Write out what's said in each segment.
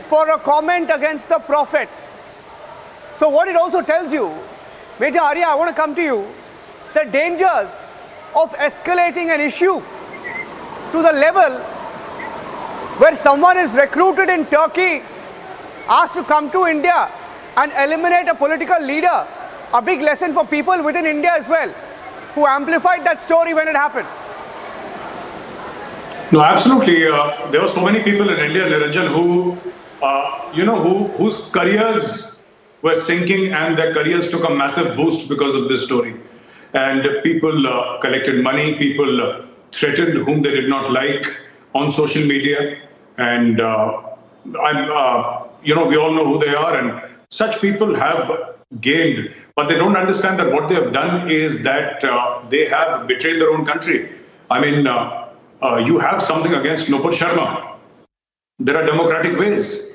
for a comment against the Prophet. So what it also tells you, Major Arya, I want to come to you, the dangers of escalating an issue to the level where someone is recruited in Turkey, asked to come to India and eliminate a political leader. A big lesson for people within India as well, who amplified that story when it happened. No, absolutely. There were so many people in India, Niranjan, who, whose careers were sinking and their careers took a massive boost because of this story. And people collected money, people threatened whom they did not like on social media. And, we all know who they are. And such people have gained, but they don't understand that what they have done is that they have betrayed their own country. I mean, you have something against Nupur Sharma. There are democratic ways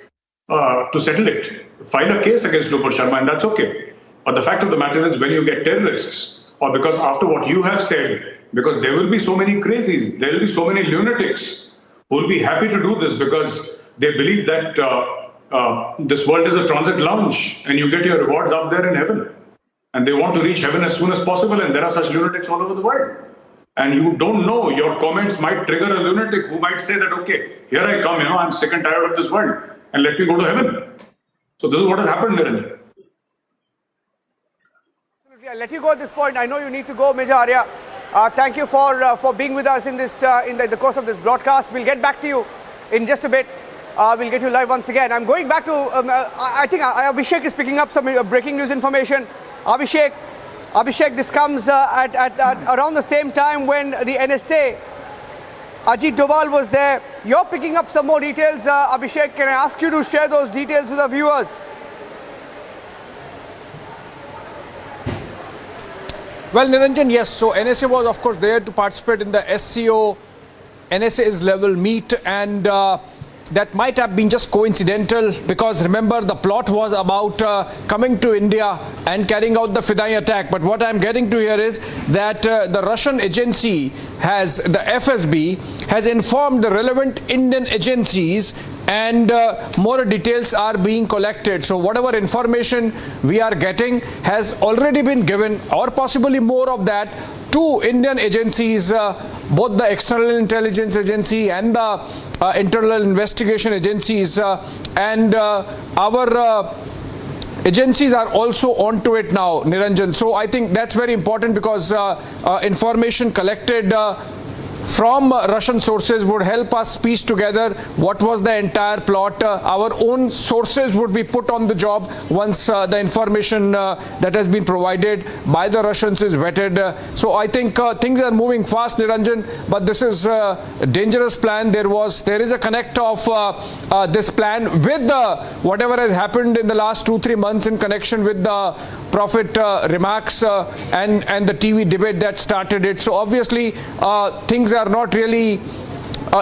to settle it. File a case against Nupur Sharma, and that's okay. But the fact of the matter is, when you get terrorists, or because after what you have said, because there will be so many crazies, there will be so many lunatics who will be happy to do this because they believe that this world is a transit lounge and you get your rewards up there in heaven. And they want to reach heaven as soon as possible, and there are such lunatics all over the world. And you don't know, your comments might trigger a lunatic who might say that, okay, here I come, I'm sick and tired of this world, and let me go to heaven. So this is what has happened, Niranjan. Absolutely. I'll let you go at this point. I know you need to go, Major Arya. Thank you for being with us in this in the course of this broadcast. We'll get back to you in just a bit. We'll get you live once again. I'm going back to, I think Abhishek is picking up some breaking news information. Abhishek, this comes at around the same time when the NSA, Ajit Doval was there. You're picking up some more details, Abhishek. Can I ask you to share those details with our viewers? Well, Niranjan, yes. So NSA was, of course, there to participate in the SCO NSA's level meet, and that might have been just coincidental because remember the plot was about coming to India and carrying out the Fidai attack. But what I'm getting to here is that the Russian agency the FSB has informed the relevant Indian agencies, and more details are being collected. So whatever information we are getting has already been given, or possibly more of that, to Indian agencies, both the External Intelligence Agency and the Internal Investigation Agencies, and our agencies are also onto it now, Niranjan. So I think that's very important because information collected from Russian sources would help us piece together what was the entire plot. Our own sources would be put on the job once the information that has been provided by the Russians is vetted. So I think things are moving fast, Niranjan, but this is a dangerous plan. There is a connect of this plan with whatever has happened in the last 2-3 months in connection with the Prophet remarks and the TV debate that started it. So obviously things are not really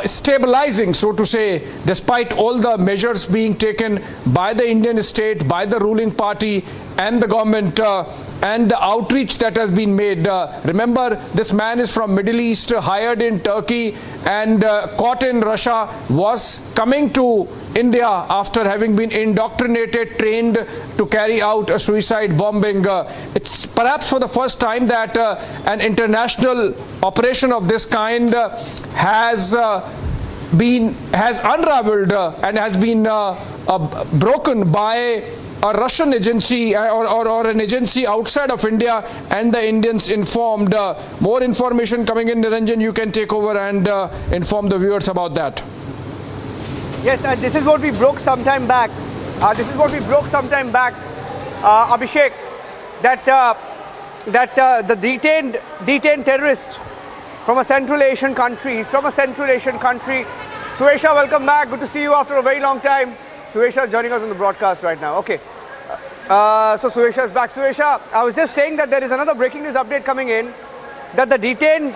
stabilizing, so to say, despite all the measures being taken by the Indian state, by the ruling party and the government, and the outreach that has been made. Remember, this man is from Middle East, hired in Turkey and caught in Russia, was coming to India after having been indoctrinated, trained to carry out a suicide bombing. It's perhaps for the first time that an international operation of this kind has unraveled and has been broken by a Russian agency or an agency outside of India, and the Indians informed. More information coming in, Niranjan. You can take over and inform the viewers about that. Yes, and this is what we broke sometime back. Abhishek, that the detained terrorist from a Central Asian country. He's from a Central Asian country. Suesha, welcome back. Good to see you after a very long time. Suesha is joining us on the broadcast right now. Okay. So Suesha is back. Suesha, I was just saying that there is another breaking news update coming in, that the detained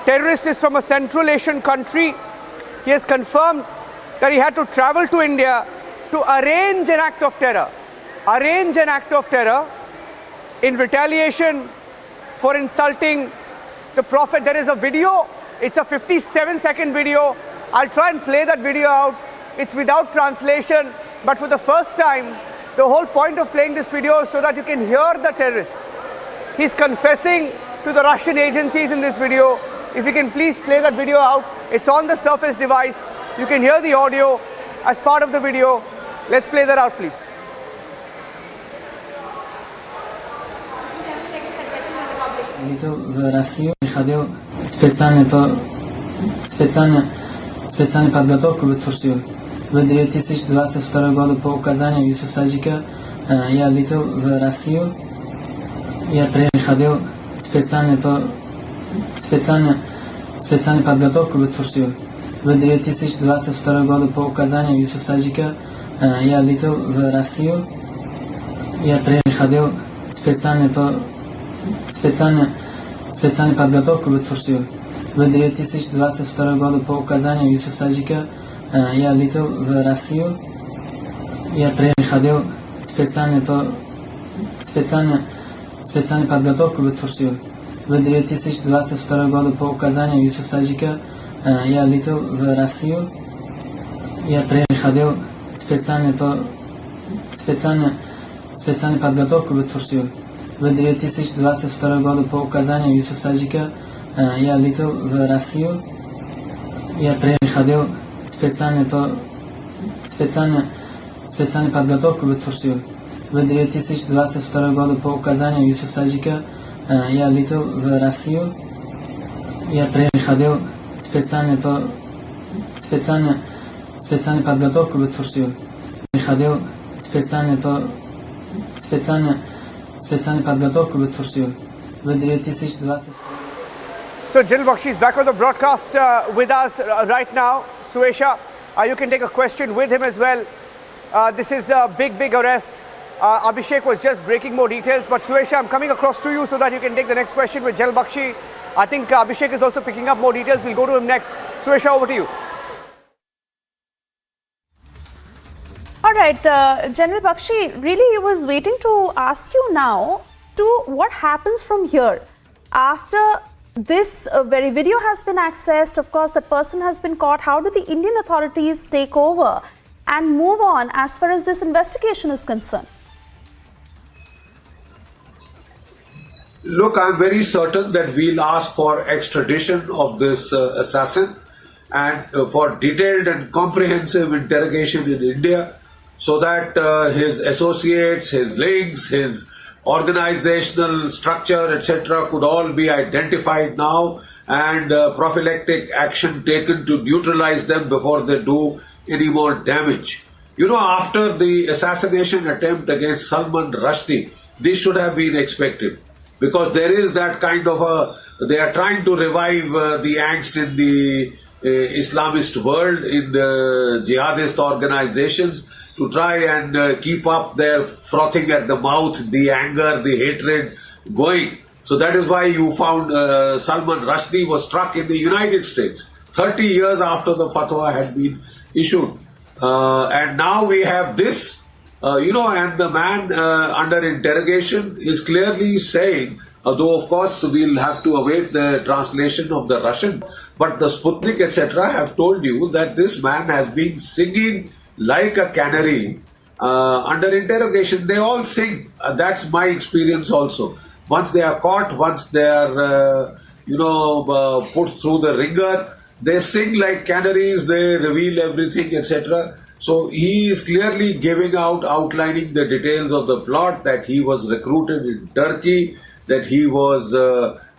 terrorist is from a Central Asian country. He has confirmed that he had to travel to India to arrange an act of terror. In retaliation for insulting the Prophet. There is a video. It's a 57-second video. I'll try and play that video out. It's without translation. But for the first time, the whole point of playing this video is so that you can hear the terrorist. He's confessing to the Russian agencies in this video. If you can please play that video out. It's on the Surface device. You can hear the audio as part of the video. Let's play that out, please. Летел в Россию, приходил специальную подготовку в Турцию. В 2022 году по указанию Юсуф Таджика я летел в Россию. Я приходил специальную подготовку в Турцию. В 2022 году по указанию Юсуф Таджика я летел в Россию. Я приходил специальную подготовку в Турцию. В 2022 году по указанию Юсуф Таджика я летел в Россию. Я приходил специальную подготовку в Турцию. В 2022 году по указанию Юсуф Таджика я летел в Россию. Я приходил специальную подготовку в Турцию. В 2022 году по указанию Юсуф Таджика я летел в Россию. Я приходил специальную подготовку в Турцию. В 2022 году по указанию Юсуф Таджика я летел в Россию. Я приходил специальную подготовку в Турцию. Приходил специальную подготовку в Турцию. В 2020. So Jalil Bakhshi is back on the broadcast with us right now. Suesha, you can take a question with him as well. This is a big arrest. Abhishek was just breaking more details, but Suesha, I'm coming across to you so that you can take the next question with Jalil Bakhshi. I think Abhishek is also picking up more details. We'll go to him next. Suesha, over to you. All right, General Bakhshi, really he was waiting to ask you now to what happens from here. After this very video has been accessed, of course, the person has been caught. How do the Indian authorities take over and move on as far as this investigation is concerned? Look, I'm very certain that we'll ask for extradition of this assassin and for detailed and comprehensive interrogation in India so that his associates, his links, his organizational structure, etc. could all be identified now and prophylactic action taken to neutralize them before they do any more damage. You know, after the assassination attempt against Salman Rushdie, this should have been expected because there is that kind of they are trying to revive the angst in the Islamist world, in the jihadist organizations, to try and keep up their frothing at the mouth, the anger, the hatred going. So that is why you found Salman Rushdie was struck in the United States 30 years after the fatwa had been issued. And now we have this, and the man under interrogation is clearly saying, although of course we'll have to await the translation of the Russian, but the Sputnik etc. have told you that this man has been singing like a canary under interrogation. They all sing. That's my experience also. Once they are caught, once they are, put through the ringer, they sing like canaries, they reveal everything, etc. So he is clearly outlining the details of the plot, that he was recruited in Turkey, that he was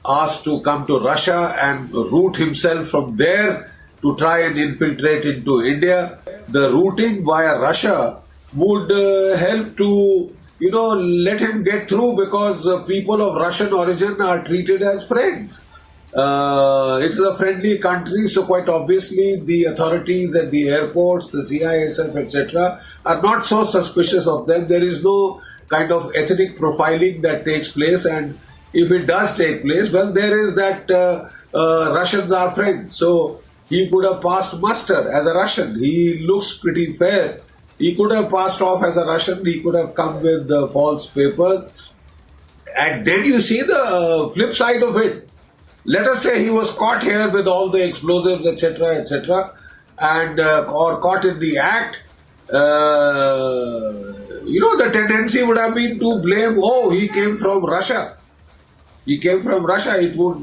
asked to come to Russia and route himself from there to try and infiltrate into India. The routing via Russia would help to, let him get through, because people of Russian origin are treated as friends. It is a friendly country, so quite obviously the authorities at the airports, the CISF, etc. are not so suspicious of them. There is no kind of ethnic profiling that takes place, and if it does take place, well, there is that Russians are friends. So he could have passed muster as a Russian. He looks pretty fair. He could have passed off as a Russian. He could have come with false papers. And then you see the flip side of it. Let us say he was caught here with all the explosives, etc., etc., and or caught in the act. the tendency would have been to blame, oh, he came from Russia. He came from Russia. It would,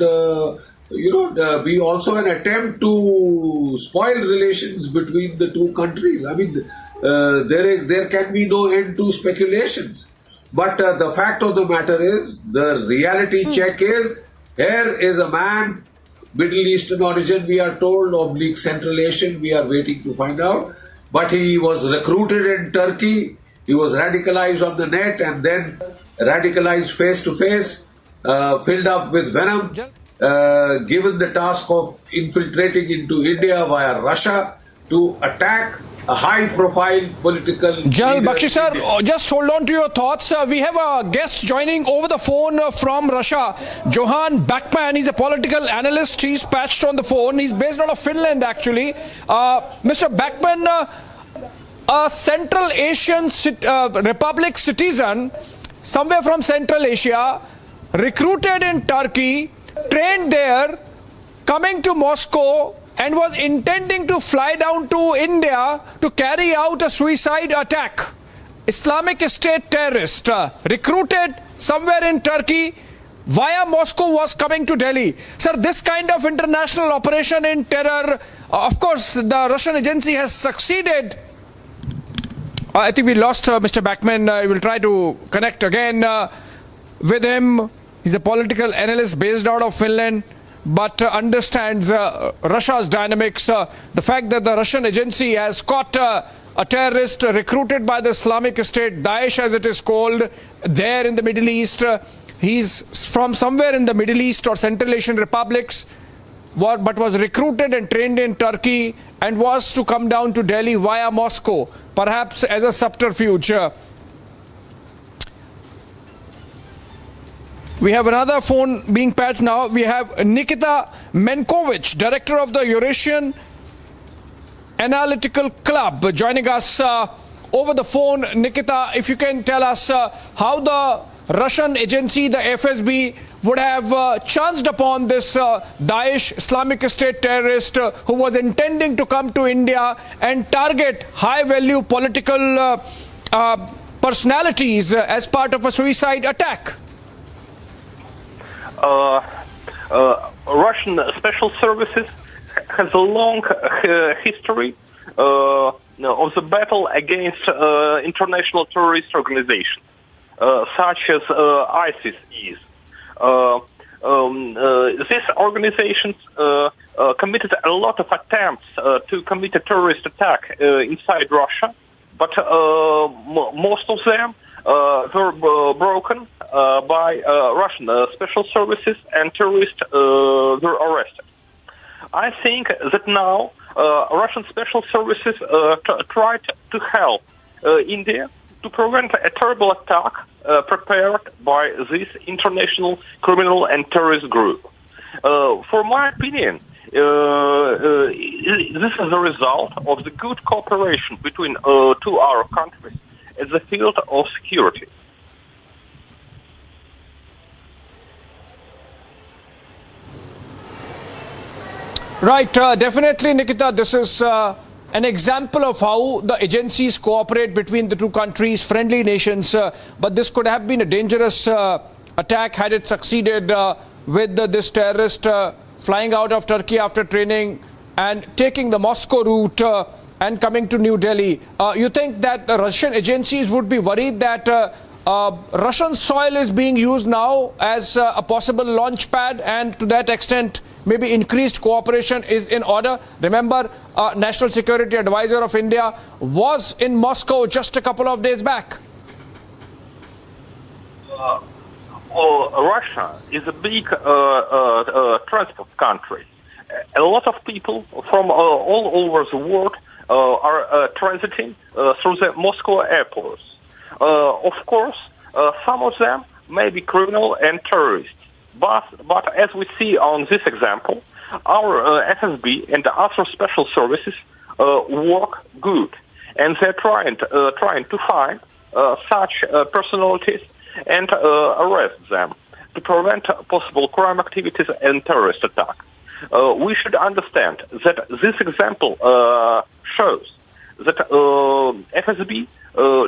be also an attempt to spoil relations between the two countries. I mean, there can be no end to speculations. But the fact of the matter is, the reality check is, here is a man, Middle Eastern origin, we are told, oblique Central Asian, we are waiting to find out. But he was recruited in Turkey, he was radicalized on the net and then radicalized face to face, filled up with venom, given the task of infiltrating into India via Russia to attack a high-profile political General leader. Bakshi sir, just hold on to your thoughts. We have a guest joining over the phone from Russia, Johan Backman. He's a political analyst. He's patched on the phone. He's based out of Finland, actually. Mr. Backman, a Central Asian Republic citizen, somewhere from Central Asia, recruited in Turkey, trained there, coming to Moscow, and was intending to fly down to India to carry out a suicide attack. Islamic State terrorist, recruited somewhere in Turkey, via Moscow, was coming to Delhi. Sir, this kind of international operation in terror, of course, the Russian agency has succeeded. I think we lost Mr. Backman. I will try to connect again with him. He's a political analyst based out of Finland, but understands Russia's dynamics. The fact that the Russian agency has caught a terrorist recruited by the Islamic State, Daesh as it is called, there in the Middle East. He's from somewhere in the Middle East or Central Asian republics, but was recruited and trained in Turkey and was to come down to Delhi via Moscow, perhaps as a subterfuge. We have another phone being patched now. We have Nikita Menkovich, director of the Eurasian Analytical Club, joining us over the phone. Nikita, if you can tell us how the Russian agency, the FSB, would have chanced upon this Daesh Islamic State terrorist who was intending to come to India and target high-value political personalities as part of a suicide attack. Russian special services has a long history of the battle against international terrorist organizations, such as ISIS is. These organizations committed a lot of attempts to commit a terrorist attack inside Russia, but most of them were broken by Russian special services, and terrorists were arrested. I think that now Russian special services tried to help India to prevent a terrible attack prepared by this international criminal and terrorist group. For my opinion, this is the result of the good cooperation between two our countries in the field of security. Right, definitely, Nikita, this is an example of how the agencies cooperate between the two countries, friendly nations, but this could have been a dangerous attack had it succeeded with this terrorist flying out of Turkey after training and taking the Moscow route and coming to New Delhi. You think that the Russian agencies would be worried that Russian soil is being used now as a possible launch pad, and to that extent maybe increased cooperation is in order? Remember, National Security Advisor of India was in Moscow just a couple of days back. Russia is a big transport country. A lot of people from all over the world are transiting through the Moscow airports. Of course, some of them may be criminal and terrorists, but as we see on this example, our FSB and other special services work good, and they're trying to find such personalities and arrest them to prevent possible crime activities and terrorist attacks. We should understand that this example shows that FSB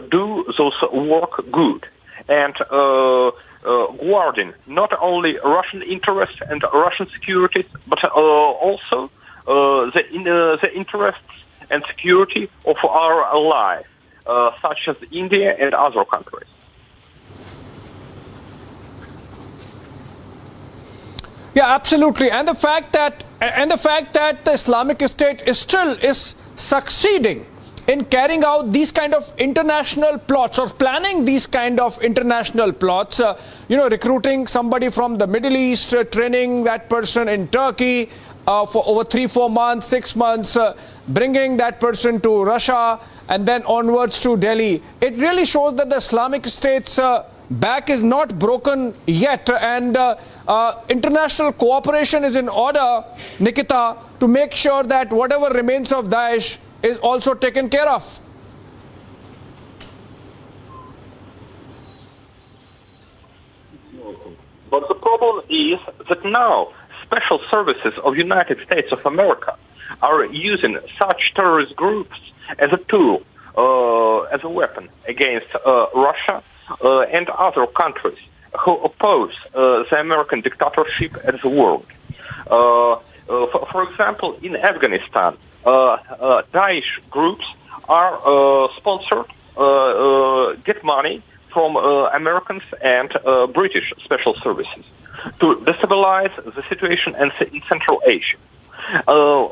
do those work good and guarding not only Russian interests and Russian securities, but also the interests and security of our allies, such as India and other countries. Yeah, absolutely. And the fact that the Islamic State is succeeding in carrying out these kind of international plots or planning these kind of international plots, recruiting somebody from the Middle East, training that person in Turkey for over 3-4 months, 6 months, bringing that person to Russia and then onwards to Delhi. It really shows that the Islamic State's back is not broken yet, and international cooperation is in order, Nikita, to make sure that whatever remains of Daesh is also taken care of. But the problem is that now special services of United States of America are using such terrorist groups as a tool, as a weapon against Russia and other countries who oppose the American dictatorship and the world. For example, in Afghanistan, Daesh groups are sponsored, get money from Americans and British special services to destabilize the situation in Central Asia.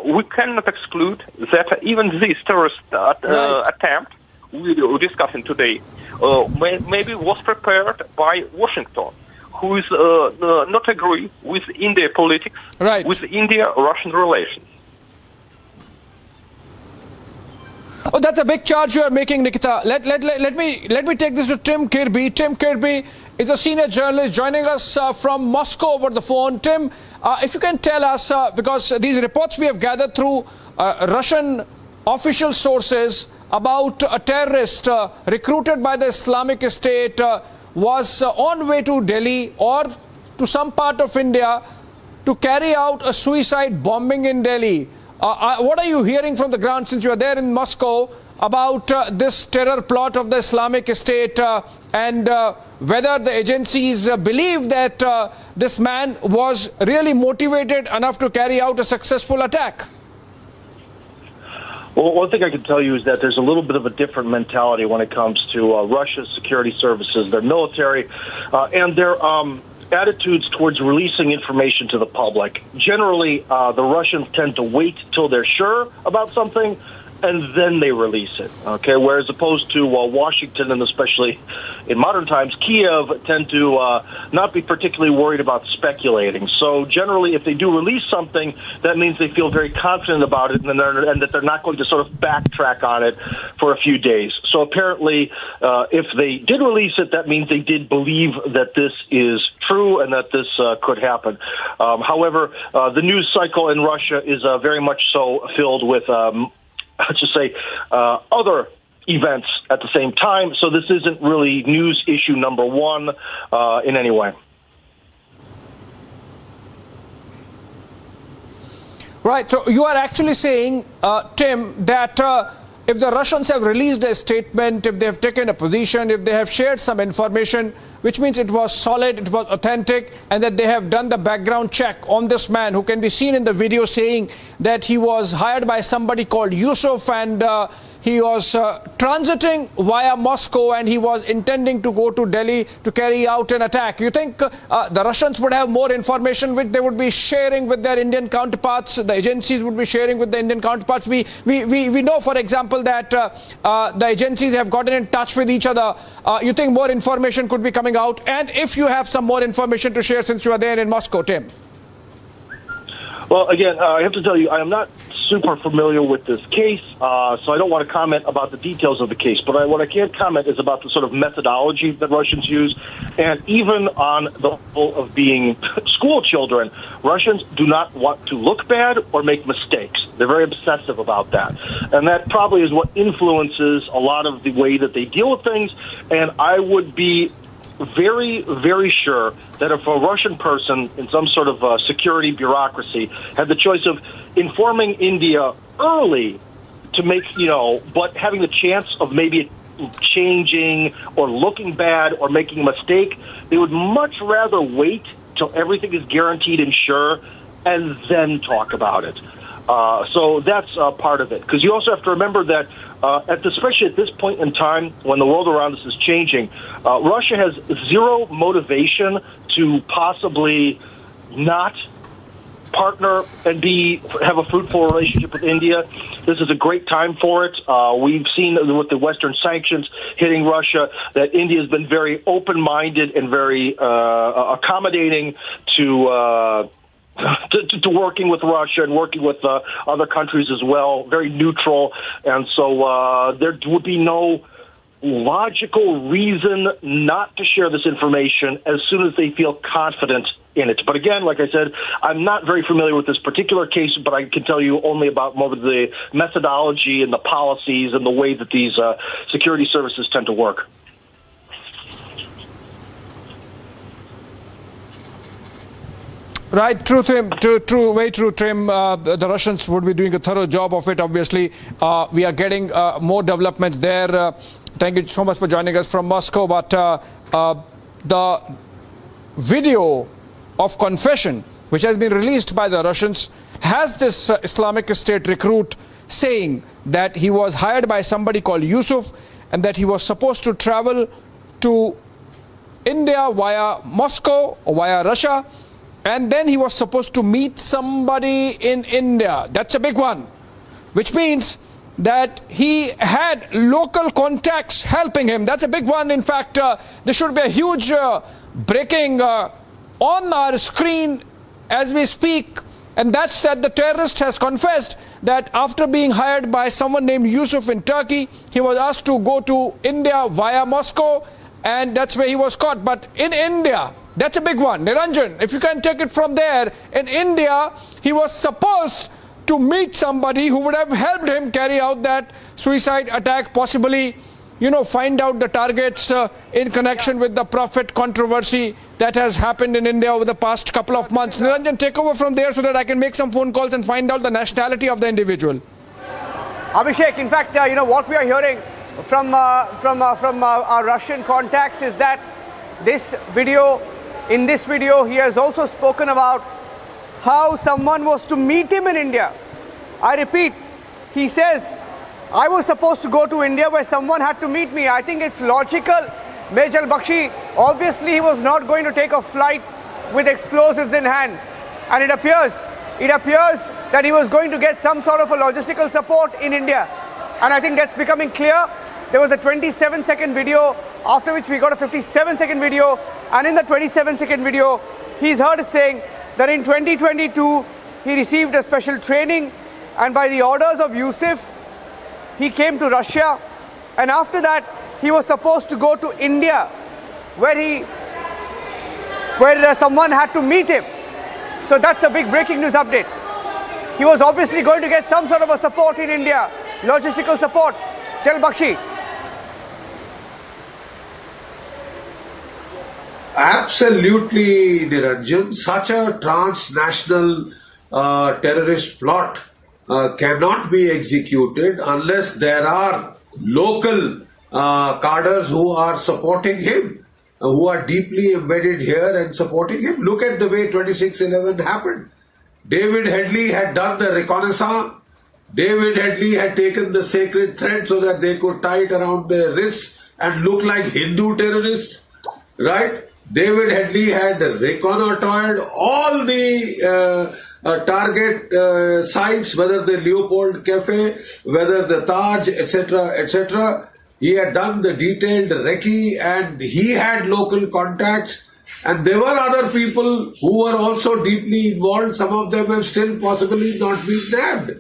We cannot exclude that even this terrorist attempt we're discussing today maybe was prepared by Washington, who is not agree with India politics, with India-Russian relations. Oh, that's a big charge you are making, Nikita. Let me take this to Tim Kirby. Tim Kirby is a senior journalist joining us from Moscow over the phone. Tim, if you can tell us, because these reports we have gathered through Russian official sources about a terrorist recruited by the Islamic State was on way to Delhi or to some part of India to carry out a suicide bombing in Delhi. What are you hearing from the ground, since you are there in Moscow, about this terror plot of the Islamic State and whether the agencies believe that this man was really motivated enough to carry out a successful attack? Well, one thing I can tell you is that there's a little bit of a different mentality when it comes to Russia's security services, their military, and their attitudes towards releasing information to the public. Generally, the Russians tend to wait till they're sure about something, and then they release it. Okay, whereas opposed to Washington and especially in modern times, Kiev tend to not be particularly worried about speculating. So generally, if they do release something, that means they feel very confident about it, and that they're not going to sort of backtrack on it for a few days. So apparently, if they did release it, that means they did believe that this is true and that this could happen. However, the news cycle in Russia is very much so filled with let's just say, other events at the same time. So this isn't really news issue number one in any way. Right. So you are actually saying, Tim, that if the Russians have released a statement, if they have taken a position, if they have shared some information, which means it was solid, it was authentic, and that they have done the background check on this man, who can be seen in the video saying that he was hired by somebody called Yusuf, and he was transiting via Moscow, and he was intending to go to Delhi to carry out an attack. You think the Russians would have more information which they would be sharing with their Indian counterparts, the agencies would be sharing with the Indian counterparts? We know, for example, that the agencies have gotten in touch with each other. You think more information could be coming out? And if you have some more information to share, since you are there in Moscow, Tim? Well, again, I have to tell you, I am not super familiar with this case, so I don't want to comment about the details of the case. But what I can comment is about the sort of methodology that Russians use. And even on the level of being school children, Russians do not want to look bad or make mistakes. They're very obsessive about that. And that probably is what influences a lot of the way that they deal with things. And I would be very, very sure that if a Russian person in some sort of security bureaucracy had the choice of informing India early to make, but having the chance of maybe changing or looking bad or making a mistake, they would much rather wait till everything is guaranteed and sure and then talk about it. So that's part of it. Because you also have to remember that, especially at this point in time when the world around us is changing, Russia has zero motivation to possibly not partner and have a fruitful relationship with India. This is a great time for it. We've seen with the Western sanctions hitting Russia that India has been very open-minded and very accommodating to working with Russia and working with other countries as well, very neutral. And so there would be no logical reason not to share this information as soon as they feel confident in it. But again, like I said, I'm not very familiar with this particular case, but I can tell you only about more of the methodology and the policies and the way that these security services tend to work. Right, true, Tim. True, very true, Tim. The Russians would be doing a thorough job of it, obviously. We are getting more developments there. Thank you so much for joining us from Moscow. But the video of confession, which has been released by the Russians, has this Islamic State recruit saying that he was hired by somebody called Yusuf and that he was supposed to travel to India via Moscow or via Russia. And then he was supposed to meet somebody in India. That's a big one, which means that he had local contacts helping him. That's a big one. In fact, there should be a huge breaking on our screen as we speak. And that's that the terrorist has confessed that after being hired by someone named Yusuf in Turkey, he was asked to go to India via Moscow. And that's where he was caught. But in India, that's a big one. Niranjan, if you can take it from there, in India, he was supposed to meet somebody who would have helped him carry out that suicide attack, possibly, find out the targets in connection with the Prophet controversy that has happened in India over the past couple of months. Niranjan, take over from there so that I can make some phone calls and find out the nationality of the individual. Abhishek, in fact, what we are hearing from our Russian contacts is that in this video, he has also spoken about how someone was to meet him in India. I repeat, he says, I was supposed to go to India where someone had to meet me. I think it's logical. Major Bakshi, obviously he was not going to take a flight with explosives in hand. And it appears that he was going to get some sort of a logistical support in India. And I think that's becoming clear. There was a 27-second video, after which we got a 57-second video. And in the 27-second video, he's heard saying that in 2022, he received a special training. And by the orders of Yusuf, he came to Russia. And after that, he was supposed to go to India, where someone had to meet him. So that's a big breaking news update. He was obviously going to get some sort of a support in India, logistical support. Chal Bakshi. Absolutely, Niranjan. Such a transnational terrorist plot cannot be executed unless there are local cadres who are supporting him, who are deeply embedded here and supporting him. Look at the way 26/11 happened. David Headley had done the reconnaissance. David Headley had taken the sacred thread so that they could tie it around their wrists and look like Hindu terrorists, right? David Headley had reconnoitered all the target sites, whether the Leopold Cafe, whether the Taj, etc., etc. He had done the detailed recce and he had local contacts. And there were other people who were also deeply involved. Some of them have still possibly not been nabbed.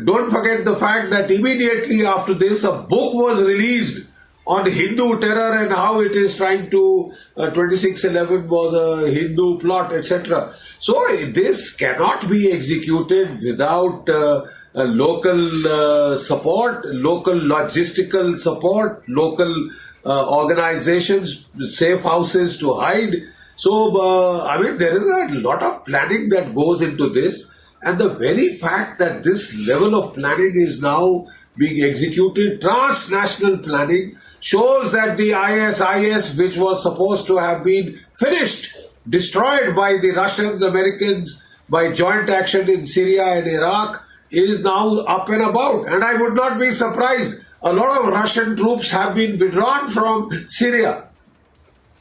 Don't forget the fact that immediately after this, a book was released on Hindu terror and how it is trying to 26/11 was a Hindu plot, etc. So this cannot be executed without local support, local logistical support, local organizations, safe houses to hide. So, there is a lot of planning that goes into this. And the very fact that this level of planning is now being executed, transnational planning, shows that the ISIS, which was supposed to have been finished, destroyed by the Russians, Americans, by joint action in Syria and Iraq, is now up and about. And I would not be surprised. A lot of Russian troops have been withdrawn from Syria.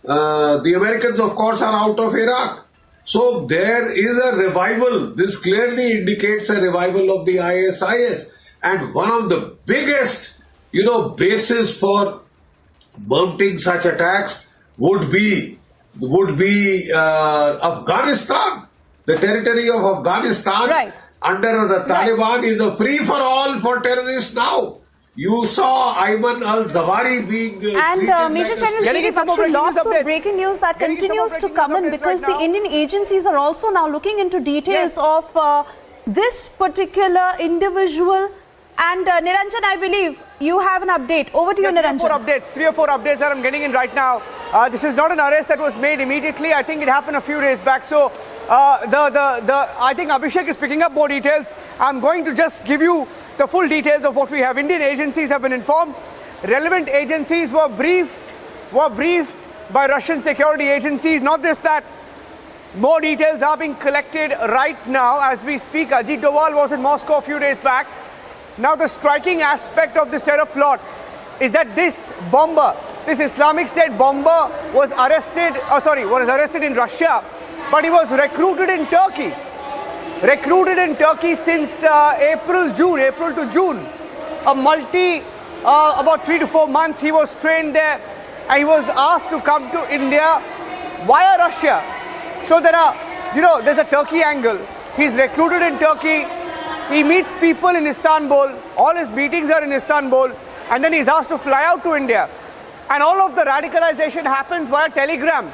The Americans, of course, are out of Iraq. So there is a revival. This clearly indicates a revival of the ISIS. And one of the biggest, bases for mounting such attacks would be Afghanistan. The territory of Afghanistan under the Taliban is a free-for-all for terrorists now. You saw Ayman al-Zawahiri being and Major General lots of breaking news that continues to come in because the Indian agencies are also now looking into details of this particular individual. And Niranjan, I believe you have an update. Over to you, Niranjan. Three or four updates that I'm getting in right now. This is not an arrest that was made immediately. I think it happened a few days back. So I think Abhishek is picking up more details. I'm going to just give you the full details of what we have. Indian agencies have been informed. Relevant agencies were briefed by Russian security agencies. Not just that, more details are being collected right now as we speak. Ajit Doval was in Moscow a few days back. Now, the striking aspect of this terror plot is that this bomber, this Islamic State bomber, was arrested in Russia, but he was recruited in Turkey. Since April to June. About 3 to 4 months he was trained there, and he was asked to come to India via Russia. So there's a Turkey angle. He's recruited in Turkey. He meets people in Istanbul. All his meetings are in Istanbul. And then he's asked to fly out to India. And all of the radicalization happens via Telegram.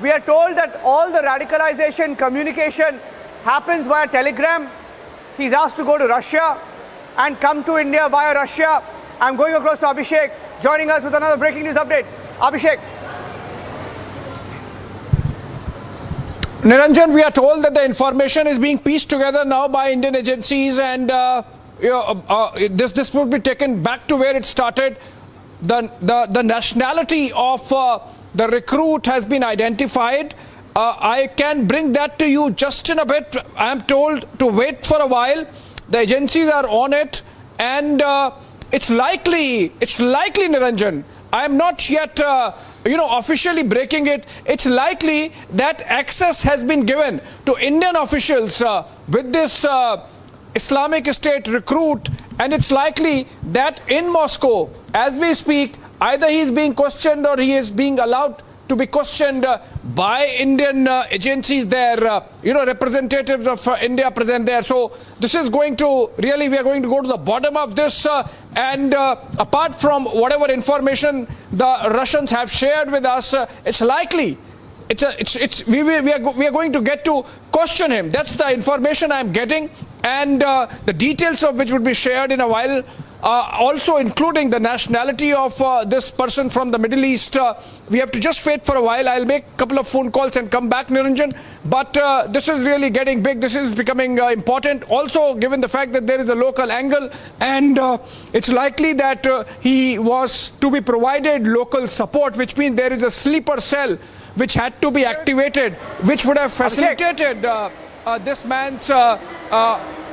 We are told that all the radicalization communication happens via Telegram. He's asked to go to Russia and come to India via Russia. I'm going across to Abhishek, joining us with another breaking news update. Abhishek. Niranjan, we are told that the information is being pieced together now by Indian agencies, and this would be taken back to where it started. The nationality of the recruit has been identified. I can bring that to you just in a bit. I am told to wait for a while. The agencies are on it, and it's likely, Niranjan. I am not yet officially breaking it. It's likely that access has been given to Indian officials with this Islamic State recruit, and it's likely that in Moscow, as we speak, either he is being questioned or he is being allowed to be questioned by Indian agencies there, representatives of India present there. So this is going to really, we are going to go to the bottom of this, and apart from whatever information the Russians have shared with us, it's likely we are going to get to question him. That's the information I'm getting, and the details of which will be shared in a while. Also including the nationality of this person from the Middle East. We have to just wait for a while. I'll make a couple of phone calls and come back, Niranjan. But this is really getting big. This is becoming important. Also, given the fact that there is a local angle, and it's likely that he was to be provided local support, which means there is a sleeper cell which had to be activated, which would have facilitated this man's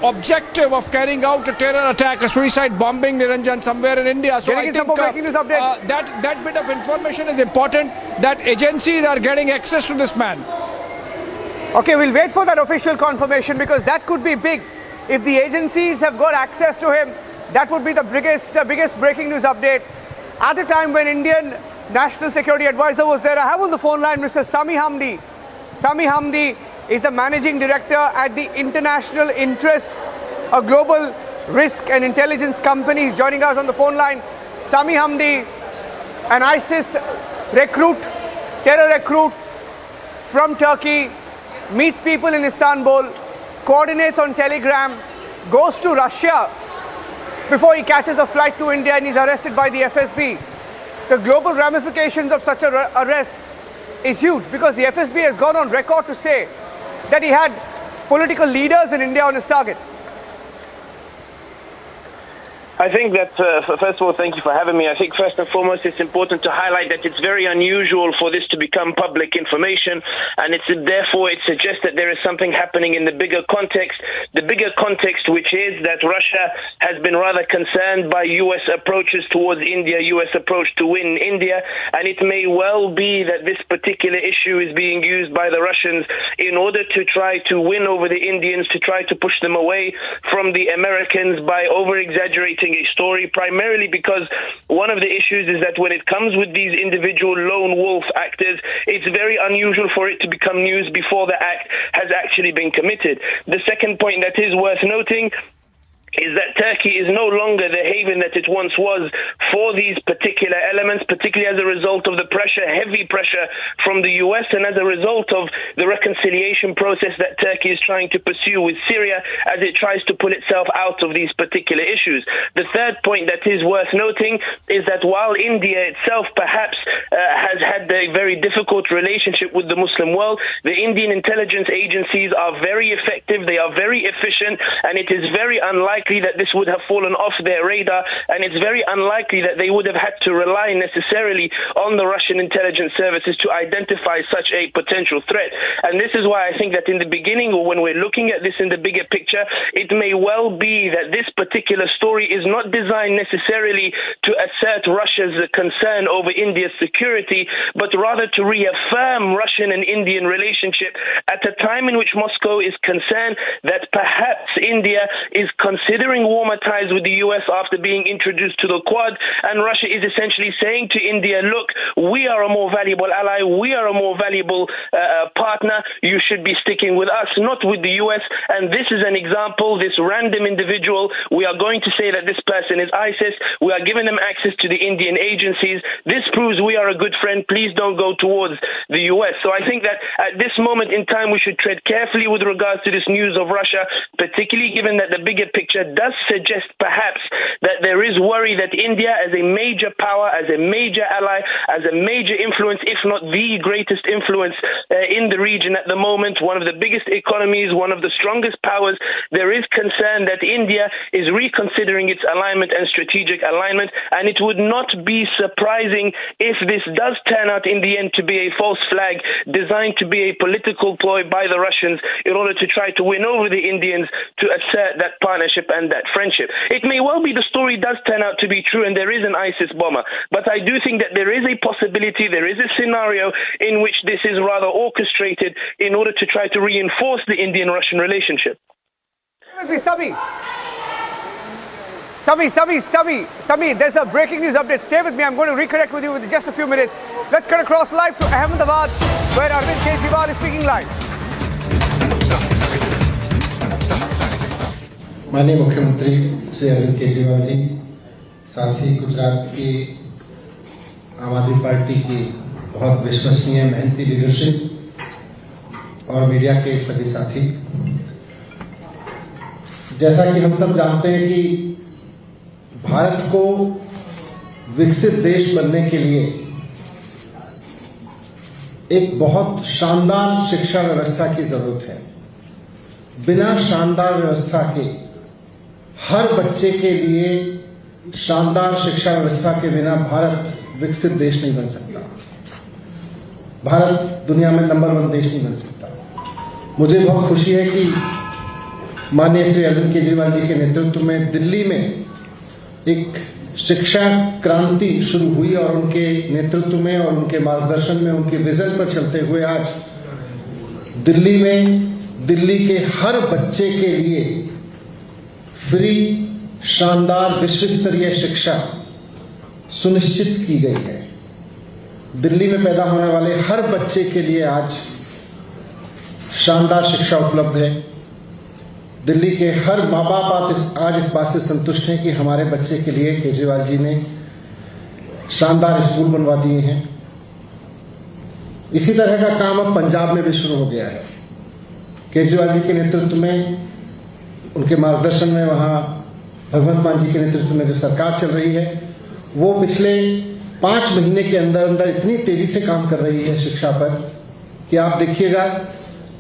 objective of carrying out a terror attack, a suicide bombing, Niranjan, somewhere in India. So I think that bit of information is important, that agencies are getting access to this man. Okay, we'll wait for that official confirmation, because that could be big. If the agencies have got access to him, that would be the biggest breaking news update. At a time when Indian National Security Advisor was there, I have on the phone line Mr. Sami Hamdi. Sami Hamdi is the managing director at the International Interest, a global risk and intelligence company. He's joining us on the phone line. Sami Hamdi, an ISIS recruit, terror recruit from Turkey, meets people in Istanbul, coordinates on Telegram, goes to Russia before he catches a flight to India, and he's arrested by the FSB. The global ramifications of such an arrest is huge, because the FSB has gone on record to say that he had political leaders in India on his target? I think that, first of all, thank you for having me. I think first and foremost, it's important to highlight that it's very unusual for this to become public information, and therefore it suggests that there is something happening in the bigger context. The bigger context, which is that Russia has been rather concerned by U.S. approaches towards India, U.S. approach to win India, and it may well be that this particular issue is being used by the Russians in order to try to win over the Indians, to try to push them away from the Americans by over-exaggerating a story, primarily because one of the issues is that when it comes with these individual lone wolf actors, it's very unusual for it to become news before the act has actually been committed. The second point that is worth noting is that Turkey is no longer the haven that it once was for these particular elements, particularly as a result of the pressure, heavy pressure from the US, and as a result of the reconciliation process that Turkey is trying to pursue with Syria as it tries to pull itself out of these particular issues. The third point that is worth noting is that while India itself perhaps has had a very difficult relationship with the Muslim world, the Indian intelligence agencies are very effective, they are very efficient, and it is very unlikely that this would have fallen off their radar, and it's very unlikely that they would have had to rely necessarily on the Russian intelligence services to identify such a potential threat. And this is why I think that in the beginning, or when we're looking at this in the bigger picture, it may well be that this particular story is not designed necessarily to assert Russia's concern over India's security, but rather to reaffirm Russian and Indian relationship at a time in which Moscow is concerned that perhaps India is considering warmer ties with the US after being introduced to the Quad, and Russia is essentially saying to India, look, we are a more valuable ally, we are a more valuable partner, you should be sticking with us, not with the US. And this is an example, this random individual, we are going to say that this person is ISIS, we are giving them access to the Indian agencies, this proves we are a good friend, please don't go towards the US. So I think that at this moment in time we should tread carefully with regards to this news of Russia, particularly given that the bigger picture does suggest perhaps that there is worry that India as a major power, as a major ally, as a major influence, if not the greatest influence in the region at the moment, one of the biggest economies, one of the strongest powers, there is concern that India is reconsidering its alignment and strategic alignment, and it would not be surprising if this does turn out in the end to be a false flag designed to be a political ploy by the Russians in order to try to win over the Indians to assert that partnership and that friendship. It may well be the story does turn out to be true and there is an ISIS bomber, but I do think that there is a possibility, there is a scenario in which this is rather orchestrated in order to try to reinforce the Indian-Russian relationship. Sami, there's a breaking news update. Stay with me. I'm going to reconnect with you in just a few minutes. Let's cut across live to Ahmedabad, where Arvind Kejriwal is speaking live. माननीय मुख्यमंत्री श्री अरविंद केजरीवाल जी, साथ ही गुजरात की आम आदमी party की बहुत विश्वसनीय मेहनती लीडरशिप और मीडिया के सभी साथी, जैसा कि हम सब जानते हैं कि भारत को विकसित देश बनने के लिए एक बहुत शानदार शिक्षा व्यवस्था की जरूरत है। बिना शानदार व्यवस्था के, हर बच्चे के लिए शानदार शिक्षा व्यवस्था के बिना भारत विकसित देश नहीं बन सकता, भारत दुनिया में नंबर 1 देश नहीं बन सकता। मुझे बहुत खुशी है कि माननीय श्री अरविंद केजरीवाल जी के नेतृत्व में दिल्ली में एक शिक्षा क्रांति शुरू हुई और उनके नेतृत्व में और उनके मार्गदर्शन में, उनके विजन पर चलते हुए आज दिल्ली में दिल्ली के हर बच्चे के लिए फ्री शानदार विश्व स्तरीय शिक्षा सुनिश्चित की गई है। दिल्ली में पैदा होने वाले हर बच्चे के लिए आज शानदार शिक्षा उपलब्ध है। दिल्ली के हर माँ बाप आज इस बात से संतुष्ट हैं कि हमारे बच्चे के लिए केजरीवाल जी ने शानदार स्कूल बनवा दिए हैं। इसी तरह का काम अब पंजाब में भी शुरू हो गया है। केजरीवाल जी के नेतृत्व में, उनके मार्गदर्शन में, वहां भगवंत मान जी के नेतृत्व में जो सरकार चल रही है, वो पिछले 5 महीने के अंदर अंदर इतनी तेजी से काम कर रही है शिक्षा पर कि आप देखिएगा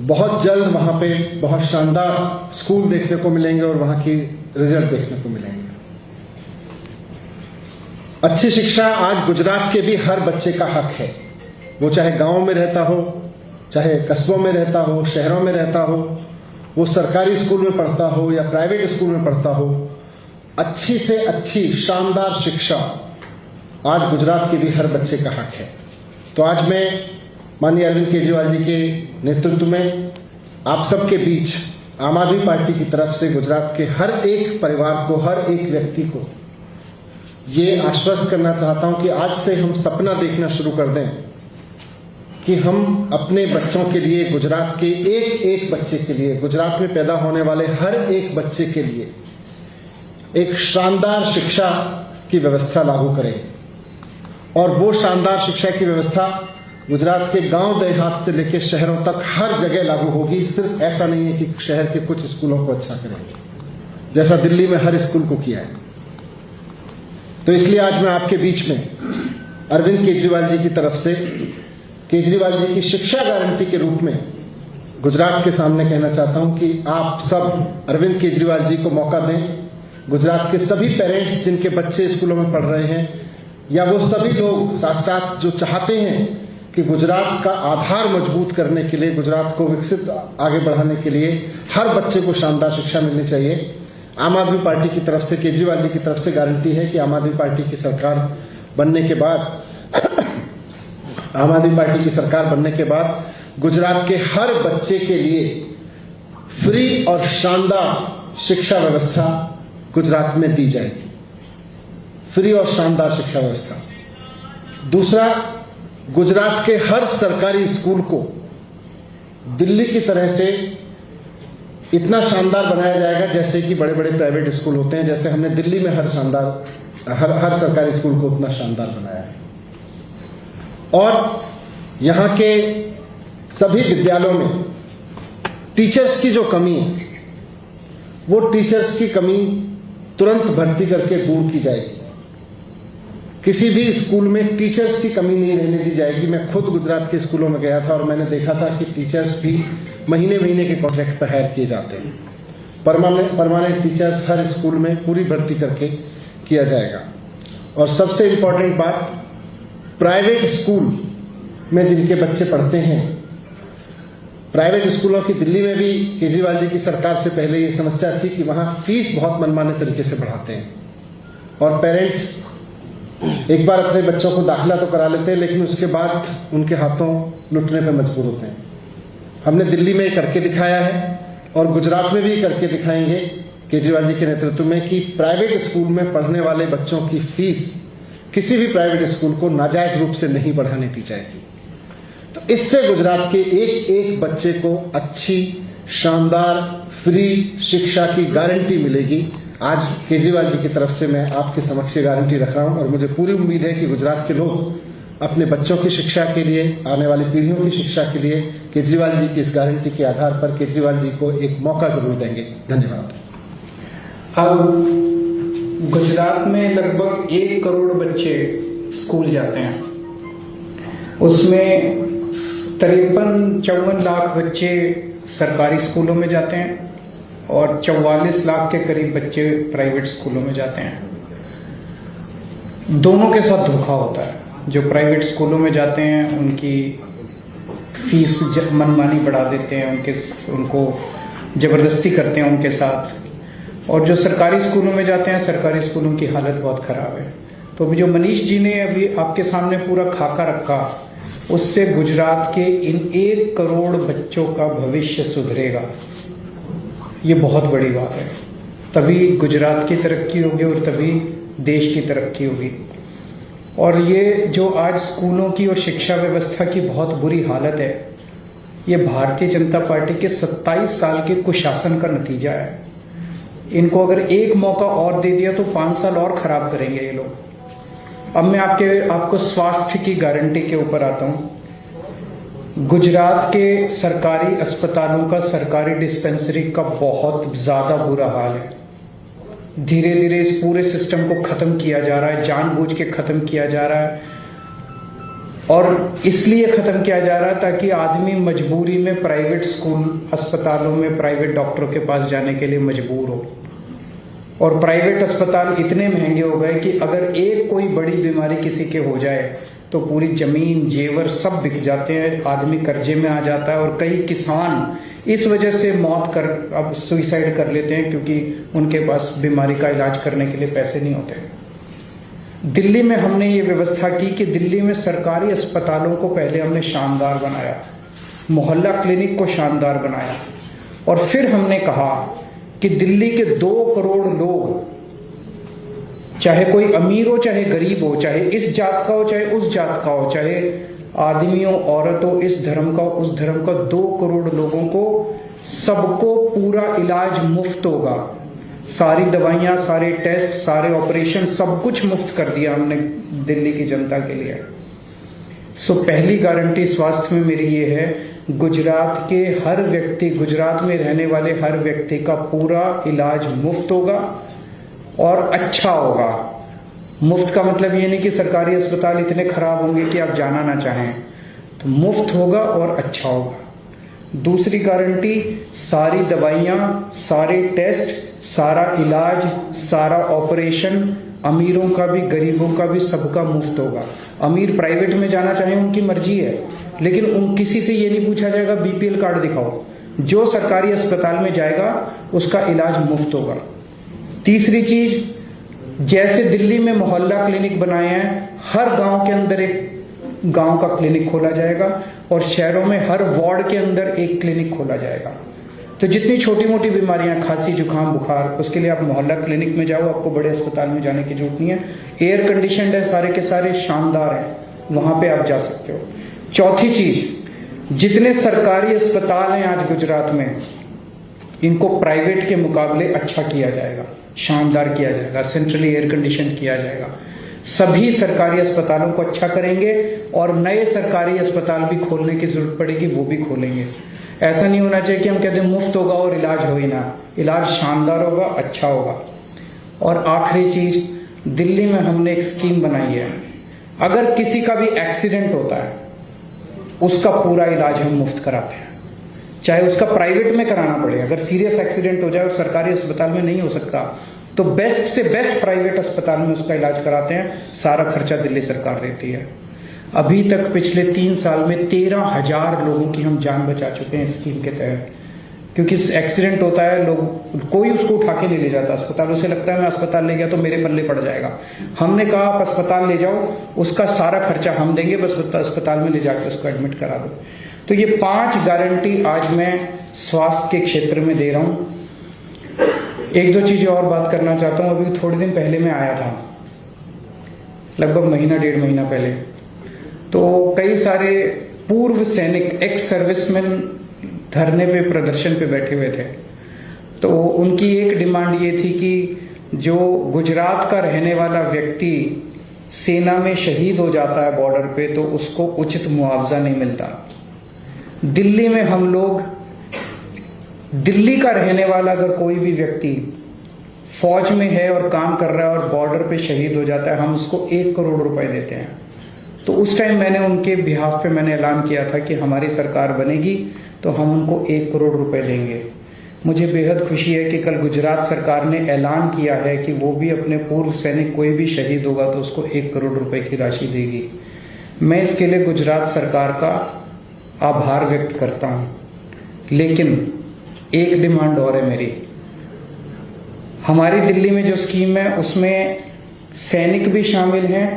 बहुत जल्द वहां पे बहुत शानदार स्कूल देखने को मिलेंगे और वहां की रिजल्ट देखने को मिलेंगे। अच्छी शिक्षा आज गुजरात के भी हर बच्चे का हक है, वो चाहे गांव में रहता हो, चाहे कस्बों में रहता हो, शहरों में रहता हो, वो सरकारी स्कूल में पढ़ता हो या प्राइवेट स्कूल में पढ़ता हो। अच्छी से अच्छी शानदार शिक्षा आज गुजरात के भी हर बच्चे का हक है। तो आज मैं माननीय अरविंद केजरीवाल जी के नेतृत्व में आप सबके बीच आम आदमी पार्टी की तरफ से गुजरात के हर एक परिवार को, हर एक व्यक्ति को ये आश्वस्त करना चाहता हूं कि आज से हम सपना देखना शुरू कर दें कि हम अपने बच्चों के लिए, गुजरात के एक एक बच्चे के लिए, गुजरात में पैदा होने वाले हर एक बच्चे के लिए एक शानदार शिक्षा की व्यवस्था लागू करें। और वो शानदार शिक्षा की व्यवस्था गुजरात के गांव देहात से लेकर शहरों तक हर जगह लागू होगी। सिर्फ ऐसा नहीं है कि शहर के कुछ स्कूलों को अच्छा करेंगे, जैसा दिल्ली में हर स्कूल को किया है। तो इसलिए आज मैं आपके बीच में अरविंद केजरीवाल जी की तरफ से, केजरीवाल जी की शिक्षा गारंटी के रूप में गुजरात के सामने कहना चाहता हूं कि आप सब अरविंद केजरीवाल जी को मौका दें। गुजरात के सभी पेरेंट्स जिनके बच्चे स्कूलों में पढ़ रहे हैं, या वो सभी लोग साथ साथ जो चाहते हैं कि गुजरात का आधार मजबूत करने के लिए, गुजरात को विकसित आगे बढ़ाने के लिए हर बच्चे को शानदार शिक्षा मिलनी चाहिए। आम आदमी पार्टी की तरफ से, केजरीवाल जी की तरफ से गारंटी है कि आम आदमी पार्टी की सरकार बनने के बाद आम आदमी पार्टी की सरकार बनने के बाद गुजरात के हर बच्चे के लिए फ्री और शानदार शिक्षा व्यवस्था गुजरात में दी जाएगी। फ्री और शानदार शिक्षा व्यवस्था। दूसरा, गुजरात के हर सरकारी स्कूल को दिल्ली की तरह से इतना शानदार बनाया जाएगा जैसे कि बड़े बड़े प्राइवेट स्कूल होते हैं। जैसे हमने दिल्ली में हर सरकारी स्कूल को उतना शानदार बनाया है। और यहां के सभी विद्यालयों में टीचर्स की जो कमी है, वो टीचर्स की कमी तुरंत भर्ती करके दूर की जाएगी। किसी भी स्कूल में टीचर्स की कमी नहीं रहने दी जाएगी। मैं खुद गुजरात के स्कूलों में गया था और मैंने देखा था कि टीचर्स भी महीने महीने के कॉन्ट्रैक्ट पर हायर किए जाते हैं। परमानेंट टीचर्स हर स्कूल में पूरी भर्ती करके किया जाएगा। और सबसे इंपॉर्टेंट बात, प्राइवेट स्कूल में जिनके बच्चे पढ़ते हैं, प्राइवेट स्कूलों की दिल्ली में भी केजरीवाल जी की सरकार से पहले ये समस्या थी कि वहां फीस बहुत मनमाने तरीके से बढ़ाते हैं और पेरेंट्स एक बार अपने बच्चों को दाखिला तो करा लेते हैं, लेकिन उसके बाद उनके हाथों लुटने पर मजबूर होते हैं। हमने दिल्ली में करके दिखाया है और गुजरात में भी करके दिखाएंगे केजरीवाल जी के नेतृत्व में कि प्राइवेट स्कूल में पढ़ने वाले बच्चों की फीस किसी भी प्राइवेट स्कूल को नाजायज रूप से नहीं बढ़ाने दी जाएगी। तो इससे गुजरात के एक एक बच्चे को अच्छी, शानदार, फ्री शिक्षा की गारंटी मिलेगी। आज केजरीवाल जी की तरफ से मैं आपके समक्ष गारंटी रख रहा हूं और मुझे पूरी उम्मीद है कि गुजरात के लोग अपने बच्चों की शिक्षा के लिए, आने वाली पीढ़ियों की शिक्षा के लिए केजरीवाल जी की इस गारंटी के आधार पर केजरीवाल जी को एक मौका जरूर देंगे। धन्यवाद। अब गुजरात में लगभग 1 करोड़ बच्चे स्कूल जाते हैं, उसमें 53-54 लाख बच्चे सरकारी स्कूलों में जाते हैं और 44 लाख के करीब बच्चे प्राइवेट स्कूलों में जाते हैं। दोनों के साथ धोखा होता है। जो प्राइवेट स्कूलों में जाते हैं उनकी फीस मनमानी बढ़ा देते हैं, उनको जबरदस्ती करते हैं उनके साथ, और जो सरकारी स्कूलों में जाते हैं, सरकारी स्कूलों की हालत बहुत खराब है। तो अभी जो मनीष जी ने अभी आपके सामने पूरा खाका रखा, उससे गुजरात के इन 1 करोड़ बच्चों का भविष्य सुधरेगा। ये बहुत बड़ी बात है। तभी गुजरात की तरक्की होगी और तभी देश की तरक्की होगी। और ये जो आज स्कूलों की और शिक्षा व्यवस्था की बहुत बुरी हालत है, ये भारतीय जनता पार्टी के 27 साल के कुशासन का नतीजा है। इनको अगर एक मौका और दे दिया तो 5 साल और खराब करेंगे ये लोग। अब मैं आपको स्वास्थ्य की गारंटी के ऊपर आता हूं। गुजरात के सरकारी अस्पतालों का, सरकारी डिस्पेंसरी का बहुत ज्यादा बुरा हाल है। धीरे धीरे इस पूरे सिस्टम को खत्म किया जा रहा है, जानबूझ के खत्म किया जा रहा है। और इसलिए ख़त्म किया जा रहा ताकि आदमी मजबूरी में प्राइवेट स्कूल अस्पतालों में प्राइवेट डॉक्टरों के पास जाने के लिए मजबूर हो। और प्राइवेट अस्पताल इतने महंगे हो गए कि अगर एक कोई बड़ी बीमारी किसी के हो जाए तो पूरी जमीन जेवर सब बिक जाते हैं, आदमी कर्जे में आ जाता है और कई किसान इस वजह से मौत कर अब सुइसाइड कर लेते हैं क्योंकि उनके पास बीमारी का इलाज करने के लिए पैसे नहीं होते। दिल्ली में हमने ये व्यवस्था की कि दिल्ली में सरकारी अस्पतालों को पहले हमने शानदार बनाया, मोहल्ला क्लिनिक को शानदार बनाया और फिर हमने कहा कि दिल्ली के 2 करोड़ लोग, चाहे कोई अमीर हो चाहे गरीब हो, चाहे इस जात का हो चाहे उस जात का हो, चाहे आदमी हो औरत हो, इस धर्म का हो उस धर्म का, 2 करोड़ लोगों को सबको पूरा इलाज मुफ्त होगा। सारी दवाइयां, सारे टेस्ट, सारे ऑपरेशन सब कुछ मुफ्त कर दिया हमने दिल्ली की जनता के लिए। सो पहली गारंटी स्वास्थ्य में मेरी ये है, गुजरात के हर व्यक्ति, गुजरात में रहने वाले हर व्यक्ति का पूरा इलाज मुफ्त होगा और अच्छा होगा। मुफ्त का मतलब ये नहीं कि सरकारी अस्पताल इतने खराब होंगे कि आप जाना ना चाहें, तो मुफ्त होगा और अच्छा होगा। दूसरी गारंटी, सारी दवाइयां, सारे टेस्ट, सारा इलाज, सारा ऑपरेशन, अमीरों का भी गरीबों का भी सबका मुफ्त होगा। अमीर प्राइवेट में जाना चाहे उनकी मर्जी है, लेकिन उन किसी से ये नहीं पूछा जाएगा बीपीएल कार्ड दिखाओ। जो सरकारी अस्पताल में जाएगा उसका इलाज मुफ्त होगा। तीसरी चीज, जैसे दिल्ली में मोहल्ला क्लिनिक बनाए हैं, हर गांव के अंदर एक गांव का क्लिनिक खोला जाएगा और शहरों में हर वार्ड के अंदर एक क्लिनिक खोला जाएगा। तो जितनी छोटी मोटी बीमारियां, खांसी जुकाम बुखार, उसके लिए आप मोहल्ला क्लिनिक में जाओ, आपको बड़े अस्पताल में जाने की जरूरत नहीं है। एयर कंडीशनड है, सारे के सारे शानदार हैं, वहां पे आप जा सकते हो। चौथी चीज, जितने सरकारी अस्पताल हैं आज गुजरात में, इनको प्राइवेट के मुकाबले अच्छा किया जाएगा, शानदार किया जाएगा, सेंट्रली एयर कंडीशन किया जाएगा। सभी सरकारी अस्पतालों को अच्छा करेंगे और नए सरकारी अस्पताल भी खोलने की जरूरत पड़ेगी, वो भी खोलेंगे। ऐसा नहीं होना चाहिए कि हम कहते हैं मुफ्त होगा और इलाज हो ही ना, इलाज शानदार होगा, अच्छा होगा। और आखिरी चीज, दिल्ली में हमने एक स्कीम बनाई है, अगर किसी का भी एक्सीडेंट होता है उसका पूरा इलाज हम मुफ्त कराते हैं, चाहे उसका प्राइवेट में कराना पड़े। अगर सीरियस एक्सीडेंट हो जाए और सरकारी अस्पताल में नहीं हो सकता तो बेस्ट से बेस्ट प्राइवेट अस्पताल में उसका इलाज कराते हैं, सारा खर्चा दिल्ली सरकार देती है। अभी तक पिछले 3 साल में 13,000 लोगों की हम जान बचा चुके हैं इस स्कीम के तहत। क्योंकि एक्सीडेंट होता है, लोग कोई उसको उठा के नहीं ले जाता अस्पताल, उसे लगता है मैं अस्पताल ले गया तो मेरे पल्ले पड़ जाएगा। हमने कहा आप अस्पताल ले जाओ, उसका सारा खर्चा हम देंगे, बस अस्पताल में ले जाकर उसको एडमिट करा दो। तो ये 5 गारंटी आज मैं स्वास्थ्य के क्षेत्र में दे रहा हूं। एक दो चीजें और बात करना चाहता हूं। अभी थोड़े दिन पहले मैं आया था, लगभग महीना 1.5 महीना पहले, तो कई सारे पूर्व सैनिक, एक्स सर्विसमैन धरने पे, प्रदर्शन पे बैठे हुए थे। तो उनकी एक डिमांड ये थी कि जो गुजरात का रहने वाला व्यक्ति सेना में शहीद हो जाता है बॉर्डर पे, तो उसको उचित मुआवजा नहीं मिलता। दिल्ली में हम लोग, दिल्ली का रहने वाला अगर कोई भी व्यक्ति फौज में है और काम कर रहा है और बॉर्डर पे शहीद हो जाता है, हम उसको 1 करोड़ रुपए देते हैं। तो उस टाइम मैंने उनके बिहाफ पे मैंने ऐलान किया था कि हमारी सरकार बनेगी तो हम उनको 1 करोड़ रुपए देंगे। मुझे बेहद खुशी है कि कल गुजरात सरकार ने ऐलान किया है कि वो भी अपने पूर्व सैनिक, कोई भी शहीद होगा तो उसको 1 करोड़ रुपए की राशि देगी। मैं इसके लिए गुजरात सरकार का आभार व्यक्त करता हूं। लेकिन एक डिमांड और है मेरी। हमारी दिल्ली में जो स्कीम है उसमें सैनिक भी शामिल हैं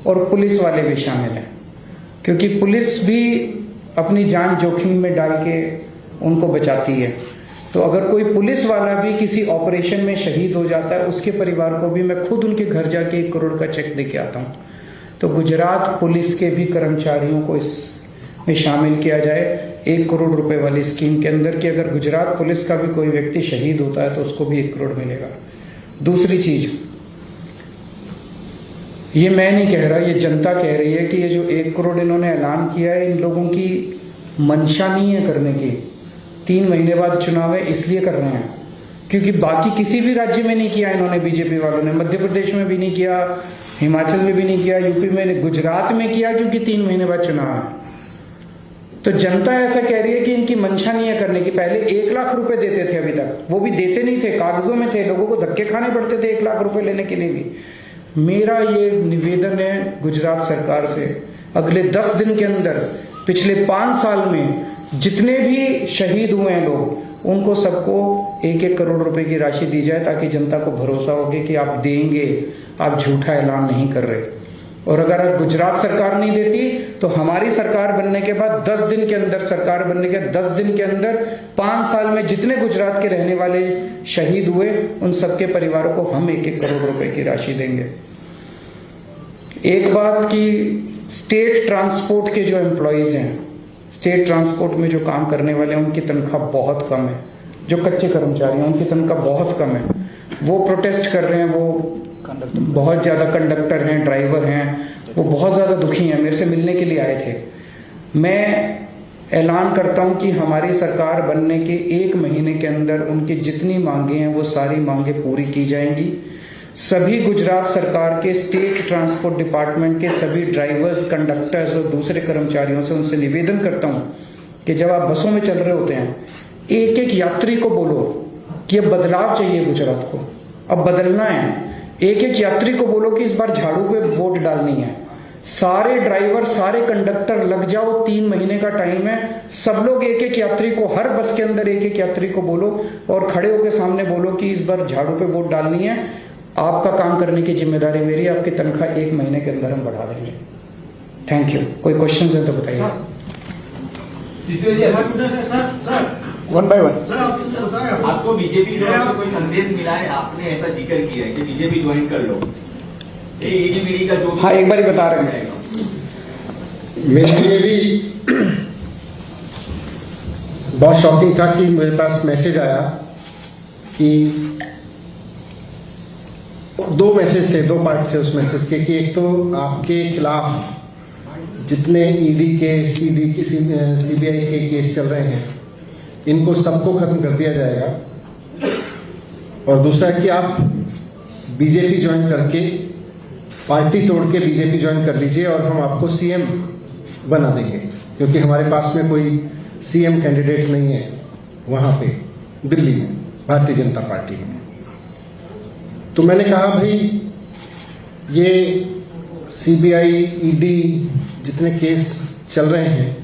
और पुलिस वाले भी शामिल हैं, क्योंकि पुलिस भी अपनी जान जोखिम में डाल के उनको बचाती है। तो अगर कोई पुलिस वाला भी किसी ऑपरेशन में शहीद हो जाता है, उसके परिवार को भी मैं खुद उनके घर जाके 1 करोड़ का चेक देके आता हूं। तो गुजरात पुलिस के भी कर्मचारियों को इसमें शामिल किया जाए 1 करोड़ रुपए वाली स्कीम के अंदर, कि अगर गुजरात पुलिस का भी कोई व्यक्ति शहीद होता है तो उसको भी 1 करोड़ मिलेगा। दूसरी चीज, ये मैं नहीं कह रहा, ये जनता कह रही है कि ये जो 1 करोड़ इन्होंने ऐलान किया है, इन लोगों की मंशा नहीं है करने की। 3 महीने बाद चुनाव है इसलिए कर रहे हैं। क्योंकि बाकी किसी भी राज्य में नहीं किया इन्होंने, बीजेपी वालों ने मध्य प्रदेश में भी नहीं किया, हिमाचल में भी नहीं किया, यूपी में नहीं, गुजरात में किया क्योंकि 3 महीने बाद चुनाव है। तो जनता ऐसा कह रही है कि इनकी मंशा नहीं है करने की। पहले 1 लाख रुपए देते थे, अभी तक वो भी देते नहीं थे, कागजों में थे, लोगों को धक्के खाने पड़ते थे 1 लाख रुपए लेने के लिए भी। मेरा ये निवेदन है गुजरात सरकार से, अगले 10 दिन के अंदर पिछले 5 साल में जितने भी शहीद हुए हैं लोग, उनको सबको 1-1 करोड़ रुपए की राशि दी जाए, ताकि जनता को भरोसा हो कि आप देंगे, आप झूठा ऐलान नहीं कर रहे। और अगर गुजरात सरकार नहीं देती तो हमारी सरकार बनने के बाद 10 दिन के अंदर, सरकार बनने के 10 दिन के अंदर 5 साल में जितने गुजरात के रहने वाले शहीद हुए, उन सबके परिवारों को हम 1-1 करोड़ रुपए की राशि देंगे। एक बात की, स्टेट ट्रांसपोर्ट के जो एम्प्लॉयज हैं, स्टेट ट्रांसपोर्ट में जो काम करने वाले हैं, उनकी तनख्वाह बहुत कम है। जो कच्चे कर्मचारी हैं उनकी तनख्वाह बहुत कम है। वो प्रोटेस्ट कर रहे हैं, वो बहुत ज्यादा कंडक्टर हैं, ड्राइवर हैं, वो बहुत ज्यादा दुखी हैं, मेरे से मिलने के लिए आए थे। मैं ऐलान करता हूं कि हमारी सरकार बनने के 1 महीने के अंदर उनकी जितनी मांगे हैं वो सारी मांगे पूरी की जाएंगी। सभी गुजरात सरकार के स्टेट ट्रांसपोर्ट डिपार्टमेंट के सभी ड्राइवर्स, कंडक्टर्स और दूसरे कर्मचारियों से उनसे निवेदन करता हूं कि जब आप बसों में चल रहे होते हैं, एक यात्री को बोलो कि अब बदलाव चाहिए गुजरात को, अब बदलना है। एक यात्री को बोलो कि इस बार झाड़ू पे वोट डालनी है। सारे ड्राइवर, सारे कंडक्टर लग जाओ, 3 महीने का टाइम है। सब लोग एक यात्री को, हर बस के अंदर एक यात्री को बोलो और खड़े होकर सामने बोलो कि इस बार झाड़ू पे वोट डालनी है। आपका काम करने की जिम्मेदारी मेरी, आपकी तनख्वाह 1 महीने के अंदर हम बढ़ा देंगे। Thank you. कोई क्वेश्चन है तो बताइए। One by one. आपको बीजेपी से कोई संदेश मिला है? आपने ऐसा जिक्र किया है कि बीजेपी ज्वाइन कर लो, ईडी का जो भी, हाँ एक बार ही बता रहे हैं। मेरे लिए भी बहुत शॉकिंग था कि मेरे पास मैसेज आया कि 2 मैसेज थे, 2 पार्ट थे उस मैसेज के, कि एक तो आपके खिलाफ जितने ईडी के, सीबीआई के केस चल रहे हैं, इनको सबको खत्म कर दिया जाएगा, और दूसरा कि आप बीजेपी ज्वाइन करके, पार्टी तोड़ के बीजेपी ज्वाइन कर लीजिए और हम आपको सीएम बना देंगे, क्योंकि हमारे पास में कोई सीएम कैंडिडेट नहीं है वहां पे दिल्ली में, भारतीय जनता पार्टी में। तो मैंने कहा भाई, ये सीबीआई, ईडी जितने केस चल रहे हैं,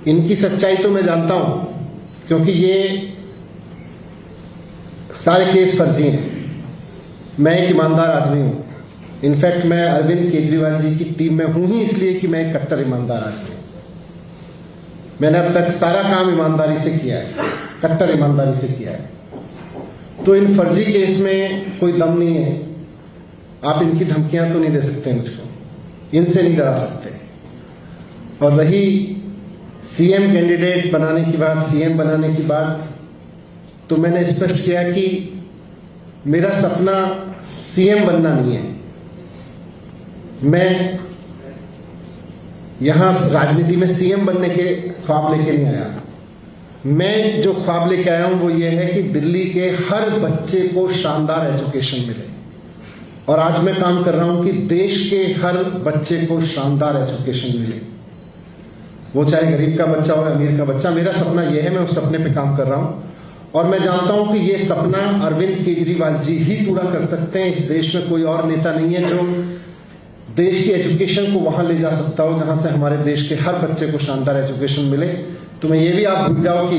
इनकी सच्चाई तो मैं जानता हूं, क्योंकि ये सारे केस फर्जी हैं। मैं एक ईमानदार आदमी हूं। इनफैक्ट मैं अरविंद केजरीवाल जी की टीम में हूं ही इसलिए कि मैं एक कट्टर ईमानदार आदमी हूं। मैंने अब तक सारा काम ईमानदारी से किया है, कट्टर ईमानदारी से किया है। तो इन फर्जी केस में कोई दम नहीं है। आप इनकी धमकियां तो नहीं दे सकते मुझको, इनसे नहीं डरा सकते। और रही सीएम कैंडिडेट बनाने की बात, सीएम बनाने की बात, तो मैंने स्पष्ट किया कि मेरा सपना सीएम बनना नहीं है। मैं यहां राजनीति में सीएम बनने के ख्वाब लेके नहीं आया। मैं जो ख्वाब लेके आया हूं वो ये है कि दिल्ली के हर बच्चे को शानदार एजुकेशन मिले, और आज मैं काम कर रहा हूं कि देश के हर बच्चे को शानदार एजुकेशन मिले, वो चाहे गरीब का बच्चा हो या अमीर का बच्चा। मेरा सपना यह है, मैं उस सपने पे काम कर रहा हूं, और मैं जानता हूं कि ये सपना अरविंद केजरीवाल जी ही पूरा कर सकते हैं। इस देश में कोई और नेता नहीं है जो देश की एजुकेशन को वहां ले जा सकता हो जहां से हमारे देश के हर बच्चे को शानदार एजुकेशन मिले। तो मैं ये भी आप भूल जाओ कि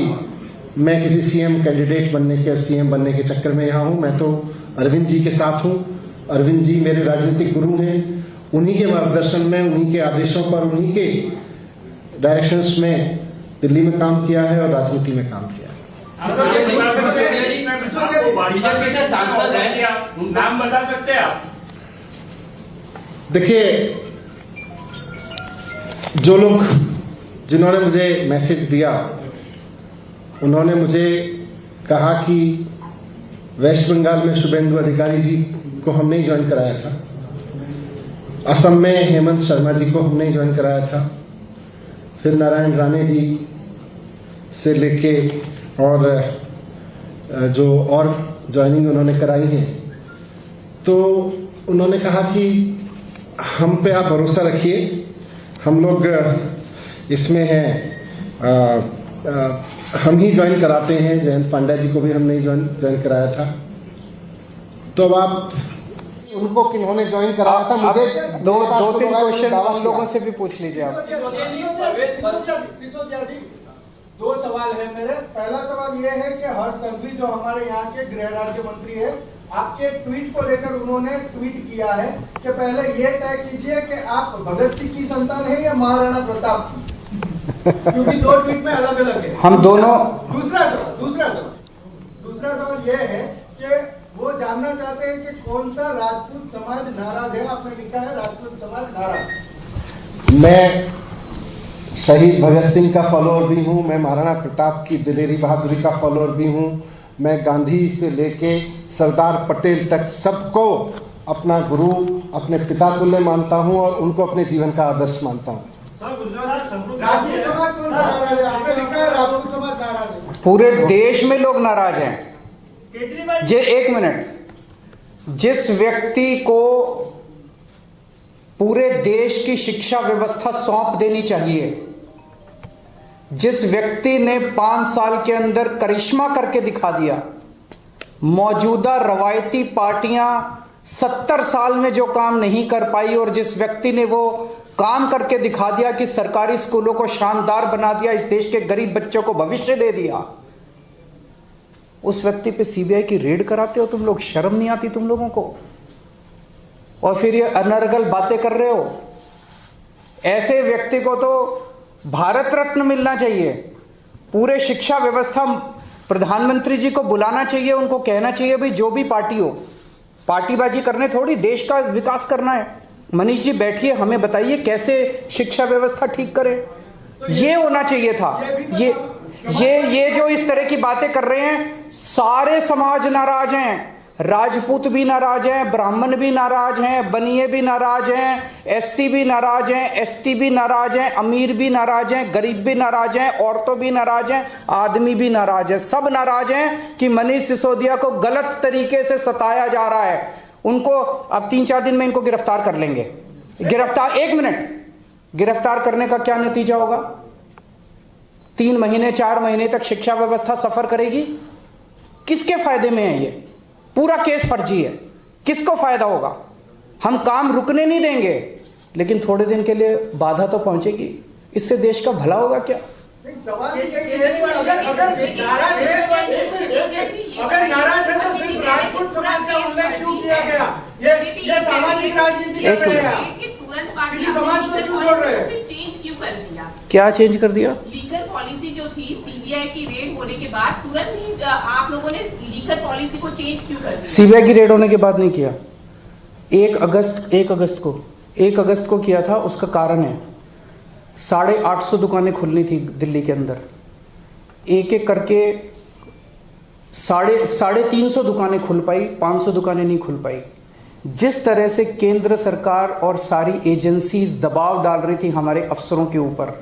मैं किसी सीएम कैंडिडेट बनने के, सीएम बनने के चक्कर में यहां हूं। मैं तो अरविंद जी के साथ हूं। अरविंद जी मेरे राजनीतिक गुरु हैं, उन्हीं के मार्गदर्शन में, उन्हीं के आदेशों पर, उन्हीं के डायरेक्शंस में दिल्ली में काम किया है और राजनीति में काम किया है। नाम बता सकते हैं आप? देखिए, जो लोग, जिन्होंने मुझे मैसेज दिया, उन्होंने मुझे कहा कि वेस्ट बंगाल में शुभेंदु अधिकारी जी को हमने ही ज्वाइन कराया था, असम में हेमंत शर्मा जी को हमने ही ज्वाइन कराया था, फिर नारायण राणे जी से लेके और जो और ज्वाइनिंग उन्होंने कराई है, तो उन्होंने कहा कि हम पे आप भरोसा रखिए, हम लोग इसमें हैं, हम ही ज्वाइन कराते हैं। जयंत पांड्या जी को भी हमने ज्वाइन कराया था। तो अब आप उनको किन्होंने ज्वाइन कराया था, मुझे दो तीन क्वेश्चन हम लोगों से भी पूछ लीजिए आप। दो सवाल है मेरे। पहला सवाल ये है कि हर्ष संघवी जो हमारे यहाँ के गृह राज्य मंत्री है, आपके ट्वीट को लेकर उन्होंने ट्वीट किया है कि पहले ये तय कीजिए कि आप भगत सिंह की संतान है या महाराणा प्रताप की, क्योंकि दो ट्वीट में अलग अलग है। हम दोनों। दूसरा सवाल ये है कि वो जानना चाहते हैं कि कौन सा राजपूत समाज नाराज है। आपने लिखा है राजपूत समाज नाराज। मैं शहीद भगत सिंह का फॉलोअर भी हूँ, मैं महाराणा प्रताप की दिलेरी बहादुरी का फॉलोअर भी हूँ, मैं गांधी से लेके सरदार पटेल तक सबको अपना गुरु, अपने पिता तुल्य मानता हूँ और उनको अपने जीवन का आदर्श मानता हूँ। राजपूत समाज कौन सा नाराज है? आपने लिखा है राजपूत समाज नाराज है। पूरे देश में लोग नाराज हैं। एक मिनट, जिस व्यक्ति को पूरे देश की शिक्षा व्यवस्था सौंप देनी चाहिए, जिस व्यक्ति ने 5 साल के अंदर करिश्मा करके दिखा दिया, मौजूदा रवायती पार्टियां 70 साल में जो काम नहीं कर पाई और जिस व्यक्ति ने वो काम करके दिखा दिया कि सरकारी स्कूलों को शानदार बना दिया, इस देश के गरीब बच्चों को भविष्य दे दिया, उस व्यक्ति पे सीबीआई की रेड कराते हो तुम लोग? शर्म नहीं आती तुम लोगों को? और फिर ये अनर्गल बातें कर रहे हो। ऐसे व्यक्ति को तो भारत रत्न मिलना चाहिए। पूरे शिक्षा व्यवस्था, प्रधानमंत्री जी को बुलाना चाहिए, उनको कहना चाहिए भाई जो भी पार्टी हो, पार्टीबाजी करने थोड़ी, देश का विकास करना है। मनीष जी बैठिए, हमें बताइए कैसे शिक्षा व्यवस्था ठीक करें। ये होना चाहिए था। ये जो इस तरह की बातें कर रहे हैं, सारे समाज नाराज हैं। राजपूत भी नाराज हैं, ब्राह्मण भी नाराज हैं, बनिए भी नाराज हैं, एससी भी नाराज हैं, एसटी भी नाराज हैं, अमीर भी नाराज हैं, गरीब भी नाराज हैं, औरतों भी नाराज हैं, आदमी भी नाराज है। सब नाराज हैं कि मनीष सिसोदिया को गलत तरीके से सताया जा रहा है। उनको अब 3-4 दिन में इनको गिरफ्तार कर लेंगे। एक मिनट, गिरफ्तार करने का क्या नतीजा होगा? 3 महीने 4 महीने तक शिक्षा व्यवस्था सफर करेगी। किसके फायदे में है ये? पूरा केस फर्जी है। किसको फायदा होगा? हम काम रुकने नहीं देंगे, लेकिन थोड़े दिन के लिए बाधा तो पहुंचेगी। इससे देश का भला होगा क्या? सवाल ये है कि अगर नाराज है तो सिर्फ राजपूत समाज का उल्लेख क्यों किया गया? ये सामाजिक राजनीति कर रहे हैं, किसी समाज को क्यों जोड़ रहे हैं? चेंज क्यों कर दिया? क्या चेंज कर दिया? लीगल पॉलिसी जो थी, सीबीआई की रेड होने के बाद तुरंत ही आप लोगों ने लीगल पॉलिसी को चेंज क्यों कर दिया? सीबीआई की रेड होने के बाद नहीं किया। 1 अगस्त को किया था। उसका कारण है 850 दुकानें खुलनी थी दिल्ली के अंदर। एक एक करके 350 दुकानें खुल पाई, 500 दुकानें नहीं खुल पाई। जिस तरह से केंद्र सरकार और सारी एजेंसीज दबाव डाल रही थी हमारे अफसरों के ऊपर,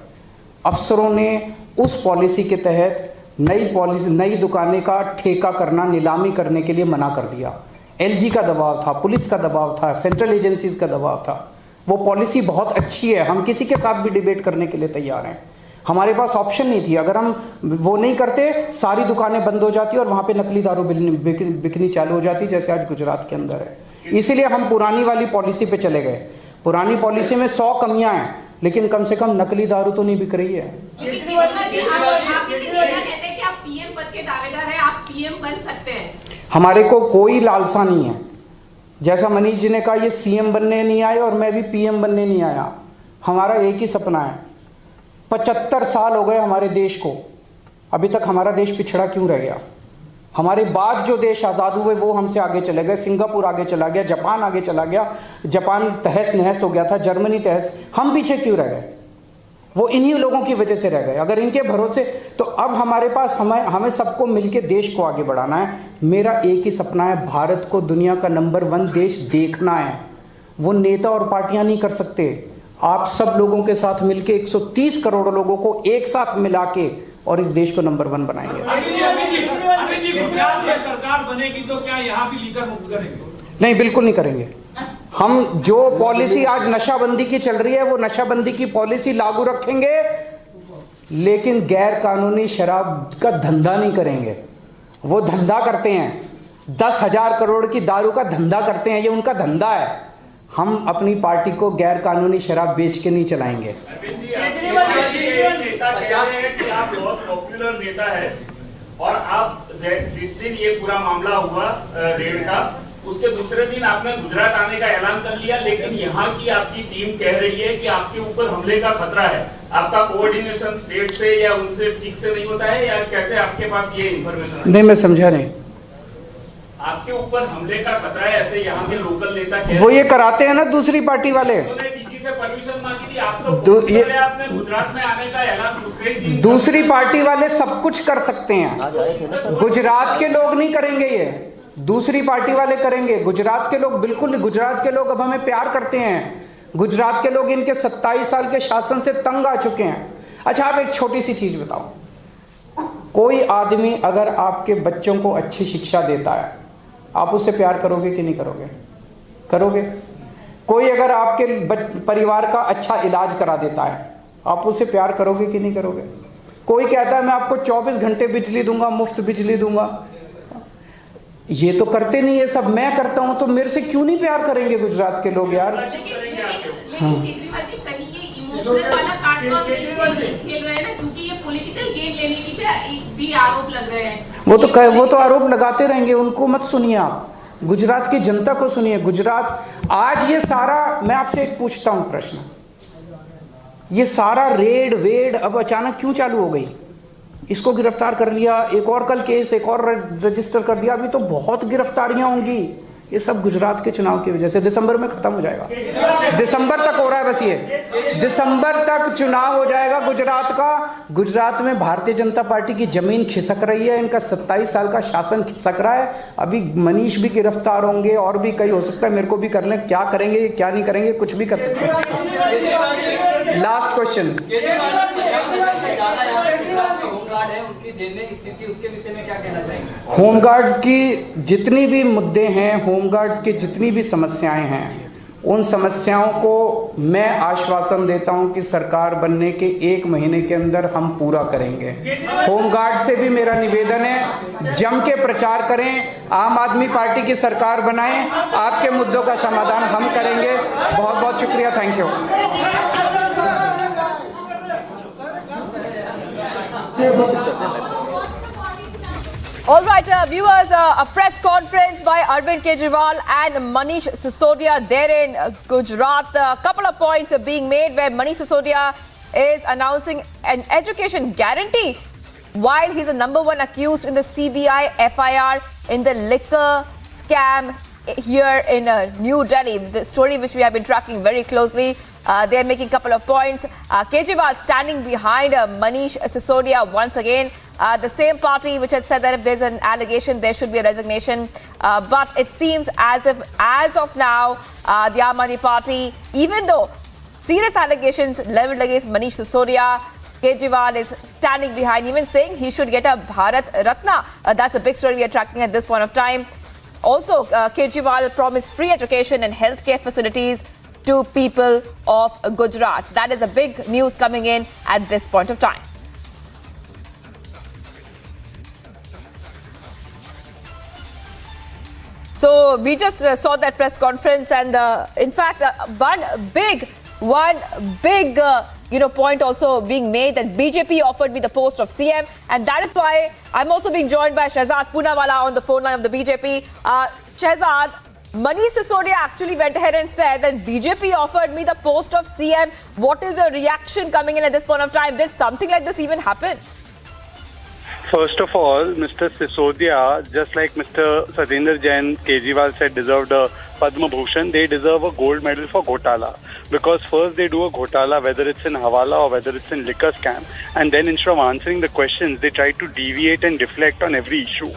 अफसरों ने उस पॉलिसी के तहत नई दुकानें का ठेका करना, नीलामी करने के लिए मना कर दिया। एलजी का दबाव था, पुलिस का दबाव था, सेंट्रल एजेंसीज का दबाव था। वो पॉलिसी बहुत अच्छी है, हम किसी के साथ भी डिबेट करने के लिए तैयार हैं। हमारे पास ऑप्शन नहीं थी। अगर हम वो नहीं करते, सारी दुकानें बंद हो जाती और वहाँ पे नकली दारू बिकनी चालू हो जाती, जैसे आज गुजरात के अंदर है। इसीलिए हम पुरानी वाली पॉलिसी पे चले गए। पुरानी पॉलिसी में 100 कमियां हैं, लेकिन कम से कम नकली दारू तो नहीं बिक रही है। हमारे को कोई लालसा नहीं है। जैसा मनीष जी ने कहा, ये सीएम बनने नहीं आए और मैं भी पीएम बनने नहीं आया। हमारा एक ही सपना है। 75 साल हो गए हमारे देश को, अभी तक हमारा देश पिछड़ा क्यों रह गया? हमारे बाद जो देश आज़ाद हुए वो हमसे आगे चले गए। सिंगापुर आगे चला गया, जापान आगे चला गया, जापान तहस नहस हो गया था, जर्मनी तहस। हम पीछे क्यों रह गए? वो इन्हीं लोगों की वजह से रह गए। अगर इनके भरोसे, तो अब हमारे पास हमें सबको मिलके देश को आगे बढ़ाना है। मेरा एक ही सपना है, भारत को दुनिया का नंबर 1 देश देखना है। वो नेता और पार्टियां नहीं कर सकते। आप सब लोगों के साथ मिलके 130 करोड़ लोगों को एक साथ मिला के और इस देश को नंबर 1 बनाएंगे। गुजरात में सरकार बनेगी तो क्या यहाँ भी लीकर मुक्त करेंगे? नहीं, बिल्कुल नहीं करेंगे। हम जो पॉलिसी आज नशाबंदी की चल रही है वो नशाबंदी की पॉलिसी लागू रखेंगे, लेकिन गैर कानूनी शराब का धंधा नहीं करेंगे। वो धंधा करते हैं, 10,000 करोड़ की दारू का धंधा करते हैं, ये उनका धंधा है। हम अपनी पार्टी को गैर कानूनी शराब बेच के नहीं चलाएंगे। आप बहुत पॉपुलर नेता है और आप जिस दिन ये पूरा मामला हुआ रेड का, उसके दूसरे दिन आपने गुजरात आने का ऐलान कर लिया, लेकिन यहाँ की आपकी टीम कह रही है कि आपके ऊपर हमले का खतरा है। आपका कोऑर्डिनेशन स्टेट से या उनसे ठीक से नहीं होता है, या कैसे आपके पास ये इन्फॉर्मेशन? नहीं, मैं समझा नहीं। आपके ऊपर हमले का खतरा है, ऐसे यहाँ के लोकल नेता कह रहे हैं। वो ये कराते हैं ना दूसरी पार्टी वाले। उन्होंने डीजी से परमिशन मांगी थी, आप तो आपने गुजरात में आने का ऐलान दूसरे दिन। दूसरी पार्टी वाले सब कुछ कर सकते हैं, गुजरात के लोग नहीं करेंगे, ये दूसरी पार्टी वाले करेंगे। गुजरात के लोग बिल्कुल नहीं। गुजरात के लोग अब हमें प्यार करते हैं। गुजरात के लोग इनके 27 साल के शासन से तंग आ चुके हैं। अच्छा, आप एक छोटी सी चीज बताओ, कोई आदमी अगर आपके बच्चों को अच्छी शिक्षा देता है, आप उससे प्यार करोगे कि नहीं करोगे? करोगे। कोई अगर आपके परिवार का अच्छा इलाज करा देता है, आप उससे प्यार करोगे कि नहीं करोगे? कोई कहता है मैं आपको 24 घंटे बिजली दूंगा, मुफ्त बिजली दूंगा, ये तो करते नहीं है सब। मैं करता हूं तो मेरे से क्यों नहीं प्यार करेंगे गुजरात के लोग यार? वो तो आरोप लगाते रहेंगे, उनको मत सुनिए आप, गुजरात की जनता को सुनिए। गुजरात आज ये सारा, मैं आपसे एक पूछता हूं प्रश्न, ये सारा रेड वेड अब अचानक क्यों चालू हो गई? इसको गिरफ्तार कर लिया, एक और कल केस एक और रजिस्टर कर दिया, अभी तो बहुत गिरफ्तारियां होंगी। ये सब गुजरात के चुनाव की वजह से। दिसंबर में खत्म हो जाएगा, दिसंबर तक हो रहा है बस, ये दिसंबर तक चुनाव हो जाएगा गुजरात का। गुजरात में भारतीय जनता पार्टी की जमीन खिसक रही है, इनका 27 साल का शासन खिसक रहा है। अभी मनीष भी गिरफ्तार होंगे और भी कई हो सकता है, मेरे को भी कर लें। क्या करेंगे क्या नहीं करेंगे, कुछ भी कर सकते हैं। लास्ट क्वेश्चन, होमगार्ड्स की जितनी भी मुद्दे हैं, होमगार्ड्स की जितनी भी समस्याएं हैं, उन समस्याओं को मैं आश्वासन देता हूं कि सरकार बनने के 1 महीने के अंदर हम पूरा करेंगे। होमगार्ड से भी मेरा निवेदन है, जम के प्रचार करें, आम आदमी पार्टी की सरकार बनाएं, आपके मुद्दों का समाधान हम करेंगे। बहुत बहुत शुक्रिया, thank you. All right, viewers, a press conference by Arvind Kejriwal and Manish Sisodia there in Gujarat. A couple of points are being made where Manish Sisodia is announcing an education guarantee while he's the #1 accused in the CBI FIR in the liquor scam here in New Delhi. The story which we have been tracking very closely. They are making a couple of points. Kejriwal standing behind Manish Sisodia once again. The same party which had said that if there's an allegation, there should be a resignation. But it seems as if, as of now, the Aam Aadmi Party, even though serious allegations leveled against Manish Sisodia, Kejriwal is standing behind, even saying he should get a Bharat Ratna. That's a big story we are tracking at this point of time. Also, Kejriwal promised free education and healthcare facilities to people of Gujarat. That is a big news coming in at this point of time. So we just saw that press conference, and in fact, one big point also being made that BJP offered me the post of CM, and that is why I'm also being joined by Shehzad Poonawala on the phone line of the BJP. Shehzad, Manish Sisodia actually went ahead and said that BJP offered me the post of CM. What is your reaction coming in at this point of time? Did something like this even happen? First of all, Mr. Sisodia, just like Mr. Satendra Jain, Kejriwal said, deserved a Padma Bhushan. They deserve a gold medal for Ghotala. Because first they do a Ghotala, whether it's in Hawala or whether it's in liquor scam. And then instead of answering the questions, they try to deviate and deflect on every issue.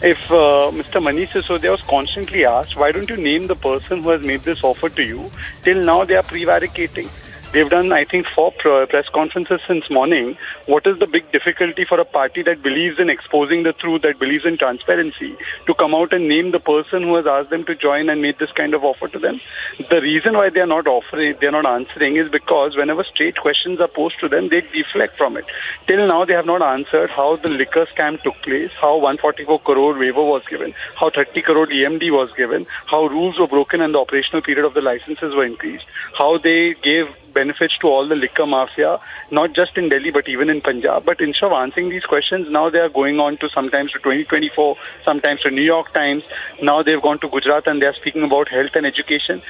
If Mr. Manish Sisodia was constantly asked, why don't you name the person who has made this offer to you? Till now they are prevaricating. They've done, I think, 4 press conferences since morning. What is the big difficulty for a party that believes in exposing the truth, that believes in transparency, to come out and name the person who has asked them to join and made this kind of offer to them? The reason why they are not answering is because whenever straight questions are posed to them, they deflect from it. Till now, they have not answered how the liquor scam took place, how 144 crore waiver was given, how 30 crore EMD was given, how rules were broken and the operational period of the licenses were increased, how they gave benefits to all the liquor mafia, not just in Delhi but even in Punjab. But instead of answering these questions, now they are going on to sometimes to 2024, sometimes to New York Times. Now they've gone to Gujarat and they are speaking about health and education.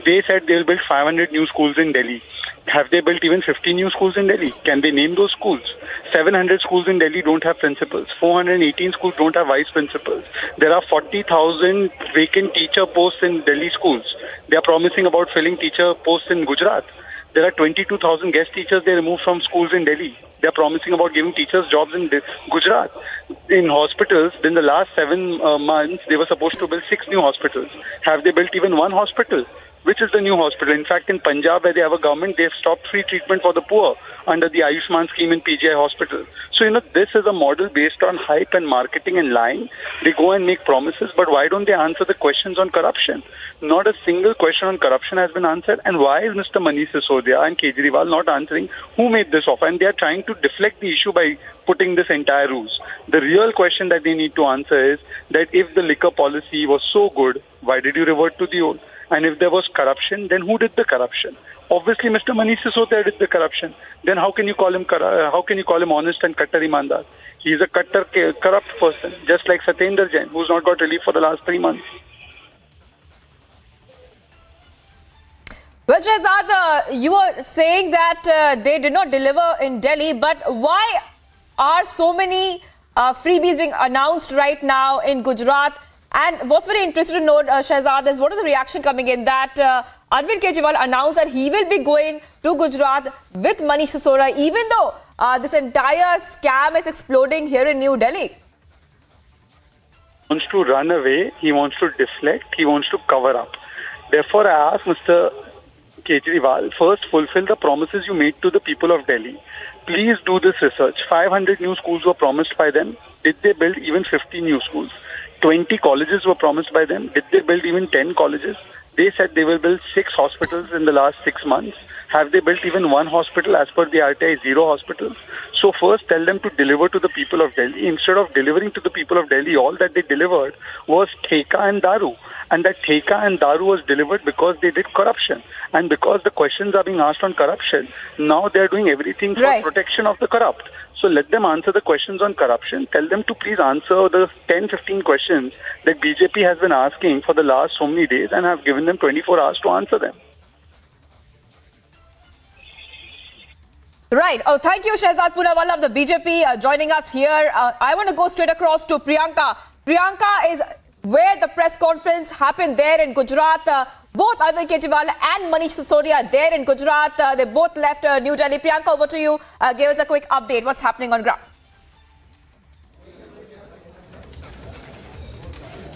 They said they'll build 500 new schools in Delhi. Have they built even 50 new schools in Delhi? Can they name those schools? 700 schools in Delhi don't have principals. 418 schools don't have vice principals. There are 40,000 vacant teacher posts in Delhi schools. They are promising about filling teacher posts in Gujarat. There are 22,000 guest teachers they removed from schools in Delhi. They are promising about giving teachers jobs in Gujarat. In hospitals, in the last 7 months, they were supposed to build 6 new hospitals. Have they built even 1 hospital? Which is the new hospital? In fact, in Punjab, where they have a government, they've stopped free treatment for the poor under the Ayushman scheme in PGI hospital. So, this is a model based on hype and marketing and lying. They go and make promises, but why don't they answer the questions on corruption? Not a single question on corruption has been answered. And why is Mr. Manish Sisodia and Kejriwal not answering who made this offer? And they are trying to deflect the issue by putting this entire ruse. The real question that they need to answer is that if the liquor policy was so good, why did you revert to the old? And if there was corruption, then who did the corruption? Obviously, Mr. Manish Sisodia did the corruption. Then how can you call him honest and Kattar Imandar? He is a Kattar corrupt person, just like Satyendra Jain, who's not got relief for the last 3 months. Well, Shehzad, you were saying that they did not deliver in Delhi, but why are so many freebies being announced right now in Gujarat? And what's very interesting to note, Shehzad, is what is the reaction coming in that Arvind Kejriwal announced that he will be going to Gujarat with Manish Sisodia, even though this entire scam is exploding here in New Delhi. He wants to run away, he wants to deflect, he wants to cover up. Therefore, I ask Mr. Kejriwal, first fulfill the promises you made to the people of Delhi. Please do this research. 500 new schools were promised by them. Did they build even 50 new schools? 20 colleges were promised by them. Did they build even 10 colleges? They said they will build 6 hospitals in the last 6 months. Have they built even 1 hospital? As per the RTI, 0 hospitals. So first tell them to deliver to the people of Delhi. Instead of delivering to the people of Delhi, all that they delivered was Theka and Daru. And that Theka and Daru was delivered because they did corruption. And because the questions are being asked on corruption, now they are doing everything for protection of the corrupt. So let them answer the questions on corruption. Tell them to please answer the 10-15 questions that BJP has been asking for the last so many days and have given them 24 hours to answer them. Right. Oh, thank you, Shehzad Poonawalla of the BJP joining us here. I want to go straight across to Priyanka. Priyanka is where the press conference happened there in Gujarat. Both Arvind Kejriwal and Manish Sisodia there in Gujarat. They both left New Delhi. Priyanka, over to you. Give us a quick update. What's happening on ground?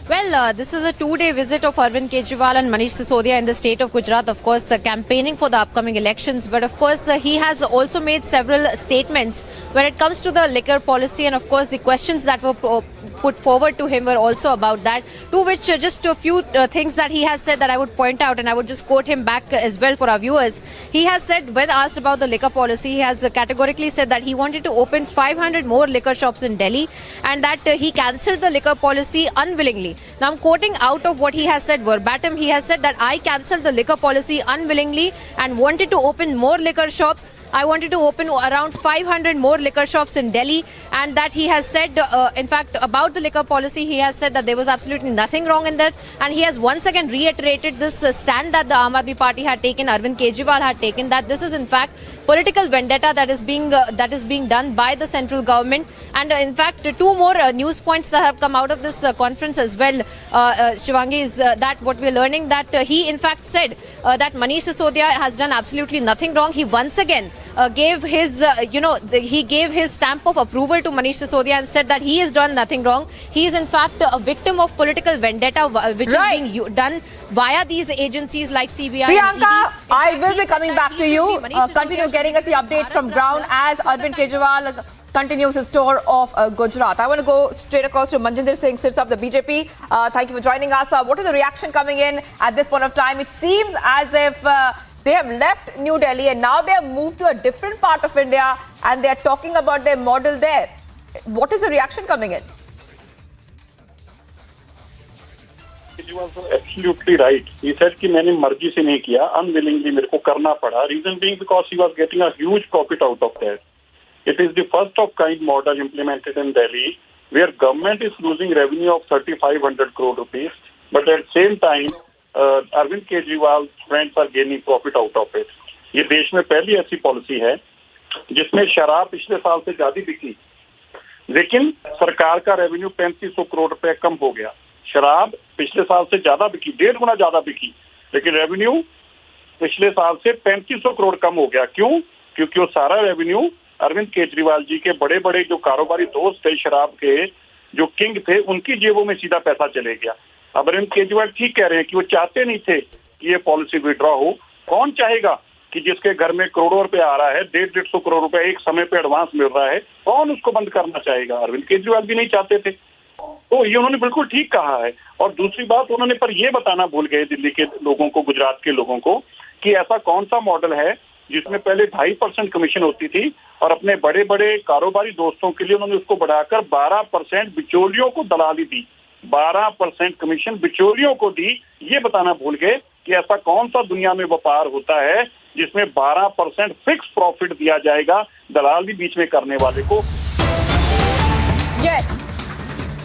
Well, this is a 2-day visit of Arvind Kejriwal and Manish Sisodia in the state of Gujarat, of course, campaigning for the upcoming elections. But of course, he has also made several statements when it comes to the liquor policy. And of course, the questions that were put forward to him were also about that. To which just a few things that he has said that I would point out, and I would just quote him back as well for our viewers. He has said, when asked about the liquor policy, he has categorically said that he wanted to open 500 more liquor shops in Delhi and that he cancelled the liquor policy unwillingly. Now, I'm quoting out of what he has said verbatim. He has said that I cancelled the liquor policy unwillingly and wanted to open more liquor shops. I wanted to open around 500 more liquor shops in Delhi, and that he has said, in fact, about the liquor policy, he has said that there was absolutely nothing wrong in that, and he has once again reiterated this stand that the Aam Aadmi Party had taken, Arvind Kejriwal had taken, that this is in fact political vendetta that is being done by the central government. And in fact, 2 more news points that have come out of this conference as well, Shivangi, is that what we're learning, that he in fact said that Manish Sisodia has done absolutely nothing wrong. He once again gave his, he gave his stamp of approval to Manish Sisodia and said that he has done nothing wrong. wrong. He is in fact a victim of political vendetta, which is being done via these agencies like CBI. Priyanka, I will be coming back to you. Continue getting us the updates from ground as Arvind Kejriwal continues his tour of Gujarat. I want to go straight across to Manjinder Singh Sirsa of the BJP. Thank you for joining us. What is the reaction coming in at this point of time? It seems as if they have left New Delhi and now they have moved to a different part of India and they are talking about their model there. What is the reaction coming in? He was absolutely right. He said कि मैंने मर्जी से नहीं किया, unwillingly मेरे को करना पड़ा. Reason being because he was getting a huge profit out of that. It is the first of kind model implemented in Delhi, where government is losing revenue of 3,500 crore rupees, but at the same time, Arvind Kejriwal's friends are gaining profit out of it. ये देश में पहली ऐसी policy है जिसमें शराब पिछले साल से ज्यादा बिकी, लेकिन सरकार का रेवेन्यू 3500 करोड़ रुपए कम हो गया. शराब पिछले साल से ज्यादा बिकी, 1.5 गुना ज्यादा बिकी, लेकिन रेवेन्यू पिछले साल से 3500 करोड़ कम हो गया. क्यों? क्योंकि वो सारा रेवेन्यू अरविंद केजरीवाल जी के बड़े बड़े जो कारोबारी दोस्त थे, शराब के जो किंग थे, उनकी जेबों में सीधा पैसा चले गया. अब अरविंद केजरीवाल ठीक कह रहे हैं कि वो चाहते नहीं थे कि ये पॉलिसी विड्रॉ हो. कौन चाहेगा कि जिसके घर में करोड़ों रुपए आ रहा है, 150 करोड़ रुपए एक समय पे एडवांस मिल रहा है, कौन उसको बंद करना चाहेगा? अरविंद केजरीवाल भी नहीं चाहते थे. तो ये उन्होंने बिल्कुल ठीक कहा है. और दूसरी बात उन्होंने पर ये बताना भूल गए दिल्ली के लोगों को, गुजरात के लोगों को, कि ऐसा कौन सा मॉडल है जिसमें पहले 2.5% कमीशन होती थी और अपने बड़े बड़े कारोबारी दोस्तों के लिए उन्होंने उसको बढ़ाकर 12% बिचौलियों को दलाली दी, 12% कमीशन बिचौलियों को दी. ये बताना भूल गए कि ऐसा कौन सा दुनिया में व्यापार होता है जिसमें 12% फिक्स प्रॉफिट दिया जाएगा दलाली बीच में करने वाले को. Yes.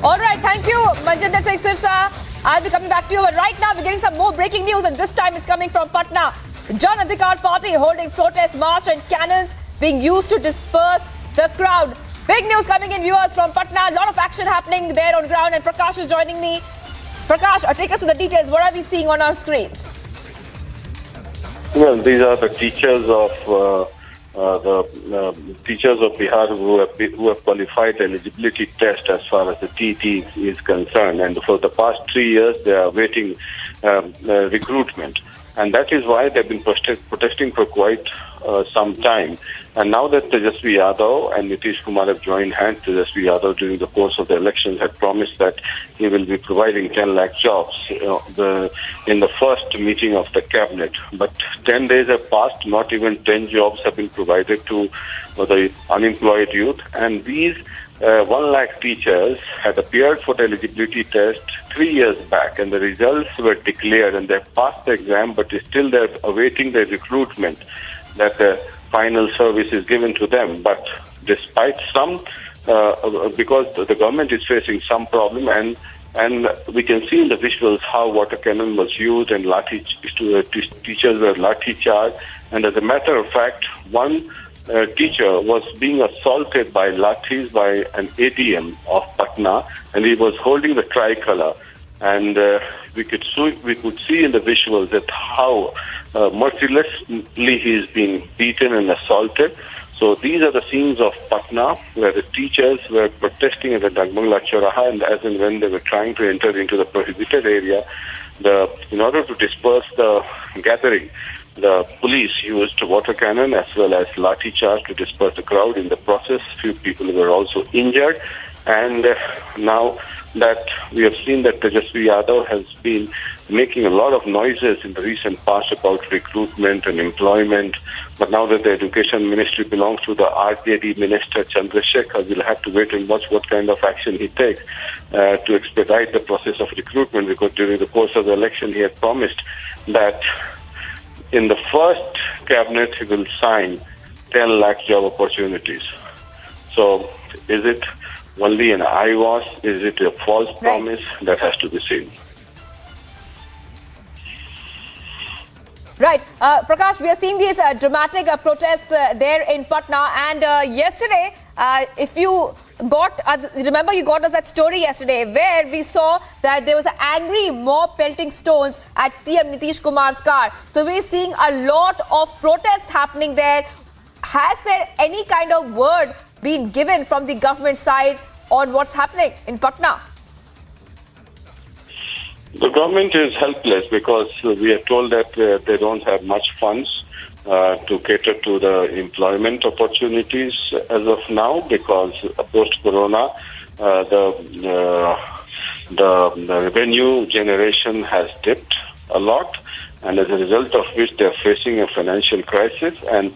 All right, thank you, Manjinder Singh Sirsa. I'll be coming back to you. But right now, we're getting some more breaking news, and this time it's coming from Patna. Jan Adhikar Party holding protest march and cannons being used to disperse the crowd. Big news coming in, viewers, from Patna. A lot of action happening there on ground, and Prakash is joining me. Prakash, take us to the details. What are we seeing on our screens? Well, these are the teachers of teachers of Bihar who have qualified the eligibility test as far as the TET is concerned, and for the past 3 years they are awaiting recruitment, and that is why they've been protesting for quite some time. And now that Tejasvi Yadav and Nitish Kumar have joined hands, Tejasvi Yadav during the course of the elections had promised that he will be providing 10 lakh jobs in the first meeting of the cabinet. But 10 days have passed, not even 10 jobs have been provided to the unemployed youth. And these 1 lakh teachers had appeared for the eligibility test 3 years back, and the results were declared and they passed the exam, but still they're awaiting the recruitment, that the final service is given to them. But despite some, because the government is facing some problem, and we can see in the visuals how water cannon was used and teachers were lathi charged. And as a matter of fact, one teacher was being assaulted by lathis by an ATM of Patna, and he was holding the tricolor. And we could see in the visuals that how mercilessly he is being beaten and assaulted. So these are the scenes of Patna, where the teachers were protesting at the Dagbangla Choraha, and as and when they were trying to enter into the prohibited area, in order to disperse the gathering, the police used water cannon as well as lathi charge to disperse the crowd. In the process, few people were also injured. And now that we have seen that Tejasvi Yadav has been making a lot of noises in the recent past about recruitment and employment, but now that the Education Ministry belongs to the RJD Minister Chandrasekhar, we'll have to wait and watch what kind of action he takes to expedite the process of recruitment, because during the course of the election he had promised that in the first cabinet he will sign 10 lakh job opportunities. So is it only an eyewash? Is it a false promise? That has to be seen. Right. Prakash, we are seeing these dramatic protests there in Patna. And yesterday, if you got, remember you got us that story yesterday where we saw that there was an angry mob pelting stones at CM Nitish Kumar's car. So we're seeing a lot of protests happening there. Has there any kind of word been given from the government side on what's happening in Patna? The government is helpless because we are told that they don't have much funds to cater to the employment opportunities as of now, because post-corona, the revenue generation has dipped a lot, and as a result of which they are facing a financial crisis. And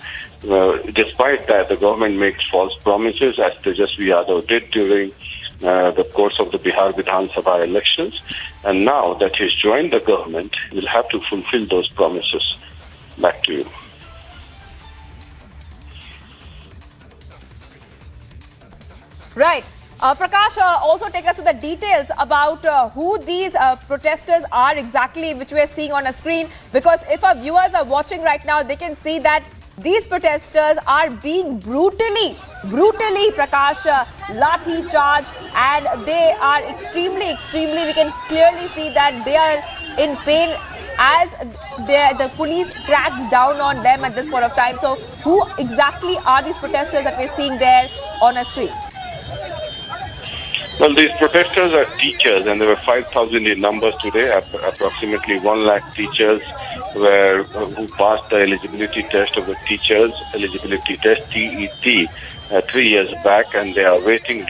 despite that, the government makes false promises, as Tejasvi Yadav did during the course of the Bihar Vidhan Sabha elections. And now that he's joined the government, he'll have to fulfill those promises. Back to you. Right. Prakash, also take us to the details about who these protesters are exactly, which we are seeing on a screen. Because if our viewers are watching right now, they can see that these protesters are being brutally, Prakash, lathi charge, and they are extremely, we can clearly see that they are in pain as the police cracks down on them at this point of time. So who exactly are these protesters that we're seeing there on our screens? Well, these protesters are teachers, and there were 5,000 in numbers today. Approximately 1 lakh teachers who passed the eligibility test of the teachers eligibility test (TET) 3 years back, and they are awaiting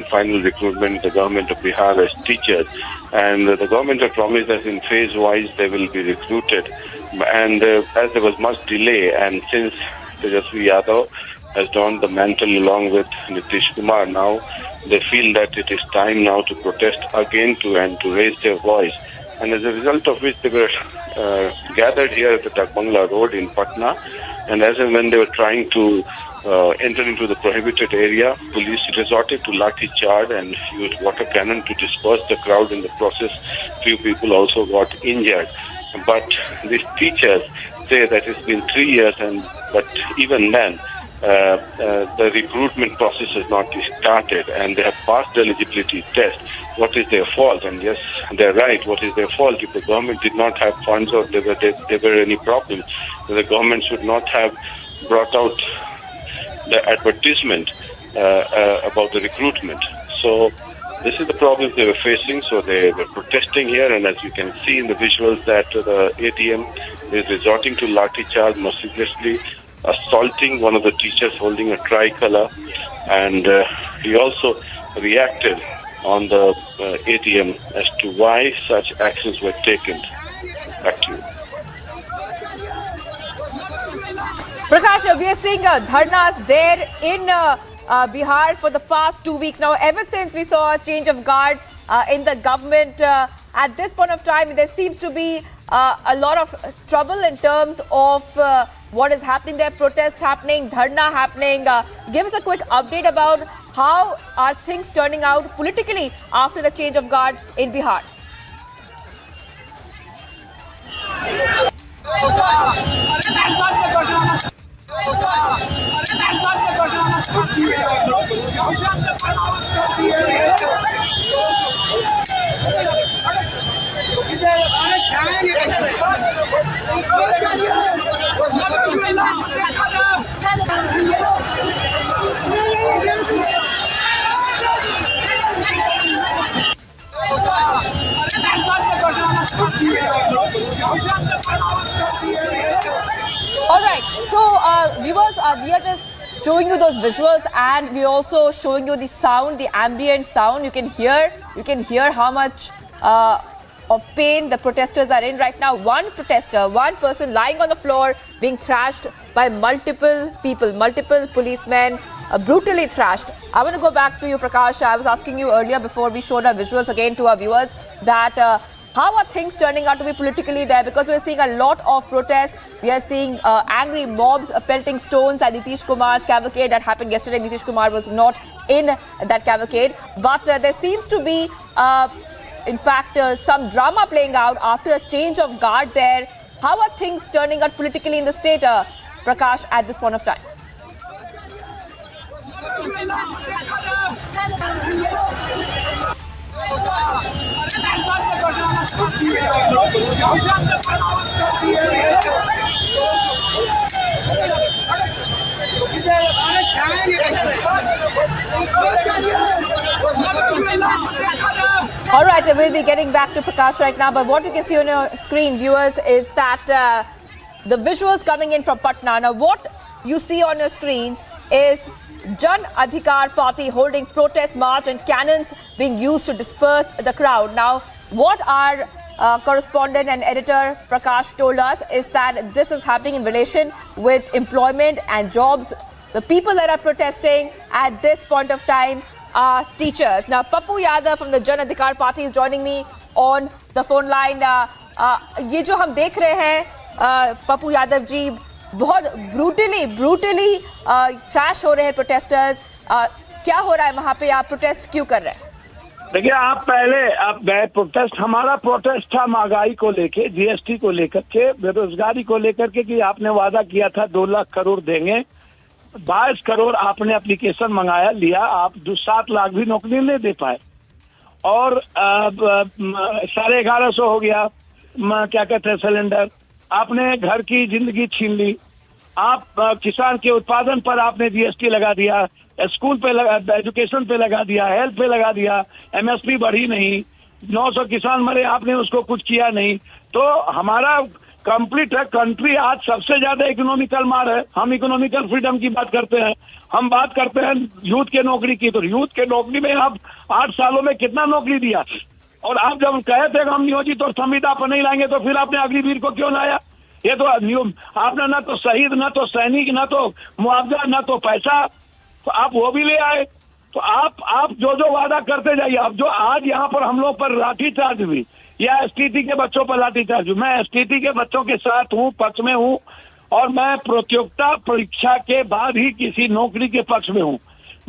final recruitment in the government of Bihar as teachers. And the government has promised that in phase-wise they will be recruited. And as there was much delay, and since Tejasvi Yadav has donned the mantle along with Nitish Kumar, now they feel that it is time now to protest again and to raise their voice. And as a result of which they were gathered here at the Dagbangla Road in Patna, and as and when they were trying to enter into the prohibited area, police resorted to lathi charge and used water cannon to disperse the crowd. In the process, few people also got injured. But these teachers say that it's been 3 years, but even then, the recruitment process has not started, and they have passed the eligibility test. What is their fault? And yes, they're right. What is their fault? If the government did not have funds or there were any problems, the government should not have brought out the advertisement about the recruitment. So this is the problem they were facing. So they were protesting here, and as you can see in the visuals, that the ATM is resorting to lathi charge, mercilessly assaulting one of the teachers holding a tricolor, and he also reacted on the ATM as to why such actions were taken. Back to you. Prakash, we are seeing dharnas there in Bihar for the past 2 weeks now. Ever since we saw a change of guard in the government, at this point of time, there seems to be a lot of trouble in terms of what is happening there, protests happening, dharna happening. Give us a quick update about how are things turning out politically after the change of guard in Bihar. All right, so viewers, we are just showing you those visuals, and we're also showing you the sound, the ambient sound. You can hear how much of pain the protesters are in right now. One person lying on the floor, being thrashed by multiple people, multiple policemen, brutally thrashed. I want to go back to you, Prakash. I was asking you earlier before we showed our visuals again to our viewers that how are things turning out to be politically there? Because we're seeing a lot of protests. We are seeing angry mobs pelting stones at Nitish Kumar's cavalcade. That happened yesterday. Nitish Kumar was not in that cavalcade. But there seems to be, in fact, some drama playing out after a change of guard there. How are things turning out politically in the state, Prakash, at this point of time? All right, we'll be getting back to Prakash right now, but what you can see on your screen, viewers, is that the visuals coming in from Patna. Now, what you see on your screens is Jan Adhikar Party holding protest march and cannons being used to disperse the crowd. Now, what our correspondent and editor Prakash told us is that this is happening in relation with employment and jobs. The people that are protesting at this point of time are teachers. Now, Pappu Yadav from the Jan Adhikar Party is joining me on the phone line. ये जो हम देख रहे हैं पप्पू यादव जी, बहुत brutally trash हो रहे हैं प्रोटेस्टर्स. क्या हो रहा है वहाँ पे, आप प्रोटेस्ट क्यों कर रहे हैं? देखिए, आप गए प्रोटेस्ट, हमारा प्रोटेस्ट था महंगाई को लेके, जीएसटी को लेकर के, बेरोजगारी को लेकर के, कि आपने वादा किया था 2 लाख करोड़ देंगे, 22 करोड़ आपने एप्लीकेशन मंगाया, लिया, आप 7 लाख भी नौकरी नहीं दे पाए, और 11,500 हो गया क्या कहते हैं सिलेंडर. आपने घर की जिंदगी छीन ली. आप किसान के उत्पादन पर आपने जीएसटी लगा दिया, स्कूल पे लगा, एजुकेशन पे लगा दिया, हेल्थ पे लगा दिया, एमएसपी बढ़ी नहीं, 900 किसान मरे, आपने उसको कुछ किया नहीं. तो हमारा कंप्लीट है कंट्री आज सबसे ज्यादा इकोनॉमिकल मार है. हम इकोनॉमिकल फ्रीडम की बात करते हैं, हम बात करते हैं यूथ के नौकरी की. तो यूथ के नौकरी में आप 8 सालों में कितना नौकरी दिया? और आप जब कहे थे कि हम नियोजित और संविदा पर नहीं लाएंगे, तो फिर आपने अग्निवीर को क्यों लाया? ये तो आपने ना तो शहीद, ना तो सैनिक, ना तो मुआवजा, ना तो पैसा, तो आप वो भी ले आए. तो आप जो वादा करते जाइए. अब जो आज यहाँ पर हम लोग पर लाठीचार्ज हुई, या एसटीटी के बच्चों पर लाठीचार्ज हुई, मैं एसटीटी के बच्चों के साथ हूँ, पक्ष में हूँ, और मैं प्रतियोगिता परीक्षा के बाद ही किसी नौकरी के पक्ष में हूँ.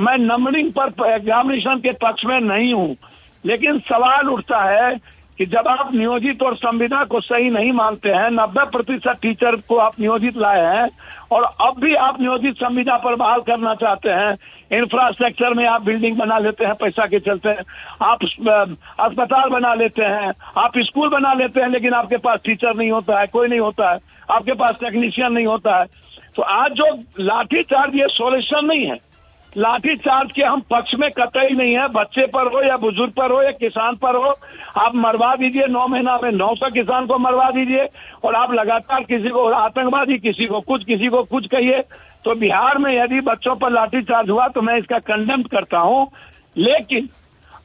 मैं नंबरिंग पर एग्जामिनेशन के पक्ष में नहीं हूँ. लेकिन सवाल उठता है कि जब आप नियोजित और संविदा को सही नहीं मानते हैं, 90% टीचर को आप नियोजित लाए हैं, और अब भी आप नियोजित संविदा पर बहाल करना चाहते हैं. इंफ्रास्ट्रक्चर में आप बिल्डिंग बना लेते हैं पैसा के चलते, आप अस्पताल बना लेते हैं, आप स्कूल बना लेते हैं, लेकिन आपके पास टीचर नहीं होता है, कोई नहीं होता है, आपके पास टेक्नीशियन नहीं होता है. तो आज जो लाठीचार्ज, ये सॉल्यूशन नहीं है. लाठीचार्ज के हम पक्ष में कतई नहीं है. बच्चे पर हो या बुजुर्ग पर हो या किसान पर हो, आप मरवा दीजिए. 9 महीना में 900 किसान को मरवा दीजिए, और आप लगातार किसी को आतंकवादी, किसी को कुछ कहिए. तो बिहार में यदि बच्चों पर लाठीचार्ज हुआ तो मैं इसका कंडेम करता हूं. लेकिन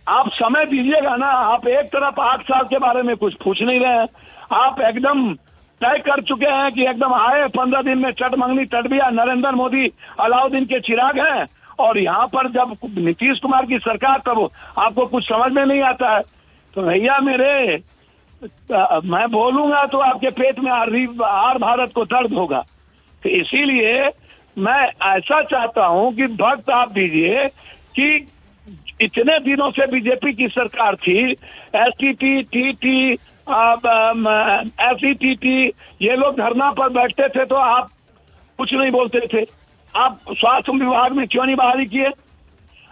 आप समय दीजिएगा ना. आप एक तरफ 8 साल के बारे में कुछ पूछ नहीं रहे हैं. आप एकदम तय कर चुके हैं कि एकदम आए 15 दिन में चट मंगनी तड़बिया. नरेंद्र मोदी अलाउद्दीन के चिराग हैं, और यहाँ पर जब नीतीश कुमार की सरकार, तब आपको कुछ समझ में नहीं आता है. तो भैया मेरे, मैं बोलूंगा तो आपके पेट में आर भारत को दर्द होगा. तो इसीलिए मैं ऐसा चाहता हूं कि वक्त आप दीजिए कि इतने दिनों से बीजेपी की सरकार थी, एसटीटी, टीटी, एसईटीटी, ये लोग धरना पर बैठते थे तो आप कुछ नहीं बोलते थे. आप स्वास्थ्य विभाग में क्यों नहीं बहाली किए?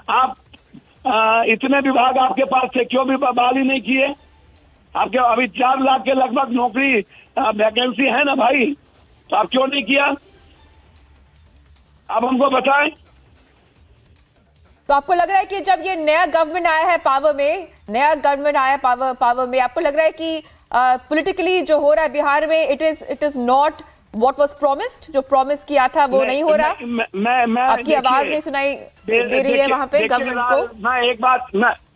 आप इतने विभाग आपके पास थे, क्यों भी बहाली नहीं किए? आपके अभी 4 लाख के लगभग नौकरी वैकेंसी है ना भाई, तो आप क्यों नहीं किया? आप हमको बताएं. तो आपको लग रहा है कि जब ये नया गवर्नमेंट आया है पावर में, आपको लग रहा है कि पॉलिटिकली जो हो रहा है बिहार में, it is not what was promised? जो प्रॉमिस किया था वो नहीं हो रहा? मैं आपकी आवाज नहीं सुनाई दे रही है वहां पे गवर्नमेंट को.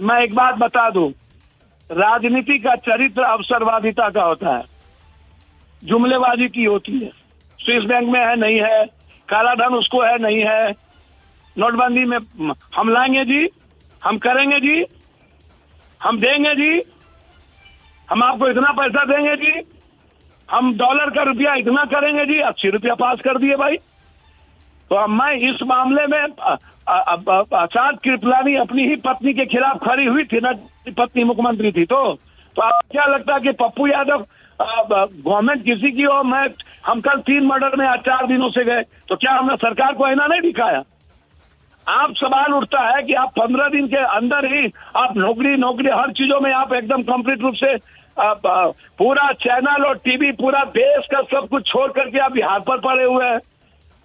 मैं एक बात बता दूं. राजनीति का चरित्र अवसरवादिता का होता है, जुमलेबाजी की होती है. स्विस बैंक में है, नहीं है. काला धन उसको है, नहीं है. नोटबंदी में हम लाएंगे जी, हम करेंगे जी, हम देंगे जी, हम आपको इतना पैसा देंगे जी, हम डॉलर का रुपया इतना करेंगे जी. 80 रुपया पास कर दिए भाई. तो अब मैं इस मामले में आचार्य कृपलानी अपनी ही पत्नी के खिलाफ खड़ी हुई थी ना, पत्नी मुख्यमंत्री थी. तो आपको क्या लगता है कि पप्पू यादव गवर्नमेंट किसी की हो? हम कल 3 मर्डर में आज 4 दिनों से गए, तो क्या हमने सरकार को आईना नहीं दिखाया? आप सवाल उठता है कि आप 15 दिन के अंदर ही आप नौकरी हर चीजों में आप एकदम कंप्लीट रूप से पूरा चैनल और टीवी, पूरा देश का सब कुछ छोड़ करके आप बिहार पर पड़े हुए हैं.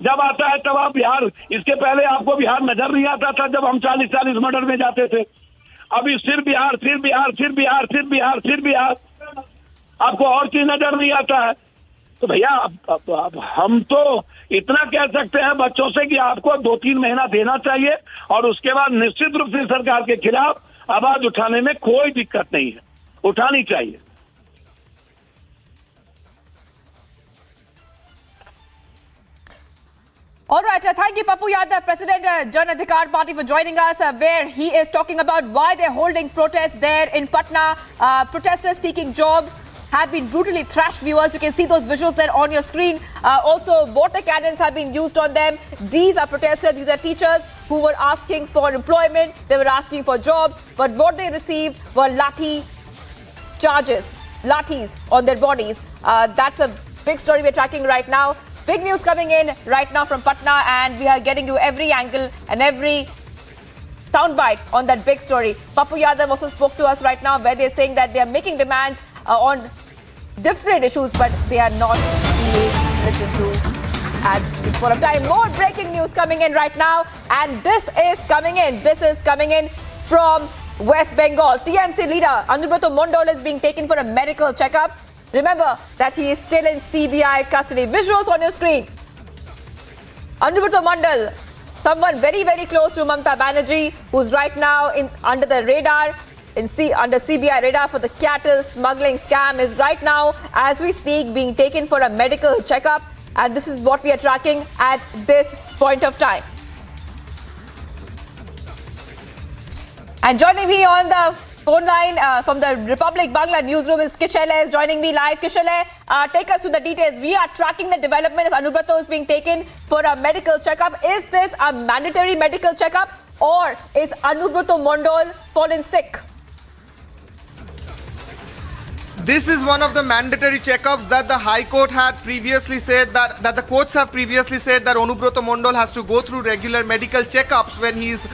जब आता है तब आप बिहार, इसके पहले आपको बिहार नजर नहीं आता था जब हम 40-40 मर्डर में जाते थे। अभी फिर बिहार, फिर बिहार, फिर बिहार, फिर बिहार, फिर बिहार, आपको और चीज नजर नहीं आता है। तो भैया अब हम तो इतना कह सकते हैं बच्चों से कि आपको 2-3 महीना देना चाहिए और उसके बाद निश्चित रूप से सरकार के खिलाफ आवाज उठाने में कोई दिक्कत नहीं है, उठानी चाहिए। All right, thank you, Papu Yadav, President Jan Adhikar Party, for joining us, where he is talking about why they're holding protests there in Patna. Protesters seeking jobs have been brutally thrashed, viewers. You can see those visuals there on your screen. Also, water cannons have been used on them. These are protesters, these are teachers who were asking for employment, they were asking for jobs, but what they received were lathis on their bodies. That's a big story we're tracking right now. Big news coming in right now from Patna, and we are getting you every angle and every soundbite on that big story. Papu Yadav also spoke to us right now, where they're saying that they are making demands on different issues, but they are not being listened to at this point of time. More breaking news coming in right now, and this is coming in from West Bengal. TMC leader Anubrato Mondal is being taken for a medical checkup. Remember that he is still in CBI custody. Visuals on your screen. Anubrato Mondal, someone very, very close to Mamata Banerjee, who's right now under the radar, under CBI radar for the cattle smuggling scam, is right now, as we speak, being taken for a medical checkup. And this is what we are tracking at this point of time. And joining me on the phone line from the Republic Bangla newsroom is Kishale, is joining me live. Kishale, take us through the details. We are tracking the development as Anubrato is being taken for a medical checkup. Is this a mandatory medical checkup, or is Anubrato Mondal fallen sick? This is one of the mandatory checkups that the High Court had previously said that the courts have previously said that Anubrato Mondal has to go through regular medical checkups when he's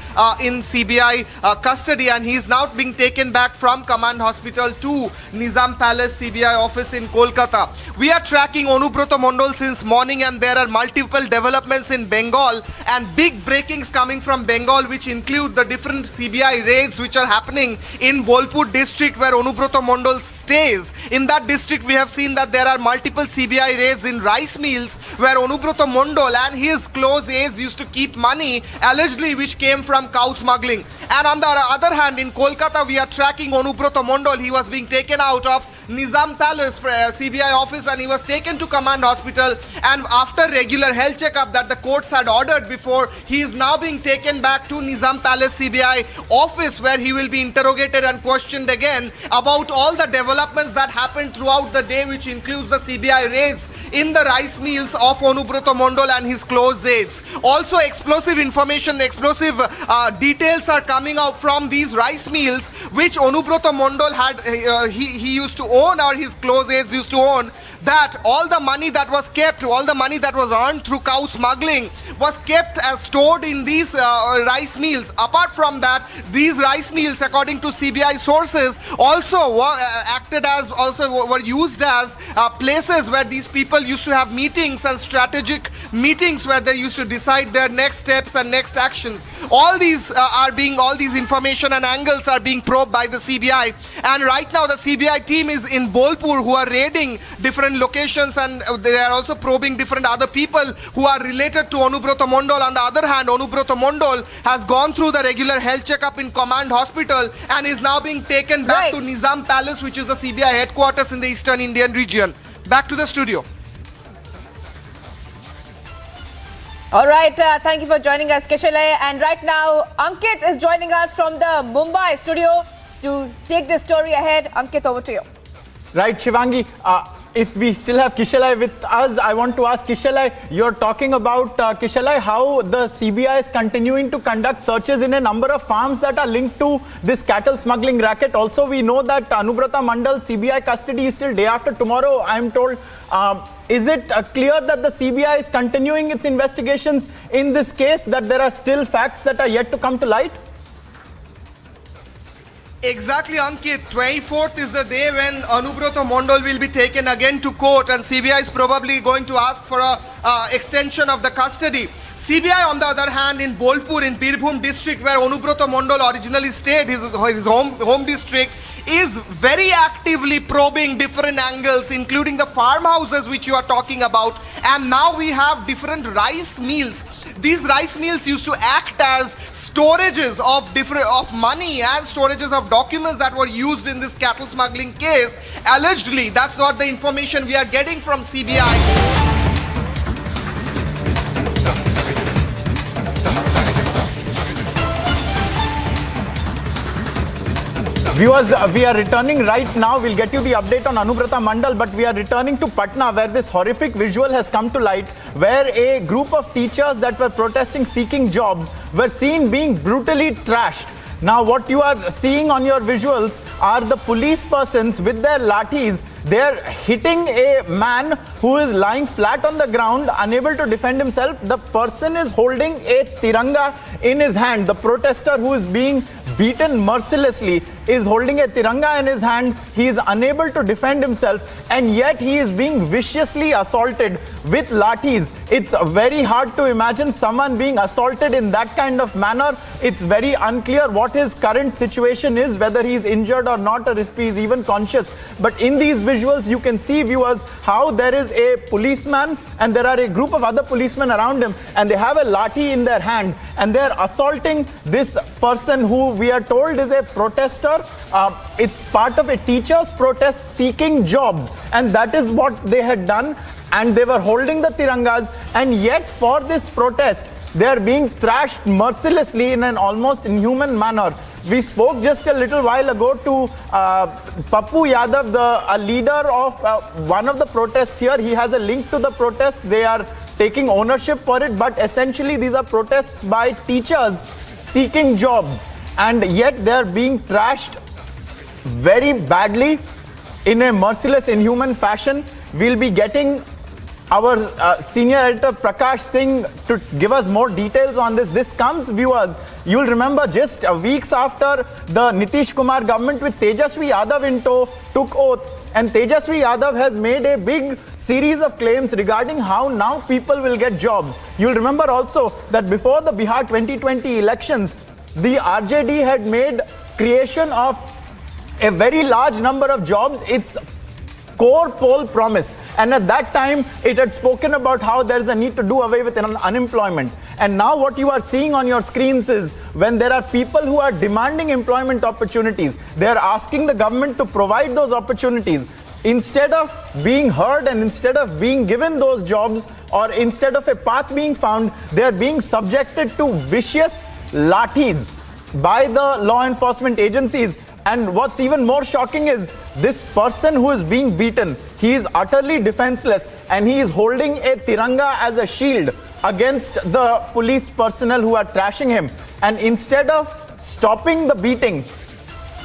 in CBI custody, and he's now being taken back from Command Hospital to Nizam Palace CBI office in Kolkata. We are tracking Anubrato Mondal since morning, and there are multiple developments in Bengal and big breakings coming from Bengal, which include the different CBI raids which are happening in Bolpur district where Anubrato Mondal stays. In that district, we have seen that there are multiple CBI raids in rice mills where Anubrato Mondal and his close aides used to keep money, allegedly, which came from cow smuggling. And on the other hand, in Kolkata, we are tracking Anubrato Mondal. He was being taken out of Nizam Palace CBI office, and he was taken to Command Hospital. And after regular health checkup that the courts had ordered before, he is now being taken back to Nizam Palace CBI office, where he will be interrogated and questioned again about all the developments that happened throughout the day, which includes the CBI raids in the rice mills of Anubrato Mondal and his close aides. Also, explosive information, explosive details are coming out from these rice mills, which Anubrato Mondal had, he used to own, or his close aides used to own, that all the money that was kept, all the money that was earned through cow smuggling was kept as stored in these rice mills. Apart from that, these rice mills, according to CBI sources, also were used as places where these people used to have meetings and strategic meetings where they used to decide their next steps and next actions. All these information and angles are being probed by the CBI, and right now the CBI team is in Bolpur, who are raiding different locations, and they are also probing different other people who are related to Anubrato Mondal. On the other hand, Anubrato Mondal has gone through the regular health checkup in Command Hospital and is now being taken back to Nizam Palace, which is the CBI headquarters in the Eastern Indian region. Back to the studio. All right, thank you for joining us, Kishale. And right now, Ankit is joining us from the Mumbai studio to take this story ahead. Ankit, over to you. Right, Shivangi. If we still have Kishalai with us, I want to ask Kishalai, you're talking about, Kishalai, how the CBI is continuing to conduct searches in a number of farms that are linked to this cattle smuggling racket. Also, we know that Anubrato Mondal CBI custody is till day after tomorrow, I am told. Is it clear that the CBI is continuing its investigations in this case, that there are still facts that are yet to come to light? Exactly, Ankit. 24th is the day when Anubrata Mondal will be taken again to court, and CBI is probably going to ask for a extension of the custody. CBI, on the other hand, in Bolpur, in Birbhum district, where Anubrata Mondal originally stayed, his home district, is very actively probing different angles, including the farmhouses which you are talking about. And now we have different rice mills. These rice mills used to act as storages of money and storages of documents that were used in this cattle smuggling case. Allegedly, that's not the information we are getting from CBI. Viewers, we are returning right now. We'll get you the update on Anubrata Mondal, but we are returning to Patna, where this horrific visual has come to light, where a group of teachers that were protesting seeking jobs were seen being brutally trashed. Now, what you are seeing on your visuals are the police persons with their lathis. They're hitting a man who is lying flat on the ground, unable to defend himself. The person is holding a tiranga in his hand. The protester who is being beaten mercilessly is holding a tiranga in his hand. He is unable to defend himself, and yet he is being viciously assaulted with lathis. It's very hard to imagine someone being assaulted in that kind of manner. It's very unclear what his current situation is, whether he is injured or not, or if he is even conscious. But in these visuals, you can see, viewers, how there is a policeman and there are a group of other policemen around him, and they have a lathi in their hand, and they're assaulting this person who we are told is a protester. It's part of a teacher's protest seeking jobs, and that is what they had done, and they were holding the tirangas, and yet for this protest they are being thrashed mercilessly in an almost inhuman manner. We spoke just a little while ago to Pappu Yadav, a leader of one of the protests here. He has a link to the protest. They are taking ownership for it, but essentially these are protests by teachers seeking jobs, and yet they are being trashed very badly in a merciless, inhuman fashion. We'll be getting our senior editor Prakash Singh to give us more details on this. This comes, viewers, you'll remember just weeks after the Nitish Kumar government with Tejaswi Yadav in tow took oath, and Tejaswi Yadav has made a big series of claims regarding how now people will get jobs. You'll remember also that before the Bihar 2020 elections, the RJD had made creation of a very large number of jobs its core poll promise, and at that time it had spoken about how there is a need to do away with unemployment. And now what you are seeing on your screens is when there are people who are demanding employment opportunities, they are asking the government to provide those opportunities. Instead of being heard and instead of being given those jobs, or instead of a path being found, they are being subjected to vicious lathis by the law enforcement agencies. And what's even more shocking is this person who is being beaten, he is utterly defenseless, and he is holding a tiranga as a shield against the police personnel who are trashing him. And instead of stopping the beating,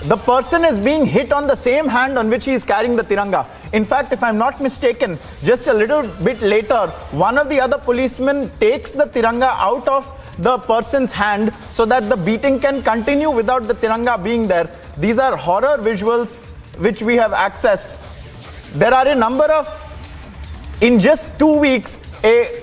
the person is being hit on the same hand on which he is carrying the tiranga. In fact, if I'm not mistaken, just a little bit later, one of the other policemen takes the tiranga out of the person's hand so that the beating can continue without the tiranga being there. These are horror visuals which we have accessed. There are a number of, in just 2 weeks, a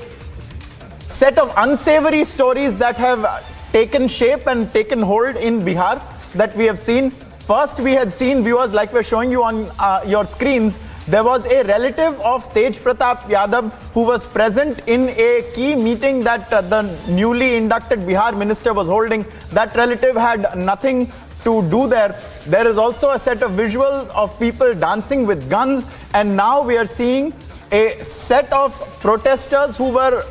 set of unsavory stories that have taken shape and taken hold in Bihar that we have seen. First, we had seen, viewers, like we're showing you on your screens, there was a relative of Tej Pratap Yadav who was present in a key meeting that the newly inducted Bihar minister was holding. That relative had nothing to do there. There is also a set of visuals of people dancing with guns, and now we are seeing a set of protesters who were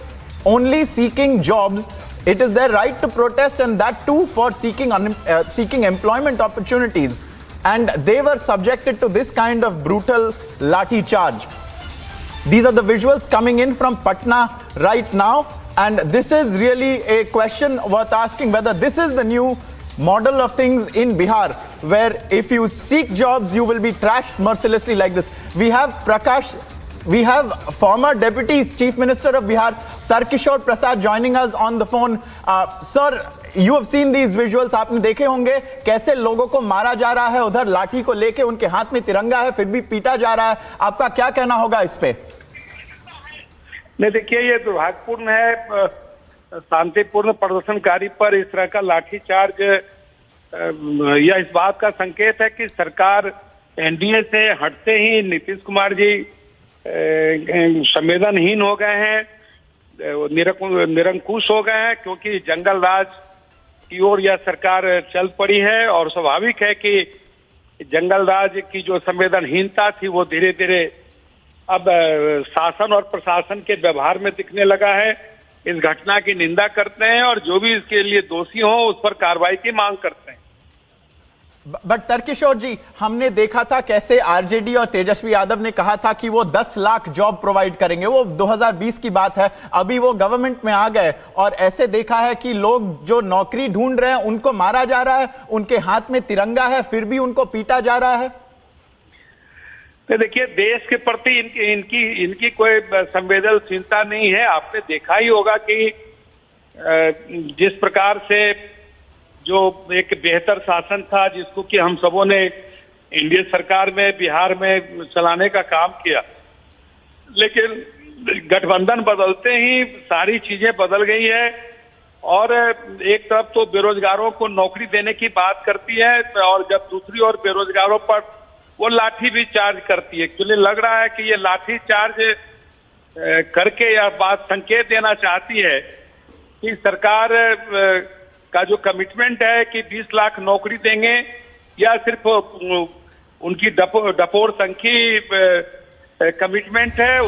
only seeking jobs. It is their right to protest, and that too for seeking employment opportunities. And they were subjected to this kind of brutal lathi charge. These are the visuals coming in from Patna right now, and this is really a question worth asking, whether this is the new model of things in Bihar, where if you seek jobs, you will be trashed mercilessly like this. We have Prakash, we have former Deputy Chief Minister of Bihar, Tarkishore Prasad, joining us on the phone. Sir, You have seen these visuals, आपने देखे होंगे कैसे लोगों को मारा जा रहा है, उधर लाठी को लेके उनके हाथ में तिरंगा है फिर भी पीटा जा रहा है। आपका क्या कहना होगा इस पे? नहीं, देखिए ये दुर्भाग्यपूर्ण है, शांतिपूर्ण प्रदर्शनकारी पर इस तरह का लाठीचार्ज यह इस बात का संकेत है कि सरकार एनडीए से हटते ही नीतीश कुमार जी संवेदनहीन हो गए हैं, निरंकुश हो गए हैं, क्योंकि जंगल राज की ओर यह सरकार चल पड़ी है और स्वाभाविक है कि जंगल राज की जो संवेदनहीनता थी वो धीरे धीरे अब शासन और प्रशासन के व्यवहार में दिखने लगा है। इस घटना की निंदा करते हैं और जो भी इसके लिए दोषी हो उस पर कार्रवाई की मांग करते हैं। बट तर्किशोर जी, हमने देखा था कैसे आरजेडी और तेजस्वी यादव ने कहा था कि वो 10 लाख जॉब प्रोवाइड करेंगे, वो 2020 की बात है, अभी वो गवर्नमेंट में आ गए और ऐसे देखा है कि लोग जो नौकरी ढूंढ रहे हैं उनको मारा जा रहा है, उनके हाथ में तिरंगा है फिर भी उनको पीटा जा रहा है। तो देखिए, देश के प्रति इनकी कोई संवेदनशीलता नहीं है। आपने देखा ही होगा कि जिस प्रकार से जो एक बेहतर शासन था जिसको कि हम सबों ने एनडीए सरकार में बिहार में चलाने का काम किया, लेकिन गठबंधन बदलते ही सारी चीजें बदल गई है और एक तरफ तो बेरोजगारों को नौकरी देने की बात करती है और जब दूसरी ओर बेरोजगारों पर वो लाठी भी चार्ज करती है। एक्चुअली लग रहा है कि ये लाठी चार्ज करके यह बात संकेत देना चाहती है कि सरकार का जो कमिटमेंट है कि 20 लाख नौकरी देंगे या सिर्फ उनकी डपोर संख्यी कमिटमेंट है।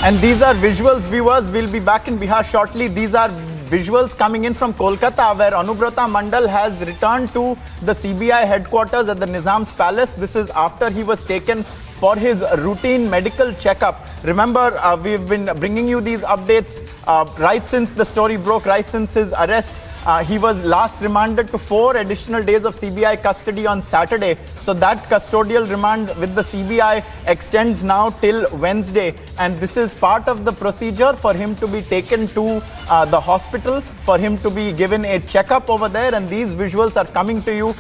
And these are visuals, viewers. We'll be back in Bihar shortly. These are visuals coming in from Kolkata, where Anubrata Mandal has returned to the CBI headquarters at the Nizam's Palace. This is after he was taken for his routine medical checkup. Remember, we've been bringing you these updates right since the story broke, right since his arrest. He was last remanded to 4 additional days of CBI custody on Saturday. So that custodial remand with the CBI extends now till Wednesday. And this is part of the procedure for him to be taken to the hospital, for him to be given a checkup over there. And these visuals are coming to you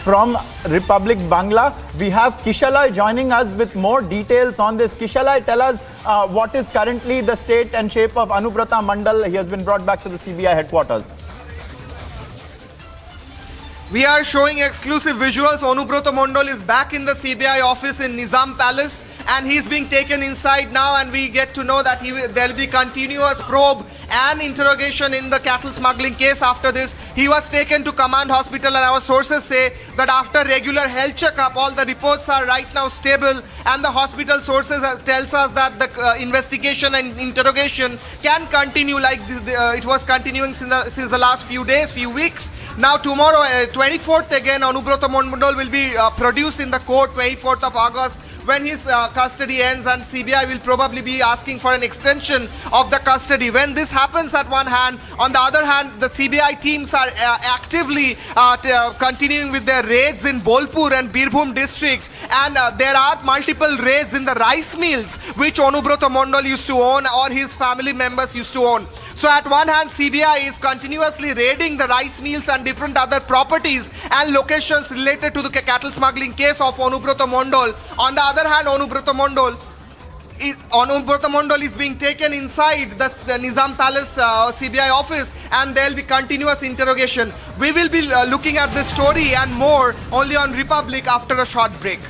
from Republic Bangla. We have Kishalai joining us with more details on this. Kishalai, tell us what is currently the state and shape of Anubrata Mandal. He has been brought back to the CBI headquarters. We are showing exclusive visuals. Anubrata Mandal is back in the CBI office in Nizam Palace and he's being taken inside now, and we get to know that there will be continuous probe and interrogation in the cattle smuggling case after this. He was taken to Command Hospital and our sources say that after regular health checkup, all the reports are right now stable, and the hospital sources tells us that the investigation and interrogation can continue like it was continuing since the last few days, few weeks. Now tomorrow, 24th again, Anubrata Mandal will be produced in the court, 24th of August, when his custody ends, and CBI will probably be asking for an extension of the custody. When this happens at one hand, on the other hand, the CBI teams are actively continuing with their raids in Bolpur and Birbhum district, and there are multiple raids in the rice mills which Anubrata Mandal used to own or his family members used to own. So at one hand, CBI is continuously raiding the rice mills and different other properties and locations related to the cattle smuggling case of Anubrata Mandal. On the other hand, Anubrata Mandal is being taken inside the Nizam Palace CBI office, and there will be continuous interrogation. We will be looking at this story and more only on Republic after a short break.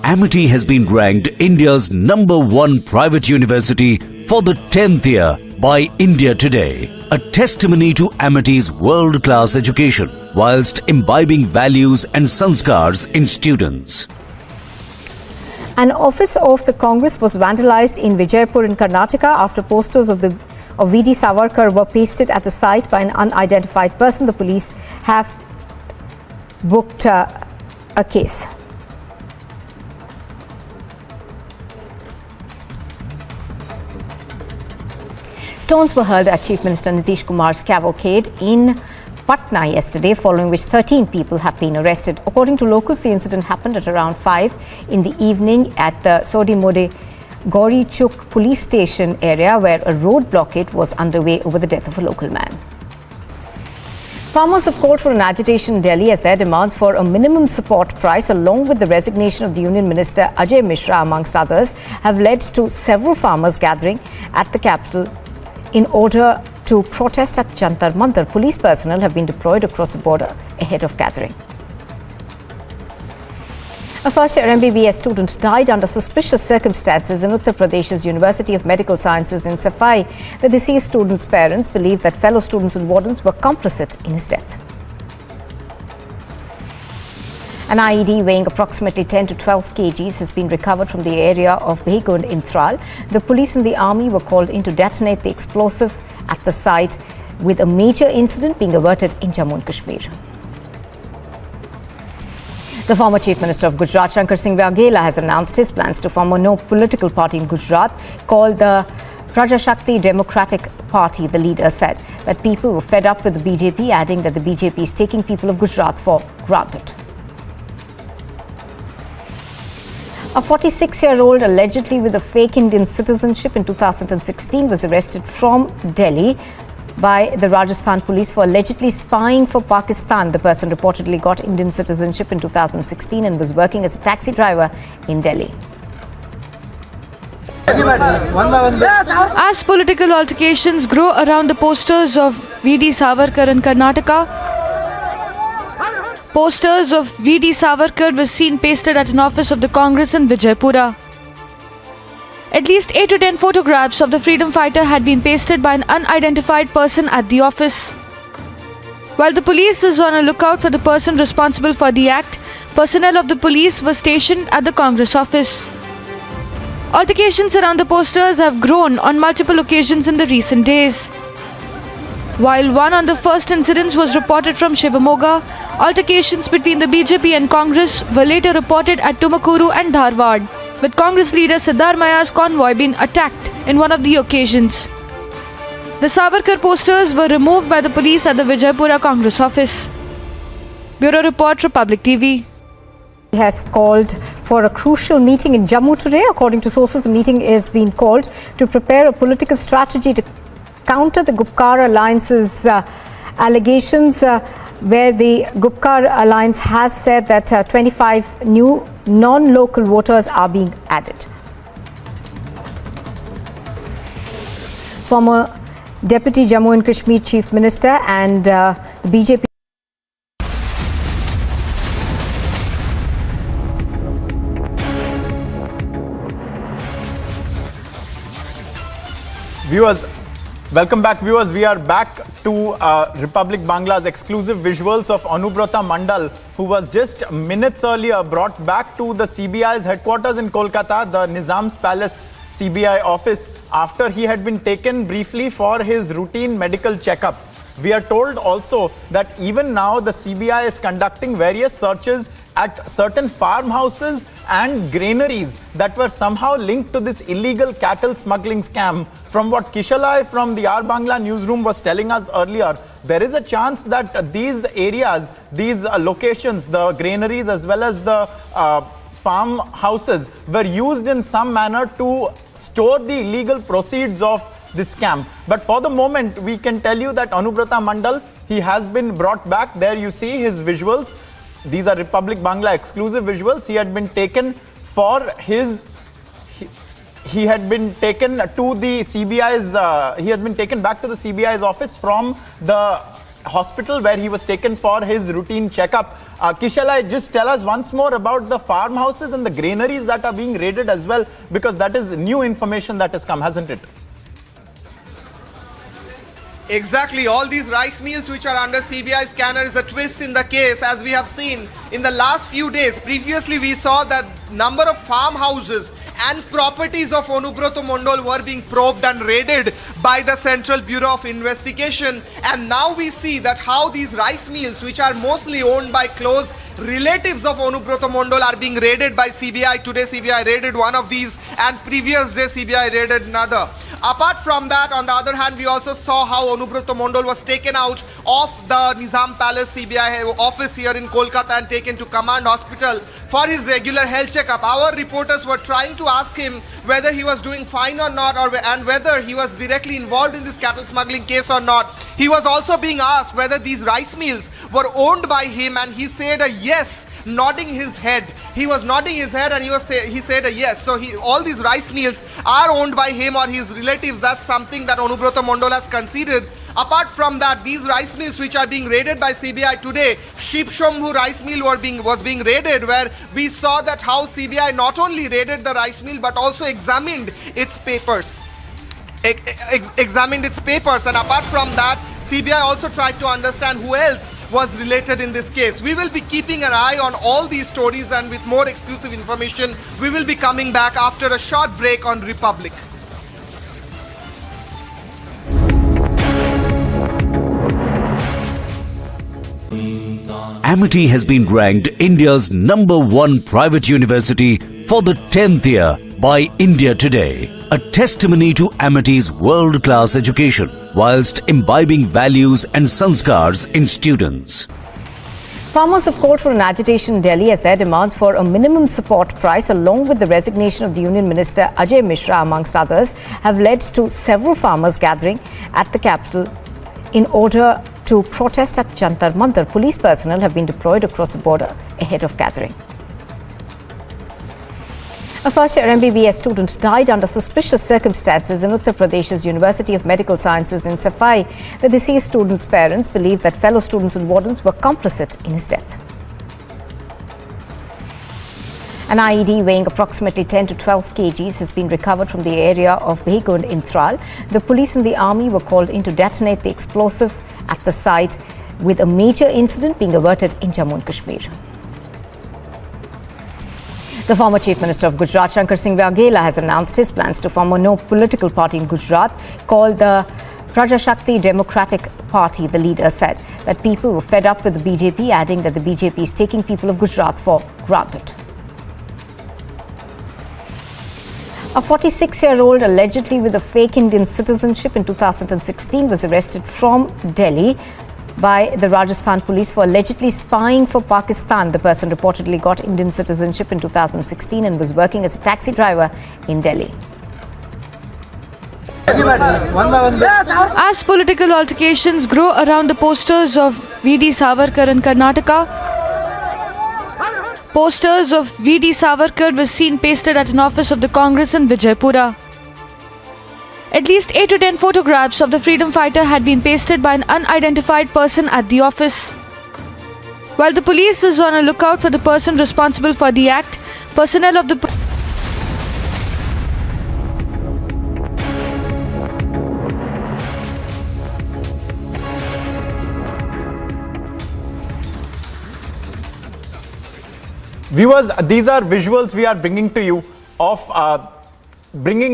Amity has been ranked India's #1 private university for the 10th year by India Today, a testimony to Amity's world-class education whilst imbibing values and sanskars in students. An office of the Congress was vandalized in Vijaypur in Karnataka after posters of V.D. Savarkar were pasted at the site by an unidentified person. The police have booked a case. Stones were hurled at Chief Minister Nitish Kumar's cavalcade in Patna yesterday, following which 13 people have been arrested. According to locals, the incident happened at around 5 in the evening at the Sodimode Gauri Chuk police station area, where a road blockade was underway over the death of a local man. Farmers have called for an agitation in Delhi as their demands for a minimum support price, along with the resignation of the Union Minister Ajay Mishra, amongst others, have led to several farmers gathering at the capital in order to protest at Jantar Mantar. Police personnel have been deployed across the border ahead of gathering. A first-year MBBS student died under suspicious circumstances in Uttar Pradesh's University of Medical Sciences in Safai. The deceased student's parents believe that fellow students and wardens were complicit in his death. An IED weighing approximately 10 to 12 kgs has been recovered from the area of Behgund in Tral. The police and the army were called in to detonate the explosive at the site, with a major incident being averted in Jammu and Kashmir. The former Chief Minister of Gujarat, Shankar Singh Waghela, has announced his plans to form a no political party in Gujarat called the Prajashakti Democratic Party. The leader said that people were fed up with the BJP, adding that the BJP is taking people of Gujarat for granted. A 46-year-old allegedly with a fake Indian citizenship in 2016 was arrested from Delhi by the Rajasthan police for allegedly spying for Pakistan. The person reportedly got Indian citizenship in 2016 and was working as a taxi driver in Delhi. As political altercations grow around the posters of V.D. Savarkar in Karnataka, posters of V.D. Savarkar were seen pasted at an office of the Congress in Vijaypura. At least 8 to 10 photographs of the freedom fighter had been pasted by an unidentified person at the office. While the police is on a lookout for the person responsible for the act, personnel of the police were stationed at the Congress office. Altercations around the posters have grown on multiple occasions in the recent days. While one on the first incidents was reported from Shivamoga, altercations between the BJP and Congress were later reported at Tumakuru and Dharwad, with Congress leader Siddharamaya's convoy being attacked in one of the occasions. The Savarkar posters were removed by the police at the Vijaypura Congress office. Bureau Report, Republic TV. He has called for a crucial meeting in Jammu today. According to sources, the meeting is being called to prepare a political strategy to counter the Gupkar Alliance's allegations, where the Gupkar Alliance has said that 25 new non-local voters are being added. Former Deputy Jammu and Kashmir Chief Minister and the BJP Viewers, welcome back, viewers. We are back to Republic Bangla's exclusive visuals of Anubrata Mandal, who was just minutes earlier brought back to the CBI's headquarters in Kolkata, the Nizam's Palace CBI office, after he had been taken briefly for his routine medical checkup. We are told also that even now the CBI is conducting various searches at certain farmhouses and granaries that were somehow linked to this illegal cattle smuggling scam. From what Kishalai from the R Bangla newsroom was telling us earlier, there is a chance that these areas, these locations, the granaries as well as the farmhouses were used in some manner to store the illegal proceeds of this scam. But for the moment, we can tell you that Anubrata Mandal, he has been brought back. There you see his visuals. These are Republic Bangla exclusive visuals. He had been taken for his... He had been taken to the CBI's, he has been taken back to the CBI's office from the hospital where he was taken for his routine checkup. Kishalai, just tell us once more about the farmhouses and the granaries that are being raided as well, because that is new information that has come, hasn't it? Exactly, all these rice mills which are under CBI scanner is a twist in the case, as we have seen in the last few days. Previously we saw that number of farmhouses and properties of Anubrata Mandal were being probed and raided by the Central Bureau of Investigation, and now we see that how these rice mills, which are mostly owned by close relatives of Anubrata Mandal, are being raided by CBI. Today CBI raided one of these and previous day CBI raided another. Apart from that, on the other hand, we also saw how Onubroto Mondal was taken out of the Nizam Palace CBI office here in Kolkata and taken to Command Hospital for his regular health checkup. Our reporters were trying to ask him whether he was doing fine or not, and whether he was directly involved in this cattle smuggling case or not. He was also being asked whether these rice mills were owned by him, and he said a yes, nodding his head. He was nodding his head and he said a yes. So all these rice mills are owned by him or his relatives. That's something that Onubroto Mondal has conceded. Apart from that, these rice mills which are being raided by CBI today, Shibshambhu rice mill was being raided, where we saw that how CBI not only raided the rice mill but also examined its papers. Examined its papers, and apart from that, CBI also tried to understand who else was related in this case. We will be keeping an eye on all these stories, and with more exclusive information, we will be coming back after a short break on Republic. Amity has been ranked India's #1 private university for the 10th year by India Today, a testimony to Amity's world-class education, whilst imbibing values and sanskars in students. Farmers have called for an agitation in Delhi as their demands for a minimum support price, along with the resignation of the Union Minister Ajay Mishra, amongst others, have led to several farmers gathering at the capital in order to protest at Jantar Mantar. Police personnel have been deployed across the border ahead of gathering. A first-year MBBS student died under suspicious circumstances in Uttar Pradesh's University of Medical Sciences in Safai. The deceased student's parents believe that fellow students and wardens were complicit in his death. An IED weighing approximately 10 to 12 kgs has been recovered from the area of Behgund in Tral. The police and the army were called in to detonate the explosive at the site, with a major incident being averted in Jammu and Kashmir. The former Chief Minister of Gujarat, Shankar Singh Waghela, has announced his plans to form a no political party in Gujarat called the Prajashakti Democratic Party. The leader said that people were fed up with the BJP, adding that the BJP is taking people of Gujarat for granted. A 46-year-old allegedly with a fake Indian citizenship in 2016 was arrested from Delhi by the Rajasthan police for allegedly spying for Pakistan. The person reportedly got Indian citizenship in 2016 and was working as a taxi driver in Delhi. As political altercations grow around the posters of V.D. Savarkar in Karnataka, posters of V.D. Savarkar were seen pasted at an office of the Congress in Vijaypura. At least 8 to 10 photographs of the freedom fighter had been pasted by an unidentified person at the office. While the police is on a lookout for the person responsible for the act, personnel of the Viewers, these are visuals we are bringing to you of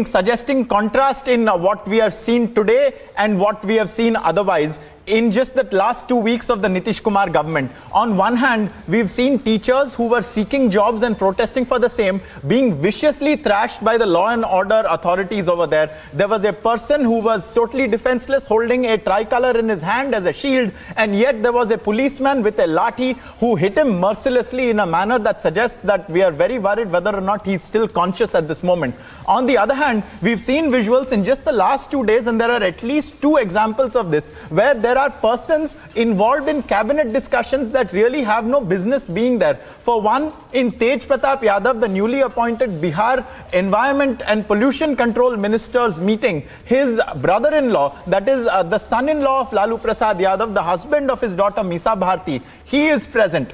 suggesting contrast in what we have seen today and what we have seen otherwise in just the last 2 weeks of the Nitish Kumar government. On one hand, we've seen teachers who were seeking jobs and protesting for the same being viciously thrashed by the law and order authorities over there. There was a person who was totally defenseless holding a tricolor in his hand as a shield, and yet there was a policeman with a lathi who hit him mercilessly in a manner that suggests that we are very worried whether or not he's still conscious at this moment. On the other hand, we've seen visuals in just the last 2 days, and there are at least 2 examples of this, where there are persons involved in cabinet discussions that really have no business being there. For one, in Tej Pratap Yadav, the newly appointed Bihar Environment and Pollution Control Minister's meeting, his brother-in-law, that is the son-in-law of Lalu Prasad Yadav, the husband of his daughter Misa Bharti, he is present.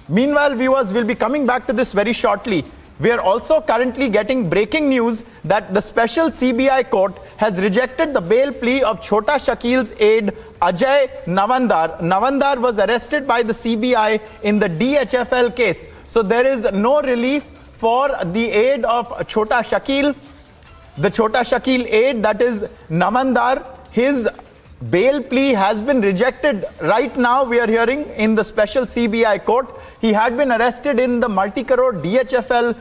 Meanwhile, viewers, will be coming back to this very shortly. We are also currently getting breaking news that the special CBI court has rejected the bail plea of Chhota Shakil's aide Ajay Navandar. Navandar was arrested by the CBI in the DHFL case. So there is no relief for the aide of Chhota Shakil. The Chhota Shakil aide, that is Navandar, his bail plea has been rejected. Right now we are hearing in the special CBI court. He had been arrested in the multi-crore DHFL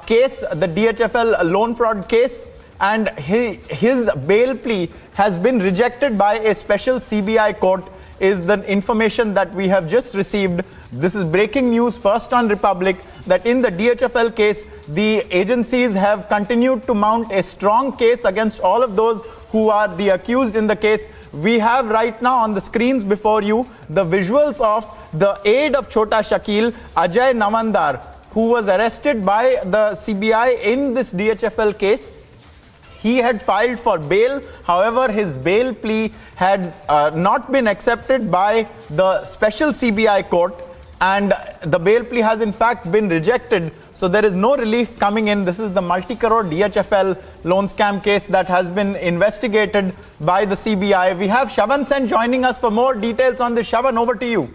case, the DHFL loan fraud case. and his bail plea has been rejected by a special CBI court, is the information that we have just received. This is breaking news, first on Republic, that in the DHFL case, the agencies have continued to mount a strong case against all of those who are the accused in the case. We have right now on the screens before you the visuals of the aide of Chota Shakil, Ajay Navandar, who was arrested by the CBI in this DHFL case. He had filed for bail. However, his bail plea had not been accepted by the special CBI court, and the bail plea has in fact been rejected. So there is no relief coming in. This is the multi-crore DHFL loan scam case that has been investigated by the CBI. We have Shavan Sen joining us for more details on this. Shavan, over to you.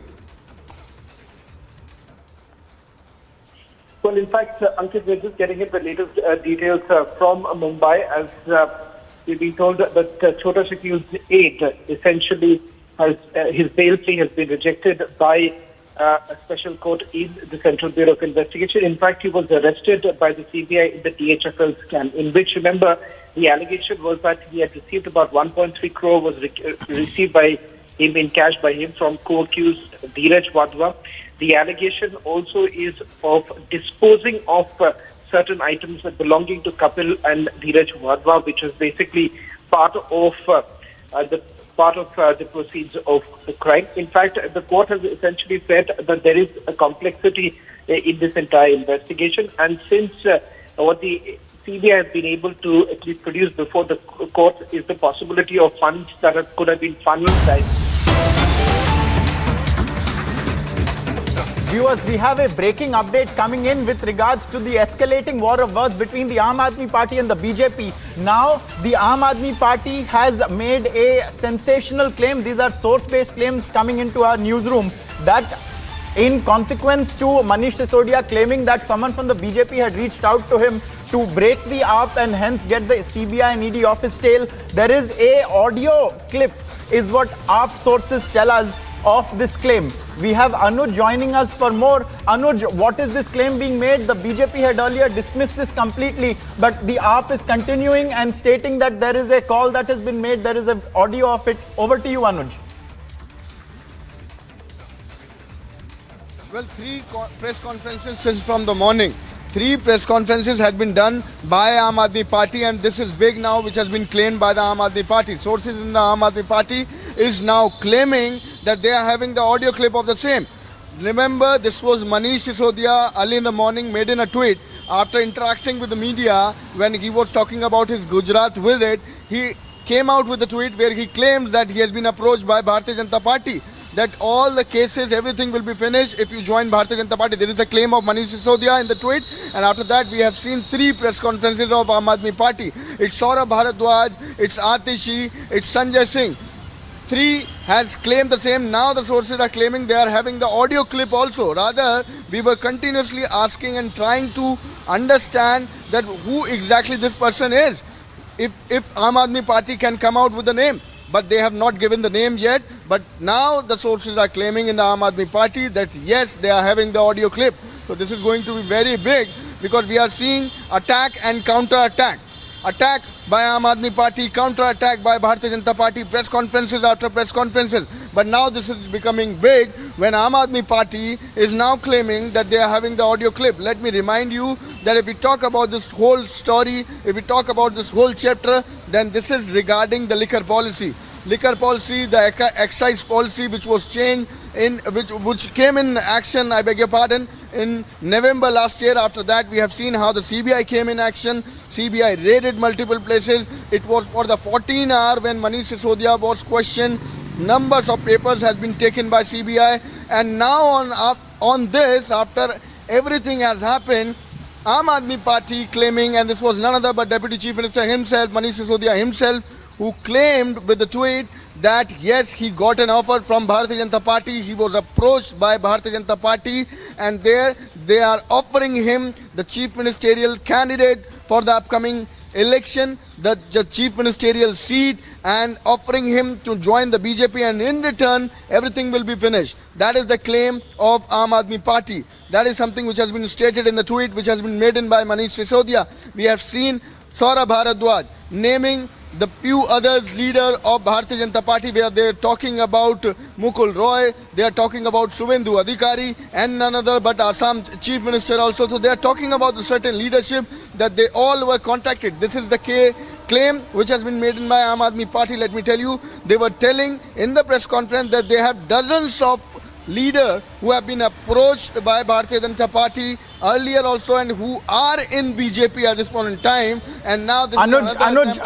Well, in fact, Ankit, we're just getting the latest details from Mumbai, as we've been told that Chota Shakil's aide essentially has his bail plea has been rejected by a special court in the Central Bureau of Investigation. In fact, he was arrested by the CBI in the DHFL scam, in which, remember, the allegation was that he had received about 1.3 crore was received by him in cash by him from co-accused Dheeraj Wadhwa. The allegation also is of disposing of certain items belonging to Kapil and Dheeraj Wadhwa, which is basically part of the proceeds of the crime. In fact, the court has essentially said that there is a complexity in this entire investigation, and since what the CBI has been able to at least produce before the court is the possibility of funds that could have been funneled by. Viewers, we have a breaking update coming in with regards to the escalating war of words between the Aam Aadmi Party and the BJP. Now, the Aam Aadmi Party has made a sensational claim. These are source-based claims coming into our newsroom, that in consequence to Manish Sisodia claiming that someone from the BJP had reached out to him to break the AAP and hence get the CBI and ED off his tail, there is a audio clip, is what AAP sources tell us, of this claim. We have Anuj joining us for more. Anuj, what is this claim being made? The BJP had earlier dismissed this completely, but the AAP is continuing and stating that there is a call that has been made. There is an audio of it. Over to you, Anuj. Well, three press conferences since from the morning. 3 press conferences have been done by Aam Aadmi Party, and this is big now, which has been claimed by the Aam Aadmi Party. Sources in the Aam Aadmi Party is now claiming that they are having the audio clip of the same. Remember, this was Manish Sisodia early in the morning made in a tweet after interacting with the media when he was talking about his Gujarat visit. He came out with a tweet where he claims that he has been approached by Bharatiya Janata Party, that all the cases, everything will be finished if you join Bharatiya Janata Party. There is the claim of Manish Sisodia in the tweet, and after that we have seen 3 press conferences of Aam Aadmi Party. It's Saurabh Bharadwaj, it's Atishi, it's Sanjay Singh. 3 has claimed the same. Now the sources are claiming they are having the audio clip also. Rather, we were continuously asking and trying to understand that who exactly this person is. If Aam Aadmi Party can come out with the name. But they have not given the name yet. But now the sources are claiming in the Aam Aadmi Party that yes, they are having the audio clip. So this is going to be very big, because we are seeing attack and counter-attack. Attack by Aam Aadmi Party, counter-attack by Bharatiya Janata Party, press conferences after press conferences. But now this is becoming big when Aam Aadmi Party is now claiming that they are having the audio clip. Let me remind you that if we talk about this whole story, if we talk about this whole chapter, then this is regarding the liquor policy. Liquor policy, the excise policy, which was changed in which came in action, I beg your pardon, in November last year. After that, we have seen how the CBI came in action. CBI raided multiple places. It was for the 14 hour when Manish Sisodia was questioned. Numbers of papers has been taken by CBI, and now on this, after everything has happened, Aam Aadmi Party claiming, and this was none other but Deputy Chief Minister himself, Manish Sisodia himself, who claimed with the tweet that yes, he got an offer from Bharatiya Janata Party, he was approached by Bharatiya Janata Party, and there they are offering him the chief ministerial candidate for the upcoming election, the chief ministerial seat, and offering him to join the BJP, and in return everything will be finished. That is the claim of Aam Aadmi Party. That is something which has been stated in the tweet which has been made in by Manish Sisodia. We have seen Saurabh Bharadwaj, naming the few others leader of Bharatiya Janata Party, where they are talking about Mukul Roy, they are talking about Suvendu Adhikari and none other but Assam Chief Minister also. So they are talking about the certain leadership that they all were contacted. This is the claim which has been made in by Aam Aadmi Party. Let me tell you, they were telling in the press conference that they have dozens of leaders who have been approached by Bharatiya Janata Party earlier also and who are in BJP at this point in time, and now this Anuj,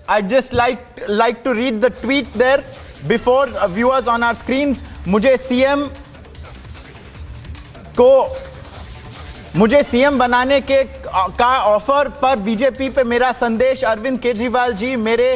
I just like to read the tweet there before viewers on our screens. मुझे CM बनाने का offer पर BJP पे मेरा संदेश, अरविंद केजरीवाल जी मेरे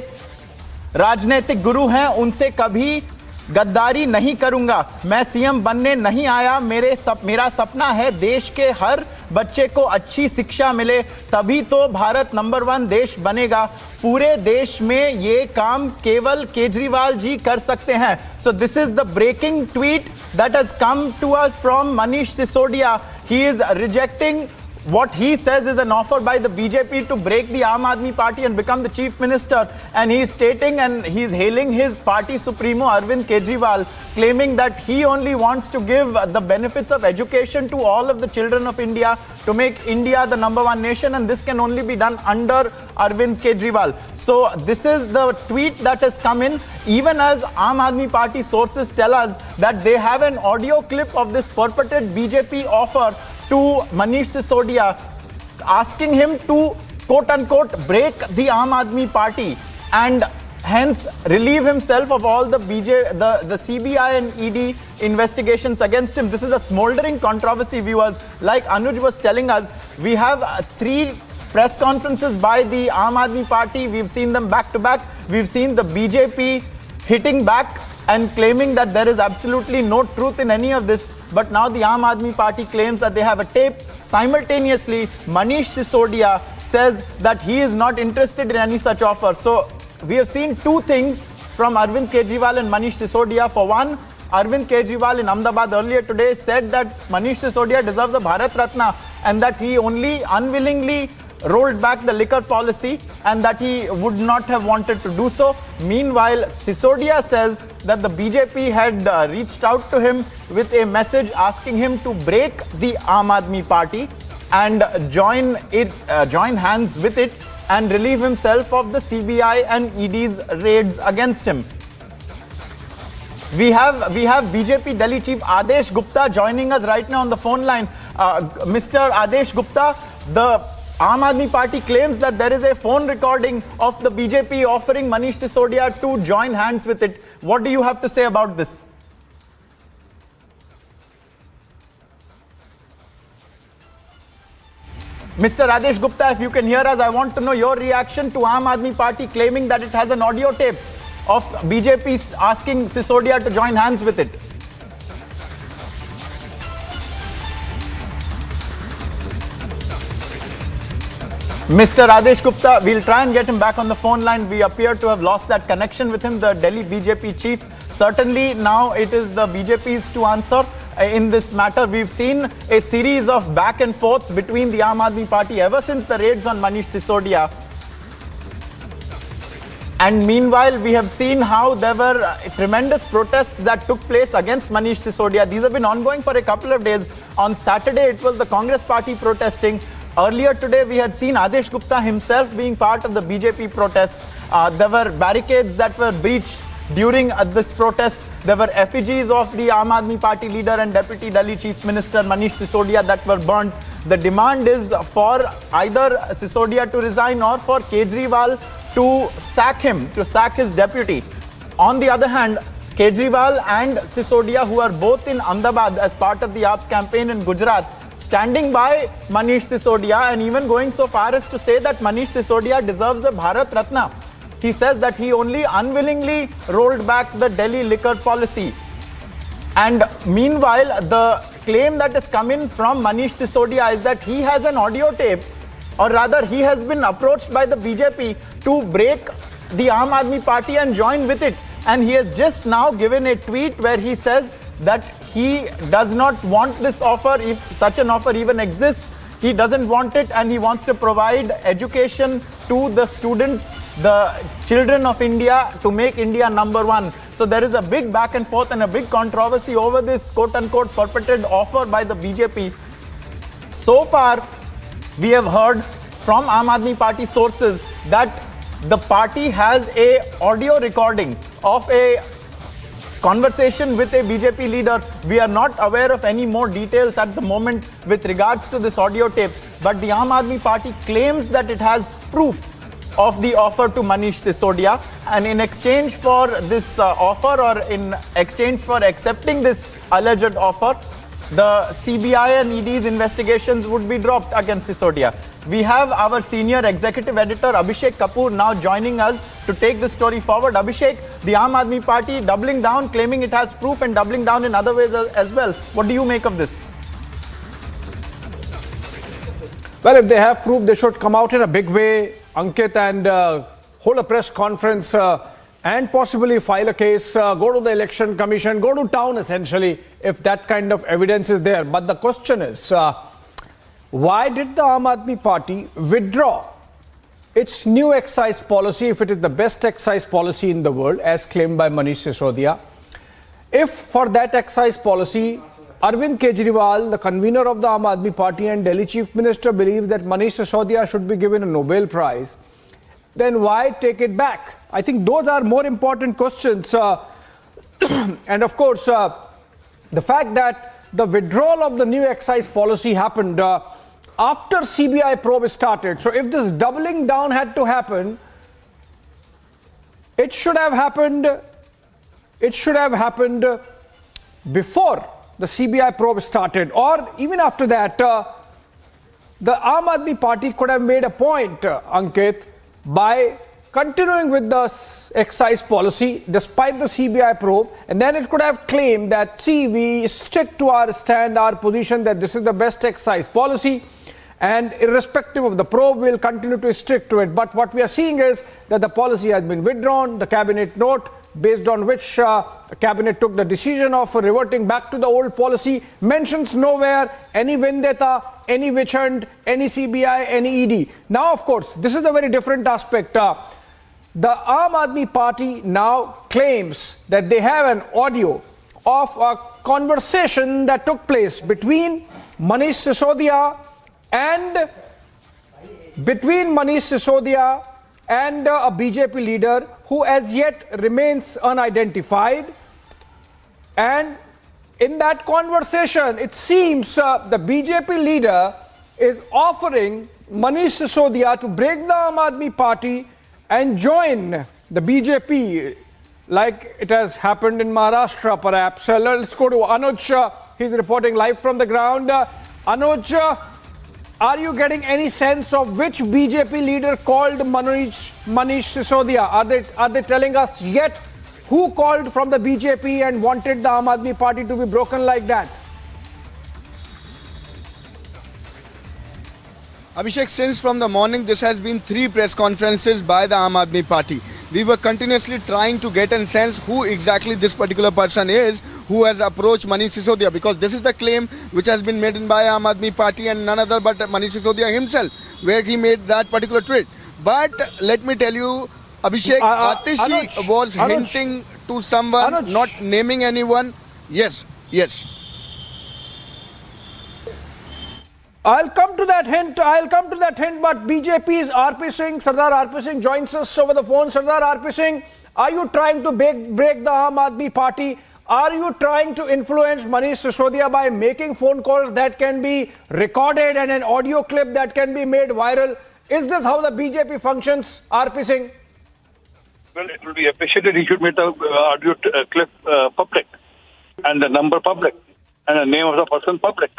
राजनीतिक गुरु हैं, उनसे कभी गद्दारी नहीं करूंगा, मैं सीएम बनने नहीं आया, मेरा सपना है देश के हर बच्चे को अच्छी शिक्षा मिले, तभी तो भारत नंबर 1 देश बनेगा, पूरे देश में ये काम केवल केजरीवाल जी कर सकते हैं. So this is the breaking tweet that has come to us from Manish Sisodia. He is rejecting what he says is an offer by the BJP to break the Aam Aadmi Party and become the chief minister, and he is stating and he is hailing his party supremo Arvind Kejriwal, claiming that he only wants to give the benefits of education to all of the children of India, to make India the number 1 nation, and this can only be done under Arvind Kejriwal. So this is the tweet that has come in, even as Aam Aadmi Party sources tell us that they have an audio clip of this purported BJP offer to Manish Sisodia, asking him to quote-unquote break the Aam Aadmi Party and hence relieve himself of all the CBI and ED investigations against him. This is a smoldering controversy, viewers. Like Anuj was telling us, we have 3 press conferences by the Aam Aadmi Party. We've seen them back to back. We've seen the BJP hitting back and claiming that there is absolutely no truth in any of this. But now the Aam Aadmi Party claims that they have a tape. Simultaneously, Manish Sisodia says that he is not interested in any such offer. So we have seen 2 things from Arvind Kejriwal and Manish Sisodia. For one, Arvind Kejriwal in Ahmedabad earlier today said that Manish Sisodia deserves a Bharat Ratna and that he only unwillingly rolled back the liquor policy and that he would not have wanted to do so. Meanwhile, Sisodia says that the BJP had reached out to him with a message asking him to break the Aam Aadmi Party and join hands with it and relieve himself of the CBI and ED's raids against him. We have BJP Delhi Chief Adesh Gupta joining us right now on the phone line. Mr. Adesh Gupta, the Aam Aadmi Party claims that there is a phone recording of the BJP offering Manish Sisodia to join hands with it. What do you have to say about this? Mr. Adesh Gupta, if you can hear us, I want to know your reaction to Aam Aadmi Party claiming that it has an audio tape of BJP asking Sisodia to join hands with it. Mr. Adesh Gupta, we'll try and get him back on the phone line. We appear to have lost that connection with him, the Delhi BJP chief. Certainly now it is the BJP's to answer in this matter. We've seen a series of back and forths between the Aam Aadmi Party ever since the raids on Manish Sisodia. And meanwhile, we have seen how there were tremendous protests that took place against Manish Sisodia. These have been ongoing for a couple of days. On Saturday, it was the Congress party protesting. Earlier today, we had seen Adesh Gupta himself being part of the BJP protests. There were barricades that were breached during this protest. There were effigies of the Aam Aadmi Party leader and Deputy Delhi Chief Minister Manish Sisodia that were burnt. The demand is for either Sisodia to resign or for Kejriwal to sack him, to sack his deputy. On the other hand, Kejriwal and Sisodia, who are both in Ahmedabad as part of the AAP's campaign in Gujarat, standing by Manish Sisodia and even going so far as to say that Manish Sisodia deserves a Bharat Ratna. He says that he only unwillingly rolled back the Delhi liquor policy. And meanwhile, the claim that is coming from Manish Sisodia is that he has an audio tape, or rather he has been approached by the BJP to break the Aam Aadmi Party and join with it. And he has just now given a tweet where he says that he does not want this offer, if such an offer even exists. He doesn't want it, and he wants to provide education to the students, the children of India, to make India number one. So there is a big back and forth and a big controversy over this quote-unquote purported offer by the BJP. So far, we have heard from Aam Aadmi Party sources that the party has a audio recording of a conversation with a BJP leader. We are not aware of any more details at the moment with regards to this audio tape, but the Aam Aadmi Party claims that it has proof of the offer to Manish Sisodia, and in exchange for this offer, or in exchange for accepting this alleged offer, the CBI and ED's investigations would be dropped against Sisodia. We have our senior executive editor Abhishek Kapoor now joining us to take this story forward. Abhishek, the Aam Aadmi Party doubling down, claiming it has proof, and doubling down in other ways as well. What do you make of this? Well, if they have proof, they should come out in a big way, Ankit, and hold a press conference and possibly file a case, go to the election commission, go to town essentially, if that kind of evidence is there. But the question is, why did the Aam Aadmi Party withdraw its new excise policy, if it is the best excise policy in the world, as claimed by Manish Sisodia? If for that excise policy, Arvind Kejriwal, the convener of the Aam Aadmi Party and Delhi Chief Minister, believes that Manish Sisodia should be given a Nobel Prize, then why take it back? I think those are more important questions. And of course, the fact that the withdrawal of the new excise policy happened after CBI probe started. So if this doubling down had to happen, it should have happened before the CBI probe started, or even after that. The Aam Aadmi Party could have made a point, Ankit, by continuing with the excise policy despite the CBI probe, and then it could have claimed that, see, we stick to our stand, our position that this is the best excise policy, and irrespective of the probe, we'll continue to stick to it. But what we are seeing is that the policy has been withdrawn. The cabinet note, based on which cabinet took the decision of reverting back to the old policy, mentions nowhere any vendetta, any witch hunt, any CBI, any ED. Now, of course, this is a very different aspect. The Aam Aadmi Party now claims that they have an audio of a conversation that took place between Manish Sisodia and a BJP leader who as yet remains unidentified. And in that conversation, it seems the BJP leader is offering Manish Sisodia to break the Aam Aadmi Party and join the BJP, like it has happened in Maharashtra perhaps. Let's go to Anuj. He's reporting live from the ground. Anuj, are you getting any sense of which BJP leader called Manish Sisodia? Are they telling us yet who called from the BJP and wanted the Aam Aadmi Party to be broken like that? Abhishek, since from the morning, this has been 3 press conferences by the Aam Aadmi Party. We were continuously trying to get a sense who exactly this particular person is who has approached Manish Sisodia, because this is the claim which has been made by Aam Aadmi Party and none other but Manish Sisodia himself, where he made that particular tweet. But let me tell you, Abhishek, Atishi was hinting to someone, not naming anyone. Yes. I'll come to that hint, but BJP's RP Singh, Sardar RP Singh joins us over the phone. Sardar RP Singh, are you trying to break the Aam Aadmi Party? Are you trying to influence Manish Sisodia by making phone calls that can be recorded and an audio clip that can be made viral? Is this how the BJP functions, RP Singh? Well, it will be appreciated. He should make the audio clip public, and the number public, and the name of the person public.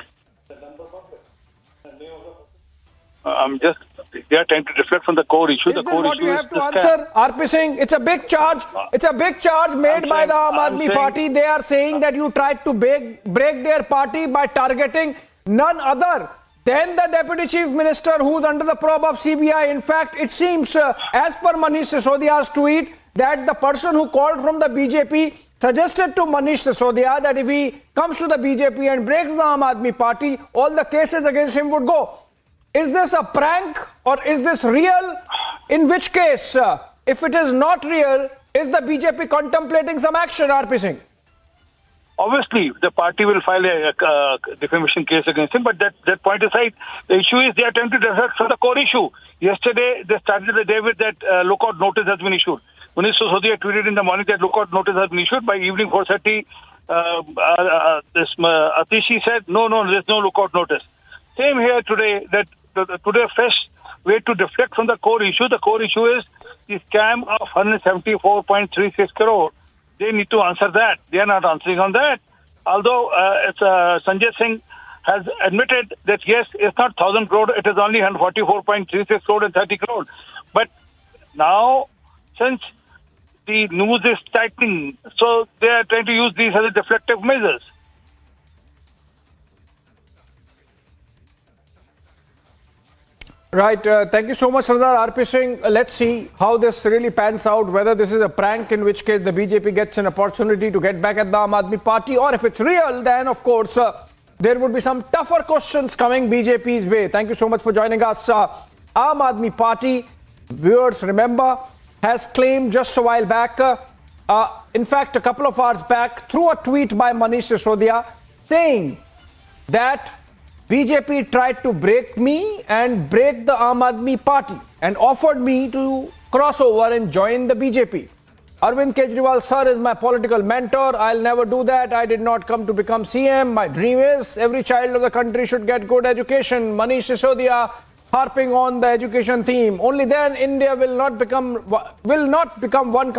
They are trying to deflect from the core issue. The core issue is what you have to answer, RP Singh? It's a big charge. It's a big charge made by the Aam Aadmi Party. They are saying that you tried to break their party by targeting none other than the Deputy Chief Minister who's under the probe of CBI. In fact, it seems, as per Manish Sisodia's tweet, that the person who called from the BJP suggested to Manish Sisodia that if he comes to the BJP and breaks the Aam Aadmi Party, all the cases against him would go. is this a prank or is this real? In which case, if it is not real, is the BJP contemplating some action, RP Singh? Obviously, the party will file a defamation case against him, but that point aside, the issue is they are trying to deflect from the core issue. Yesterday, they started the day with that lookout notice has been issued. Manish Sisodia tweeted in the morning that lookout notice has been issued. By evening 4:30, Atishi said, no, there's no lookout notice. Same here today, that today fresh way to deflect from the core issue. The core issue is the scam of 174.36 crore. They need to answer that. They are not answering on that. Although Sanjay Singh has admitted that yes, it's not 1,000 crore, it is only 144.36 crore and 30 crore. But now, since the news is tightening, so they are trying to use these as a deflective measures. Right. Thank you so much, Sardar RP Singh. Let's see how this really pans out, whether this is a prank, in which case the BJP gets an opportunity to get back at the Aam Aadmi Party, or if it's real, then of course there would be some tougher questions coming BJP's way. Thank you so much for joining us. Aam Aadmi Party, viewers remember, has claimed just a while back, in fact a couple of hours back, through a tweet by Manish Sisodia, saying that BJP tried to break me and break the Aam Aadmi Party and offered me to cross over and join the BJP. Arvind Kejriwal sir is my political mentor. I'll never do that. I did not come to become CM. My dream is every child of the country should get good education. Manish Sisodia harping on the education theme. Only then India will not become one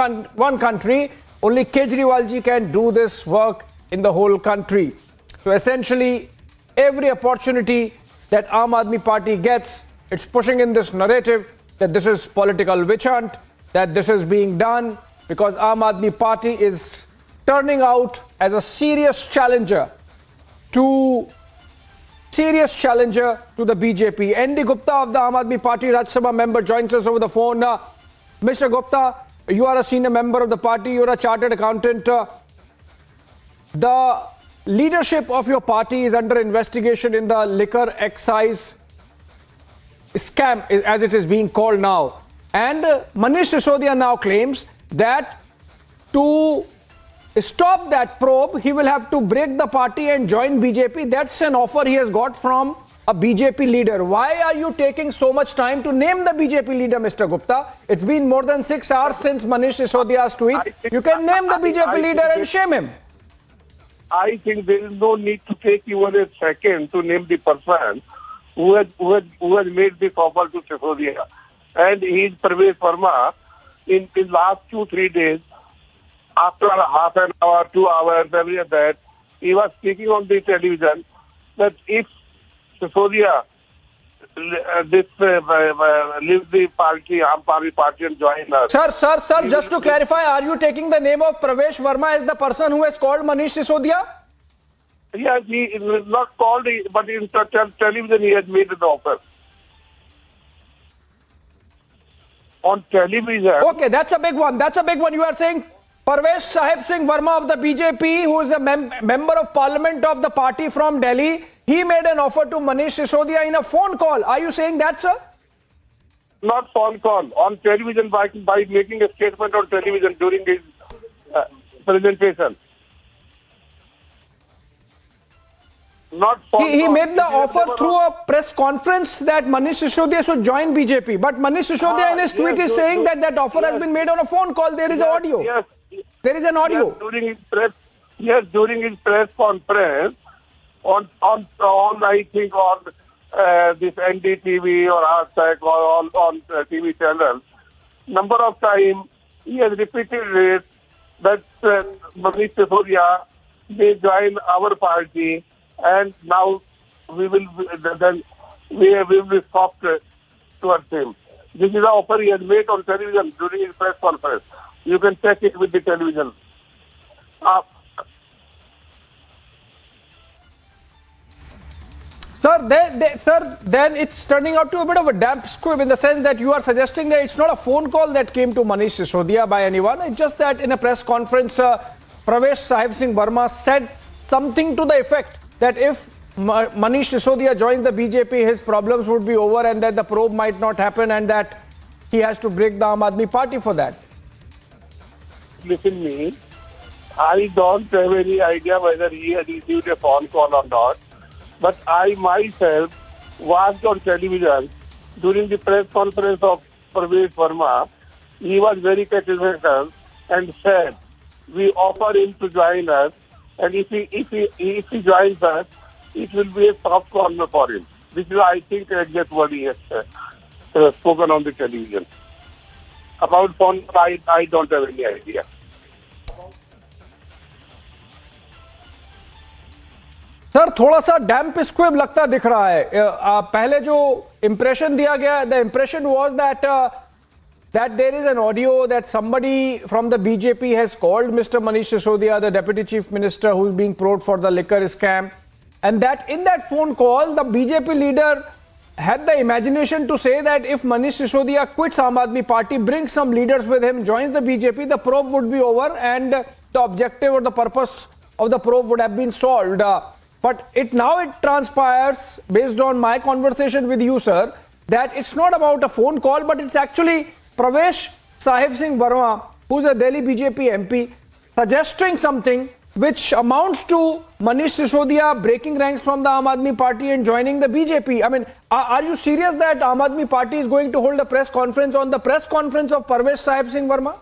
country. Only Kejriwal ji can do this work in the whole country. So essentially, every opportunity that Aam Aadmi Party gets, it's pushing in this narrative that this is political witch hunt, that this is being done because Aam Aadmi Party is turning out as a serious challenger to the BJP. ND Gupta of the Aam Aadmi Party Rajya Sabha member joins us over the phone. Mr. Gupta, you are a senior member of the party, you are a chartered accountant. The leadership of your party is under investigation in the liquor excise scam, as it is being called now. And Manish Sisodia now claims that to stop that probe, he will have to break the party and join BJP. That's an offer he has got from a BJP leader. Why are you taking so much time to name the BJP leader, Mr. Gupta? It's been more than 6 hours since Manish Sisodia's tweet. You can name the BJP leader and shame him. I think there is no need to take even a second to name the person who has made this offer to Sisodia. And he is Pravesh Verma. In last 2-3 days, after half an hour, 2 hours, every that, he was speaking on the television that if Sisodia leaves the party, Aam Aadmi Party, and join us. Sir, just to clarify, are you taking the name of Pravesh Verma as the person who has called Manish Sisodia? Yes, he is not called, but in television he has made the offer. On television. Okay, that's a big one. You are saying Parvesh Sahib Singh Verma of the BJP, who is a member of parliament of the party from Delhi, he made an offer to Manish Sisodia in a phone call. Are you saying that, sir? Not phone call. On television, by making a statement on television during his presentation. Not phone he call. made the offer through a press conference that Manish Sisodia should join BJP. But Manish Sisodia in his tweet is saying that offer has been made on a phone call. There is audio. Yes. There is an audio. Yes, during his press conference, on I think on this NDTV or hashtag or on TV channels, number of times he has repeated it that Manish Sisodia may join our party, and now we will be soft towards him. This is the offer he has made on television during his press conference. You can check it with the television. Sir, then it's turning out to a bit of a damp squib in the sense that you are suggesting that it's not a phone call that came to Manish Sisodia by anyone. It's just that in a press conference, Pravesh Sahib Singh Verma said something to the effect that if Manish Sisodia joins the BJP, his problems would be over and that the probe might not happen and that he has to break the Aam Aadmi Party for that? Listen me, I don't have any idea whether he had received a phone call or not, but I myself watched on television during the press conference of Parvesh Verma. He was very categorical and said, we offer him to join us, and if he joins us, it will be a soft corner for him. This is, I think, exact what he has spoken on the television. About phone, I don't have any idea. Sir थोड़ा सा डैम्प squib लगता दिख रहा है. पहले जो impression दिया गया, the impression was that that there is an audio that somebody from the BJP has called Mr. Manish Sisodia, the Deputy Chief Minister who's being probed for the liquor scam, and that in that phone call the BJP leader had the imagination to say that if Manish Sisodia quits Aam Aadmi Party, brings some leaders with him, joins the BJP, the probe would be over and the objective or the purpose of the probe would have been solved. But it transpires, based on my conversation with you, sir, that it's not about a phone call, but it's actually Pravesh Sahib Singh Verma, who's a Delhi BJP MP, suggesting something which amounts to Manish Sisodia breaking ranks from the Aam Aadmi Party and joining the BJP. I mean, are you serious that Aam Aadmi Party is going to hold a press conference on the press conference of Pravesh Sahib Singh Verma?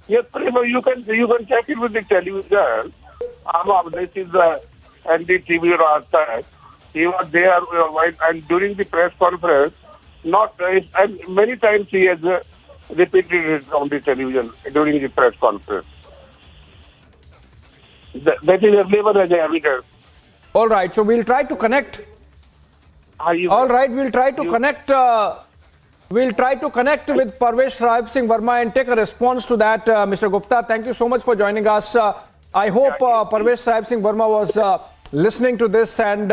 Yes, you can check it with the television. This is the NDTV Rasta. He was there, and during the press conference, and many times he has repeated it on the television during the press conference. That is available as evidence. All right, so we'll try to connect. All right, we'll try to connect. We'll try to connect with Pravesh Sahib Singh Verma and take a response to that. Mr. Gupta, thank you so much for joining us. I hope Pravesh Sahib Singh Verma was listening to this and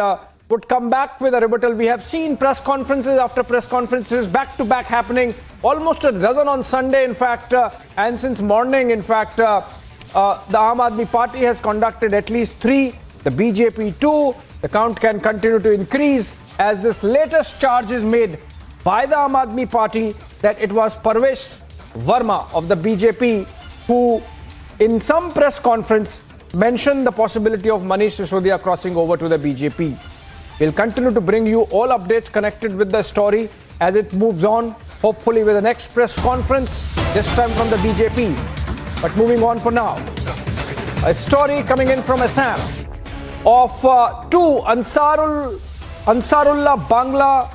would come back with a rebuttal. We have seen press conferences after press conferences back to back happening, almost a dozen on Sunday, in fact, and since morning, in fact, the Aam Aadmi Party has conducted at least 3, the BJP 2. The count can continue to increase as this latest charge is made by the Aam Aadmi Party that it was Pravesh Verma of the BJP who, in some press conference, mentioned the possibility of Manish Sisodia crossing over to the BJP. We'll continue to bring you all updates connected with the story as it moves on, hopefully with the next press conference, this time from the BJP. But moving on for now, a story coming in from Assam of 2 Ansarullah Bangla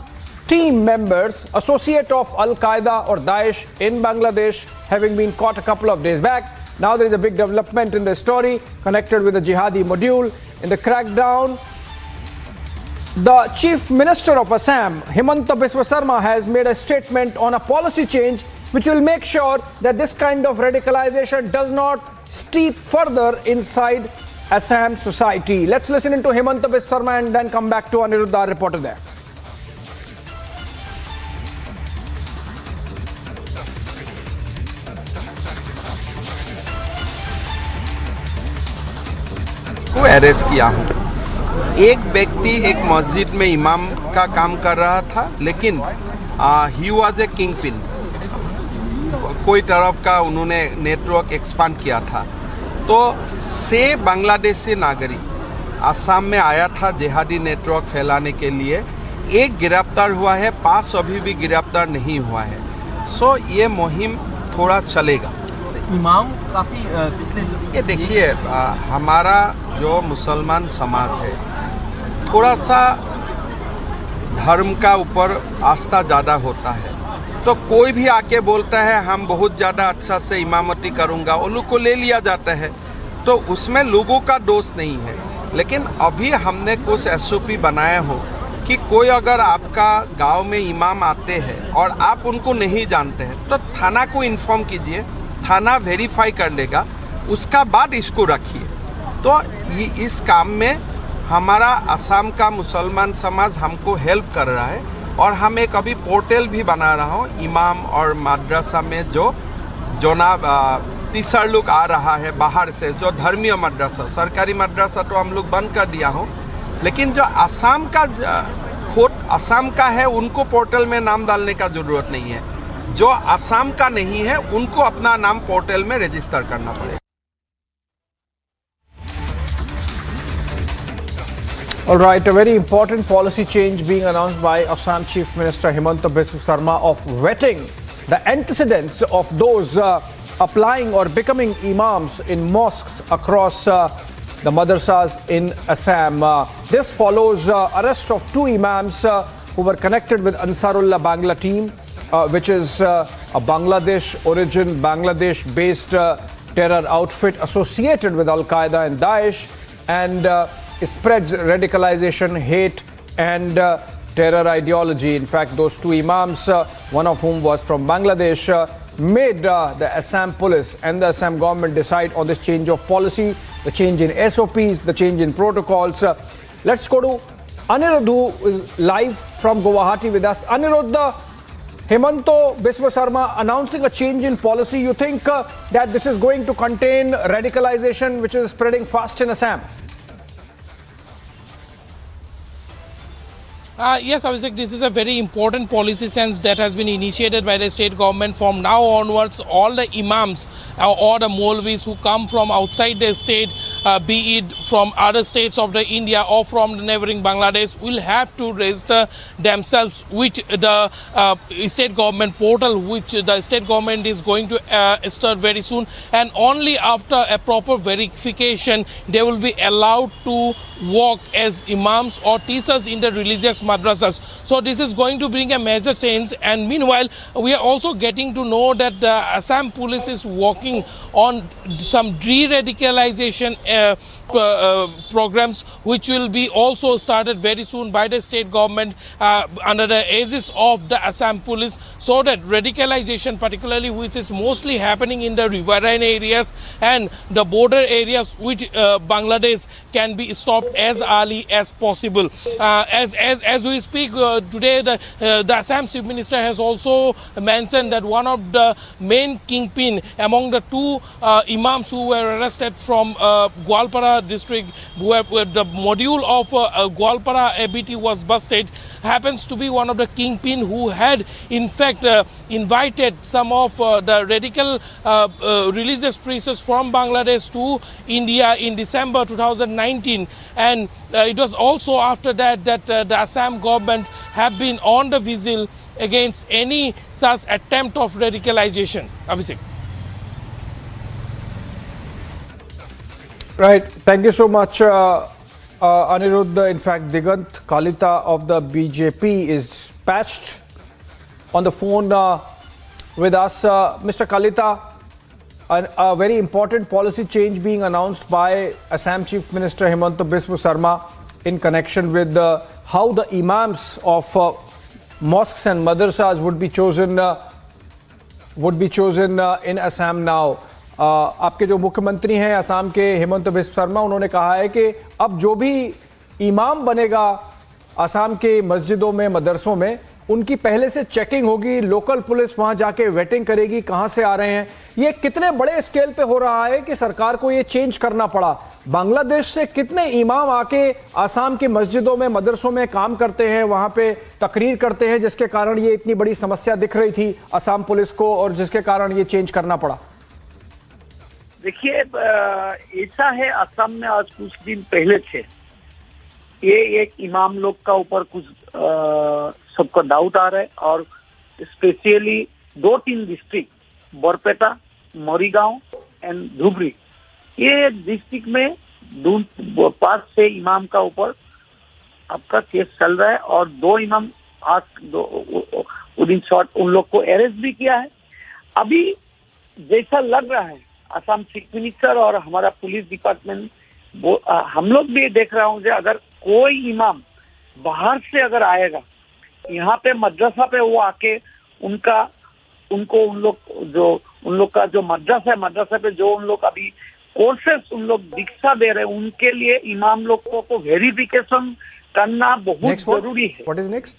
team members, associate of Al-Qaeda or Daesh in Bangladesh, having been caught a couple of days back. Now there is a big development in the story connected with the jihadi module. In the crackdown, the Chief Minister of Assam, Himanta Biswa Sarma, has made a statement on a policy change which will make sure that this kind of radicalization does not steep further inside Assam society. Let's listen into Himanta Biswa Sarma and then come back to Aniruddha, our reporter there. को arrest किया हूँ। एक व्यक्ति एक मस्जिद में इमाम का काम कर रहा था, लेकिन he was a king pin, कोई तरफ का उन्होंने नेटवर्क एक्सपांड किया था। तो से बांग्लादेशी नागरिक असम में आया था जिहादी नेटवर्क फैलाने के लिए। एक गिरफ्तार हुआ है, 5 अभी भी गिरफ्तार नहीं हुआ है। सो ये मुहिम थोड़ा चलेगा। इमाम काफ़ी पिछले ये देखिए, हमारा जो मुसलमान समाज है थोड़ा सा धर्म का ऊपर आस्था ज़्यादा होता है, तो कोई भी आके बोलता है हम बहुत ज़्यादा अच्छा से इमामती करूँगा, उन लोग को ले लिया जाता है। तो उसमें लोगों का दोष नहीं है, लेकिन अभी हमने कुछ SOP बनाया हो कि कोई अगर आपका गांव में इमाम आते हैं और आप उनको नहीं जानते हैं तो थाना को इन्फॉर्म कीजिए, थाना वेरीफाई कर लेगा, उसका बाद इसको रखिए। तो इस काम में हमारा असम का मुसलमान समाज हमको हेल्प कर रहा है और हम एक अभी पोर्टल भी बना रहा हूँ इमाम और मदरसा में जो ना टीचर लोग आ रहा है बाहर से, जो धर्मीय मदरसा, सरकारी मदरसा तो हम लोग बंद कर दिया हूँ, लेकिन जो असम का असम का है उनको पोर्टल में नाम डालने का जरूरत नहीं है, जो असम का नहीं है उनको अपना नाम पोर्टल में रजिस्टर करना पड़ेगा। All right, a very important policy change being announced by Assam Chief Minister Himanta Biswa Sarma of vetting the antecedents of those applying or becoming imams in mosques across the madrasas in Assam. This follows arrest of two imams who were connected with Ansarullah Bangla team, which is a Bangladesh origin, Bangladesh-based terror outfit associated with Al-Qaeda and Daesh, and spreads radicalization, hate and terror ideology. In fact, those two imams, one of whom was from Bangladesh, made the Assam police and the Assam government decide on this change of policy, the change in SOPs, the change in protocols. Let's go to Anirudh, who is live from Guwahati with us. Anirudh, Himanta Biswa Sarma announcing a change in policy. You think that this is going to contain radicalization which is spreading fast in Assam? Yes, Abhishek, this is a very important policy sense that has been initiated by the state government. From now onwards, all the imams or the Maulvis who come from outside the state, be it from other states of the India or from the neighboring Bangladesh, will have to register themselves with the state government portal, which the state government is going to start very soon. And only after a proper verification, they will be allowed to work as imams or teachers in the religious madrasas. So this is going to bring a major change. And meanwhile, we are also getting to know that the Assam police is working on some de-radicalization programs, which will be also started very soon by the state government under the aegis of the Assam police, so that radicalization, particularly which is mostly happening in the riverine areas and the border areas with Bangladesh, can be stopped as early as possible. As we speak today, the Assam Chief Minister has also mentioned that one of the main kingpin among the two imams who were arrested from Gwalpara district, where the module of Gwalpara ABT was busted, happens to be one of the kingpin who had in fact invited some of the radical religious priests from Bangladesh to India in December 2019. And it was also after that that the Assam government have been on the vigil against any such attempt of radicalization. Abhishek. Right. Thank you so much, Anirudh. In fact, Digant Kalita of the BJP is patched on the phone with us. Mr. Kalita, a very important policy change being announced by Assam Chief Minister Himanta Biswa Sarma in connection with how the imams of mosques and madrasas would be chosen in Assam now. आपके जो मुख्यमंत्री हैं असम के हेमंत बिस्वा शर्मा, उन्होंने कहा है कि अब जो भी इमाम बनेगा असम के मस्जिदों में, मदरसों में, उनकी पहले से चेकिंग होगी, लोकल पुलिस वहां जाके वेटिंग करेगी कहां से आ रहे हैं। ये कितने बड़े स्केल पे हो रहा है कि सरकार को ये चेंज करना पड़ा। बांग्लादेश से कितने इमाम आके असम के मस्जिदों में, मदरसों में काम करते हैं, वहां पे तकरीर करते हैं, जिसके कारण ये इतनी बड़ी समस्या दिख रही थी असम पुलिस को और जिसके कारण ये चेंज करना पड़ा। देखिए, ऐसा है, असम में आज कुछ दिन पहले थे, ये एक इमाम लोग का ऊपर कुछ सबका डाउट आ रहा है, और specially 2-3 district, Barpeta, Morigaon and Dhubri, ये डिस्ट्रिक्ट में 5-6 इमाम का ऊपर आपका केस चल रहा है, और 2 इमाम आज उन लोग को अरेस्ट भी किया है। अभी जैसा लग रहा है असम चीफ मिनिस्टर और हमारा पुलिस डिपार्टमेंट, हम लोग भी देख रहा हूँ, अगर कोई इमाम बाहर से अगर आएगा यहाँ पे मदरसा पे, वो आके उन लोग का जो मदरसा है, मदरसा पे जो उन लोग अभी कोर्सेस उन लोग दीक्षा दे रहे हैं, उनके लिए इमाम लोग को वेरिफिकेशन करना बहुत जरूरी है। What is next?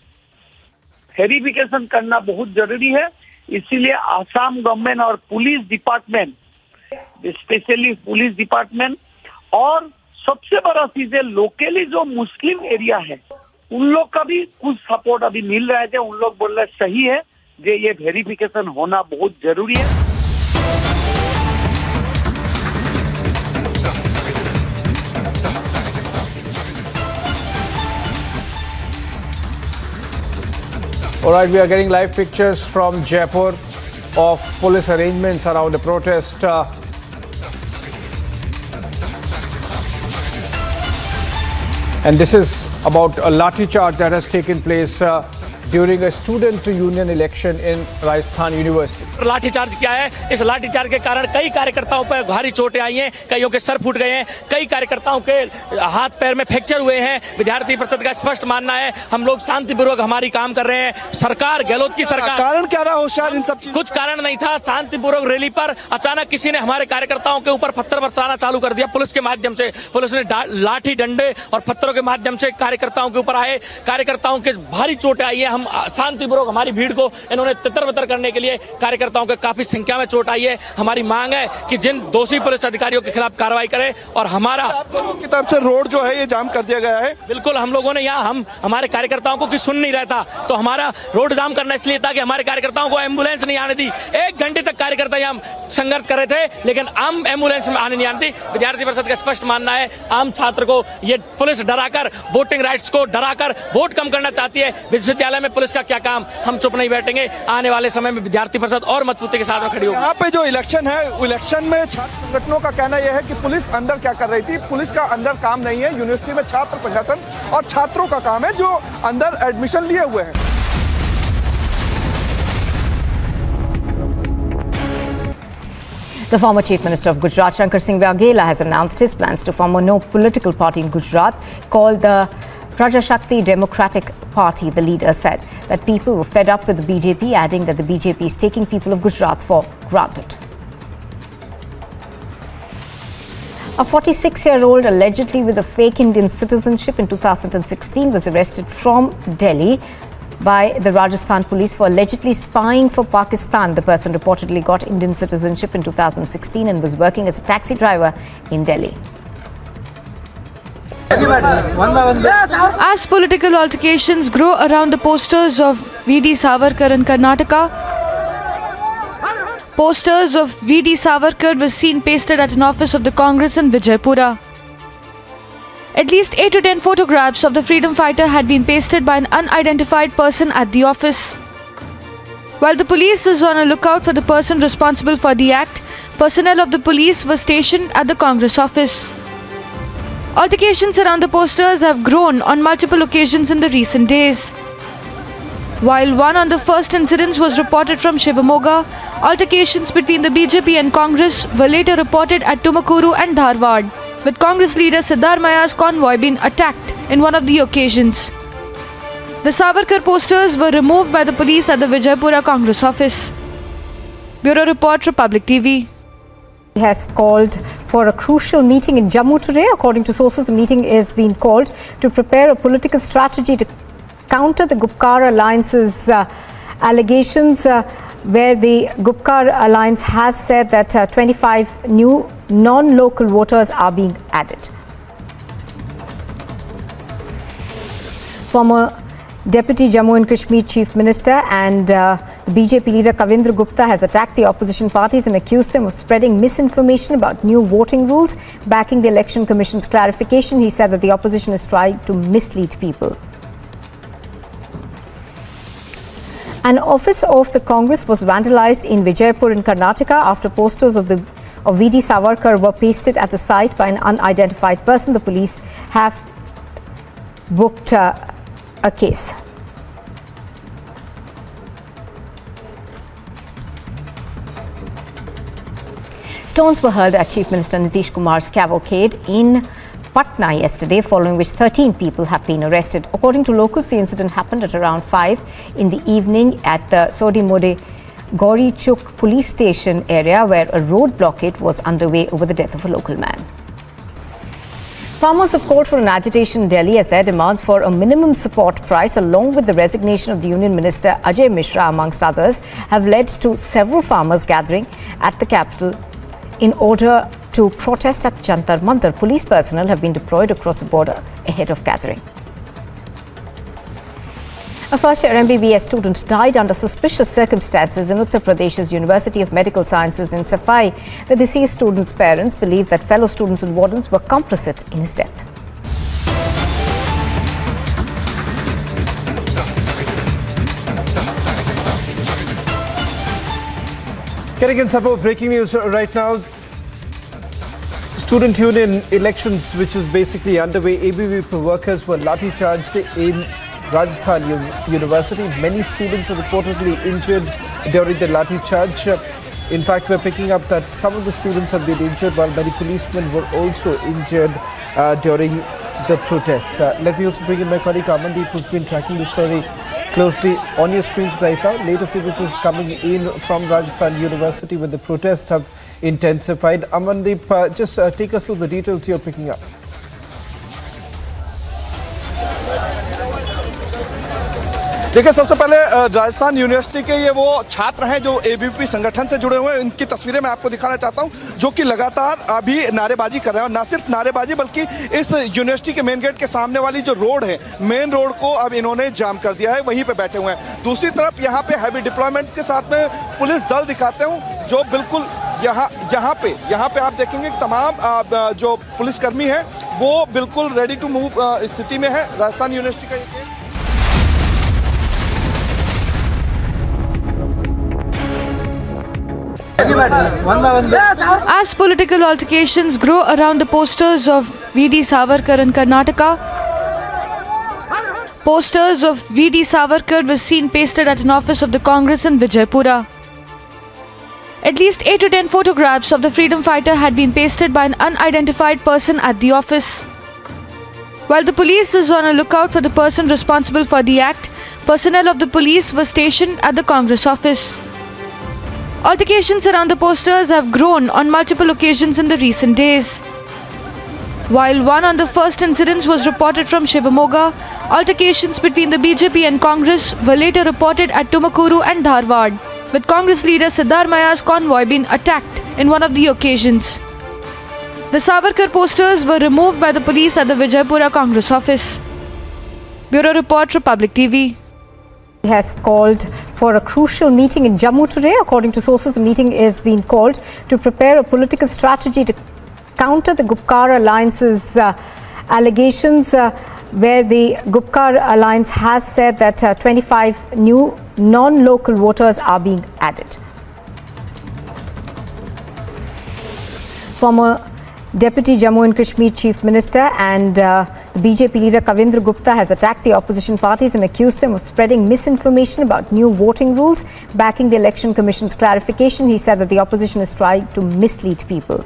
वेरिफिकेशन करना बहुत जरूरी है। इसीलिए असम गवर्नमेंट और police department, specially police department और सबसे बड़ा चीज है लोकली जो मुस्लिम एरिया है उन लोग का भी कुछ सपोर्ट अभी मिल रहा है। उन लोग बोल रहे सही है ये वेरिफिकेशन होना बहुत जरूरी है। All right, we are getting live pictures from Jaipur of police arrangements around the protest. And this is about a lathi charge that has taken place during a student union election in Rajasthan University. Lathi charge किया है। इस लाठीचार्ज के कारण कई कार्यकर्ताओं पर भारी चोटें आई हैं, कईयों के सर फूट गए हैं, कई कार्यकर्ताओं के हाथ पैर में फ्रैक्चर हुए हैं। विद्यार्थी परिषद का स्पष्ट मानना है हम लोग शांतिपूर्वक हमारी काम कर रहे हैं। सरकार गहलोत की सरकार कारण क्या रहा होशियार इन सब चीज? कुछ कारण नहीं था। शांतिपूर्वक रैली पर अचानक किसी ने हमारे कार्यकर्ताओं के ऊपर पत्थर बरसाना चालू कर दिया। पुलिस के माध्यम से पुलिस ने लाठी डंडे और पत्थरों के माध्यम से कार्यकर्ताओं के ऊपर आए। कार्यकर्ताओं के भारी चोटें आई है। हम शांतिपूर्वक हमारी भीड़ को इन्होंने तितर-बितर करने के लिए कार्यकर्ताओं के काफी संख्या में चोट आई है। हमारी मांग है कि जिन दोषी पुलिस अधिकारियों के खिलाफ कार्रवाई करें और हमारा आप लोगों की तरफ से रोड जो है ये जाम कर दिया गया है। बिल्कुल हम लोगों ने यहाँ हमारे कार्यकर्ताओं को सुन नहीं रहा था तो हमारा रोड जाम करना इसलिए था कि हमारे कार्यकर्ताओं को एम्बुलेंस नहीं आने दी। 1 घंटे तक कार्यकर्ता यहाँ संघर्ष कर रहे थे लेकिन आम एम्बुलेंस में आने नहीं आती। विद्यार्थी परिषद का स्पष्ट मानना है आम छात्र को ये पुलिस डराकर वोटिंग राइट्स को डराकर वोट कम करना चाहती है। विश्वविद्यालय में पुलिस का क्या काम, हम चुप नहीं बैठेंगे। आने वाले समय में विद्यार्थी परिषद और मजबूती के साथ में खड़ी होगी। यहाँ पे जो इलेक्शन है इलेक्शन में छात्र संगठनों का कहना यह है कि पुलिस अंदर क्या कर रही थी। पुलिस का अंदर काम नहीं है। यूनिवर्सिटी में छात्र संगठन और छात्रों का काम है जो अंदर एडमिशन लिए हुए हैं। The former Chief Minister of Gujarat, Shankar Singh Waghela, has announced his plans to form a no political party in Gujarat called the Prajashakti Democratic Party. The leader said that people were fed up with the BJP, adding that the BJP is taking people of Gujarat for granted. A 46-year-old allegedly with a fake Indian citizenship in 2016 was arrested from Delhi by the Rajasthan police for allegedly spying for Pakistan. The person reportedly got Indian citizenship in 2016 and was working as a taxi driver in Delhi. As political altercations grow around the posters of V.D. Savarkar in Karnataka, posters of V.D. Savarkar were seen pasted at an office of the Congress in Vijaypura. At least 8 to 10 photographs of the freedom fighter had been pasted by an unidentified person at the office. While the police is on a lookout for the person responsible for the act, personnel of the police were stationed at the Congress office. Altercations around the posters have grown on multiple occasions in the recent days. While one on the first incidents was reported from Shivamoga, altercations between the BJP and Congress were later reported at Tumakuru and Dharwad, with Congress leader Siddharamaya's convoy being attacked in one of the occasions. The Savarkar posters were removed by the police at the Vijaypura Congress office. Bureau Report, Republic TV. He has called for a crucial meeting in Jammu today. According to sources, the meeting is being called to prepare a political strategy to counter the Gupkar Alliance's allegations, where the Gupkar Alliance has said that 25 new non-local voters are being added. Former Deputy Jammu and Kashmir Chief Minister and the BJP leader Kavindra Gupta has attacked the opposition parties and accused them of spreading misinformation about new voting rules. Backing the Election Commission's clarification, he said that the opposition is trying to mislead people. An office of the Congress was vandalized in Vijaypur in Karnataka after posters of V.D. Savarkar were pasted at the site by an unidentified person. The police have booked a case. Stones were hurled at Chief Minister Nitish Kumar's cavalcade in Patna yesterday, following which 13 people have been arrested. According to locals, the incident happened at around 5 in the evening at the Sodimode Gauri Chuk police station area, where a road blockade was underway over the death of a local man. Farmers have called for an agitation in Delhi as their demands for a minimum support price, along with the resignation of the Union Minister Ajay Mishra, amongst others, have led to several farmers gathering at the capital in order to protest at Jantar Mantar. Police personnel have been deployed across the border ahead of gathering. A first-year MBBS student died under suspicious circumstances in Uttar Pradesh's University of Medical Sciences in Safai. The deceased student's parents believe that fellow students and wardens were complicit in his death. Getting in some more breaking news right now. Student union elections, which is basically underway, ABVP workers were lathi charged in Rajasthan University. Many students are reportedly injured during the lathi charge. In fact, we're picking up that some of the students have been injured while many policemen were also injured during the protests. Let me also bring in my colleague Amandeep, who's been tracking the story closely on your screens right now. Latest images coming in from Rajasthan University where the protests have intensified. Amandeep, just take us through the details you're picking up. देखिए, सबसे पहले Rajasthan university के ये वो छात्र हैं जो ABVP संगठन से जुड़े हुए हैं। इनकी तस्वीरें मैं आपको दिखाना चाहता हूं, जो कि लगातार अभी नारेबाजी कर रहे हैं। और ना सिर्फ नारेबाजी बल्कि इस यूनिवर्सिटी के मेन गेट के सामने वाली जो रोड है, मेन रोड को अब इन्होंने जाम कर दिया है, वहीं पे बैठे हुए हैं। दूसरी तरफ यहाँ पे हैवी डिप्लॉयमेंट के साथ में पुलिस दल दिखाते हूँ, जो बिल्कुल यहाँ पे आप देखेंगे तमाम जो पुलिसकर्मी है वो बिल्कुल रेडी टू मूव स्थिति में है। राजस्थान यूनिवर्सिटी का ये As political altercations grow around the posters of V.D. Savarkar in Karnataka, posters of V.D. Savarkar were seen pasted at an office of the Congress in Vijaypura. At least 8 to 10 photographs of the freedom fighter had been pasted by an unidentified person at the office. While the police is on a lookout for the person responsible for the act, personnel of the police were stationed at the Congress office. Altercations around the posters have grown on multiple occasions in the recent days. While one on the first incidents was reported from Shivamoga, altercations between the BJP and Congress were later reported at Tumakuru and Dharwad, with Congress leader Siddharamaya's convoy being attacked in one of the occasions. The Savarkar posters were removed by the police at the Vijaypura Congress office. Bureau Report, Republic TV. Has called for a crucial meeting in Jammu today. According to sources, the meeting is being called to prepare a political strategy to counter the Gupkar Alliance's allegations, where the Gupkar Alliance has said that 25 new non-local voters are being added. Former Deputy Jammu and Kashmir Chief Minister and BJP leader Kavindra Gupta has attacked the opposition parties and accused them of spreading misinformation about new voting rules. Backing the Election Commission's clarification, he said that the opposition is trying to mislead people.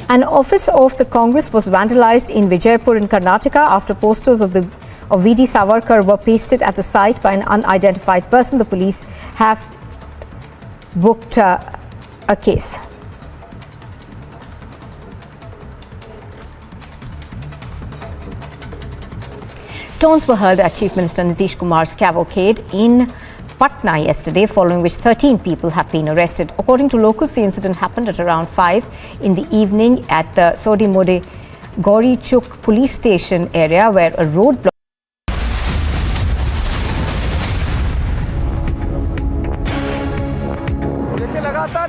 An office of the Congress was vandalized in Vijaypur in Karnataka after posters of V.D. Savarkar were pasted at the site by an unidentified person. The police have booked a case. Stones were hurled at Chief Minister Nitish Kumar's cavalcade in Patna yesterday, following which 13 people have been arrested. According to locals, the incident happened at around 5 in the evening at the Sodi Mode Gauri Chuk police station area, where a roadblock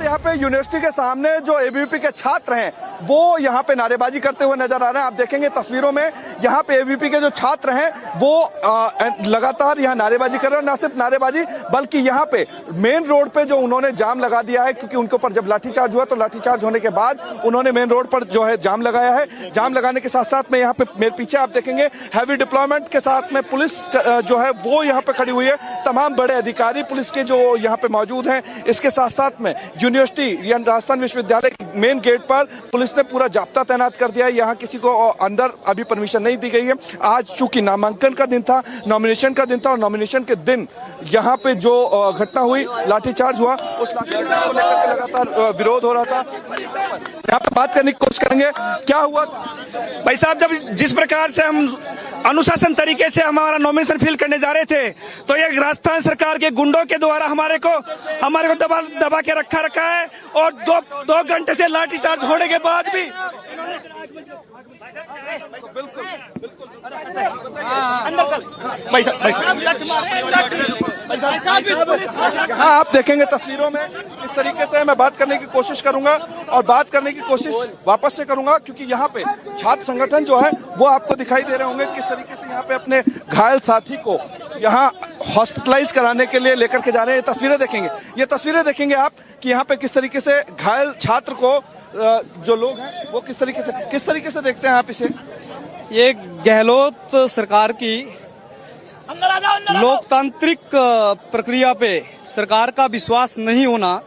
यहाँ पे university के सामने जो ABVP के छात्र हैं वो यहाँ पे नारेबाजी करते हुए नजर आ रहे हैं। आप देखेंगे तस्वीरों में, यहाँ पे एबीवीपी के जो छात्र हैं वो लगातार यहाँ नारेबाजी कर रहे हैं। ना सिर्फ नारेबाजी बल्कि यहाँ पे मेन रोड पे जो उन्होंने जाम लगा दिया है, क्योंकि उनके ऊपर जब लाठीचार्ज हुआ तो लाठीचार्ज होने के बाद उन्होंने मेन रोड पर जो है जाम लगाया है। जाम लगाने के साथ साथ में यहाँ पे मेरे पीछे आप देखेंगे हैवी डिप्लॉयमेंट के साथ में पुलिस जो है वो यहाँ पे खड़ी हुई है। तमाम बड़े अधिकारी पुलिस के जो यहाँ पे मौजूद हैं। इसके साथ साथ में यूनिवर्सिटी या राजस्थान विश्वविद्यालय मेन गेट पर पुलिस ने पूरा जाब्ता तैनात कर दिया है। यहाँ किसी को अंदर अभी परमिशन नहीं दी गई है। आज चूंकि नामांकन का दिन था, नॉमिनेशन का दिन था और नॉमिनेशन के दिन यहाँ पे जो घटना हुई, लाठीचार्ज हुआ, उस लाठीचार्ज को लेकर के लगातार विरोध हो रहा था। यहाँ पे बात करने की कोशिश करेंगे, क्या हुआ भाई साहब? जब जिस प्रकार से हम अनुशासन तरीके से हमारा नॉमिनेशन फिल करने जा रहे थे तो ये राजस्थान सरकार के गुंडों के द्वारा हमारे को दबा के रखा है और दो घंटे से लाठीचार्ज होने के बाद भी यहाँ आप देखेंगे तस्वीरों में इस तरीके से मैं बात करने की कोशिश करूंगा और बात करने की कोशिश वापस से करूंगा, क्योंकि यहाँ पे छात्र संगठन जो है वो आपको दिखाई दे रहे होंगे किस तरीके से यहाँ पे अपने घायल साथी को यहाँ हॉस्पिटलाइज कराने के लिए लेकर के जा रहे हैं। ये तस्वीरें देखेंगे आप कि यहाँ पे किस तरीके से घायल छात्र को जो लोग हैं वो किस तरीके से देखते हैं आप इसे। ये गहलोत सरकार की लोकतांत्रिक प्रक्रिया पे सरकार का विश्वास नहीं होना,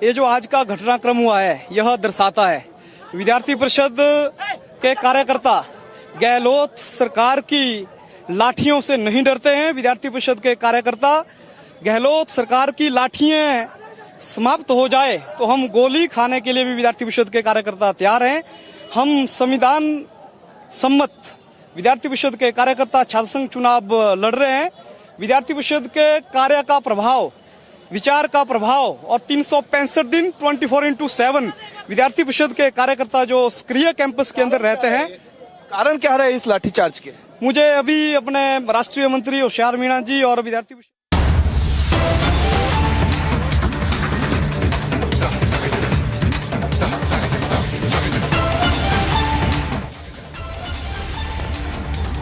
ये जो आज का घटनाक्रम हुआ है यह दर्शाता है। विद्यार्थी परिषद के कार्यकर्ता गहलोत सरकार की लाठियों से नहीं डरते हैं। विद्यार्थी परिषद के कार्यकर्ता गहलोत सरकार की लाठियां समाप्त हो जाए तो हम गोली खाने के लिए भी विद्यार्थी परिषद के कार्यकर्ता तैयार हैं। हम संविधान सम्मत विद्यार्थी परिषद के कार्यकर्ता छात्र संघ चुनाव लड़ रहे हैं। विद्यार्थी परिषद के कार्य का प्रभाव, विचार का प्रभाव और 365 दिन 24/7 विद्यार्थी परिषद के कार्यकर्ता जो सक्रिय कैंपस के अंदर रहते हैं। कारण क्या रहे इस लाठीचार्ज के? मुझे अभी अपने राष्ट्रीय मंत्री होशियार मीणा जी और विद्यार्थी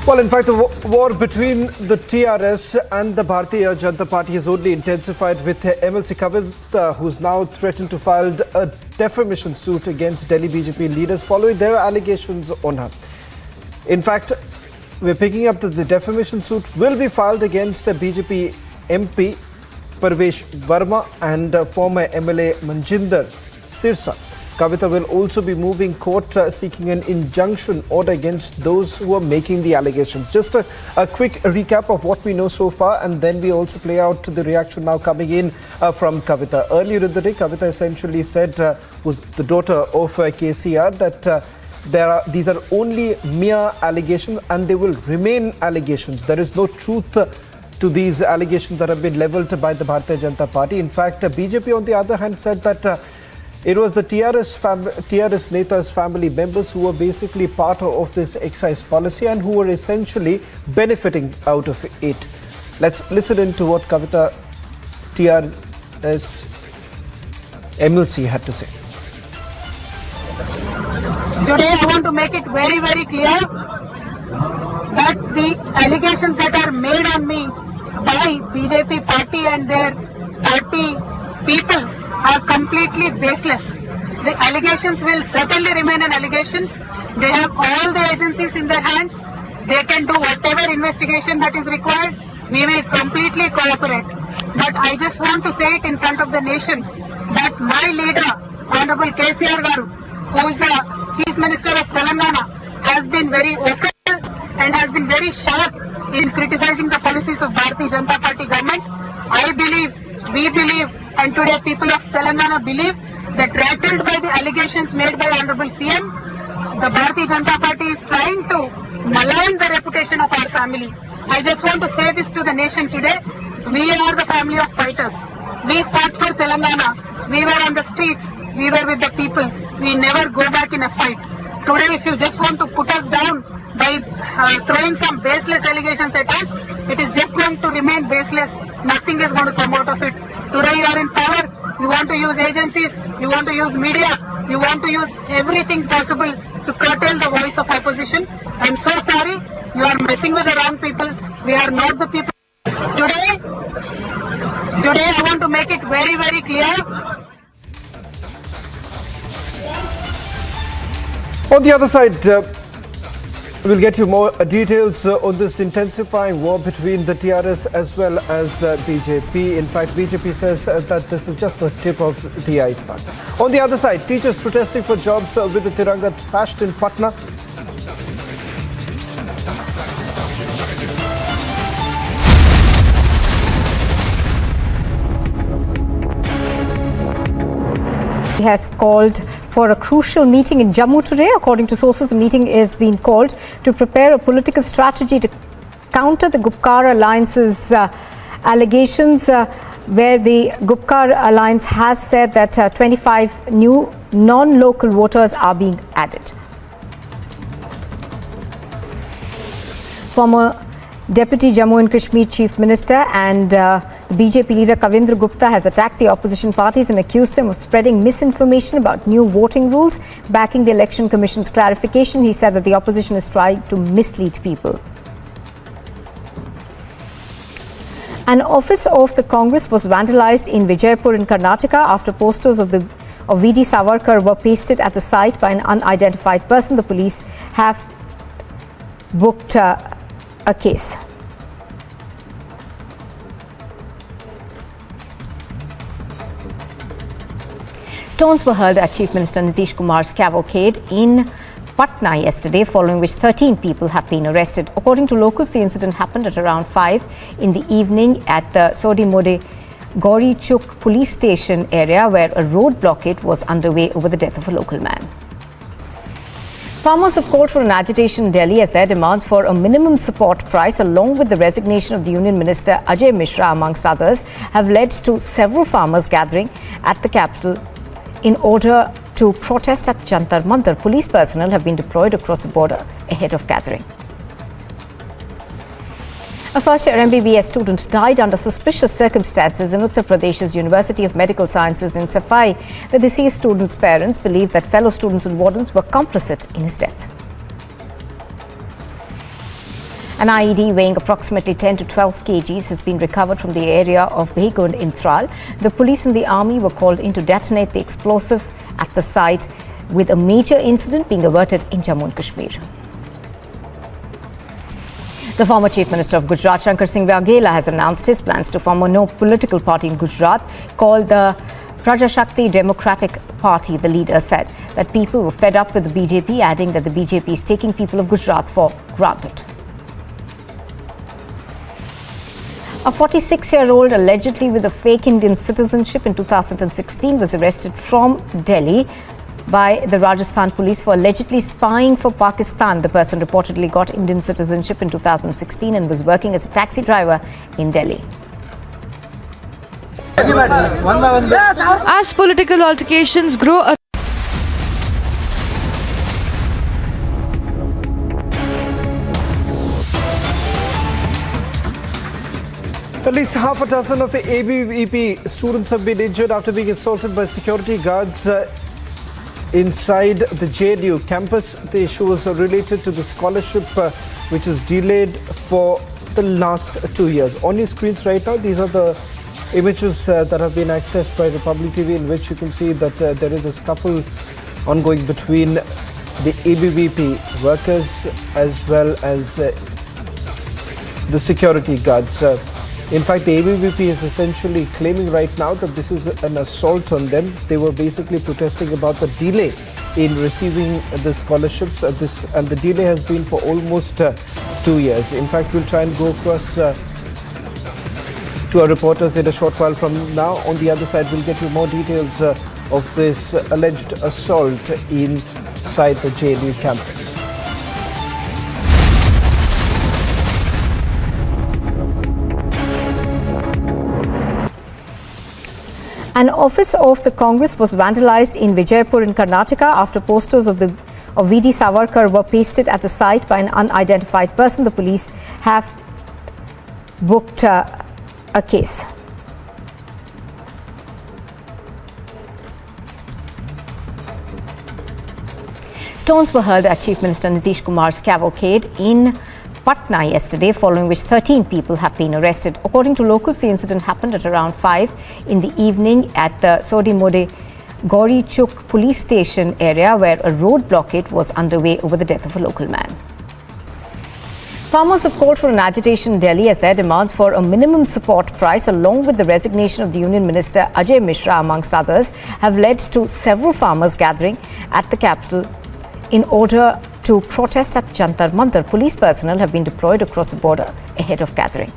Well, in fact, the war between the TRS and the Bharatiya Janata Party has only intensified with MLC Kavita, who's now threatened to file a defamation suit against Delhi BJP leaders following their allegations on her. In fact, we're picking up that the defamation suit will be filed against a BJP MP Parvesh Verma and former MLA Manjinder Sirsa. Kavita will also be moving court seeking an injunction order against those who are making the allegations. Just a quick recap of what we know so far, and then we also play out the reaction now coming in from Kavita. Earlier in the day, Kavita essentially said, who's the daughter of KCR, that these are only mere allegations and they will remain allegations. There is no truth to these allegations that have been levelled by the Bharatiya Janata Party. In fact, BJP on the other hand said that it was the TRS Neta's family members who were basically part of this excise policy and who were essentially benefiting out of it. Let's listen in to what Kavita TRS MLC had to say. Today I want to make it very, very clear that the allegations that are made on me by BJP party and their party people are completely baseless. The allegations will certainly remain an allegations. They have all the agencies in their hands. They can do whatever investigation that is required. We will completely cooperate. But I just want to say it in front of the nation that my leader, Honorable KCR Garu, who is the Chief Minister of Telangana, has been very vocal and has been very sharp in criticizing the policies of Bharatiya Janata Party government. I believe, we believe, and today people of Telangana believe that rattled by the allegations made by Honorable CM, the Bharatiya Janata Party is trying to malign the reputation of our family. I just want to say this to the nation today. We are the family of fighters. We fought for Telangana. We were on the streets. We were with the people. We never go back in a fight. Today, if you just want to put us down by throwing some baseless allegations at us, it is just going to remain baseless. Nothing is going to come out of it. Today you are in power. You want to use agencies. You want to use media. You want to use everything possible to curtail the voice of opposition. I'm so sorry. You are messing with the wrong people. We are not the people. Today I want to make it very, very clear. On the other side, we'll get you more details on this intensifying war between the TRS as well as BJP. In fact, BJP says that this is just the tip of the iceberg. On the other side, teachers protesting for jobs with the Tiranga thrashed in Patna. He has called for a crucial meeting in Jammu today. According to sources, the meeting is being called to prepare a political strategy to counter the Gupkar Alliance's allegations. where the Gupkar Alliance has said that 25 new non-local voters are being added. Former Deputy Jammu and Kashmir Chief Minister and BJP leader Kavindra Gupta has attacked the opposition parties and accused them of spreading misinformation about new voting rules. Backing the Election Commission's clarification, he said that the opposition is trying to mislead people. An office of the Congress was vandalized in Vijaypur in Karnataka after posters of V.D. Savarkar were pasted at the site by an unidentified person. The police have booked a case. Stones were hurled at Chief Minister Nitish Kumar's cavalcade in Patna yesterday, following which 13 people have been arrested. According to locals, the incident happened at around 5 in the evening at the Sodimode Gauri Chuk police station area, where a road blockade was underway over the death of a local man. Farmers have called for an agitation in Delhi as their demands for a minimum support price, along with the resignation of the Union Minister Ajay Mishra, amongst others, have led to several farmers gathering at the capital in order to protest at Jantar Mantar. Police personnel have been deployed across the border ahead of gathering. A first-year MBBS student died under suspicious circumstances in Uttar Pradesh's University of Medical Sciences in Safai. The deceased student's parents believe that fellow students and wardens were complicit in his death. An IED weighing approximately 10 to 12 kgs has been recovered from the area of Behgund in Tral. The police and the army were called in to detonate the explosive at the site, with a major incident being averted in Jammu and Kashmir. The former Chief Minister of Gujarat, Shankar Singh Waghela, has announced his plans to form a no political party in Gujarat called the Prajashakti Democratic Party. The leader said that people were fed up with the BJP, adding that the BJP is taking people of Gujarat for granted. A 46-year-old allegedly with a fake Indian citizenship in 2016 was arrested from Delhi by the Rajasthan police for allegedly spying for Pakistan. The person reportedly got Indian citizenship in 2016 and was working as a taxi driver in Delhi. As political altercations grow At least half a dozen of ABVP students have been injured after being assaulted by security guards inside the JNU campus. The issue was related to the scholarship which is delayed for the last 2 years. On your screens right now, these are the images that have been accessed by Republic TV, in which you can see that there is a scuffle ongoing between the ABVP workers as well as the security guards. In fact, the ABVP is essentially claiming right now that this is an assault on them. They were basically protesting about the delay in receiving the scholarships, and the delay has been for almost 2 years. In fact, we'll try and go across to our reporters in a short while from now. On the other side, we'll get you more details of this alleged assault inside the JNU campus. An office of the Congress was vandalized in Vijaypur in Karnataka after posters of V.D. Savarkar were pasted at the site by an unidentified person. The police have booked a case. Stones were hurled at Chief Minister Nitish Kumar's cavalcade in Patna yesterday, following which 13 people have been arrested. According to locals, the incident happened at around 5 in the evening at the Sodimode Gauri Chuk police station area, where a road blockade was underway over the death of a local man. Farmers have called for an agitation in Delhi as their demands for a minimum support price, along with the resignation of the Union Minister Ajay Mishra, amongst others, have led to several farmers gathering at the capital in order to protest at Jantar Mantar. Police personnel have been deployed across the border ahead of gathering.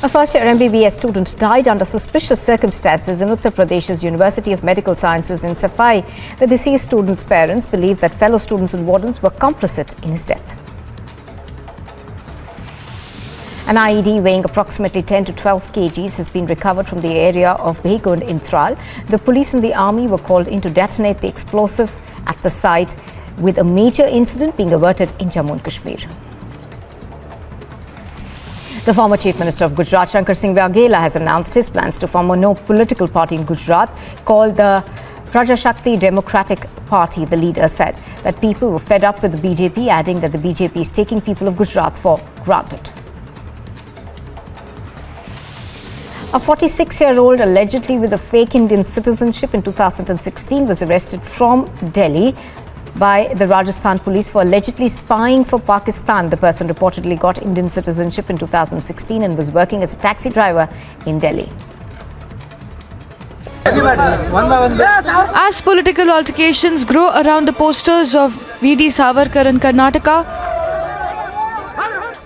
A first-year MBBS student died under suspicious circumstances in Uttar Pradesh's University of Medical Sciences in Safai. The deceased student's parents believe that fellow students and wardens were complicit in his death. An IED weighing approximately 10 to 12 kgs has been recovered from the area of Behgund in Tral. The police and the army were called in to detonate the explosive at the site, with a major incident being averted in Jammu and Kashmir. The former Chief Minister of Gujarat, Shankar Singh Waghela, has announced his plans to form a no political party in Gujarat called the Prajashakti Democratic Party. The leader said that people were fed up with the BJP, adding that the BJP is taking people of Gujarat for granted. A 46-year-old allegedly with a fake Indian citizenship in 2016 was arrested from Delhi by the Rajasthan police for allegedly spying for Pakistan. The person reportedly got Indian citizenship in 2016 and was working as a taxi driver in Delhi. As political altercations grow around the posters of V.D. Savarkar in Karnataka,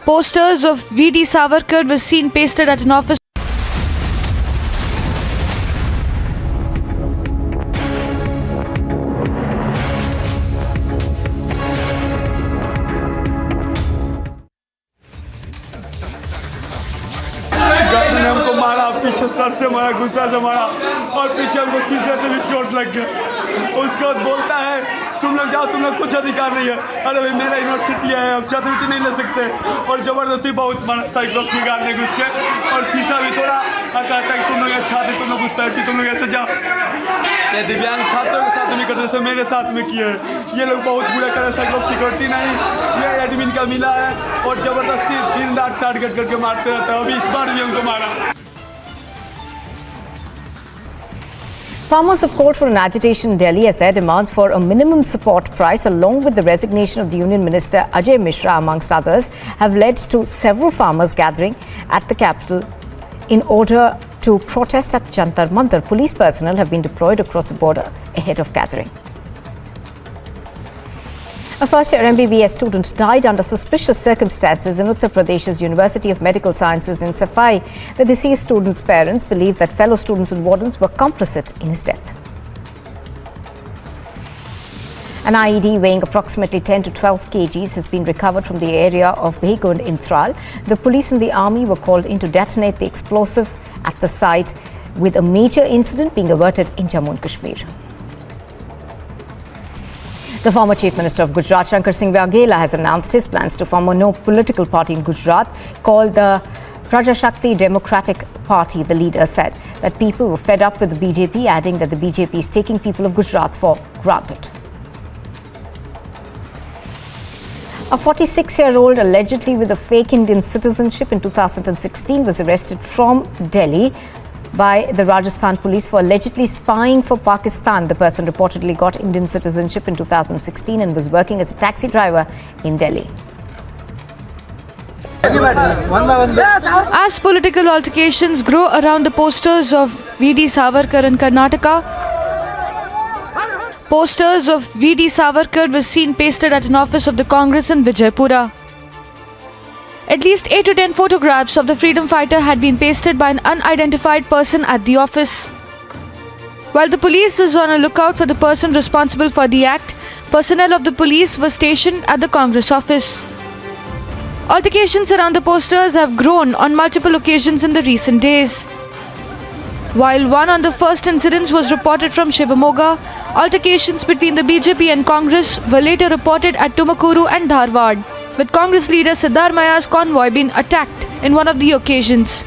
posters of V.D. Savarkar were seen pasted at an office. हमको मारा, पीछे sir से मारा, गुस्सा से मारा और पीछे हमको शीशे से भी चोट लग गया। उसके बाद बोलता है तुम लोग जाओ, तुम लोग कुछ अधिकार नहीं है। अरे भाई मेरा यूनिवर्सिटी है, हम छात्रवृत्ति नहीं ले सकते। और ज़बरदस्ती बहुत मारा साइक्लोप्सी गाड़ने घुस के और शीशा भी तोड़ा और कहता है तुम लोग छात्र, तुम लोग उस तरह तुम लोग ऐसे जाओ। ये दिव्यांग छात्रों के साथ नहीं करते, जैसे मेरे साथ में किए हैं। ये लोग बहुत बुरा करे, साइक्लोप सिक्योरिटी नहीं, ये एडमिन का मिला है और ज़बरदस्ती दिन रात टारगेट करके मारते रहते हैं। अभी इस बार भी हमको मारा। Farmers have called for an agitation in Delhi as their demands for a minimum support price, along with the resignation of the Union Minister Ajay Mishra, amongst others, have led to several farmers gathering at the capital in order to protest at Jantar Mantar. Police personnel have been deployed across the border ahead of gathering. A first-year MBBS student died under suspicious circumstances in Uttar Pradesh's University of Medical Sciences in Safai. The deceased student's parents believe that fellow students and wardens were complicit in his death. An IED weighing approximately 10 to 12 kgs has been recovered from the area of Behgund in Tral. The police and the army were called in to detonate the explosive at the site, with a major incident being averted in Jammu and Kashmir. The former Chief Minister of Gujarat, Shankar Singh Waghela, has announced his plans to form a no political party in Gujarat called the Prajashakti Democratic Party. The leader said that people were fed up with the BJP, adding that the BJP is taking people of Gujarat for granted. A 46-year-old allegedly with a fake Indian citizenship in 2016 was arrested from Delhi by the Rajasthan police for allegedly spying for Pakistan. The person reportedly got Indian citizenship in 2016 and was working as a taxi driver in Delhi. As political altercations grow around the posters of V.D. Savarkar in Karnataka, posters of V.D. Savarkar were seen pasted at an office of the Congress in Vijaypura. At least 8 to 10 photographs of the freedom fighter had been pasted by an unidentified person at the office. While the police is on a lookout for the person responsible for the act, personnel of the police were stationed at the Congress office. Altercations around the posters have grown on multiple occasions in the recent days. While one on the first incidents was reported from Shivamoga, altercations between the BJP and Congress were later reported at Tumakuru and Dharwad, with Congress leader Siddharamaya's convoy being attacked in one of the occasions.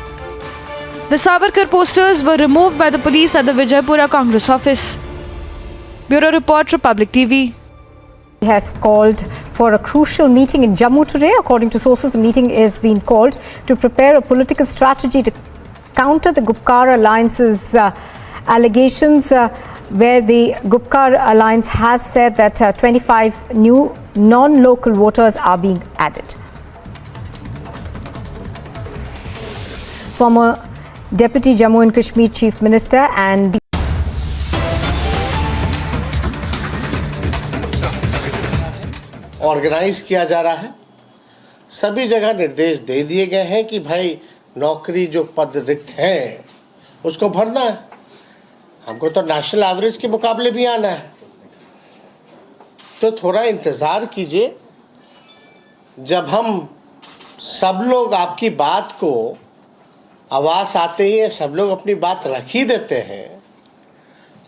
The Savarkar posters were removed by the police at the Vijaypura Congress office. Bureau Report, Republic TV. He has called for a crucial meeting in Jammu today. According to sources, the meeting is being called to prepare a political strategy to counter the Gupkar Alliance's allegations, where the Gupkar Alliance has said that 25 new non-local voters are being added. Former Deputy Jammu and Kashmir Chief Minister and organise किया जा रहा है। सभी जगह निर्देश दे दिए गए हैं कि भाई नौकरी जो पद रिक्त हैं उसको भरना है। हमको तो नेशनल एवरेज के मुकाबले भी आना है, तो थोड़ा इंतज़ार कीजिए। जब हम सब लोग आपकी बात को आवाज़ आते ही सब लोग अपनी बात रख ही देते हैं,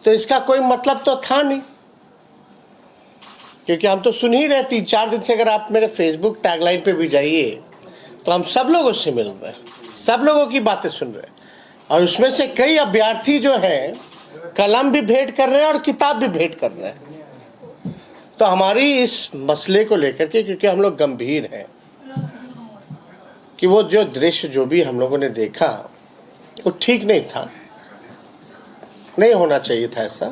तो इसका कोई मतलब तो था नहीं, क्योंकि हम तो सुन ही रहे 3-4 दिन से। अगर आप मेरे फेसबुक टैगलाइन पे भी जाइए तो हम सब लोगों से मिल रहे हैं, सब लोगों की बातें सुन रहे हैं, और उसमें से कई अभ्यर्थी जो हैं कलम भी भेंट कर रहे हैं और किताब भी भेंट कर रहे हैं। तो हमारी इस मसले को लेकर के, क्योंकि हम लोग गंभीर हैं कि वो जो दृश्य जो भी हम लोगों ने देखा वो ठीक नहीं था, नहीं होना चाहिए था ऐसा।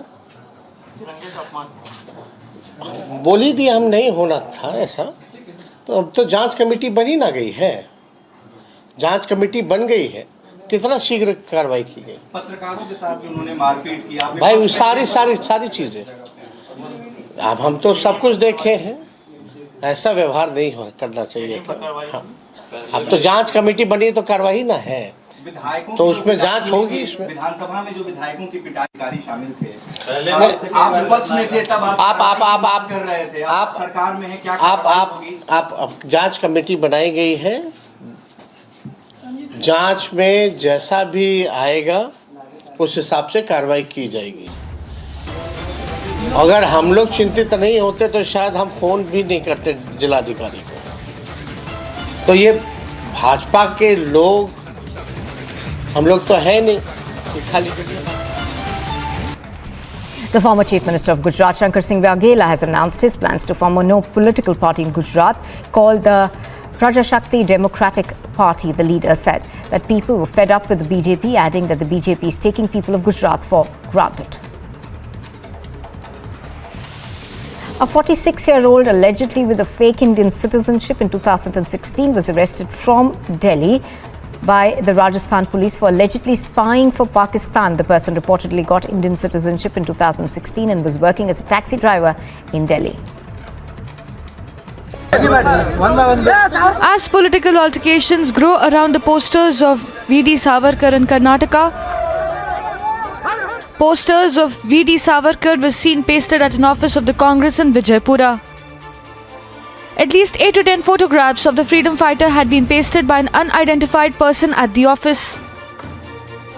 बोल ही दिया हम, नहीं होना था ऐसा। तो अब तो जांच कमेटी बनी ना गई है, जांच कमेटी बन गई है, कितना शीघ्र कार्रवाई की गई। पत्रकारों के साथ भी उन्होंने मारपीट की भाई, सारी चीजें अब हम तो सब कुछ देखे हैं, ऐसा व्यवहार नहीं करना चाहिए था। हाँ, अब तो जांच कमेटी बनी तो कार्रवाई ना है, तो उसमें जांच होगी। इसमें विधानसभा में जो विधायकों की पिटाई शामिल थे, आप विपक्ष में थे तब आप कर रहे थे, आप सरकार में है, क्या आप जांच कमेटी बनाई गई है, जांच में जैसा भी आएगा उस हिसाब से कार्रवाई की जाएगी। अगर हम लोग चिंतित नहीं होते तो शायद हम फोन भी नहीं करते जिलाधिकारी को। तो ये भाजपा के लोग, हम लोग तो है नहीं कि खाली। The former Chief Minister of Gujarat, Shankar Singh Waghela, has announced his plans to form a no political party in Gujarat called the Prajashakti Democratic Party. The leader said that people were fed up with the BJP, adding that the BJP is taking people of Gujarat for granted. A 46-year-old allegedly with a fake Indian citizenship in 2016 was arrested from Delhi by the Rajasthan police for allegedly spying for Pakistan. The person reportedly got Indian citizenship in 2016 and was working as a taxi driver in Delhi. As political altercations grow around the posters of V.D. Savarkar in Karnataka, posters of V.D. Savarkar were seen pasted at an office of the Congress in Vijaypura. At least 8 to 10 photographs of the freedom fighter had been pasted by an unidentified person at the office.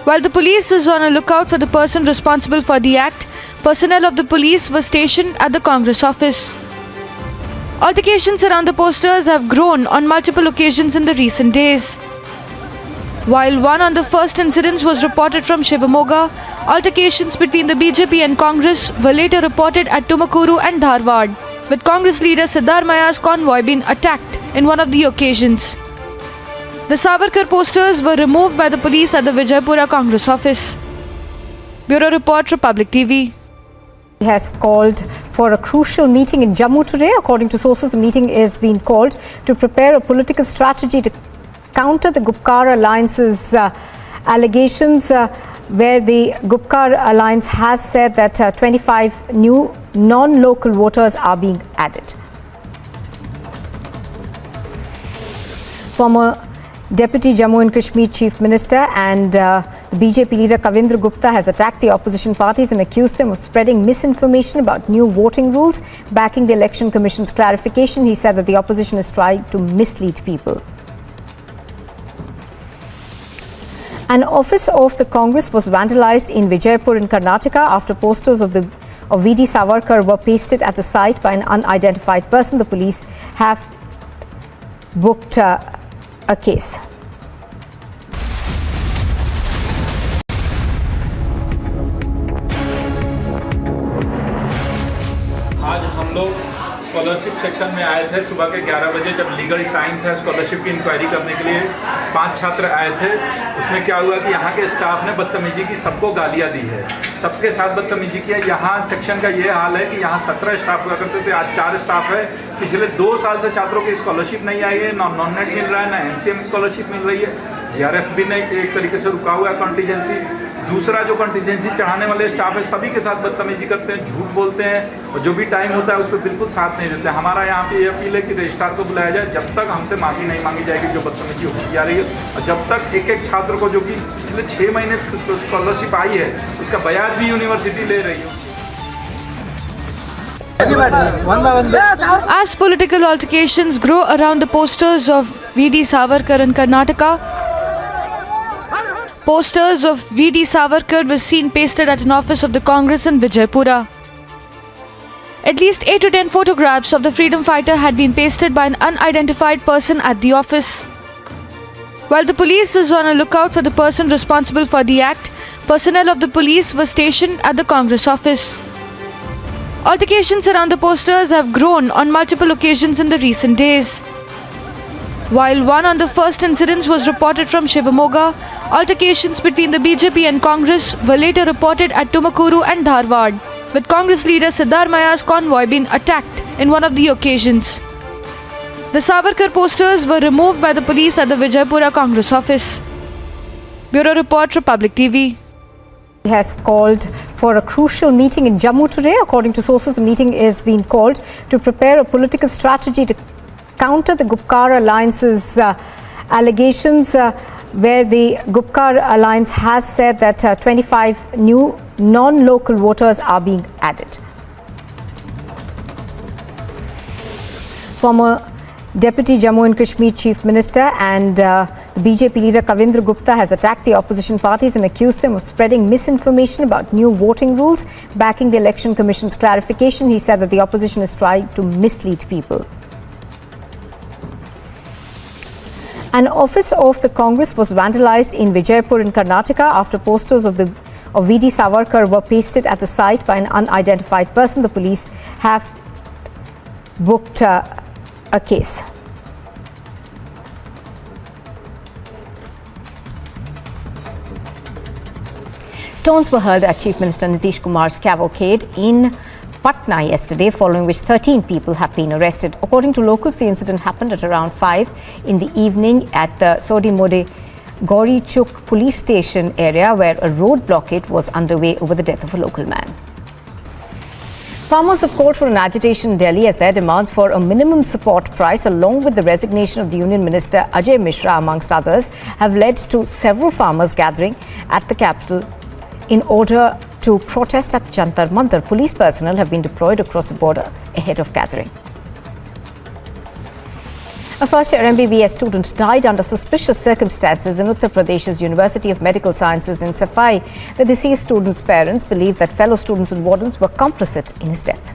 While the police is on a lookout for the person responsible for the act, personnel of the police were stationed at the Congress office. Altercations around the posters have grown on multiple occasions in the recent days. While one on the first incidents was reported from Shivamoga, altercations between the BJP and Congress were later reported at Tumakuru and Dharwad, with Congress leader Siddharamaya's convoy being attacked in one of the occasions. The Savarkar posters were removed by the police at the Vijaypura Congress office. Bureau Report, Republic TV. He has called for a crucial meeting in Jammu today. According to sources, the meeting is being called to prepare a political strategy to counter the Gupkar Alliance's allegations, where the Gupkar Alliance has said that 25 new non-local voters are being added. Former Deputy Jammu and Kashmir Chief Minister and the BJP leader Kavindra Gupta has attacked the opposition parties and accused them of spreading misinformation about new voting rules, backing the Election Commission's clarification. He said that the opposition is trying to mislead people. An office of the Congress was vandalized in Vijaypur in Karnataka after posters of V.D. Savarkar were pasted at the site by an unidentified person. The police have booked a case. आज हम लोग scholarship section में आए थे सुबह के 11 बजे, जब लीगल टाइम था स्कॉलरशिप की इंक्वायरी करने के लिए। 5 छात्र आए थे। उसमें क्या हुआ कि यहाँ के स्टाफ ने बदतमीजी की, सबको गालियाँ दी है, सबके साथ बदतमीजी किया। यहाँ सेक्शन का ये हाल है कि यहाँ 17 स्टाफ हुआ करते थे, आज 4 स्टाफ है। पिछले 2 साल से छात्रों की स्कॉलरशिप नहीं आई है, ना नॉन नेट मिल रहा है, ना MCM स्कॉलरशिप मिल रही है। GRF भी नहीं, एक तरीके से रुका हुआ है कंटीजेंसी। दूसरा जो कंटीजेंसी चढ़ाने वाले स्टाफ है, सभी के साथ बदतमीजी करते हैं, झूठ बोलते हैं, और जो भी टाइम होता है उस पर बिल्कुल साथ नहीं देते। हमारा यहाँ पे ये अपील है कि रजिस्ट्रार को बुलाया जाए, जब तक हमसे माफ़ी नहीं मांगी जाएगी जो बदतमीजी होती जा रही है, और जब तक एक एक छात्र को जो कि पिछले 6 महीने स्कॉलरशिप आई है उसका ब्याज भी यूनिवर्सिटी ले रही है। As political altercations grow around the posters of V.D. Savarkar in Karnataka, posters of V.D. Savarkar were seen pasted at an office of the Congress in Vijaypura. At least 8 to 10 photographs of the freedom fighter had been pasted by an unidentified person at the office. While the police is on a lookout for the person responsible for the act, personnel of the police were stationed at the Congress office. Altercations around the posters have grown on multiple occasions in the recent days. While one on the first incidents was reported from Shivamoga, altercations between the BJP and Congress were later reported at Tumakuru and Dharwad, with Congress leader Siddharamaya's convoy being attacked in one of the occasions. The Savarkar posters were removed by the police at the Vijaypura Congress office. Bureau Report, Republic TV. He has called for a crucial meeting in Jammu today. According to sources, the meeting is being called to prepare a political strategy to counter the Gupkar Alliance's allegations, where the Gupkar Alliance has said that 25 new non-local voters are being added. Former Deputy Jammu and Kashmir Chief Minister and the BJP leader Kavindra Gupta has attacked the opposition parties and accused them of spreading misinformation about new voting rules, backing the Election Commission's clarification. He said that the opposition is trying to mislead people. An office of the Congress was vandalized in Vijaypur in Karnataka after posters of V.D. Savarkar were pasted at the site by an unidentified person. The police have booked a case. Stones were hurled at Chief Minister Nitish Kumar's cavalcade in Patna yesterday, following which 13 people have been arrested. According to locals, the incident happened at around 5 in the evening at the Sodimode Gauri Chuk police station area, where a road blockade was underway over the death of a local man. Farmers have called for an agitation in Delhi as their demands for a minimum support price, along with the resignation of the Union Minister Ajay Mishra, amongst others, have led to several farmers gathering at the capital in order to protest at Jantar Mantar. Police personnel have been deployed across the border ahead of gathering. A first-year MBBS student died under suspicious circumstances in Uttar Pradesh's University of Medical Sciences in Safai. The deceased student's parents believe that fellow students and wardens were complicit in his death.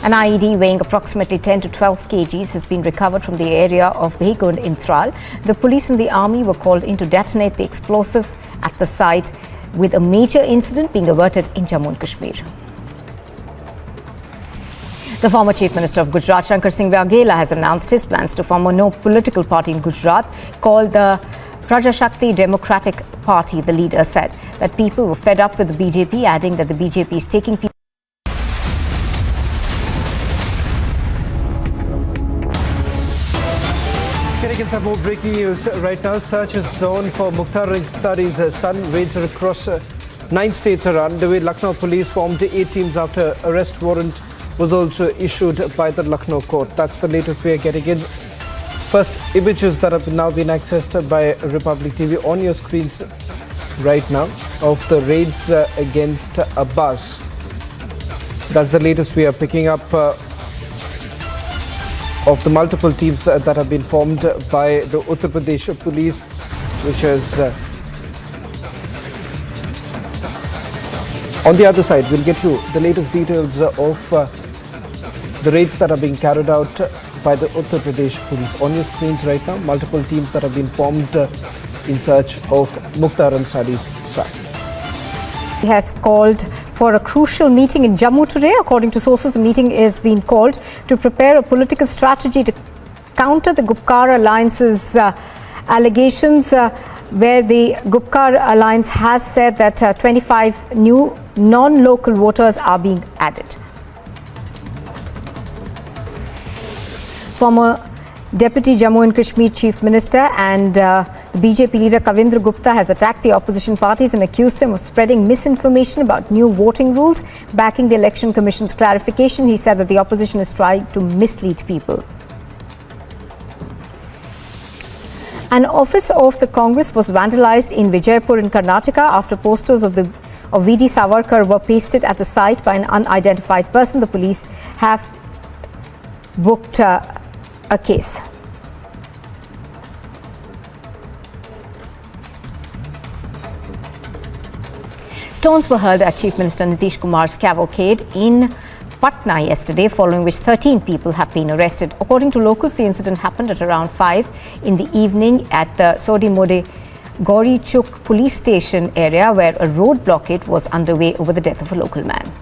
An IED weighing approximately 10 to 12 kgs has been recovered from the area of Behgund in Tral. The police and the army were called in to detonate the explosive at the site, with a major incident being averted in Jammu and Kashmir. The former Chief Minister of Gujarat, Shankar Singh Waghela, has announced his plans to form a no political party in Gujarat called the Prajashakti Democratic Party. The leader said that people were fed up with the BJP, adding that the BJP is taking people. Getting some more breaking news right now. Search is on for Mukhtar Ansari's son. Raids across 9 states are underway. Lucknow police formed 8 teams after arrest warrant was also issued by the Lucknow court. That's the latest we are getting in. First images that have now been accessed by Republic TV on your screens right now of the raids against a bus. That's the latest we are picking up of the multiple teams that have been formed by the Uttar Pradesh police, which is on the other side. We'll get you the latest details of the raids that are being carried out by the Uttar Pradesh police. On your screens right now, multiple teams that have been formed in search of Mukhtar Ansari's son. He has called for a crucial meeting in Jammu today. According to sources, the meeting is being called to prepare a political strategy to counter the Gupkar Alliance's allegations, where the Gupkar Alliance has said that 25 new non-local voters are being added. Former Deputy Jammu and Kashmir Chief Minister and the BJP leader Kavindra Gupta has attacked the opposition parties and accused them of spreading misinformation about new voting rules, backing the Election Commission's clarification. He said that the opposition is trying to mislead people. An office of the Congress was vandalized in Vijaypur in Karnataka after posters of of V.D. Savarkar were pasted at the site by an unidentified person. The police have booked a case. Stones were hurled at Chief Minister Nitish Kumar's cavalcade in Patna yesterday, following which 13 people have been arrested. According to locals, the incident happened at around 5 in the evening at the Sodimode Gauri Chuk police station area, where a road blockade was underway over the death of a local man.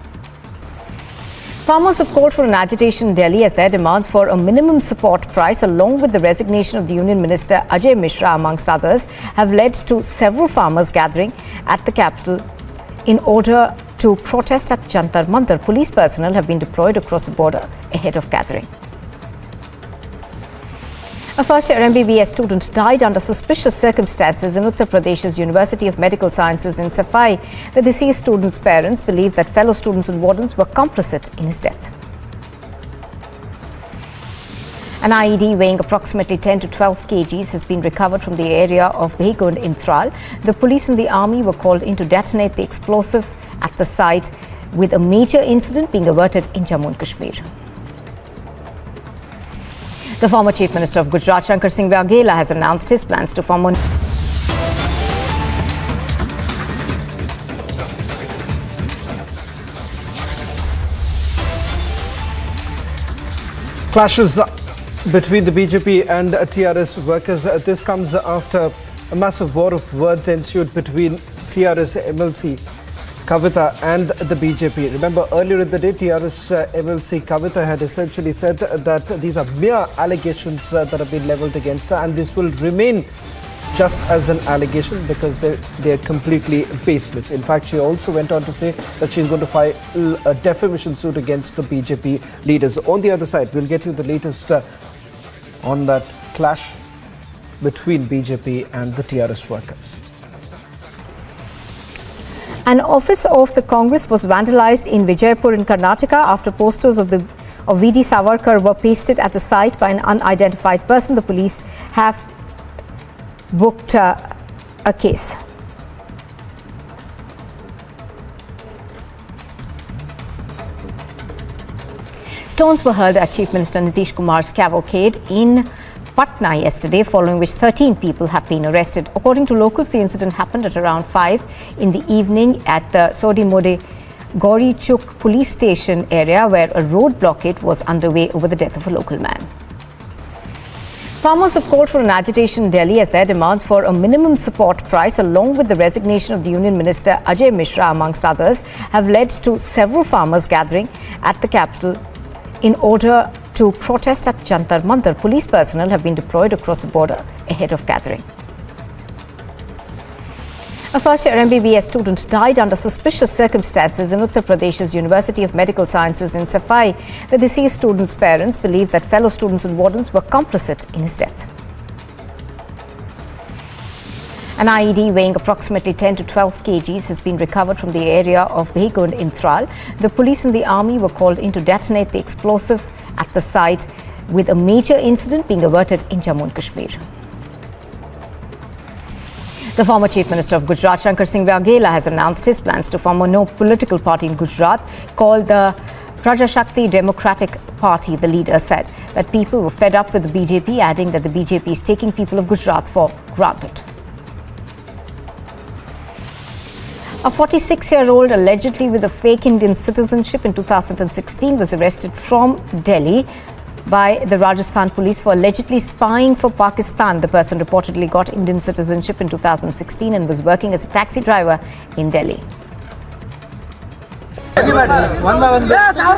Farmers have called for an agitation in Delhi as their demands for a minimum support price, along with the resignation of the Union Minister Ajay Mishra, amongst others, have led to several farmers gathering at the capital in order to protest at Jantar Mantar. Police personnel have been deployed across the border ahead of gathering. A first-year MBBS student died under suspicious circumstances in Uttar Pradesh's University of Medical Sciences in Safai. The deceased student's parents believe that fellow students and wardens were complicit in his death. An IED weighing approximately 10 to 12 kgs has been recovered from the area of Behgund in Tral. The police and the army were called in to detonate the explosive at the site, with a major incident being averted in Jammu and Kashmir. The former Chief Minister of Gujarat, Shankar Singh Waghela, has announced his plans to form a clashes between the BJP and TRS workers. This comes after a massive war of words ensued between TRS MLC Kavita and the BJP. Remember, earlier in the day, TRS MLC Kavita had essentially said that these are mere allegations that have been leveled against her, and this will remain just as an allegation because they are completely baseless. In fact, she also went on to say that she's going to file a defamation suit against the BJP leaders. On the other side, we'll get you the latest on that clash between BJP and the TRS workers. An office of the Congress was vandalized in Vijaypur in Karnataka after posters of V.D. Savarkar were pasted at the site by an unidentified person. The police have booked a case. Stones were hurled at Chief Minister Nitish Kumar's cavalcade in Patna yesterday, following which 13 people have been arrested. According to locals, the incident happened at around 5 in the evening at the Sodimode Gauri Chuk police station area, where a road blockade was underway over the death of a local man. Farmers have called for an agitation in Delhi as their demands for a minimum support price, along with the resignation of the Union Minister Ajay Mishra, amongst others, have led to several farmers gathering at the capital in order to protest at Jantar Mantar. Police personnel have been deployed across the border ahead of gathering. A first-year MBBS student died under suspicious circumstances in Uttar Pradesh's University of Medical Sciences in Safai. The deceased student's parents believe that fellow students and wardens were complicit in his death. An IED weighing approximately 10 to 12 kgs has been recovered from the area of Behgund in Tral. The police and the army were called in to detonate the explosive at the site, with a major incident being averted in Jammu and Kashmir. The former Chief Minister of Gujarat, Shankar Singh Waghela, has announced his plans to form a no political party in Gujarat called the Prajashakti Democratic Party. The leader said that people were fed up with the BJP, adding that the BJP is taking people of Gujarat for granted. A 46-year-old allegedly with a fake Indian citizenship in 2016 was arrested from Delhi by the Rajasthan police for allegedly spying for Pakistan. The person reportedly got Indian citizenship in 2016 and was working as a taxi driver in Delhi.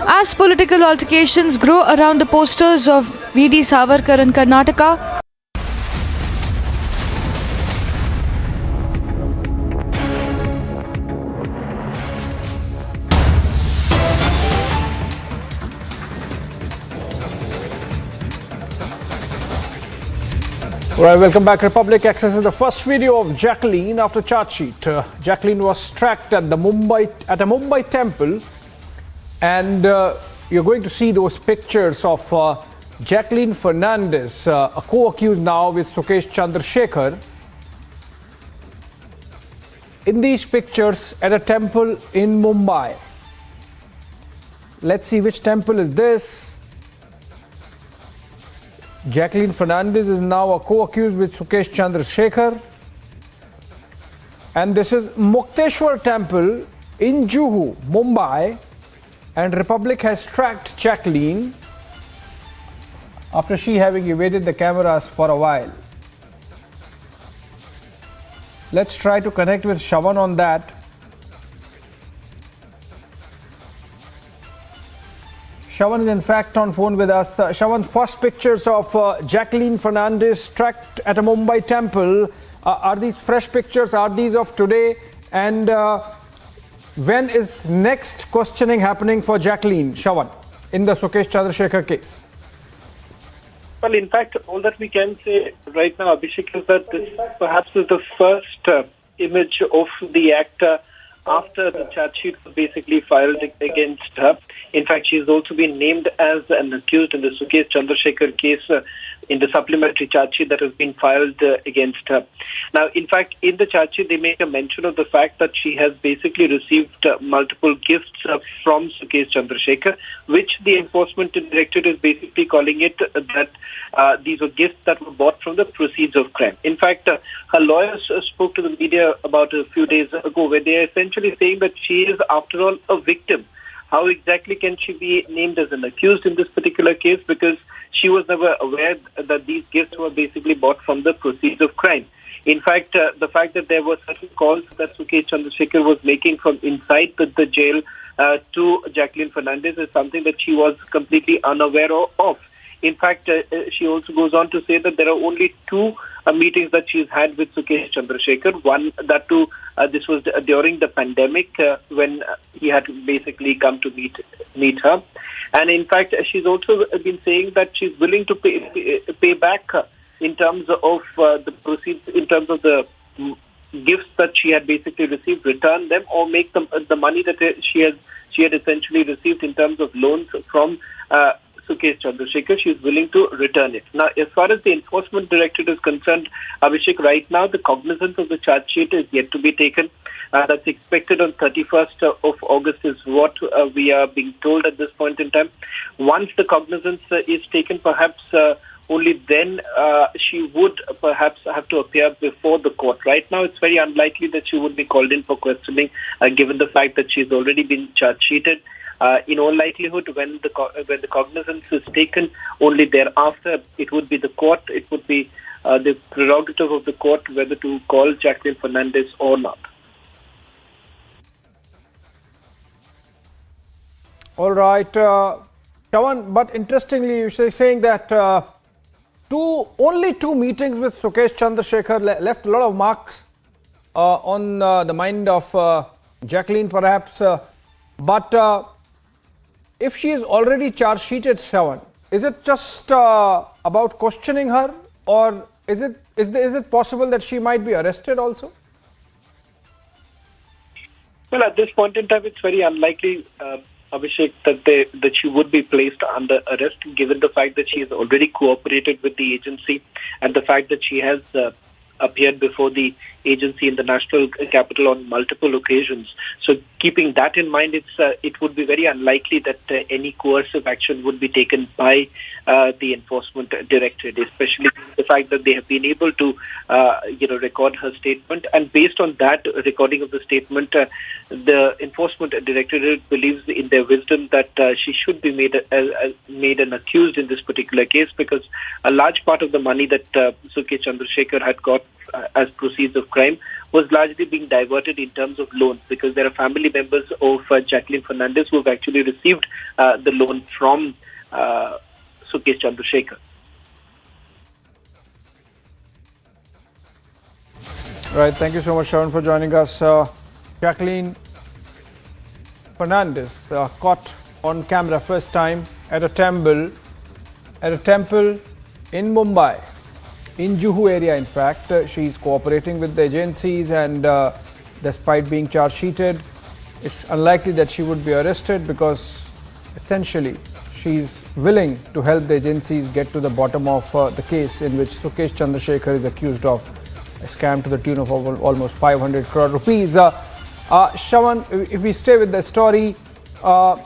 As political altercations grow around the posters of V.D. Savarkar in Karnataka, Right, welcome back. Republic accesses the first video of Jacqueline after charge sheet. Jacqueline was tracked at a Mumbai temple, and you're going to see those pictures of Jacqueline Fernandez, a co-accused now with Sukesh Chandrasekhar, in these pictures at a temple in Mumbai. Let's see which temple is this. Jacqueline Fernandez is now a co-accused with Sukesh Chandrasekhar. And this is Mukteshwar Temple in Juhu, Mumbai. And Republic has tracked Jacqueline after she having evaded the cameras for a while. Let's try to connect with Shawan on that. Shawan is in fact on phone with us. Shawan, first pictures of Jacqueline Fernandez tracked at a Mumbai temple. Are these fresh pictures? Are these of today? And when is next questioning happening for Jacqueline, Shawan, in the Sukesh Chandrasekhar case? Well, in fact, all that we can say right now, Abhishek, is that this perhaps is the first image of the actor after the charge sheet was basically filed against her. In fact, she has also been named as an accused in the Sukesh Chandrasekhar case in the supplementary charge sheet that has been filed against her. Now, in fact, in the charge sheet, they make a mention of the fact that she has basically received multiple gifts from Sukesh Chandrasekhar, which the enforcement directorate is basically calling it that these were gifts that were bought from the proceeds of crime. In fact, her lawyers spoke to the media about a few days ago where they are essentially saying that she is, after all, a victim. How exactly can she be named as an accused in this particular case? Because she was never aware that these gifts were basically bought from the proceeds of crime. In fact, the fact that there were certain calls that Sukesh Chandrasekhar was making from inside the jail to Jacqueline Fernandez is something that she was completely unaware of. In fact, she also goes on to say that there are only two meetings that she's had with Sukesh Chandrasekhar. One, that too, this was during the pandemic when he had basically come to meet her. And in fact, she's also been saying that she's willing to pay back in terms of the proceeds, in terms of the gifts that she had basically received, return them or make them the money that she had essentially received in terms of loans from Sukesh Chandrasekhar. She is willing to return it. Now, as far as the enforcement directorate is concerned, Abhishek, right now the cognizance of the charge sheet is yet to be taken. That's expected on 31st of August is what we are being told at this point in time. Once the cognizance is taken, perhaps only then she would perhaps have to appear before the court. Right now, it's very unlikely that she would be called in for questioning, given the fact that she's already been charge sheeted. In all likelihood, when the cognizance is taken, only thereafter it would be the court. It would be the prerogative of the court whether to call Jacqueline Fernandez or not. All right, Shawan, but interestingly, you're saying that only two meetings with Sukesh Chandrasekhar left a lot of marks on the mind of Jacqueline, perhaps. But if she is already charge sheeted, Shawan, is it just about questioning her, or is it possible that she might be arrested also? Well, at this point in time, it's very unlikely, Abhishek, that she would be placed under arrest, given the fact that she has already cooperated with the agency and the fact that she has appeared before the agency in the national capital on multiple occasions. So keeping that in mind, it would be very unlikely that any coercive action would be taken by the enforcement directorate, especially the fact that they have been able to record her statement. And based on that recording of the statement, the enforcement directorate believes in their wisdom that she should be made an accused in this particular case, because a large part of the money that Sukesh Chandrasekhar had got as proceeds of crime was largely being diverted in terms of loans, because there are family members of Jacqueline Fernandez who have actually received the loan from Sukesh Chandrasekhar. Right, thank you so much, Shawan, for joining us. Jacqueline Fernandez caught on camera first time at a temple in Mumbai. In Juhu area, in fact, she's cooperating with the agencies, and despite being charge sheeted, it's unlikely that she would be arrested, because essentially she's willing to help the agencies get to the bottom of the case in which Sukesh Chandrasekhar is accused of a scam to the tune of almost 500 crore rupees. Shravan, if we stay with the story, how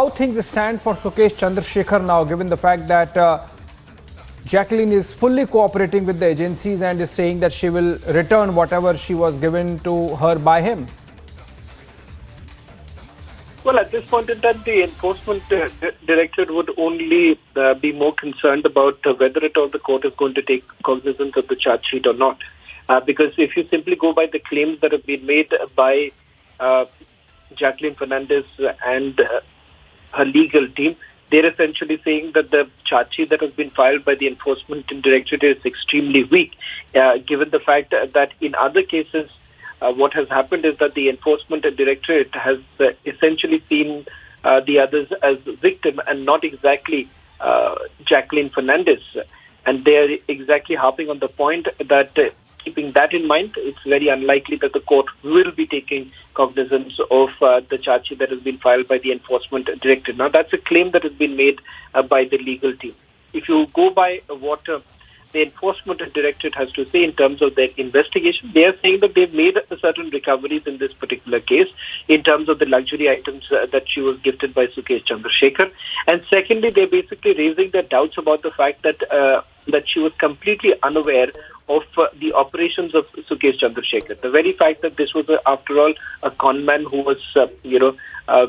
things stand for Sukesh Chandrasekhar now, given the fact that Jacqueline is fully cooperating with the agencies and is saying that she will return whatever she was given to her by him? Well, at this point in time, the enforcement directorate would only be more concerned about whether at all the court is going to take cognizance of the charge sheet or not. Because if you simply go by the claims that have been made by Jacqueline Fernandez and her legal team, they're essentially saying that the charge sheet that has been filed by the enforcement directorate is extremely weak, given the fact that in other cases, what has happened is that the enforcement directorate has essentially seen the others as victim and not exactly Jacqueline Fernandez. And they are exactly harping on the point that keeping that in mind, it's very unlikely that the court will be taking cognizance of the charge sheet that has been filed by the enforcement directorate. Now, that's a claim that has been made by the legal team. If you go by what the enforcement directorate has to say in terms of their investigation, they are saying that they've made certain recoveries in this particular case in terms of the luxury items that she was gifted by Sukesh Chandrasekhar. And secondly, they're basically raising their doubts about the fact that that she was completely unaware of the operations of Sukesh Chandrasekhar. The very fact that this was, after all, a con man who was,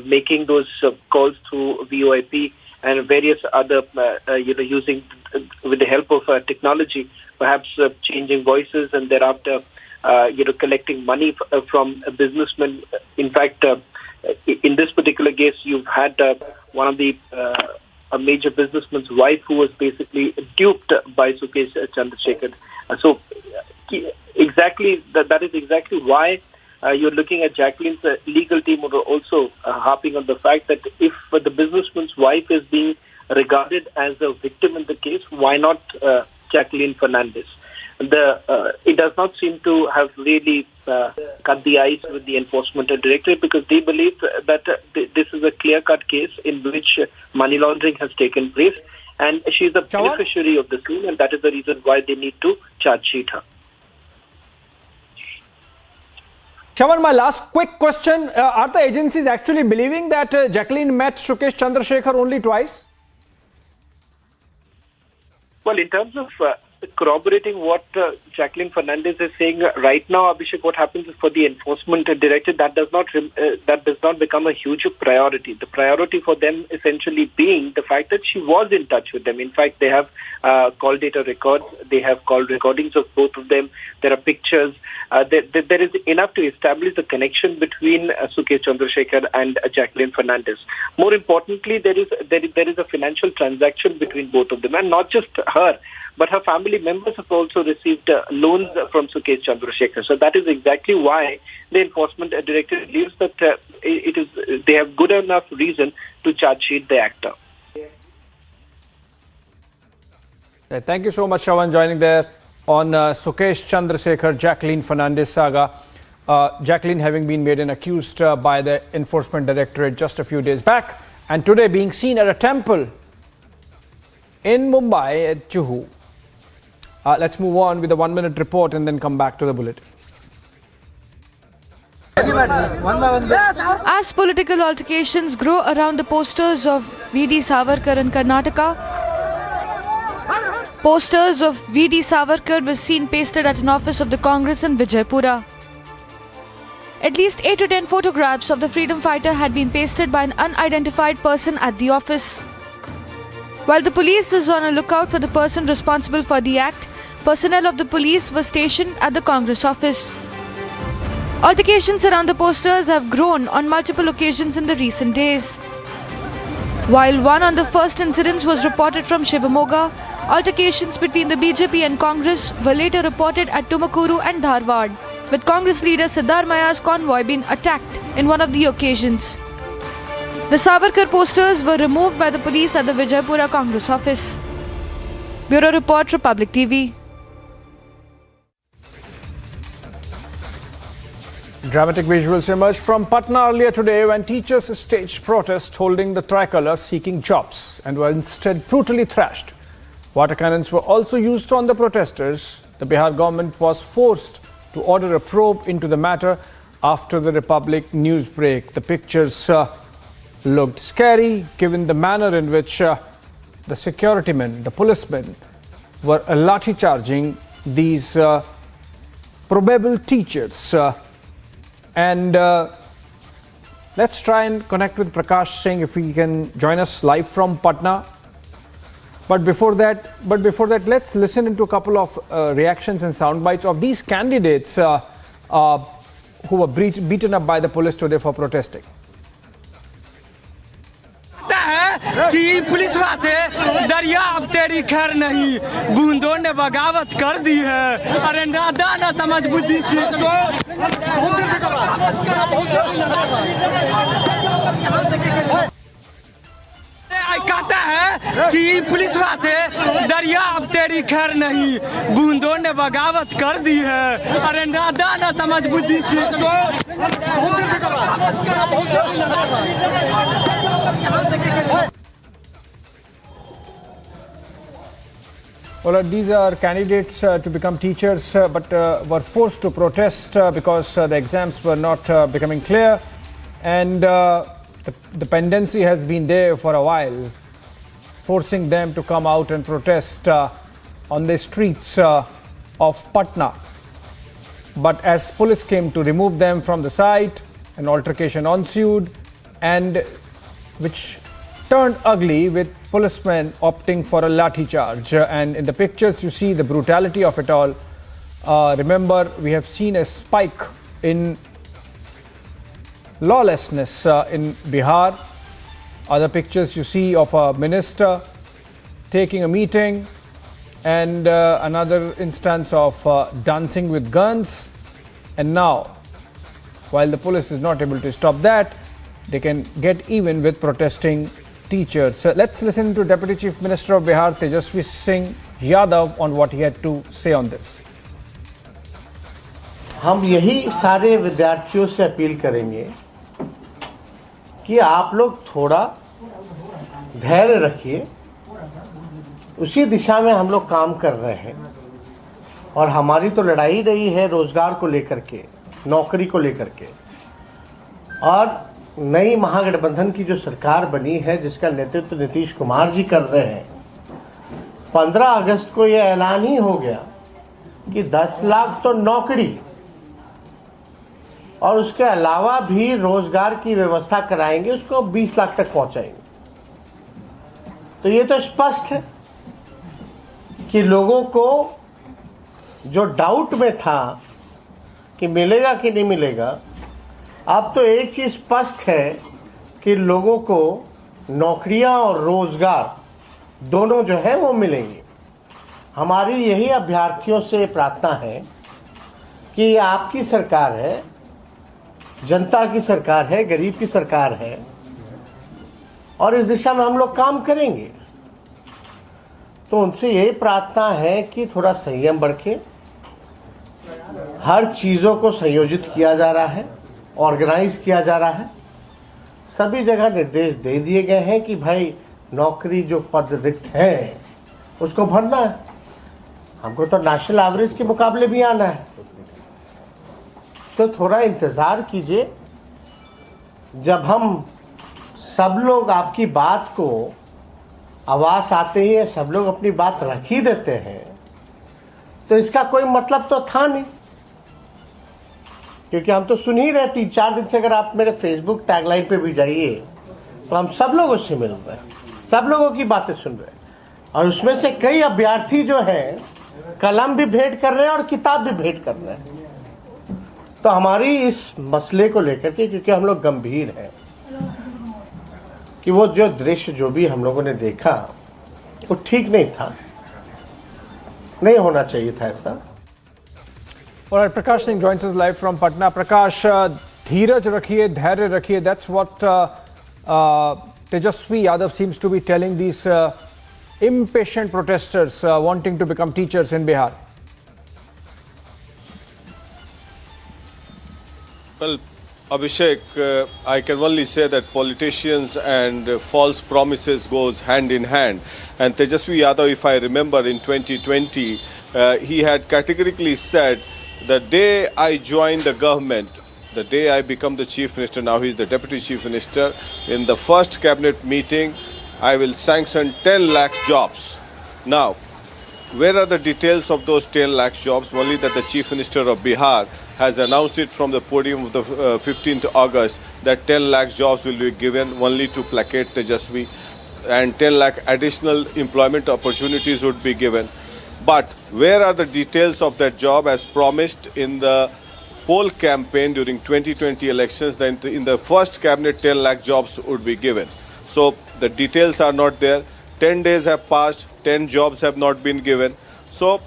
making those calls through VoIP and various other, using with the help of technology, perhaps changing voices and thereafter, collecting money from a businessman. In fact, in this particular case, you've had one of the a major businessman's wife who was basically duped by Sukesh Chandrasekhar. So exactly that is exactly why you're looking at Jacqueline's legal team also harping on the fact that if the businessman's wife is being regarded as a victim in the case, why not Jacqueline Fernandez? It does not seem to have really cut the ice with the enforcement directorate, because they believe that this is a clear-cut case in which money laundering has taken place, and she is a beneficiary of the scheme, and that is the reason why they need to charge sheet her. Shravan, my last quick question. Are the agencies actually believing that Jacqueline met Sukesh Chandrasekhar only twice? Well, in terms of corroborating what Jacqueline Fernandez is saying right now, Abhishek, what happens is for the enforcement directorate, that does not become a huge priority. The priority for them essentially being the fact that she was in touch with them. In fact, they have call data records, they have call recordings of both of them. There are pictures. There is enough to establish the connection between Sukesh Chandrasekhar and Jacqueline Fernandez. More importantly, there is a financial transaction between both of them, and not just her, but her family members have also received loans from Sukesh Chandrasekhar. So that is exactly why the enforcement director believes that they have good enough reason to charge sheet the actor. Thank you so much, Shravan, joining there on Sukesh Chandrasekhar, Jacqueline Fernandez saga. Jacqueline having been made an accused by the enforcement directorate just a few days back, and today being seen at a temple in Mumbai at Juhu. Let's move on with a 1-minute report and then come back to the bulletin. As political altercations grow around the posters of V.D. Savarkar in Karnataka, posters of V.D. Savarkar were seen pasted at an office of the Congress in Vijaypura. At least 8 to 10 photographs of the freedom fighter had been pasted by an unidentified person at the office. While the police is on a lookout for the person responsible for the act, personnel of the police were stationed at the Congress office. Altercations around the posters have grown on multiple occasions in the recent days. While one on the first incidents was reported from Shivamoga, altercations between the BJP and Congress were later reported at Tumakuru and Dharwad, with Congress leader Siddharamaya's convoy being attacked in one of the occasions. The Savarkar posters were removed by the police at the Vijaypura Congress office. Bureau Report, Republic TV. Dramatic visuals emerged from Patna earlier today when teachers staged protests holding the tricolour seeking jobs and were instead brutally thrashed. Water cannons were also used on the protesters. The Bihar government was forced to order a probe into the matter after the Republic news break. The pictures looked scary given the manner in which the security men, the policemen, were lathi charging these probable teachers. Let's try and connect with Prakash Singh if he can join us live from Patna. But before that, let's listen into a couple of reactions and sound bites of these candidates who were beaten up by the police today for protesting. कि police से दरिया अब तेरी खैर नहीं, बूंदों ने बगावत कर दी है। अरे नादा ना समझ बुद्धि किसको कहता है कि पुलिस से दरिया अब तेरी खैर नहीं, बूंदों ने बगावत कर दी है। अरे नादा ना समझ बुद्धि किसको Well, these are candidates to become teachers but were forced to protest because the exams were not becoming clear, and the pendency has been there for a while, forcing them to come out and protest on the streets of Patna. But as police came to remove them from the site, an altercation ensued, and which turned ugly with policemen opting for a lathi charge. And in the pictures you see the brutality of it all. Remember, we have seen a spike in lawlessness in Bihar. Other pictures you see of a minister taking a meeting, and another instance of dancing with guns. And now, while the police is not able to stop that, they can get even with protesting teachers. Let's listen to Deputy Chief Minister of Bihar, Tejasvi Singh Yadav, on what he had to say on this. हम यही सारे विद्यार्थियों से appeal करेंगे कि आप लोग थोड़ा धैर्य रखिए। उसी दिशा में हम लोग काम कर रहे हैं, और हमारी तो लड़ाई रही है रोजगार को लेकर के, नौकरी को लेकर के। और नई महागठबंधन की जो सरकार बनी है, जिसका नेतृत्व नीतीश कुमार जी कर रहे हैं, 15 अगस्त को यह ऐलान ही हो गया कि 10 लाख तो नौकरी और उसके अलावा भी रोजगार की व्यवस्था कराएंगे, उसको 20 लाख तक पहुंचाएंगे। तो ये तो स्पष्ट है कि लोगों को जो डाउट में था कि मिलेगा कि नहीं मिलेगा, अब तो एक चीज स्पष्ट है कि लोगों को नौकरियां और रोजगार दोनों जो है वो मिलेंगे। हमारी यही अभ्यर्थियों से प्रार्थना है कि ये आपकी सरकार है, जनता की सरकार है, गरीब की सरकार है, और इस दिशा में हम लोग काम करेंगे। तो उनसे यही प्रार्थना है कि थोड़ा संयम बरतें। हर चीज़ों को संयोजित किया जा रहा है, ऑर्गेनाइज किया जा रहा है। सभी जगह निर्देश दे दिए गए हैं कि भाई नौकरी जो पद रिक्त हैं उसको भरना है। हमको तो नेशनल एवरेज के मुकाबले भी आना है, तो थोड़ा इंतज़ार कीजिए। जब हम सब लोग आपकी बात को आवाज़ आते ही सब लोग अपनी बात रख ही देते हैं, तो इसका कोई मतलब तो था नहीं, क्योंकि हम तो सुन ही रहे 3-4 दिन से। अगर आप मेरे फेसबुक टैगलाइन पे भी जाइए तो हम सब लोगों से मिल रहे हैं, सब लोगों की बातें सुन रहे हैं, और उसमें से कई अभ्यर्थी जो हैं कलम भी भेंट कर रहे हैं और किताब भी भेंट कर रहे हैं। तो हमारी इस मसले को लेकर के, क्योंकि हम लोग गंभीर हैं कि वो जो दृश्य जो भी हम लोगों ने देखा वो ठीक नहीं था, नहीं होना चाहिए था ऐसा। All right, Prakash Singh joins us live from Patna. Prakash, धीरज रखिए, धैर्य रखिए. That's what Tejasvi Yadav seems to be telling these impatient protesters wanting to become teachers in Bihar. Well, Abhishek, I can only say that politicians and false promises goes hand in hand. And Tejasvi Yadav, if I remember, in 2020, he had categorically said, the day I joined the government, the day I become the chief minister, now he is the deputy chief minister, in the first cabinet meeting, I will sanction 10 lakh jobs. Now, where are the details of those 10 lakh jobs? Only that the chief minister of Bihar has announced it from the podium of the 15th August that 10 lakh jobs will be given only to placate Tejasvi, and 10 lakh additional employment opportunities would be given. But where are the details of that job as promised in the poll campaign during 2020 elections? Then in the first cabinet, 10 lakh jobs would be given. So the details are not there. 10 days have passed, 10 jobs have not been given. So,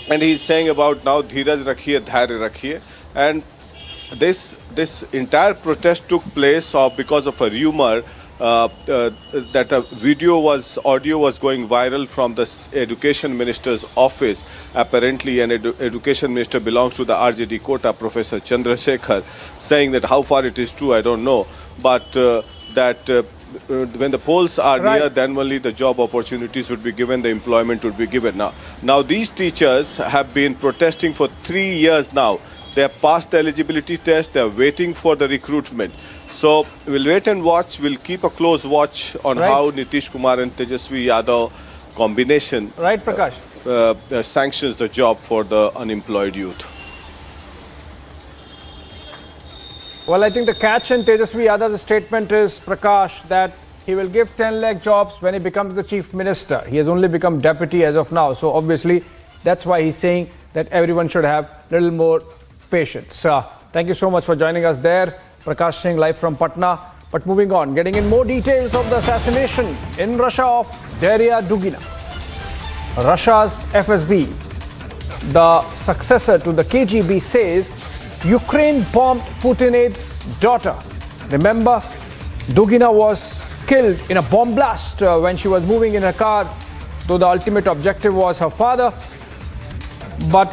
and he's saying about now dheeraj rakhiye, dhairya rakhiye. And this entire protest took place because of a rumor that a audio was going viral from the education minister's office. Apparently an education minister belongs to the RJD quota, Professor Chandrasekhar, saying that how far it is true, I don't know. But when the polls are near, then only the job opportunities would be given, the employment would be given. Now these teachers have been protesting for 3 years now. They have passed the eligibility test, they are waiting for the recruitment. So we'll wait and watch, we'll keep a close watch on how Nitish Kumar and Tejasvi Yadav combination Prakash. Sanctions the job for the unemployed youth. Well, I think the catch in Tejasvi Yadav's statement is, Prakash, that he will give 10 lakh jobs when he becomes the chief minister. He has only become deputy as of now. So obviously, that's why he's saying that everyone should have a little more patience. Thank you so much for joining us there. Prakash Singh live from Patna. But moving on, getting in more details of the assassination in Russia of Daria Dugina. Russia's FSB, the successor to the KGB, says Ukraine bombed Putin's daughter. Remember, Dugina was killed in a bomb blast when she was moving in a car, though the ultimate objective was her father. But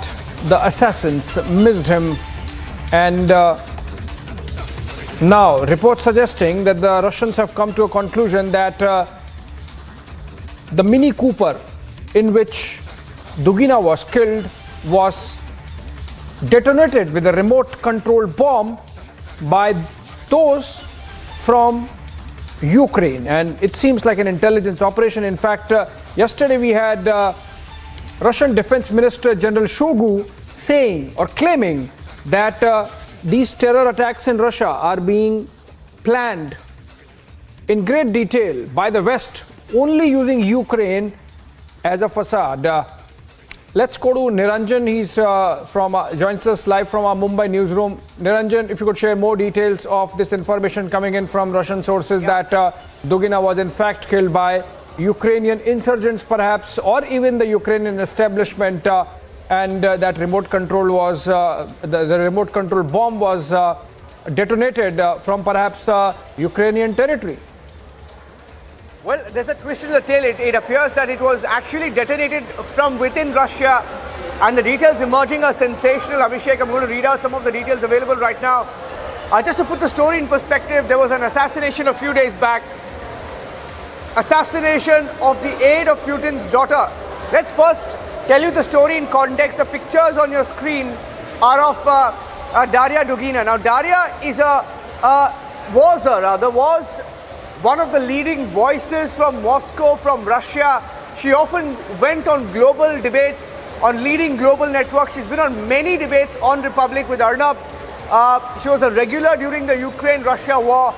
the assassins missed him, and now reports suggesting that the Russians have come to a conclusion that the Mini Cooper in which Dugina was killed was detonated with a remote control bomb by those from Ukraine, and it seems like an intelligence operation. In fact, yesterday we had Russian Defense Minister General Shoigu saying or claiming that these terror attacks in Russia are being planned in great detail by the West, only using Ukraine as a facade. Let's go to Niranjan. He's joins us live from our Mumbai newsroom. Niranjan, if you could share more details of this information coming in from Russian sources that Dugina was in fact killed by Ukrainian insurgents, perhaps, or even the Ukrainian establishment, and that remote control was the remote control bomb was detonated from perhaps Ukrainian territory. Well, there's a twist in the tale. It appears that it was actually detonated from within Russia, and the details emerging are sensational. Abhishek, I'm going to read out some of the details available right now. Just to put the story in perspective, there was an assassination a few days back. Assassination of the aide of Putin's daughter. Let's first tell you the story in context. The pictures on your screen are of Daria Dugina. Now, Daria is was one of the leading voices from Moscow, from Russia. She often went on global debates, on leading global networks. She's been on many debates on Republic with Arnab. She was a regular during the Ukraine-Russia war.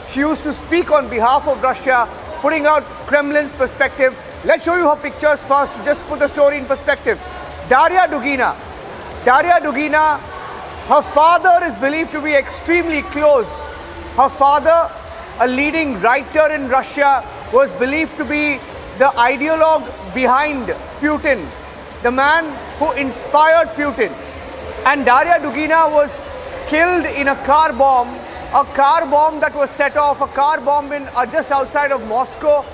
She used to speak on behalf of Russia, putting out Kremlin's perspective. Let's show you her pictures first to just put the story in perspective. Daria Dugina. Daria Dugina, her father is believed to be extremely close. Her father, a leading writer in Russia, was believed to be the ideologue behind Putin, the man who inspired Putin. And Daria Dugina was killed in a car bomb that was set off, a car bomb in just outside of Moscow.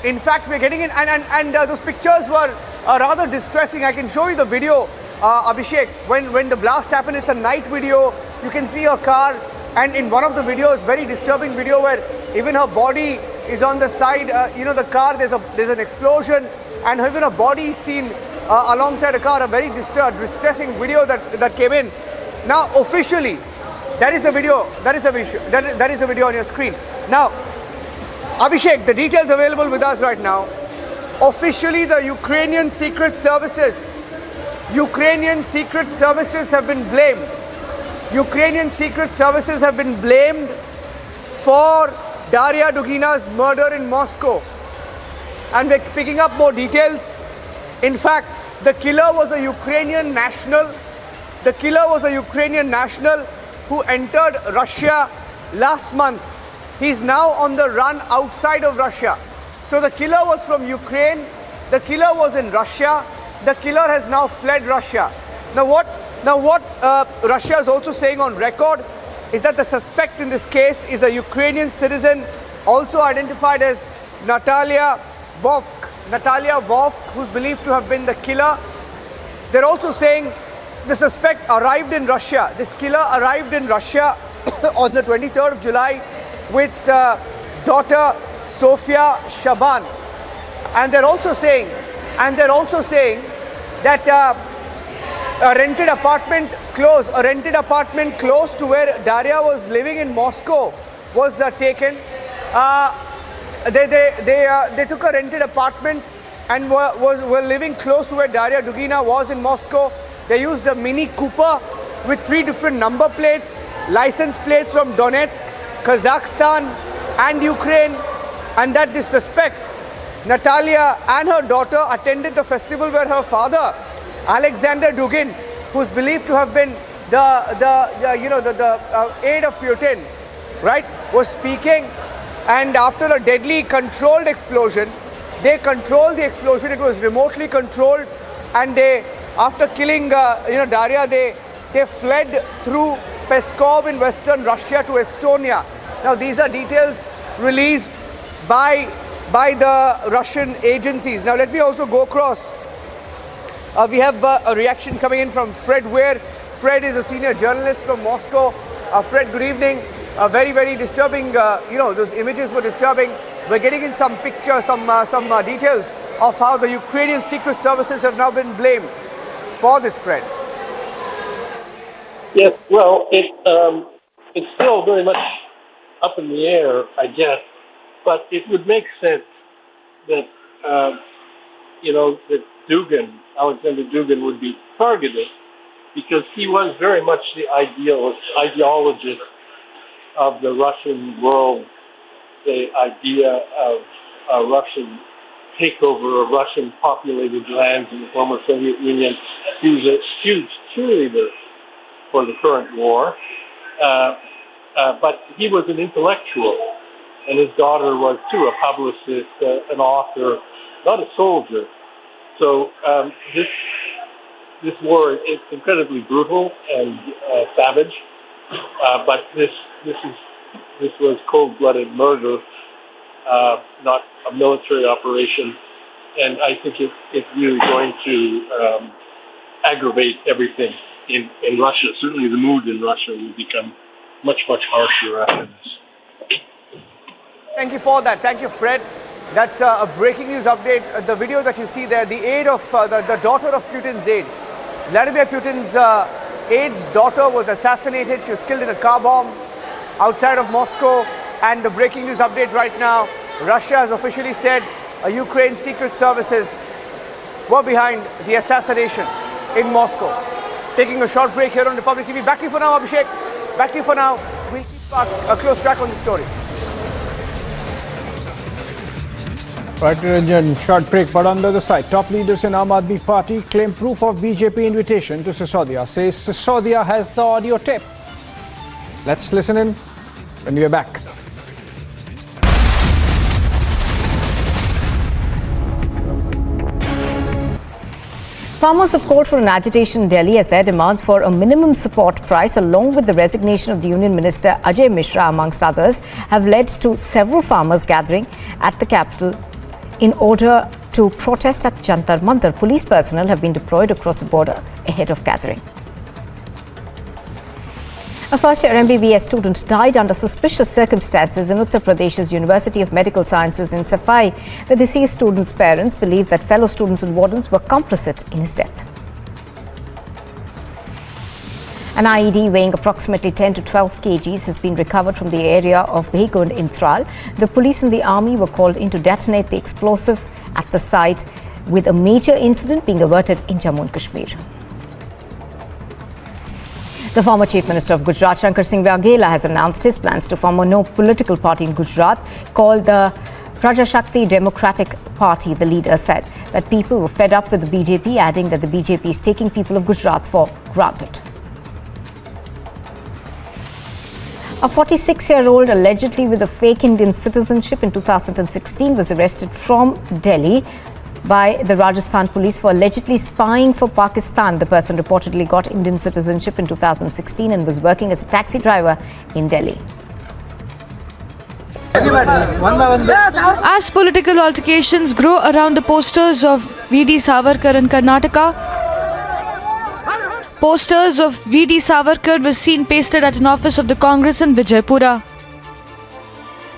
In fact, we're getting in, and those pictures were rather distressing. I can show you the video, Abhishek, when the blast happened. It's a night video. You can see her car, and in one of the videos, very disturbing video where even her body is on the side, the car, there's an explosion, and even her body is seen alongside a car, a very distressing video that came in. Now officially, that is the video. That is the video on your screen. Now, Abhishek, the details available with us right now. Officially, the Ukrainian secret services have been blamed. Ukrainian secret services have been blamed for Daria Dugina's murder in Moscow. And we're picking up more details. In fact, the killer was a Ukrainian national. The killer was a Ukrainian national who entered Russia last month. He's now on the run outside of Russia. So the killer was from Ukraine. The killer was in Russia. The killer has now fled Russia. Now what Russia is also saying on record is that the suspect in this case is a Ukrainian citizen, also identified as Natalia Vovk, who's believed to have been the killer. They're also saying the suspect arrived in Russia. This killer arrived in Russia on the 23rd of July with daughter Sofia Shaban. And they're also saying that a rented apartment close to where Daria was living in Moscow was taken. They took a rented apartment and were living close to where Daria Dugina was in Moscow. They used a Mini Cooper with 3 different number plates, license plates from Donetsk, Kazakhstan and Ukraine, and that this suspect, Natalia, and her daughter attended the festival where her father, Alexander Dugin, who's believed to have been the aide of Putin, right, was speaking. And after a deadly controlled explosion, they controlled the explosion. It was remotely controlled, and after killing Daria, they fled through Peskov in western Russia to Estonia. Now these are details released by the Russian agencies. Now let me also go across. We have a reaction coming in from Fred Weir. Fred is a senior journalist from Moscow. Fred, good evening. Very, very disturbing. Those images were disturbing. We're getting in some pictures, some details of how the Ukrainian secret services have now been blamed for this, Fred. Yes, well, it's still very much up in the air, I guess. But it would make sense that that Alexander Dugin would be targeted, because he was very much the ideologist of the Russian world, the idea of a Russian takeover of Russian populated lands in the former Soviet Union. He was a huge cheerleader for the current war, but he was an intellectual, and his daughter was too, a publicist, an author, not a soldier. So this war is incredibly brutal and savage, but this was cold-blooded murder, not a military operation, and I think it's really going to aggravate everything in Russia. Certainly the mood in Russia will become much, much harsher after this. Thank you for that. Thank you, Fred. That's a breaking news update. The video that you see there, the aide of the daughter of Putin's aide, Vladimir Putin's aide's daughter was assassinated. She was killed in a car bomb outside of Moscow. And the breaking news update right now, Russia has officially said Ukraine secret services were behind the assassination in Moscow. Taking a short break here on Republic TV. Back to you for now, Abhishek. Back to you for now. We'll keep a close track on the story. Right, Niranjan, short break, but on the other side, top leaders in Aam Aadmi Party claim proof of BJP invitation to Sisodia. Says Sisodia has the audio tape. Let's listen in when we are back. Farmers have called for an agitation in Delhi as their demands for a minimum support price, along with the resignation of the Union Minister Ajay Mishra, amongst others, have led to several farmers gathering at the capital in order to protest at Jantar Mantar. Police personnel have been deployed across the border ahead of gathering. A first-year MBBS student died under suspicious circumstances in Uttar Pradesh's University of Medical Sciences in Safai. The deceased student's parents believe that fellow students and wardens were complicit in his death. An IED weighing approximately 10 to 12 kgs has been recovered from the area of Behgund in Tral. The police and the army were called in to detonate the explosive at the site, with a major incident being averted in Jammu and Kashmir. The former Chief Minister of Gujarat, Shankar Singh Waghela, has announced his plans to form a no political party in Gujarat called the Prajashakti Democratic Party. The leader said that people were fed up with the BJP, adding that the BJP is taking people of Gujarat for granted. A 46-year-old allegedly with a fake Indian citizenship in 2016 was arrested from Delhi by the Rajasthan police for allegedly spying for Pakistan. The person reportedly got Indian citizenship in 2016 and was working as a taxi driver in Delhi. As political altercations grow around the posters of V.D. Savarkar in Karnataka, posters of V.D. Savarkar were seen pasted at an office of the Congress in Vijaypura.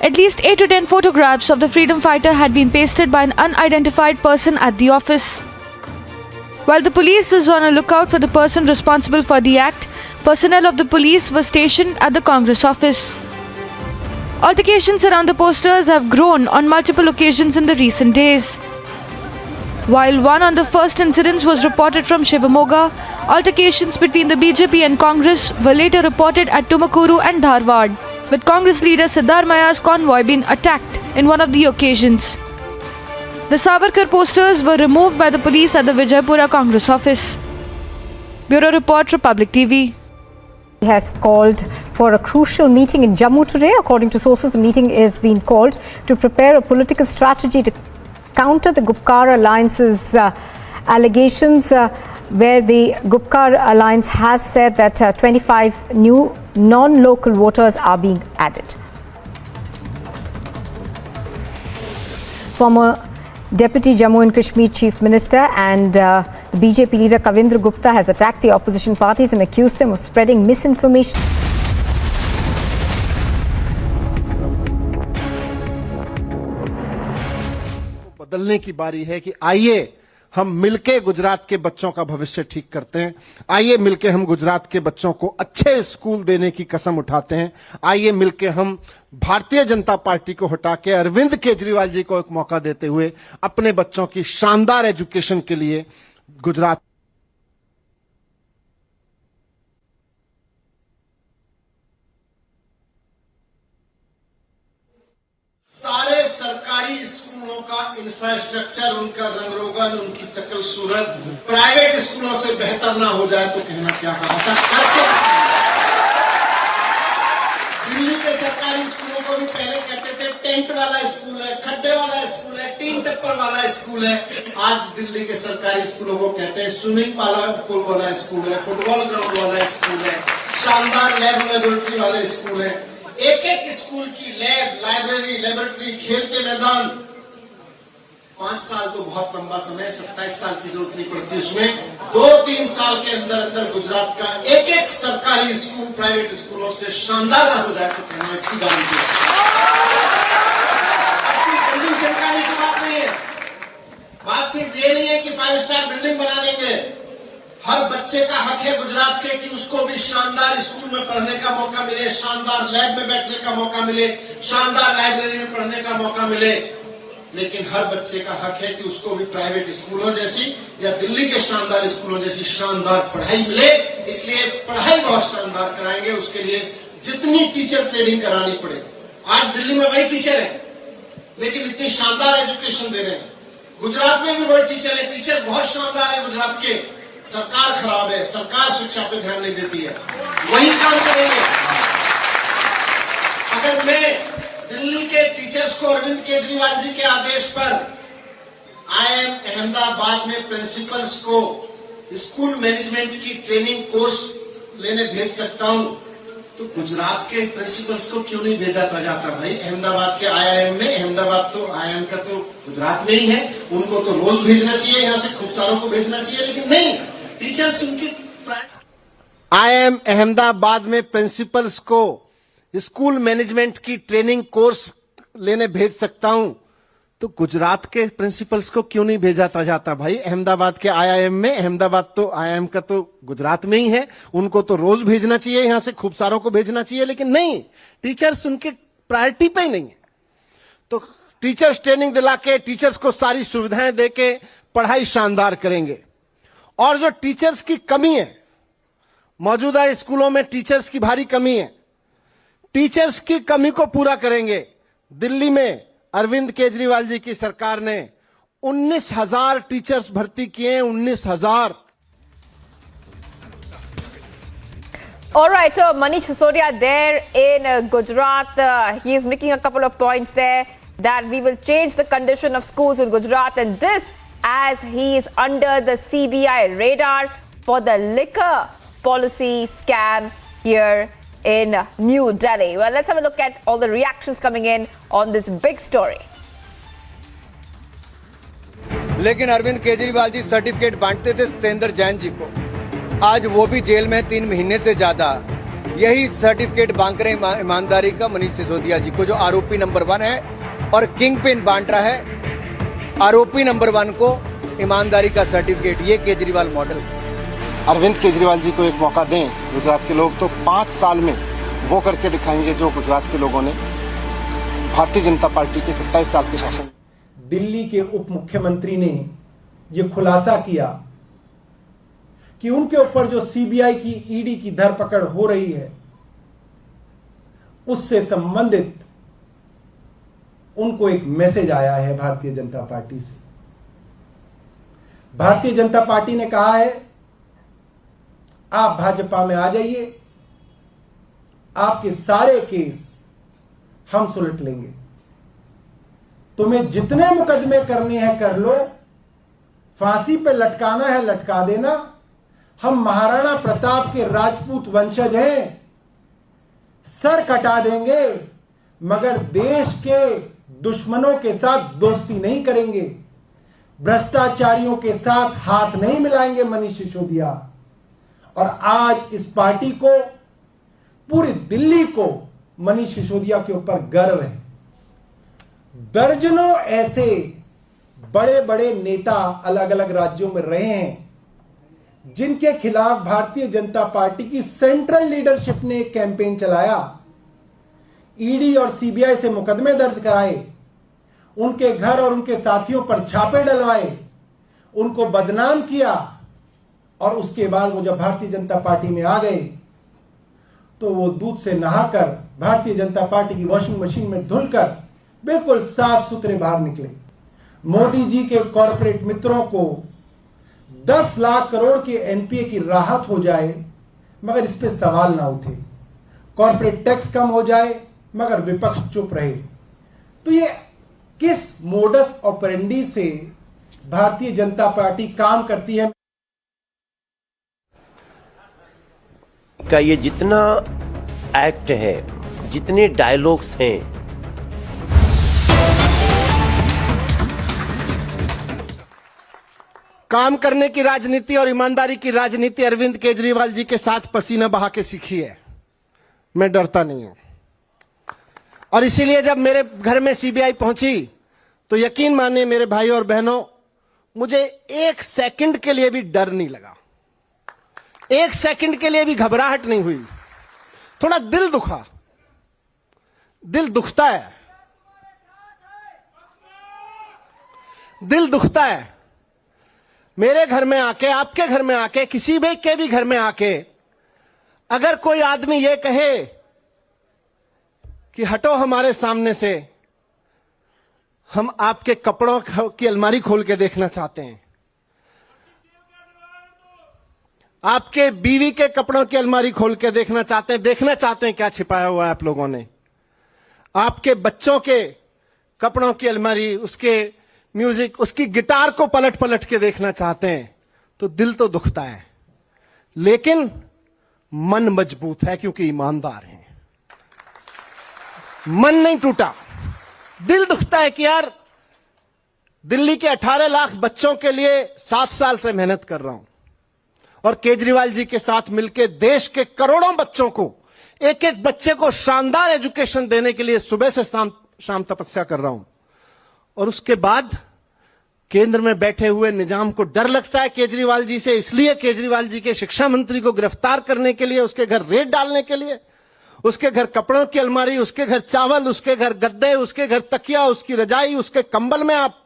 At least 8 to 10 photographs of the freedom fighter had been pasted by an unidentified person at the office. While the police is on a lookout for the person responsible for the act, personnel of the police were stationed at the Congress office. Altercations around the posters have grown on multiple occasions in the recent days. While one on the first incidents was reported from Shivamoga, altercations between the BJP and Congress were later reported at Tumakuru and Dharwad, with Congress leader Siddharamaya's convoy being attacked in one of the occasions. The Savarkar posters were removed by the police at the Vijaypura Congress office. Bureau Report, Republic TV. He has called for a crucial meeting in Jammu today. According to sources, the meeting is being called to prepare a political strategy to counter the Gupkar Alliance's allegations, where the Gupkar Alliance has said that 25 new non-local voters are being added. Former Deputy Jammu and Kashmir Chief Minister and the BJP leader Kavindra Gupta has attacked the opposition parties and accused them of spreading misinformation. बदलने की बारी है कि आइए हम मिलके गुजरात के बच्चों का भविष्य ठीक करते हैं। आइए मिलके हम गुजरात के बच्चों को अच्छे स्कूल देने की कसम उठाते हैं। आइए मिलके हम भारतीय जनता पार्टी को हटा के अरविंद केजरीवाल जी को एक मौका देते हुए अपने बच्चों की शानदार एजुकेशन के लिए गुजरात सारे सरकारी स्कूलों का इंफ्रास्ट्रक्चर, उनका रंग रोगन, उनकी शकल सूरत प्राइवेट स्कूलों से बेहतर ना हो जाए तो कहना क्या कहा था। दिल्ली के सरकारी स्कूलों को भी पहले कहते थे टेंट वाला स्कूल है, खड्डे वाला स्कूल है, टीन टप्पर वाला स्कूल है। आज दिल्ली के सरकारी स्कूलों को कहते हैं स्विमिंग पूल वाला स्कूल है, फुटबॉल ग्राउंड वाला स्कूल है, शानदार लैब लेबोरेटरी वाले स्कूल है। एक एक स्कूल की लैब, लाइब्रेरी, लेबोरेटरी, खेल के मैदान। 5 साल तो बहुत लंबा समय, 27 साल की जरूरत नहीं पड़ती उसमें। 2-3 साल के अंदर अंदर गुजरात का एक एक सरकारी स्कूल प्राइवेट स्कूलों से शानदार ना हो जाए तो कहना इसकी गारंटी है। बिल्डिंग चमकाने की बात नहीं है। बात सिर्फ ये नहीं है कि 5 स्टार बिल्डिंग बना देंगे। हर बच्चे का हक है गुजरात के कि उसको भी शानदार स्कूल में पढ़ने का मौका मिले, शानदार लैब में बैठने का मौका मिले, शानदार लाइब्रेरी में पढ़ने का मौका मिले। लेकिन हर बच्चे का हक है कि उसको भी प्राइवेट स्कूलों जैसी या दिल्ली के शानदार स्कूलों जैसी शानदार पढ़ाई मिले। इसलिए पढ़ाई बहुत शानदार कराएंगे। उसके लिए जितनी टीचर ट्रेनिंग करानी पड़े। आज दिल्ली में वही टीचर है लेकिन इतनी शानदार एजुकेशन दे रहे हैं। गुजरात में भी वही टीचर है, टीचर बहुत शानदार है गुजरात के। सरकार खराब है, सरकार शिक्षा पे ध्यान नहीं देती है। वही काम करेंगे। अगर मैं दिल्ली के टीचर्स को अरविंद केजरीवाल जी के आदेश पर IIM अहमदाबाद में प्रिंसिपल्स को स्कूल मैनेजमेंट की ट्रेनिंग कोर्स लेने भेज सकता हूं, तो गुजरात के प्रिंसिपल्स को क्यों नहीं भेजा जाता भाई अहमदाबाद के IIM में। अहमदाबाद तो IIM का तो गुजरात में ही है, उनको तो रोज भेजना चाहिए, यहाँ से खूब सारों को भेजना चाहिए, लेकिन नहीं। टीचर्स उनकी IIM अहमदाबाद में प्रिंसिपल्स को स्कूल मैनेजमेंट की ट्रेनिंग कोर्स लेने भेज सकता हूं, तो गुजरात के प्रिंसिपल्स को क्यों नहीं भेजा जाता भाई अहमदाबाद के IIM में? अहमदाबाद तो IIM का तो गुजरात में ही है, उनको तो रोज भेजना चाहिए, यहां से खूब सारों को भेजना चाहिए, लेकिन नहीं, टीचर्स उनके प्रायोरिटी पे ही नहीं है। तो टीचर्स ट्रेनिंग दिला के, टीचर्स को सारी सुविधाएं देके पढ़ाई शानदार करेंगे। और जो टीचर्स की कमी है, मौजूदा स्कूलों में टीचर्स की भारी कमी है, टीचर्स की कमी को पूरा करेंगे। दिल्ली में अरविंद केजरीवाल जी की सरकार ने 19,000 टीचर्स भर्ती किए, 19,000। All right, Manish Sisodia there in Gujarat. He is making a couple of points there that we will change the condition of schools in Gujarat, and this as he is under the CBI radar for the liquor policy scam here in New Delhi. Well, let's have a look at all the reactions coming in on this big story. लेकिन Arvind Kejriwal ji certificate बांटते थे सत्येंद्र जैन जी को, आज वो भी jail में 3 महीने से ज्यादा। यही सर्टिफिकेट बांट रहे ईमानदारी का मनीष सिसोदिया जी को, जो आरोपी नंबर 1 है और किंग पिन बांट रहा है आरोपी नंबर 1 को ईमानदारी का सर्टिफिकेट। ये केजरीवाल मॉडल। अरविंद केजरीवाल जी को एक मौका दें, गुजरात के लोग तो 5 साल में वो करके दिखाएंगे जो गुजरात के लोगों ने भारतीय जनता पार्टी के 27 साल के शासन। दिल्ली के उप मुख्यमंत्री ने ये खुलासा किया कि उनके ऊपर जो सीबीआई की ईडी की धरपकड़ हो रही है, उससे संबंधित उनको एक मैसेज आया है भारतीय जनता पार्टी से। भारतीय जनता पार्टी ने कहा है, आप भाजपा में आ जाइए, आपके सारे केस हम सुलट लेंगे, तुम्हें जितने मुकदमे करने हैं कर लो, फांसी पे लटकाना है लटका देना, हम महाराणा प्रताप के राजपूत वंशज हैं, सर कटा देंगे, मगर देश के दुश्मनों के साथ दोस्ती नहीं करेंगे, भ्रष्टाचारियों के साथ हाथ नहीं मिलाएंगे मनीष सिसोदिया। और आज इस पार्टी को, पूरी दिल्ली को मनीष सिसोदिया के ऊपर गर्व है। दर्जनों ऐसे बड़े बड़े नेता अलग अलग राज्यों में रहे हैं जिनके खिलाफ भारतीय जनता पार्टी की सेंट्रल लीडरशिप ने एक कैंपेन चलाया, ईडी और सीबीआई से मुकदमे दर्ज कराए, उनके घर और उनके साथियों पर छापे डलवाए, उनको बदनाम किया, और उसके बाद वो जब भारतीय जनता पार्टी में आ गए तो वो दूध से नहाकर भारतीय जनता पार्टी की वॉशिंग मशीन में धुलकर बिल्कुल साफ सुथरे बाहर निकले। मोदी जी के कॉर्पोरेट मित्रों को 10 लाख करोड़ के एनपीए की राहत हो जाए मगर इस पे सवाल ना उठे, कॉर्पोरेट टैक्स कम हो जाए मगर विपक्ष चुप रहे। तो ये किस मोडस ऑपरेंडी से भारतीय जनता पार्टी काम करती है? का ये जितना एक्ट है, जितने डायलॉग्स हैं, काम करने की राजनीति और ईमानदारी की राजनीति अरविंद केजरीवाल जी के साथ पसीना बहा के सीखी है। मैं डरता नहीं हूं, और इसीलिए जब मेरे घर में सीबीआई पहुंची तो यकीन मानिए मेरे भाई और बहनों, मुझे 1 सेकंड के लिए भी डर नहीं लगा, 1 सेकंड के लिए भी घबराहट नहीं हुई। थोड़ा दिल दुखा, दिल दुखता है, दिल दुखता है। मेरे घर में आके, आपके घर में आके, किसी भी के भी घर में आके अगर कोई आदमी ये कहे कि हटो हमारे सामने से, हम आपके कपड़ों की अलमारी खोल के देखना चाहते हैं, आपके बीवी के कपड़ों की अलमारी खोल के देखना चाहते हैं क्या छिपाया हुआ है आप लोगों ने, आपके बच्चों के कपड़ों की अलमारी, उसके म्यूजिक, उसकी गिटार को पलट पलट के देखना चाहते हैं, तो दिल तो दुखता है, लेकिन मन मजबूत है क्योंकि ईमानदार हैं। मन नहीं टूटा, दिल दुखता है कि यार दिल्ली के 18 लाख बच्चों के लिए 7 साल से मेहनत कर रहा हूं, और केजरीवाल जी के साथ मिलकर देश के करोड़ों बच्चों को, एक एक बच्चे को शानदार एजुकेशन देने के लिए सुबह से शाम तपस्या कर रहा हूं। और उसके बाद केंद्र में बैठे हुए निजाम को डर लगता है केजरीवाल जी से, इसलिए केजरीवाल जी के शिक्षा मंत्री को गिरफ्तार करने के लिए, उसके घर रेड डालने के लिए, उसके घर कपड़ों की अलमारी, उसके घर चावल, उसके घर गद्दे, उसके घर तकिया, उसकी रजाई, उसके कंबल में आप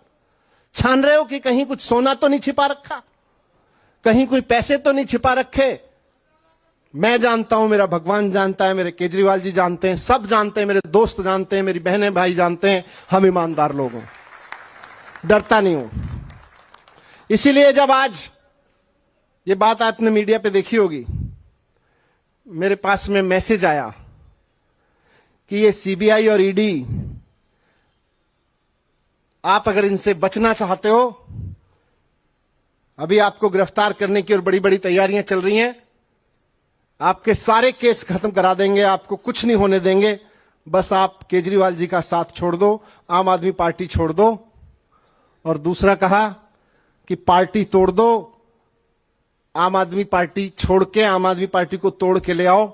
छान रहे हो कि कहीं कुछ सोना तो नहीं छिपा रखा, कहीं कोई पैसे तो नहीं छिपा रखे। मैं जानता हूं, मेरा भगवान जानता है, मेरे केजरीवाल जी जानते हैं, सब जानते हैं, मेरे दोस्त जानते हैं, मेरी बहनें भाई जानते हैं, हम ईमानदार लोग हैं, डरता नहीं हूं। इसीलिए जब आज ये बात आपने मीडिया पे देखी होगी, मेरे पास में मैसेज आया कि ये सीबीआई और ईडी, आप अगर इनसे बचना चाहते हो, अभी आपको गिरफ्तार करने की और बड़ी बड़ी तैयारियां चल रही हैं, आपके सारे केस खत्म करा देंगे, आपको कुछ नहीं होने देंगे, बस आप केजरीवाल जी का साथ छोड़ दो, आम आदमी पार्टी छोड़ दो। और दूसरा कहा कि पार्टी तोड़ दो, आम आदमी पार्टी छोड़ के आम आदमी पार्टी को तोड़ के ले आओ।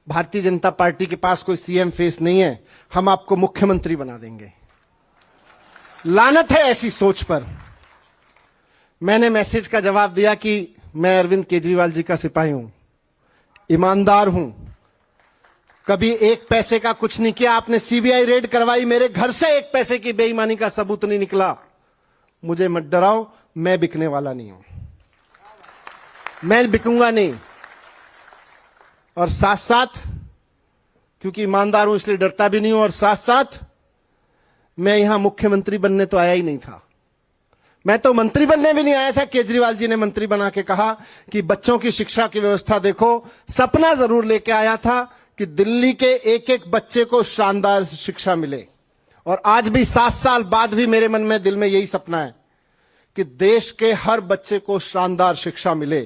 भारतीय जनता पार्टी के पास कोई सीएम फेस नहीं है, हम आपको मुख्यमंत्री बना देंगे। लानत है ऐसी सोच पर। मैंने मैसेज का जवाब दिया कि मैं अरविंद केजरीवाल जी का सिपाही हूं, ईमानदार हूं, कभी एक पैसे का कुछ नहीं किया। आपने सीबीआई रेड करवाई, मेरे घर से एक पैसे की बेईमानी का सबूत नहीं निकला। मुझे मत डराओ, मैं बिकने वाला नहीं हूं, मैं बिकूंगा नहीं। और साथ साथ, क्योंकि ईमानदार हूं इसलिए डरता भी नहीं हूं, और साथ साथ मैं यहां मुख्यमंत्री बनने तो आया ही नहीं था, मैं तो मंत्री बनने भी नहीं आया था। केजरीवाल जी ने मंत्री बना के कहा कि बच्चों की शिक्षा की व्यवस्था देखो। सपना जरूर लेके आया था कि दिल्ली के एक एक बच्चे को शानदार शिक्षा मिले, और आज भी 7 साल बाद भी मेरे मन में, दिल में यही सपना है कि देश के हर बच्चे को शानदार शिक्षा मिले।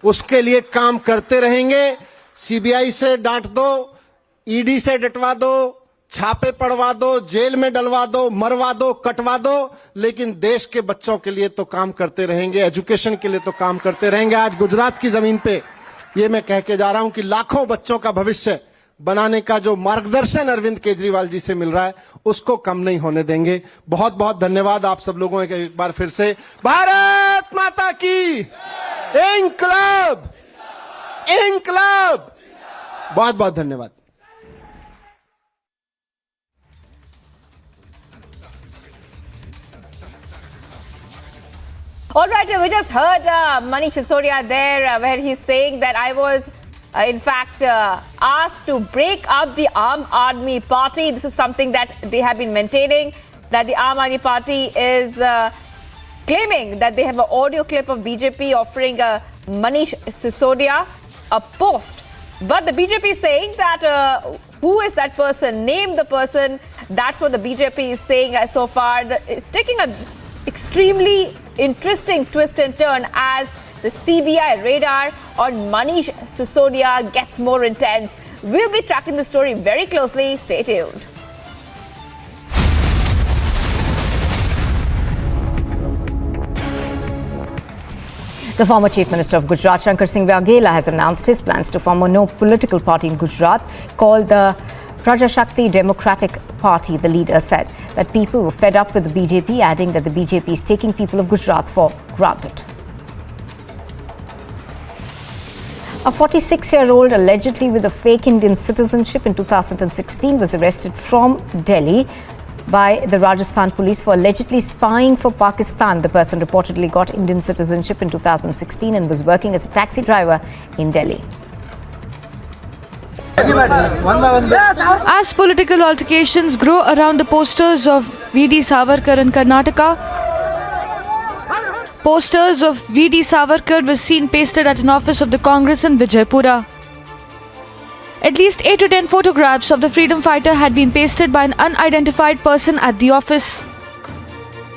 उसके लिए काम करते रहेंगे। सीबीआई से डांट दो, ईडी से डटवा दो, छापे पड़वा दो, जेल में डलवा दो, मरवा दो, कटवा दो, लेकिन देश के बच्चों के लिए तो काम करते रहेंगे, एजुकेशन के लिए तो काम करते रहेंगे। आज गुजरात की जमीन पे ये मैं कह के जा रहा हूं कि लाखों बच्चों का भविष्य बनाने का जो मार्गदर्शन अरविंद केजरीवाल जी से मिल रहा है, उसको कम नहीं होने देंगे। बहुत बहुत धन्यवाद आप सब लोगों का एक बार फिर से। भारत माता की इंकलाब, इंकलाब। बहुत बहुत धन्यवाद। All right, we just heard Manish Sisodia there where he's saying that I was in fact asked to break up the Aam Aadmi Party. This is something that they have been maintaining, that the Aam Aadmi Party is claiming that they have an audio clip of BJP offering Manish Sisodia a post. But the BJP is saying that who is that person? Name the person. That's what the BJP is saying so far. It's taking a extremely interesting twist and turn as the CBI radar on Manish Sisodia gets more intense. We'll be tracking the story very closely. Stay tuned. The former Chief Minister of Gujarat, Shankar Singh Waghela, has announced his plans to form a no political party in Gujarat called the Prajashakti Democratic Party. The leader said that people were fed up with the BJP, adding that the BJP is taking people of Gujarat for granted. A 46-year-old allegedly with a fake Indian citizenship in 2016 was arrested from Delhi by the Rajasthan police for allegedly spying for Pakistan. The person reportedly got Indian citizenship in 2016 and was working as a taxi driver in Delhi. As political altercations grow around the posters of V.D. Savarkar in Karnataka, posters of V.D. Savarkar were seen pasted at an office of the Congress in Vijaypura. At least 8 to 10 photographs of the freedom fighter had been pasted by an unidentified person at the office.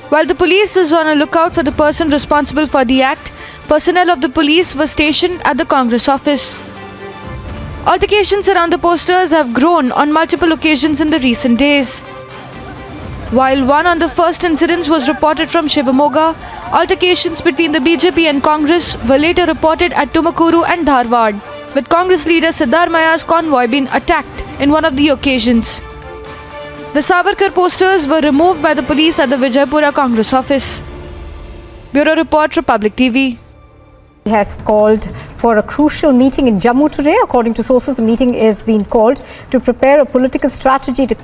While the police is on a lookout for the person responsible for the act, personnel of the police were stationed at the Congress office. Altercations around the posters have grown on multiple occasions in the recent days. While one on the first incidents was reported from Shivamoga, altercations between the BJP and Congress were later reported at Tumakuru and Dharwad, with Congress leader Siddharamaya's convoy being attacked in one of the occasions. The Savarkar posters were removed by the police at the Vijaypura Congress office. Bureau Report, Republic TV. He has called for a crucial meeting in Jammu today. According to sources, the meeting is being called to prepare a political strategy to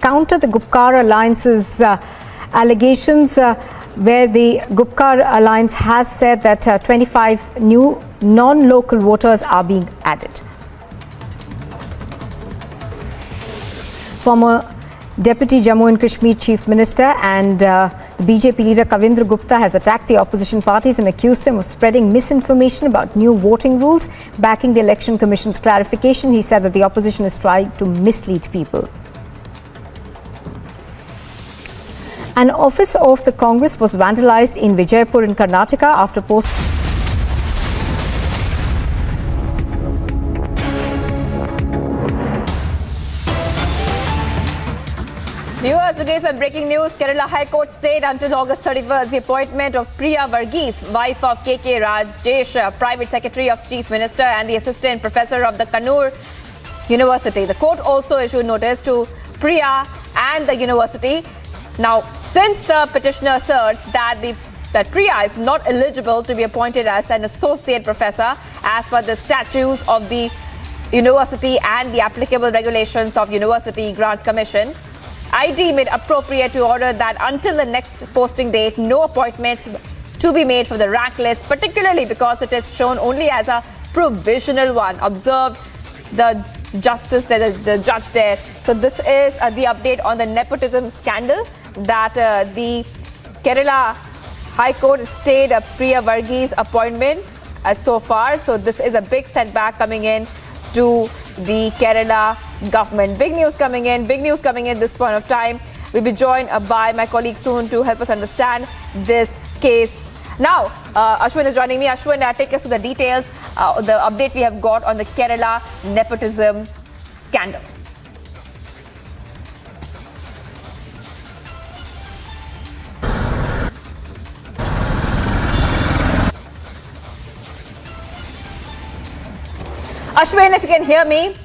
counter the Gupkar Alliance's allegations, where the Gupkar Alliance has said that 25 new non-local voters are being added. Former Deputy Jammu and Kashmir Chief Minister and BJP leader Kavindra Gupta has attacked the opposition parties and accused them of spreading misinformation about new voting rules. Backing the Election Commission's clarification, he said that the opposition is trying to mislead people. An office of the Congress was vandalized in Vijaypur in Karnataka after Viewers, we get some breaking news. Kerala High Court stayed until August 31st the appointment of Priya Varghese, wife of KK Rajesh, Private Secretary of Chief Minister and the Assistant Professor of the Kannur University. The court also issued notice to Priya and the university. Now, since the petitioner asserts that Priya is not eligible to be appointed as an associate professor as per the statutes of the university and the applicable regulations of University Grants Commission, I deem it appropriate to order that until the next posting date, no appointments to be made for the rank list, particularly because it is shown only as a provisional one. Observed the justice there, the judge there. So this is the update on the nepotism scandal that the Kerala High Court stayed Priya Varghese appointment so far. So this is a big setback coming in to the Kerala government. Big news coming in this point of time. We'll be joined by my colleague soon to help us understand this case. Now, Ashwin is joining me. Ashwin, take us to the details, the update we have got on the Kerala nepotism scandal. Ashwin, if you can hear me,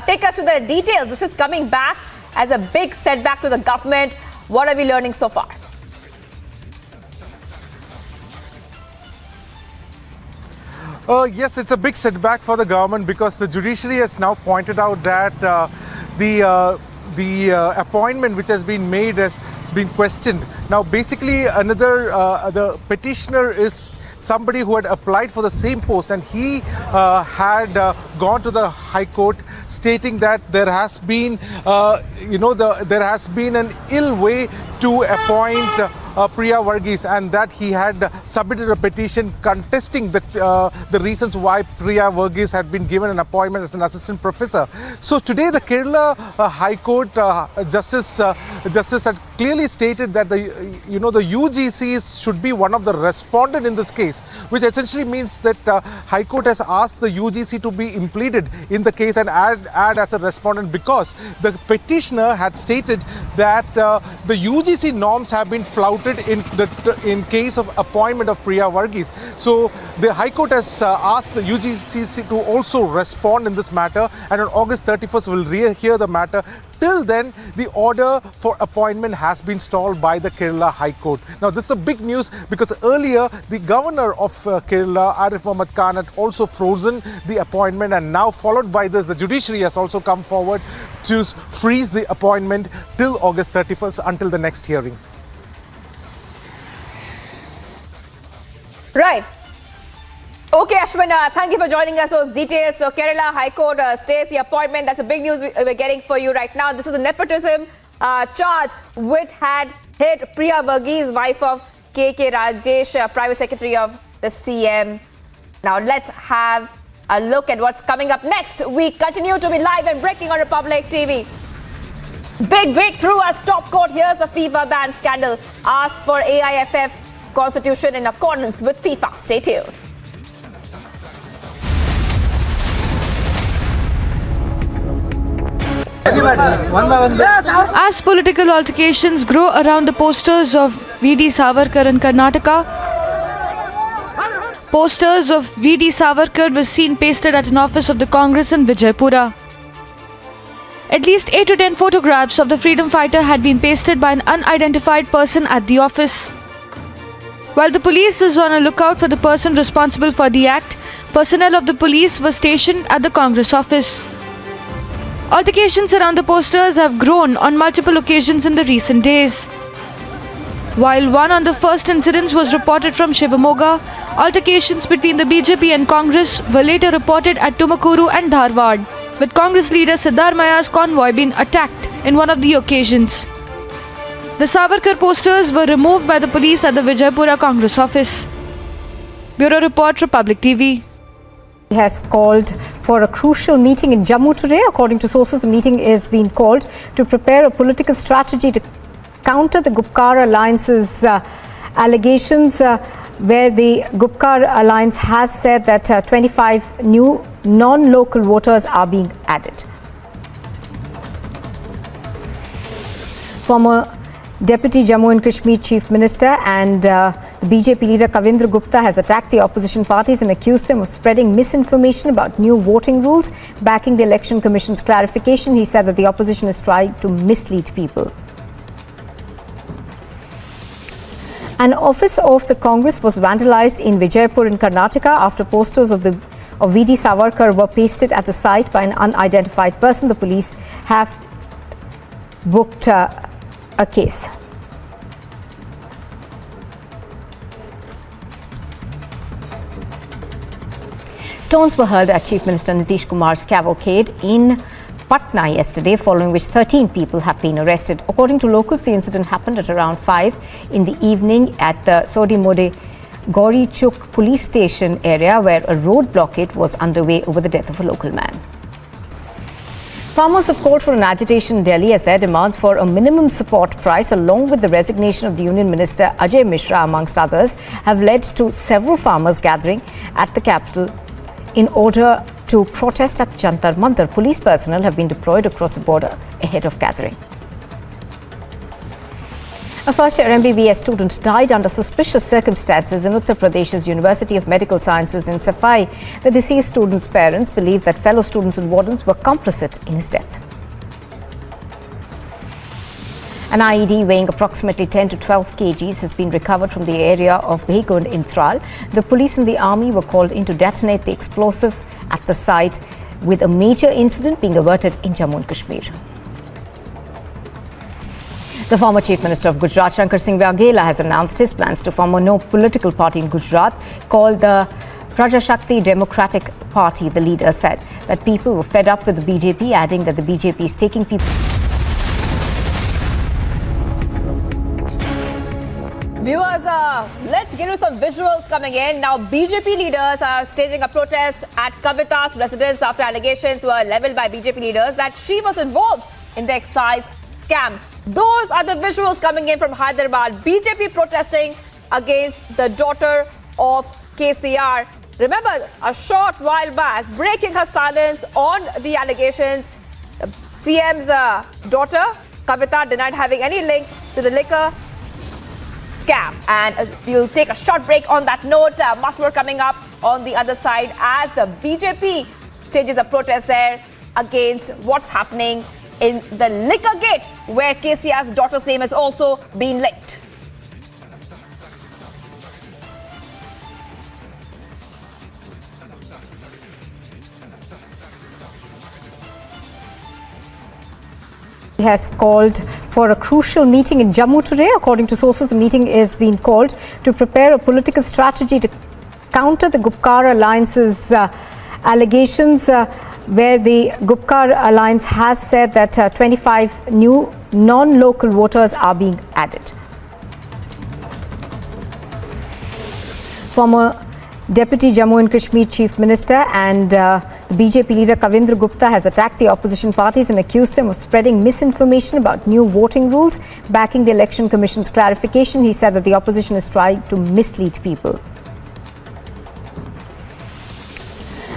take us to the details. This is coming back as a big setback to the government. What are we learning so far? Yes, it's a big setback for the government because the judiciary has now pointed out that the appointment which has been made has been questioned. Now, basically, the petitioner is somebody who had applied for the same post, and he had gone to the High Court stating that there has been, there has been an ill way to appoint Priya Varghese, and that he had submitted a petition contesting the reasons why Priya Varghese had been given an appointment as an assistant professor. So today the Kerala High Court justice had clearly stated that the UGCs should be one of the respondent in this case, which essentially means that High Court has asked the UGC to be implemented in the case and add as a respondent, because the petitioner had stated that the UGC norms have been flouted in case of appointment of Priya Varghese. So the High Court has asked the UGC to also respond in this matter, and on August 31st will rehear the matter. Till then, the order for appointment has been stalled by the Kerala High Court. Now, this is a big news because earlier the governor of Kerala, Arif Mohammed Khan, had also frozen the appointment, and now followed by this, the judiciary has also come forward to freeze the appointment till August 31st until the next hearing. Right. Okay, Ashwin, thank you for joining us. Those details. So Kerala High Court stays the appointment. That's a big news we're getting for you right now. This is the nepotism charge which had hit Priya Varghese, wife of KK Rajesh, Private Secretary of the CM. Now let's have a look at what's coming up next. We continue to be live and breaking on Republic TV. Big breakthrough as top court hears the FIFA ban scandal. Asks for AIFF constitution in accordance with FIFA. Stay tuned. As political altercations grow around the posters of V.D. Savarkar in Karnataka, posters of V.D. Savarkar were seen pasted at an office of the Congress in Vijaypura. At least 8 to 10 photographs of the freedom fighter had been pasted by an unidentified person at the office. While the police is on a lookout for the person responsible for the act, personnel of the police were stationed at the Congress office. Altercations around the posters have grown on multiple occasions in the recent days. While one on the first incidents was reported from Shivamoga, altercations between the BJP and Congress were later reported at Tumakuru and Dharwad, with Congress leader Siddharamaya's convoy being attacked in one of the occasions. The Savarkar posters were removed by the police at the Vijaypura Congress office. Bureau Report, Republic TV. He has called for a crucial meeting in Jammu today. According to sources, the meeting is being called to prepare a political strategy to counter the Gupkar Alliance's allegations, where the Gupkar Alliance has said that 25 new non-local voters are being added. Former Deputy Jammu and Kashmir Chief Minister and the BJP leader Kavindra Gupta has attacked the opposition parties and accused them of spreading misinformation about new voting rules, backing the Election Commission's clarification. He said that the opposition is trying to mislead people. An office of the Congress was vandalized in Vijaypur in Karnataka after posters of V.D. Savarkar were pasted at the site by an unidentified person. The police have booked a case. Stones were hurled at Chief Minister Nitish Kumar's cavalcade in Patna yesterday, following which 13 people have been arrested. According to locals, the incident happened at around 5 in the evening at the Sodimode Gauri Chuk police station area, where a road blockade was underway over the death of a local man. Farmers have called for an agitation in Delhi as their demands for a minimum support price, along with the resignation of the Union Minister Ajay Mishra, amongst others, have led to several farmers gathering at the capital in order to protest at Jantar Mantar. Police personnel have been deployed across the border ahead of gathering. A first-year MBBS student died under suspicious circumstances in Uttar Pradesh's University of Medical Sciences in Safai. The deceased student's parents believe that fellow students and wardens were complicit in his death. An IED weighing approximately 10 to 12 kgs has been recovered from the area of Behgund in Tral. The police and the army were called in to detonate the explosive at the site, with a major incident being averted in Jammu and Kashmir. The former Chief Minister of Gujarat, Shankar Singh Waghela, has announced his plans to form a no political party in Gujarat called the Prajashakti Democratic Party. The leader said that people were fed up with the BJP, adding that the BJP is taking people. Viewers, let's give you some visuals coming in. Now, BJP leaders are staging a protest at Kavita's residence after allegations were leveled by BJP leaders that she was involved in the excise scam. Those are the visuals coming in from Hyderabad. BJP protesting against the daughter of KCR. Remember, a short while back, breaking her silence on the allegations, CM's daughter, Kavita, denied having any link to the liquor scam. And we'll take a short break on that note. Much more coming up on the other side as the BJP stages a protest there against what's happening in the liquor gate, where KCR's daughter's name has also been linked. He has called for a crucial meeting in Jammu today. According to sources, the meeting is being called to prepare a political strategy to counter the Gupkar Alliance's allegations, where the Gupkar Alliance has said that 25 new non-local voters are being added. Former Deputy Jammu and Kashmir Chief Minister and the BJP leader Kavindra Gupta has attacked the opposition parties and accused them of spreading misinformation about new voting rules, backing the Election Commission's clarification. He said that the opposition is trying to mislead people.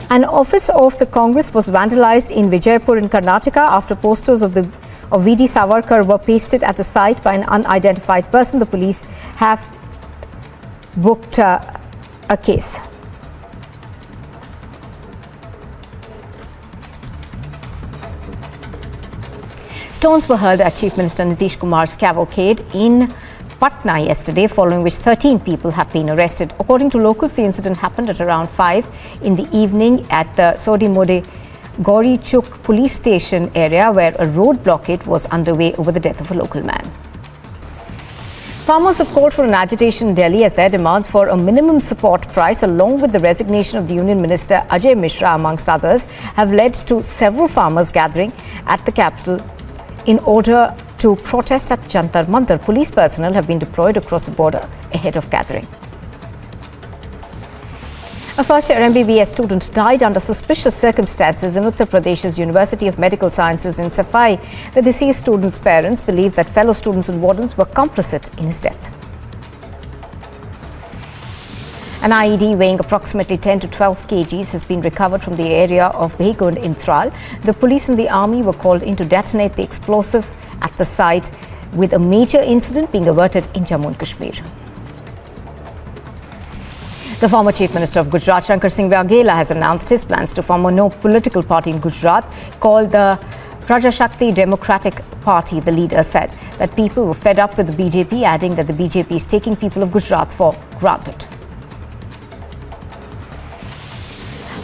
An office of the Congress was vandalized in Vijaypur in Karnataka after posters of V.D. Savarkar were pasted at the site by an unidentified person. The police have booked a case. Stones were hurled at Chief Minister Nitish Kumar's cavalcade in Patna yesterday, following which 13 people have been arrested. According to locals, the incident happened at around 5 in the evening at the Sodimode Gauri Chuk police station area, where a road blockade was underway over the death of a local man. Farmers have called for an agitation in Delhi as their demands for a minimum support price, along with the resignation of the Union Minister Ajay Mishra, amongst others, have led to several farmers gathering at the capital in order to protest at Jantar Mantar. Police personnel have been deployed across the border ahead of gathering. A first-year MBBS student died under suspicious circumstances in Uttar Pradesh's University of Medical Sciences in Safai. The deceased student's parents believe that fellow students and wardens were complicit in his death. An IED weighing approximately 10 to 12 kgs has been recovered from the area of Behgund in Thrall. The police and the army were called in to detonate the explosive at the site, with a major incident being averted in Jammu and Kashmir. The former Chief Minister of Gujarat, Shankar Singh Waghela, has announced his plans to form a no political party in Gujarat called the Prajashakti Democratic Party. The leader said that people were fed up with the BJP, adding that the BJP is taking people of Gujarat for granted.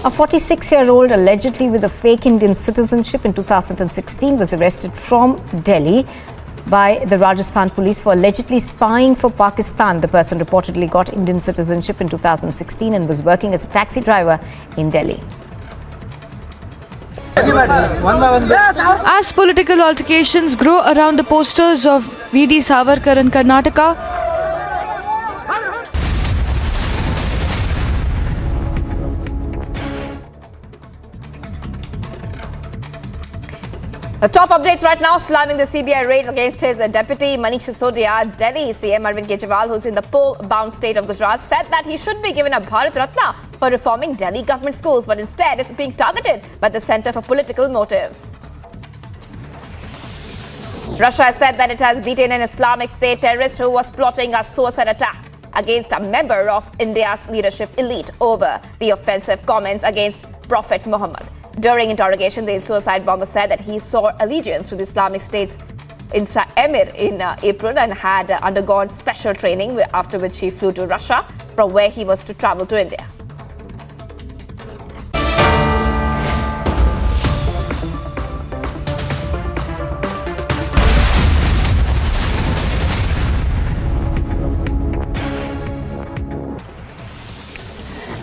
A 46-year-old allegedly with a fake Indian citizenship in 2016 was arrested from Delhi by the Rajasthan police for allegedly spying for Pakistan. The person reportedly got Indian citizenship in 2016 and was working as a taxi driver in Delhi. As political altercations grow around the posters of V.D. Savarkar in Karnataka, The top updates right now, slamming the CBI raids against his deputy Manish Sisodia. Delhi CM Arvind Kejriwal, who's in the poll-bound state of Gujarat, said that he should be given a Bharat Ratna for reforming Delhi government schools, but instead is being targeted by the Centre for Political Motives. Russia has said that it has detained an Islamic State terrorist who was plotting a suicide attack against a member of India's leadership elite over the offensive comments against Prophet Muhammad. During interrogation, the suicide bomber said that he swore allegiance to the Islamic State's emir in April and had undergone special training, after which he flew to Russia, from where he was to travel to India.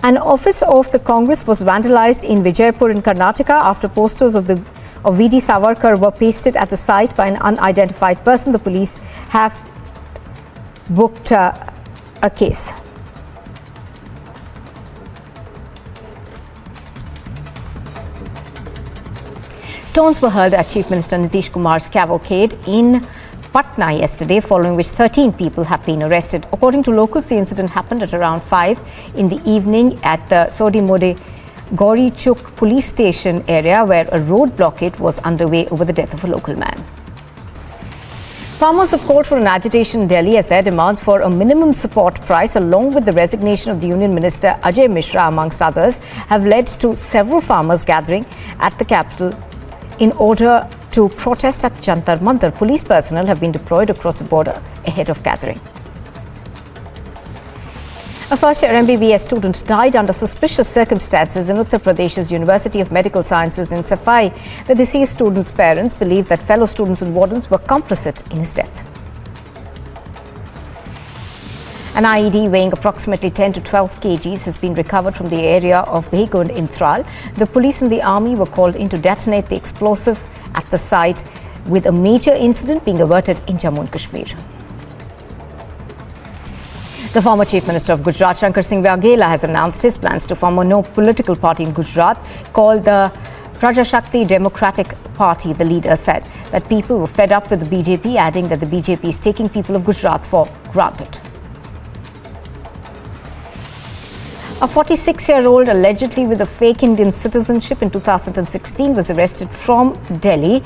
An office of the Congress was vandalized in Vijaypur in Karnataka after posters of V.D. Savarkar were pasted at the site by an unidentified person. The police have booked a case. Stones were hurled at Chief Minister Nitish Kumar's cavalcade in Patna yesterday, following which 13 people have been arrested. According to locals, the incident happened at around 5 in the evening at the Sodimode Gauri Chuk police station area, where a road blockade was underway over the death of a local man. Farmers have called for an agitation in Delhi as their demands for a minimum support price, along with the resignation of the Union Minister Ajay Mishra, amongst others, have led to several farmers gathering at the capital in order to protest at Jantar Mantar. Police personnel have been deployed across the border ahead of gathering. A first-year MBBS student died under suspicious circumstances in Uttar Pradesh's University of Medical Sciences in Safai. The deceased student's parents believe that fellow students and wardens were complicit in his death. An IED weighing approximately 10 to 12 kgs has been recovered from the area of Behgund in Thrall. The police and the army were called in to detonate the explosive at the site, with a major incident being averted in Jammu and Kashmir. The former Chief Minister of Gujarat, Shankar Singh Waghela, has announced his plans to form a no political party in Gujarat called the Prajashakti Democratic Party. The leader said that people were fed up with the BJP, adding that the BJP is taking people of Gujarat for granted. A 46-year-old allegedly with a fake Indian citizenship in 2016 was arrested from Delhi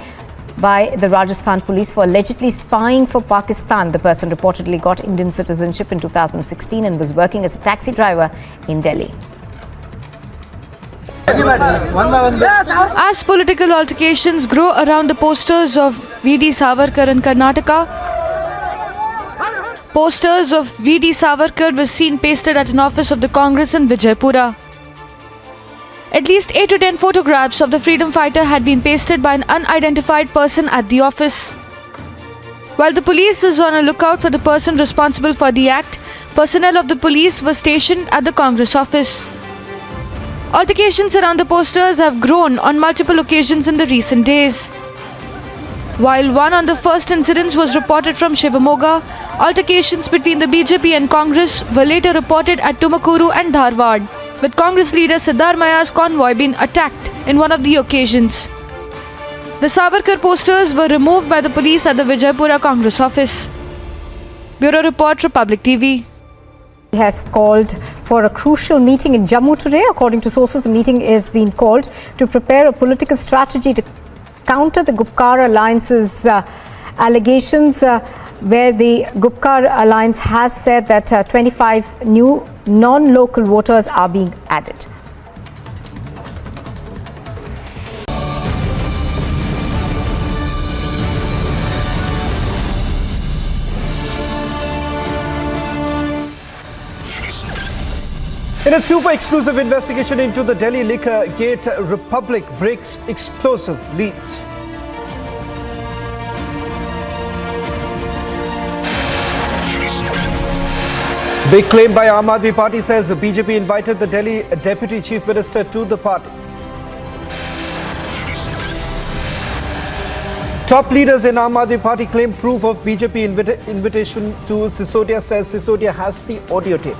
by the Rajasthan police for allegedly spying for Pakistan. The person reportedly got Indian citizenship in 2016 and was working as a taxi driver in Delhi. As political altercations grow around the posters of V.D. Savarkar in Karnataka, posters of V.D. Savarkar were seen pasted at an office of the Congress in Vijaypura. At least 8 to 10 photographs of the freedom fighter had been pasted by an unidentified person at the office. While the police is on a lookout for the person responsible for the act, personnel of the police were stationed at the Congress office. Altercations around the posters have grown on multiple occasions in the recent days. While one on the first incidents was reported from Shivamoga, altercations between the BJP and Congress were later reported at Tumakuru and Dharwad, with Congress leader Siddharamaya's convoy being attacked in one of the occasions. The Savarkar posters were removed by the police at the Vijaypura Congress office. Bureau Report, Republic TV. He has called for a crucial meeting in Jammu today. According to sources, the meeting is being called to prepare a political strategy to counter the Gupkar Alliance's allegations, where the Gupkar Alliance has said that 25 new non-local voters are being added. In a super exclusive investigation into the Delhi liquor gate, Republic breaks explosive leads. Big claim by Aam Aadmi Party says the BJP invited the Delhi Deputy Chief Minister to the party. Top leaders in Aam Aadmi Party claim proof of BJP invitation to Sisodia, says Sisodia has the audio tape.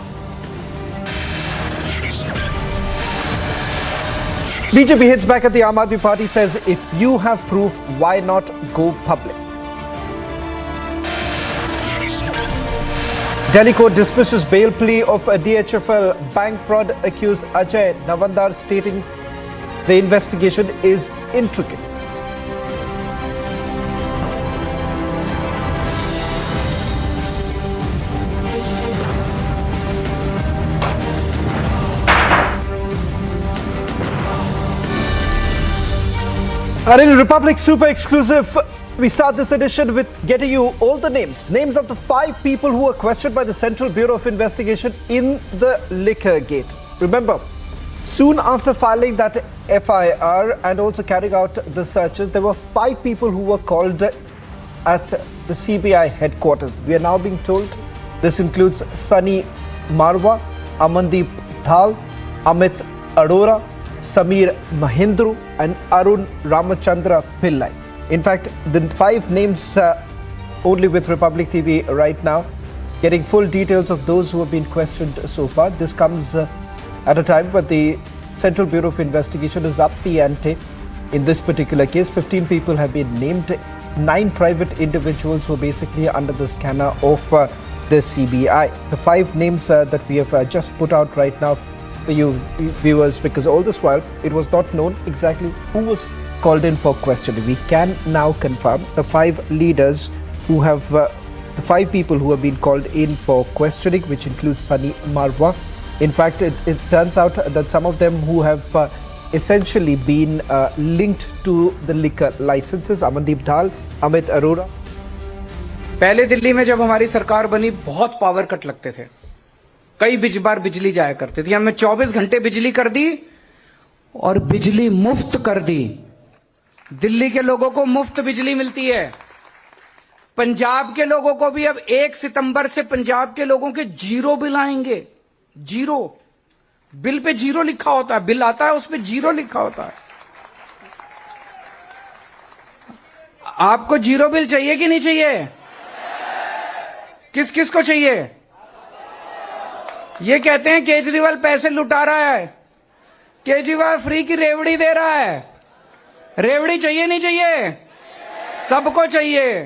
BJP hits back at the Aam Aadmi Party, says if you have proof, why not go public? Delhi court dismisses bail plea of a DHFL bank fraud accused Ajay Navandar, stating the investigation is intricate. And in Republic Super Exclusive, we start this edition with getting you all the names of the 5 people who were questioned by the Central Bureau of Investigation in the liquor gate. Remember, soon after filing that FIR and also carrying out the searches, there were 5 people who were called at the CBI headquarters. We are now being told this includes Sunny Marwa, Amandeep Dhal, Amit Arora, Samir Mahindru and Arun Ramachandra Pillai. In fact, the 5 names only with Republic TV right now, getting full details of those who have been questioned so far. This comes at a time when the Central Bureau of Investigation is up the ante. In this particular case, 15 people have been named. 9 private individuals were basically under the scanner of the CBI. The 5 names that we have just put out right now for you viewers, because all this while it was not known exactly who was called in for questioning. We can now confirm the 5 leaders who have, the 5 people who have been called in for questioning, which includes Sunny Marwa. In fact, it turns out that some of them who have essentially been linked to the liquor licenses, Amandeep Dhal, Amit Arora. पहले दिल्ली में जब हमारी सरकार बनी बहुत power cut लगते थे, कई बार बिजली जाया करती थी। हमने 24 घंटे बिजली कर दी और बिजली मुफ्त कर दी। दिल्ली के लोगों को मुफ्त बिजली मिलती है। पंजाब के लोगों को भी अब 1 सितंबर से पंजाब के लोगों के 0 बिल आएंगे। 0 बिल पे 0 लिखा होता है, बिल आता है उस पे 0 लिखा होता है। आपको 0 बिल चाहिए कि नहीं चाहिए? किस किस को चाहिए? ये कहते हैं केजरीवाल पैसे लुटा रहा है, केजरीवाल फ्री की रेवड़ी दे रहा है। रेवड़ी चाहिए नहीं चाहिए? सबको चाहिए।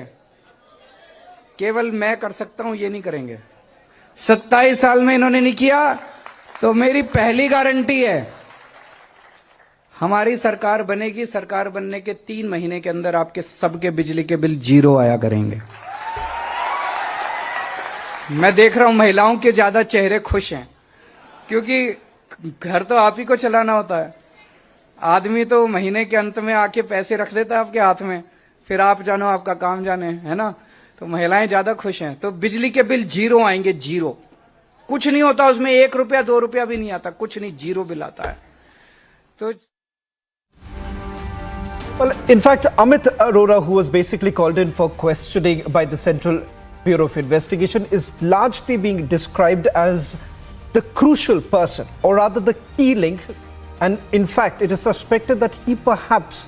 केवल मैं कर सकता हूं, ये नहीं करेंगे। 27 साल में इन्होंने नहीं किया, तो मेरी पहली गारंटी है, हमारी सरकार बनेगी, सरकार बनने के 3 महीने के अंदर आपके सबके बिजली के बिल 0 आया करेंगे। मैं देख रहा हूं महिलाओं के ज्यादा चेहरे खुश हैं, क्योंकि घर तो आप ही को चलाना होता है। आदमी तो महीने के अंत में आके पैसे रख देता है आपके हाथ में, फिर आप जानो आपका काम जाने, है ना। तो महिलाएं ज्यादा खुश हैं। तो बिजली के बिल 0 आएंगे, 0। कुछ नहीं होता उसमें, 1 रुपया 2 रुपया भी नहीं आता, कुछ नहीं, 0 बिल आता है। तो Well, in fact, Amit Arora, who was basically called in for questioning by the Central Bureau of Investigation, is largely being described as the crucial person, or rather the key link. And in fact, it is suspected that he perhaps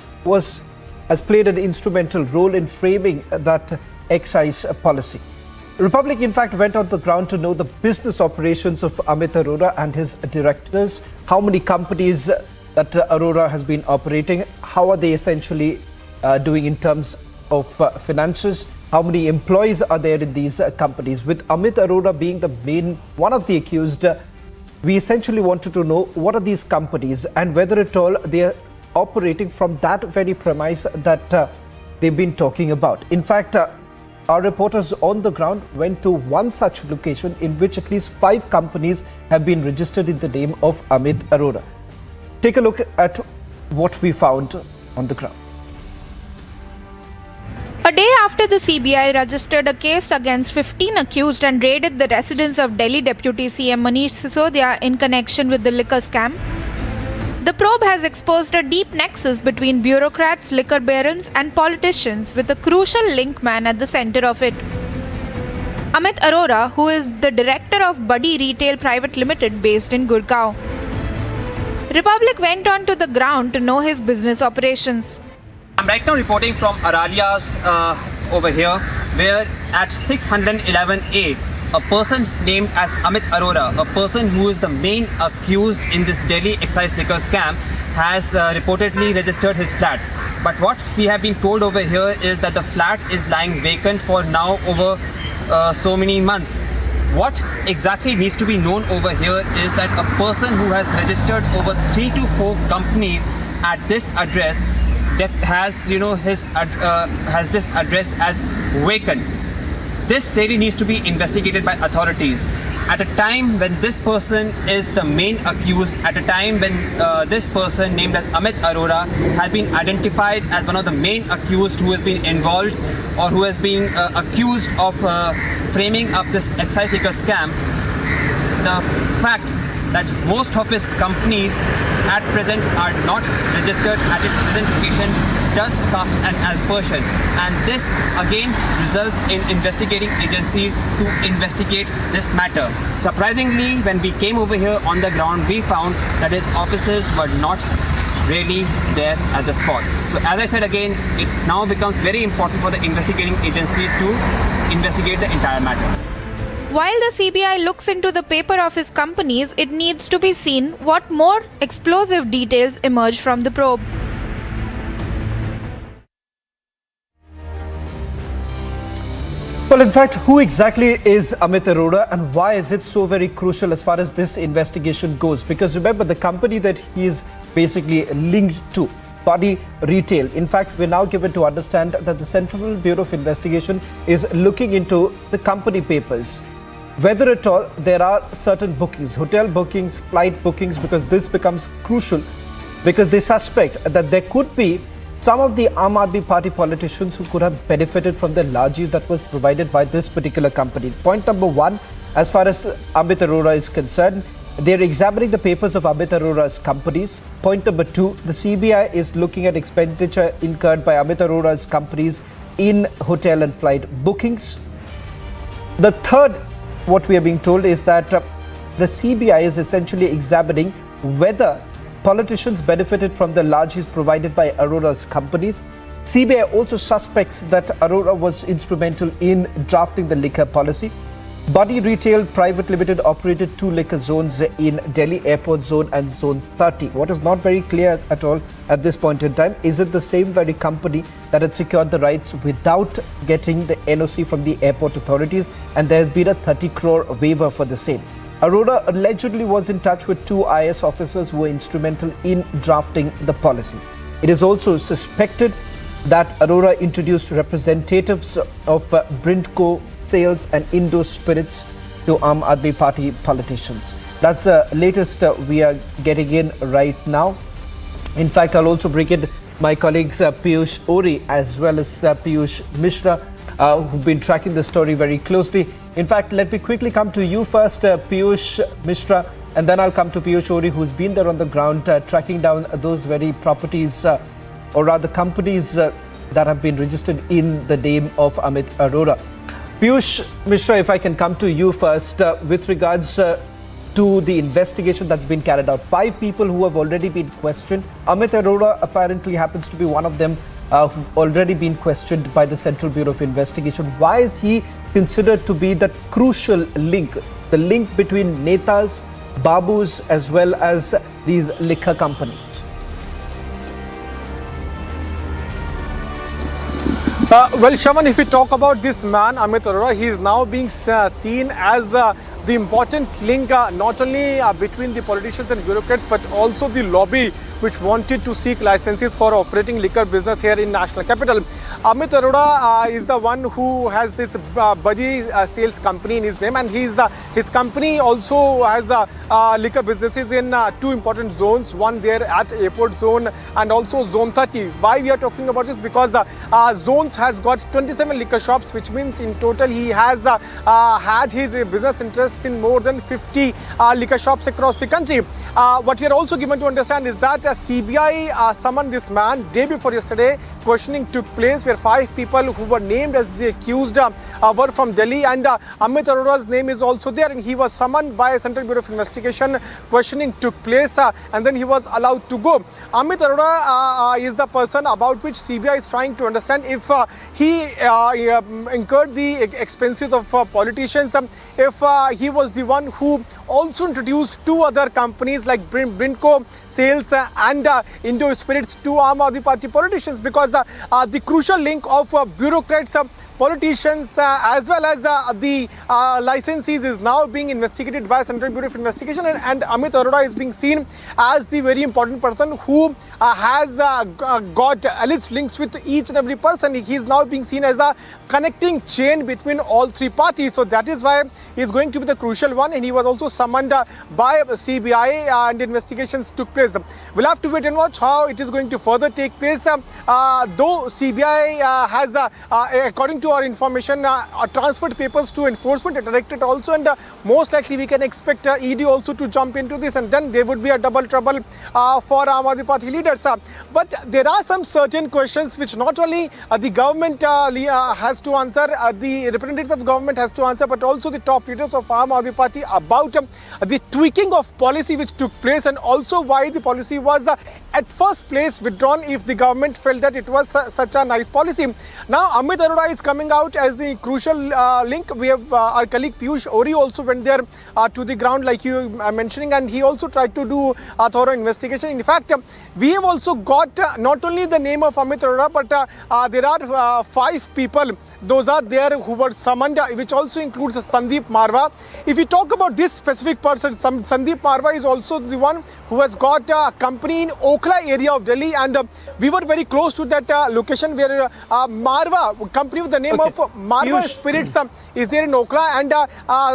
has played an instrumental role in framing that excise policy. Republic, in fact, went on the ground to know the business operations of Amit Arora and his directors. How many companies that Arora has been operating, how are they essentially doing in terms of finances, how many employees are there in these companies. With Amit Arora being the main one of the accused, we essentially wanted to know what are these companies and whether at all they are operating from that very premise that they've been talking about. In fact, our reporters on the ground went to one such location in which at least 5 companies have been registered in the name of Amit Arora. Take a look at what we found on the ground. A day after the CBI registered a case against 15 accused and raided the residence of Delhi Deputy CM Manish Sisodia in connection with the liquor scam, the probe has exposed a deep nexus between bureaucrats, liquor barons and politicians, with a crucial link man at the center of it. Amit Arora, who is the director of Buddy Retail Private Limited based in Gurgaon. Republic went on to the ground to know his business operations. I'm right now reporting from Aralia's over here, where at 611A, a person named as Amit Arora, a person who is the main accused in this Delhi excise liquor scam, has reportedly registered his flats. But what we have been told over here is that the flat is lying vacant for now over so many months. What exactly needs to be known over here is that a person who has registered over 3 to 4 companies at this address has, has this address as vacant. This really needs to be investigated by authorities. At a time when this person is the main accused, at a time when this person named as Amit Arora has been identified as one of the main accused who has been involved or who has been accused of framing up this excise liquor scam, the fact that most of his companies at present are not registered at its present location does cast an aspersion, and this again results in investigating agencies to investigate this matter. Surprisingly, when we came over here on the ground, we found that his offices were not really there at the spot. So as I said again, it now becomes very important for the investigating agencies to investigate the entire matter. While the CBI looks into the paper of his companies, it needs to be seen what more explosive details emerge from the probe. Well, in fact, who exactly is Amit Arora and why is it so very crucial as far as this investigation goes? Because remember, the company that he is basically linked to, Buddy Retail. In fact, we're now given to understand that the Central Bureau of Investigation is looking into the company papers. Whether at all there are certain bookings, hotel bookings, flight bookings, because this becomes crucial because they suspect that there could be some of the Aam Aadmi Party politicians who could have benefited from the largesse that was provided by this particular company. Point number one, as far as Amit Arora is concerned, they're examining the papers of Amit Arora's companies. Point number two, the CBI is looking at expenditure incurred by Amit Arora's companies in hotel and flight bookings. The third, what we are being told is that the CBI is essentially examining whether politicians benefited from the largesse provided by Arora's companies. CBI also suspects that Arora was instrumental in drafting the liquor policy. Buddy Retail Private Limited operated 2 liquor zones in Delhi Airport Zone and Zone 30. What is not very clear at all at this point in time, is it the same very company that had secured the rights without getting the NOC from the airport authorities, and there has been a 30 crore waiver for the same. Arora allegedly was in touch with two IS officers who were instrumental in drafting the policy. It is also suspected that Arora introduced representatives of Brindco Sales and Indo Spirits to Aam Aadmi Party politicians. That's the latest we are getting in right now. In fact, I'll also bring in my colleagues Piyush Ori as well as Piyush Mishra, who've been tracking the story very closely. In fact, let me quickly come to you first, Piyush Mishra, and then I'll come to Piyush Ori, who's been there on the ground tracking down those very properties or rather companies that have been registered in the name of Amit Arora. Piyush Mishra, if I can come to you first, with regards to the investigation that's been carried out. 5 people who have already been questioned. Amit Arora apparently happens to be one of them who've already been questioned by the Central Bureau of Investigation. Why is he considered to be that crucial link, the link between netas, babus as well as these liquor companies? Well, Shaman, if we talk about this man, Amit Arora, he is now being seen as the important link not only between the politicians and bureaucrats but also the lobby which wanted to seek licenses for operating liquor business here in national capital. Amit Arora is the one who has this Baji sales company in his name, and his company also has liquor businesses in 2 important zones, one there at airport zone and also zone 30. Why we are talking about this? Because zones has got 27 liquor shops, which means in total he has had his business interests in more than 50 liquor shops across the country. What we are also given to understand is that CBI summoned this man day before yesterday. Questioning took place where 5 people who were named as the accused were from Delhi, and Amit Arora's name is also there, and he was summoned by Central Bureau of Investigation. Questioning took place and then he was allowed to go. Amit Arora is the person about which CBI is trying to understand if he incurred the expenses of politicians, if he was the one who also introduced 2 other companies like Brindco Sales and Indo Spirits to Aam Aadmi Party politicians, because the crucial link of bureaucrats, politicians as well as the licensees is now being investigated by Central Bureau of Investigation, and Amit Arora is being seen as the very important person who has got alleged links with each and every person. He is now being seen as a connecting chain between all 3 parties. So that is why he is going to be the crucial one, and he was also summoned by CBI and investigations took place. We'll have to wait and watch how it is going to further take place. Though CBI has, according to our information, transferred papers to Enforcement Directorate also, and most likely we can expect ED also to jump into this, and then there would be a double trouble for Aam Aadmi Party leaders. But there are some certain questions which not only the government has to answer, the representatives of government has to answer, but also the top leaders of Aam Aadmi Party about the tweaking of policy which took place, and also why the policy was at first place withdrawn if the government felt that it was such a nice policy. Now Amit Arora is coming out as the crucial link. We have our colleague Piyush Ori also went there to the ground like you are mentioning, and he also tried to do a thorough investigation. In fact, we have also got not only the name of Amit Arora, but there are 5 people, those are there who were summoned, which also includes Sandeep Marwa. If we talk about this specific person, Sandeep Marwa is also the one who has got a company in Okhla area of Delhi, and we were very close to that location where Marwa, company with the name of Marwa Spirits is there in Okhla, and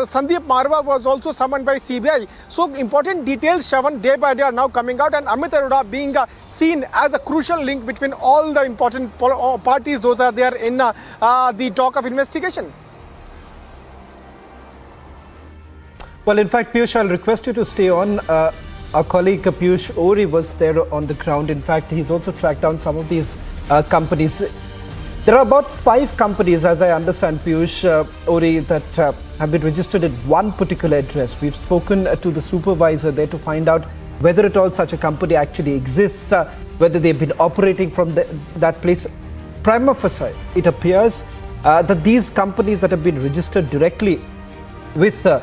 Sandeep Marwa was also summoned by CBI. So important details, Shavan, day by day are now coming out, and Amit Arora being seen as a crucial link between all the important parties, those are there in the talk of investigation. Well, in fact, Piyush, I'll request you to stay on. Our colleague Piyush Ori was there on the ground. In fact, he's also tracked down some of these companies. There are about 5 companies, as I understand, Piyush Ori, that have been registered at one particular address. We've spoken to the supervisor there to find out whether at all such a company actually exists, whether they've been operating from that place. Prima facie, it appears that these companies that have been registered directly with the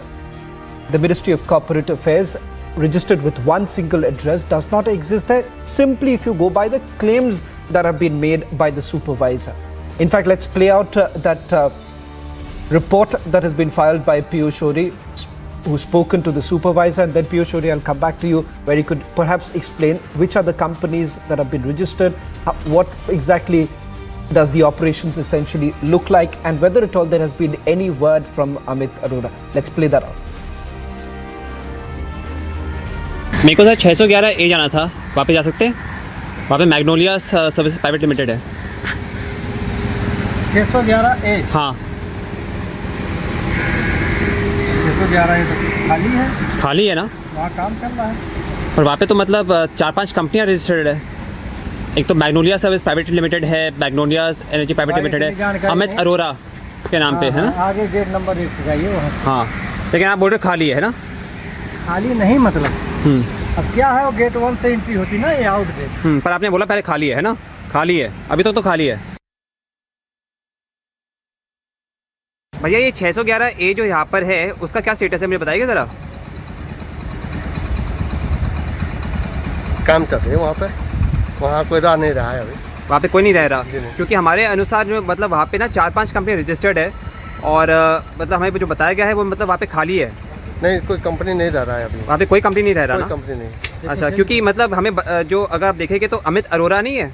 Ministry of Corporate Affairs, registered with one single address, does not exist there, simply if you go by the claims that have been made by the supervisor. In fact, let's play out that report that has been filed by Piyush Ori, who's spoken to the supervisor, and then Piyush Ore, I'll come back to you, where you could perhaps explain which are the companies that have been registered, what exactly does the operations essentially look like, and whether at all there has been any word from Amit Arora. Let's play that out. मेरे को sir 611 ए जाना था, वहाँ पे जा सकते हैं? वहाँ पे मैग्नोलिया सर्विसेज प्राइवेट लिमिटेड है। 611 ए? हाँ। 611 ए तो खाली है? खाली है ना? वहाँ काम चल रहा है। और वहाँ पे तो मतलब 4-5 कंपनियाँ रजिस्टर्ड है। एक तो मैग्नोलिया सर्विस प्राइवेट लिमिटेड है, मैग्नोलिया एनर्जी प्राइवेट लिमिटेड है, अमित अरोरा के नाम पे है ना? आगे गेट नंबर 1 जाइए वहाँ। हाँ, लेकिन आप बोल रहे खाली है ना? खाली नहीं मतलब। अब क्या है, वो गेट 1 से एंट्री होती ना, ये आउट गेट। पर आपने बोला पहले खाली है ना? खाली है, अभी तक तो खाली है। भैया ये 611 ए जो यहाँ पर है उसका क्या स्टेटस है, मुझे बताइए ज़रा। काम कर रहे हैं वहाँ पे, वहाँ कोई रह नहीं रहा है अभी। वहाँ पे कोई नहीं रह रहा, क्योंकि हमारे अनुसार जो मतलब वहाँ पे ना 4-5 कंपनी रजिस्टर्ड है, और मतलब हमें जो बताया गया है वो मतलब वहाँ पे खाली है। नहीं, कोई कंपनी नहीं रह रहा है अभी वहाँ पे, कोई कंपनी नहीं रह रहा ना? कोई कंपनी नहीं। अच्छा, क्योंकि मतलब हमें जो अगर आप देखेंगे तो अमित अरोरा नहीं है,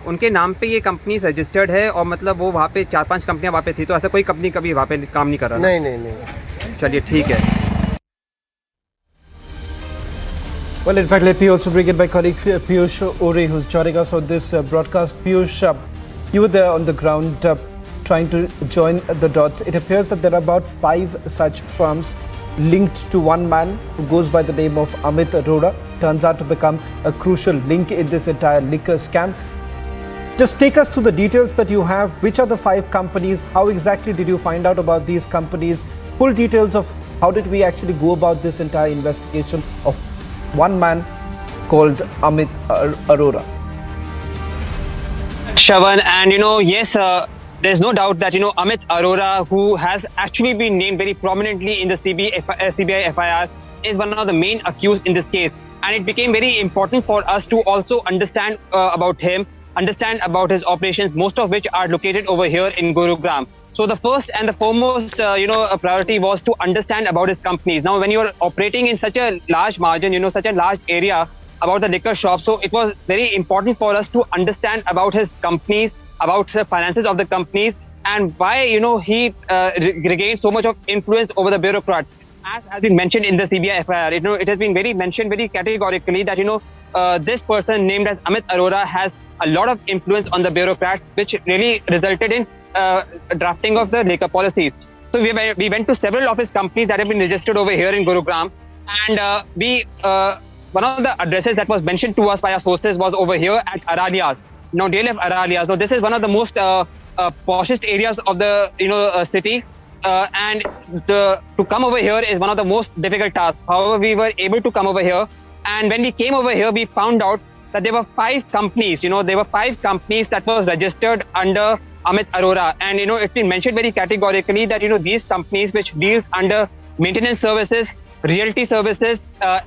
उनके नाम पे ये कंपनी रजिस्टर्ड है, और मतलब वो वहाँ पे 4-5 कंपनियाँ वहाँ पे थी, तो ऐसा कोई कंपनी कभी वहाँ पे काम नहीं कर रहा? नहीं। चलिए ठीक है। Well, in fact, let me also bring in my colleague Piyush Ore, who's joining us on this broadcast. Piyush, you were there on the ground trying to join the dots. It appears that there are about 5 such firms linked to one man who goes by the name of Amit Arora. Turns out to become a crucial link in this entire liquor scam. Just take us through the details that you have. Which are the 5 companies? How exactly did you find out about these companies? Full details of how did we actually go about this entire investigation of one man called Amit Arora. Shravan, and yes, there's no doubt that Amit Arora, who has actually been named very prominently in the CBI FIR, is one of the main accused in this case. And it became very important for us to also understand about him, understand about his operations, most of which are located over here in Gurugram. So the first and the foremost, priority was to understand about his companies. Now, when you're operating in such a large margin, such a large area about the liquor shop, so it was very important for us to understand about his companies, about the finances of the companies, and why, he regained so much of influence over the bureaucrats. As has been mentioned in the CBI FIR, it has been mentioned very categorically that, this person named as Amit Arora has a lot of influence on the bureaucrats, which really resulted in drafting of the liquor policies. So we went to several of his companies that have been registered over here in Gurugram, and one of the addresses that was mentioned to us by our sources was over here at Aralias. Now, DLF Aralias. Now, this is one of the most poshest areas of the city, and to come over here is one of the most difficult tasks. However, we were able to come over here, and when we came over here, we found out that there were 5 companies. There were 5 companies that was registered under Amit Arora, and it's been mentioned very categorically that these companies which deals under maintenance services, realty services,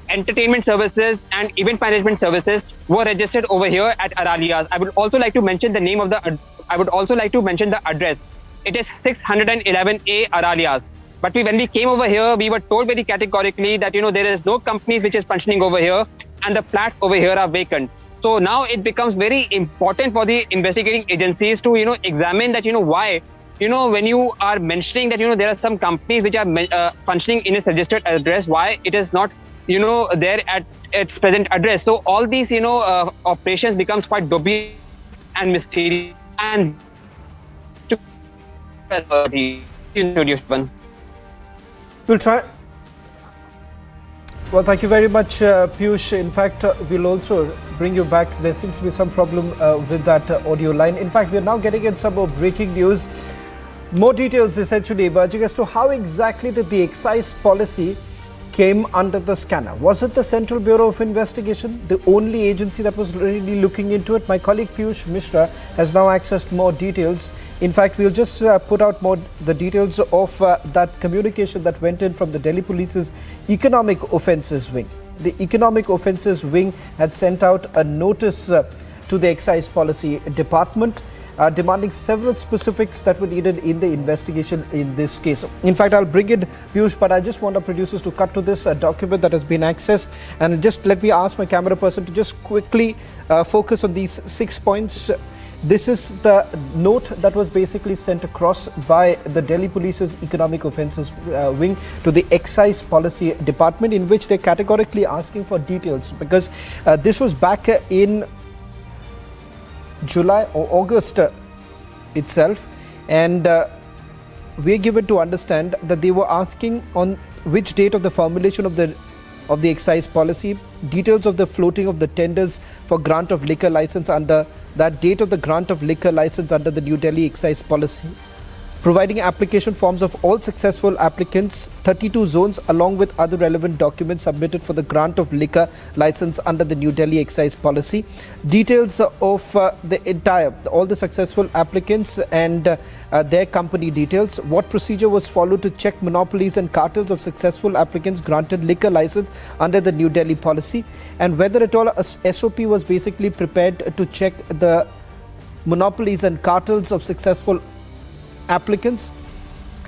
entertainment services, and event management services were registered over here at Aralias. I would also like to mention the name of the. I would also like to mention the address. It is 611A Aralias. But when we came over here, we were told very categorically that there is no companies which is functioning over here, and the flats over here are vacant. So now it becomes very important for the investigating agencies to examine that why when you are mentioning that there are some companies which are functioning in its registered address, why it is not there at its present address. So all these operations becomes quite dubious and mysterious, and we'll try. Well, thank you very much, Piyush. In fact, we'll also bring you back. There seems to be some problem with that audio line. In fact, we're now getting in some more breaking news. More details essentially emerging as to how exactly did the excise policy came under the scanner. Was it the Central Bureau of Investigation, the only agency that was really looking into it? My colleague Piyush Mishra has now accessed more details. In fact, we'll just put out more the details of that communication that went in from the Delhi Police's Economic Offences Wing. The Economic Offences Wing had sent out a notice to the Excise Policy Department, demanding several specifics that were needed in the investigation in this case. In fact, I'll bring in Piyush, but I just want our producers to cut to this document that has been accessed. And just let me ask my camera person to just quickly focus on these 6 points. This is the note that was basically sent across by the Delhi Police's Economic Offences Wing to the Excise Policy Department, in which they're categorically asking for details, because this was back in July or August itself, and we're given to understand that they were asking on which date of the formulation of the excise policy, details of the floating of the tenders for grant of liquor license under that date of the grant of liquor license under the New Delhi excise policy, providing application forms of all successful applicants, 32 zones, along with other relevant documents submitted for the grant of liquor license under the New Delhi excise policy, details of all the successful applicants and their company details, what procedure was followed to check monopolies and cartels of successful applicants granted liquor license under the New Delhi policy, and whether at all a SOP was basically prepared to check the monopolies and cartels of successful applicants,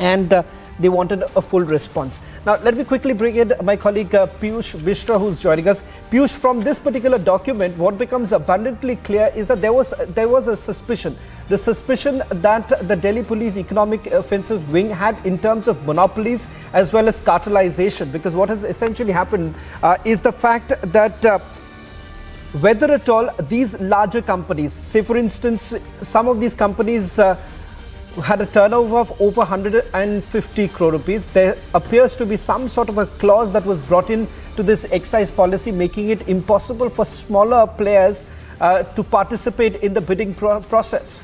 and they wanted a full response. Now, let me quickly bring in my colleague Piyush Vishra, who's joining us. Piyush, from this particular document, what becomes abundantly clear is that there was a suspicion. The suspicion that the Delhi Police Economic Offences Wing had in terms of monopolies as well as cartelization, because what has essentially happened is the fact that whether at all these larger companies, say for instance, some of these companies had a turnover of over 150 crore rupees. There appears to be some sort of a clause that was brought in to this excise policy, making it impossible for smaller players to participate in the bidding process.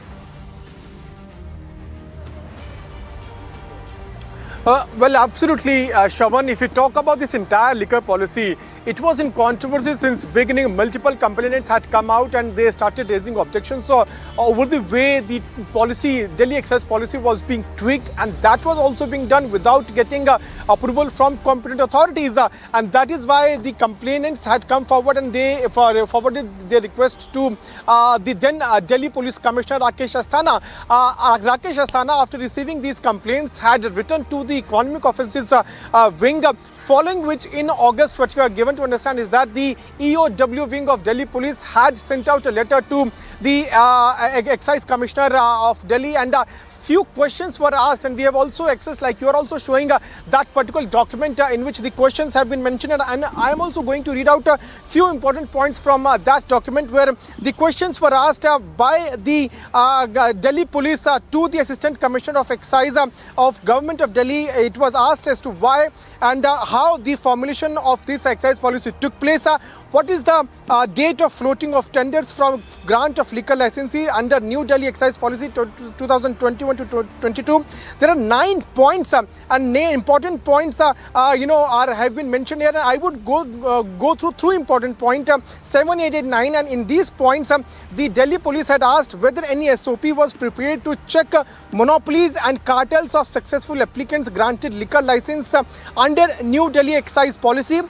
Well, absolutely, Shravan. If you talk about this entire liquor policy, it was in controversy since beginning. Multiple complainants had come out and they started raising objections. So over the way the policy, Delhi excise policy was being tweaked, and that was also being done without getting approval from competent authorities. And that is why the complainants had come forward and they forwarded their request to the then Delhi Police Commissioner Rakesh Asthana. Rakesh Asthana, after receiving these complaints, had written to the Economic Offences Wing, following which in August what we are given to understand is that the EOW wing of Delhi Police had sent out a letter to the Excise Commissioner of Delhi, and few questions were asked, and we have also accessed, like you are also showing, that particular document in which the questions have been mentioned, and I am also going to read out a few important points from that document, where the questions were asked by the Delhi Police to the Assistant Commissioner of Excise of Government of Delhi. It was asked as to why and how the formulation of this excise policy took place. What is the date of floating of tenders from grant of liquor licensee under New Delhi excise policy 2021 to 22? There are 9 points and important points have been mentioned here. I would go through important point 7, 8, and 9, and in these points the Delhi Police had asked whether any SOP was prepared to check monopolies and cartels of successful applicants granted liquor license under New Delhi excise policy.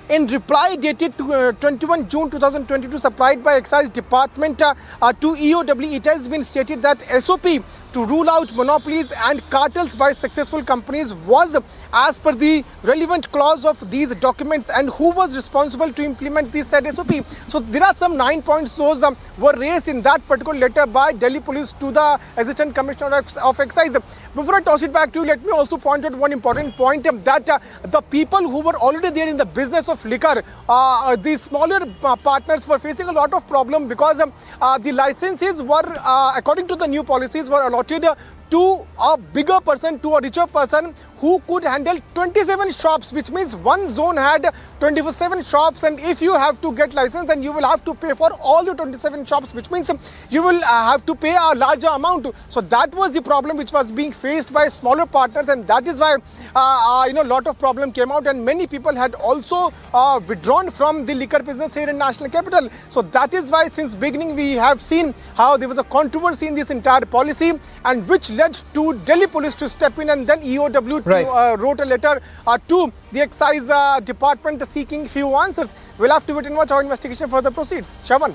In reply dated 21 June 2022 supplied by Excise Department to EOW, it has been stated that SOP to rule out monopolies and cartels by successful companies was as per the relevant clause of these documents, and who was responsible to implement this said SOP. So there are some 9 points those were raised in that particular letter by Delhi Police to the Assistant Commissioner of Excise. Before I toss it back to you, let me also point out one important point, that the people who were already there in the business of liquor, the smaller partners were facing a lot of problem, because the licenses were, according to the new policies, were allotted to a bigger person, to a richer person who could handle 27 shops, which means one zone had 27 shops, and if you have to get license, then you will have to pay for all the 27 shops, which means you will have to pay a larger amount. So that was the problem which was being faced by smaller partners, and that is why a lot of problem came out, and many people had also withdrawn from the liquor business here in National Capital. So that is why since beginning we have seen how there was a controversy in this entire policy, and which led to Delhi Police to step in, and then EOW wrote a letter to the Excise Department seeking few answers. We'll have to wait and watch how investigation further proceeds. Shravan.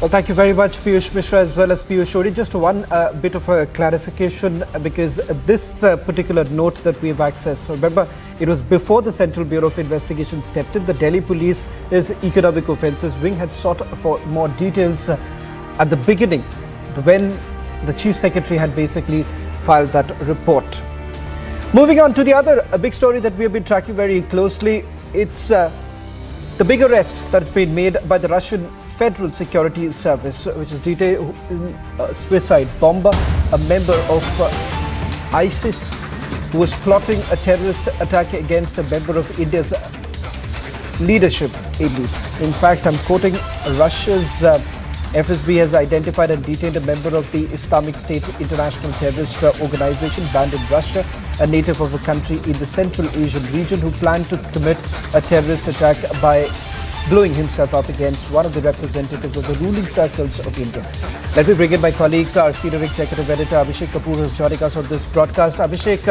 Well, thank you very much, Piyush Mishra, as well as Piyush Ori. Just one bit of a clarification, because this particular note that we have accessed, remember, it was before the Central Bureau of Investigation stepped in. The Delhi Police's Economic Offences Wing had sought for more details at the beginning, when the Chief Secretary had basically filed that report. Moving on to the other big story that we have been tracking very closely, it's the big arrest that's been made by the Russian Federal Security Service, which is detailed a suicide bomber, a member of ISIS, who was plotting a terrorist attack against a member of India's leadership elite. In fact, I'm quoting, Russia's FSB has identified and detained a member of the Islamic State international terrorist organization banned in Russia, a native of a country in the Central Asian region, who planned to commit a terrorist attack by blowing himself up against one of the representatives of the ruling circles of India. Let me bring in my colleague, our senior executive editor, Abhishek Kapoor, who's joining us on this broadcast. Abhishek,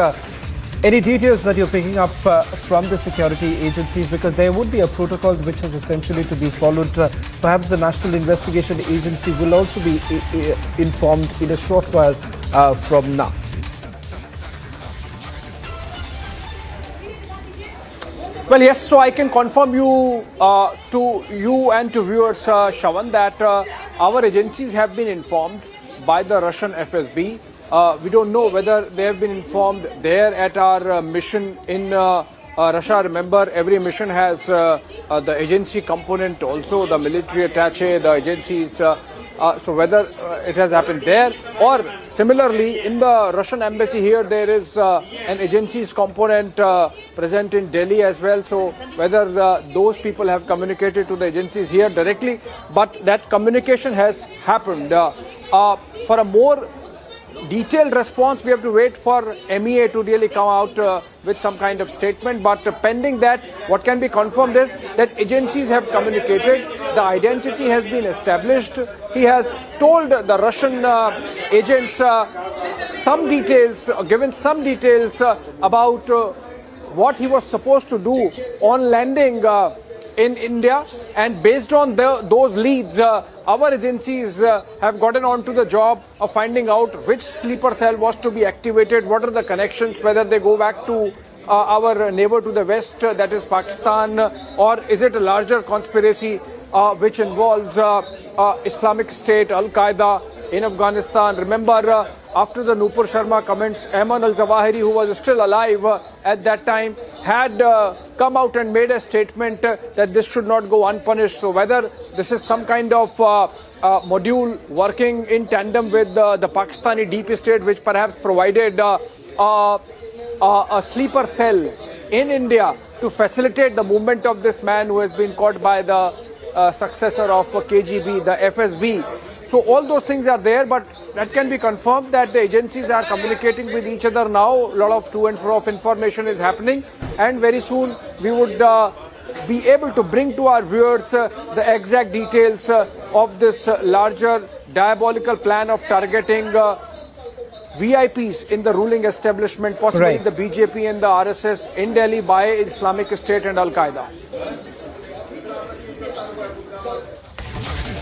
any details that you're picking up from the security agencies? Because there would be a protocol which is essentially to be followed. Perhaps the National Investigation Agency will also be informed in a short while from now. Well, yes, so I can confirm to you and to viewers, Shawan, that our agencies have been informed by the Russian FSB. We don't know whether they have been informed there at our mission in Russia. Remember, every mission has the agency component, also the military attaché, the agencies. So whether it has happened there, or similarly in the Russian embassy here, there is an agency's component present in Delhi as well. So whether those people have communicated to the agencies here directly, but that communication has happened. For a more detailed response, we have to wait for MEA to really come out with some kind of statement. But pending that, what can be confirmed is that agencies have communicated, the identity has been established. He has told the Russian agents some details, given some details about what he was supposed to do on landing in India, and based on those leads, our agencies have gotten on to the job of finding out which sleeper cell was to be activated, what are the connections, whether they go back to our neighbor to the west, that is Pakistan, or is it a larger conspiracy which involves Islamic State, Al-Qaeda in Afghanistan. Remember, after the Nupur Sharma comments, Ayman al-Zawahiri, who was still alive at that time, had come out and made a statement that this should not go unpunished. So whether this is some kind of module working in tandem with the Pakistani deep state, which perhaps provided a sleeper cell in India to facilitate the movement of this man who has been caught by the successor of KGB, the FSB. So all those things are there, but that can be confirmed that the agencies are communicating with each other now. A lot of to and fro of information is happening, and very soon we would be able to bring to our viewers the exact details of this larger diabolical plan of targeting VIPs in the ruling establishment, possibly the BJP and the RSS in Delhi by Islamic State and Al-Qaeda.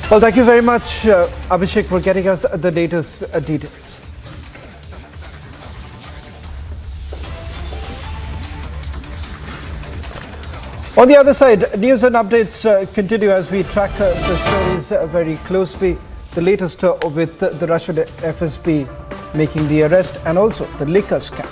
Well, thank you very much, Abhishek, for getting us the latest details. On the other side, news and updates continue as we track the stories very closely. The latest with the Russian FSB making the arrest, and also the liquor scam.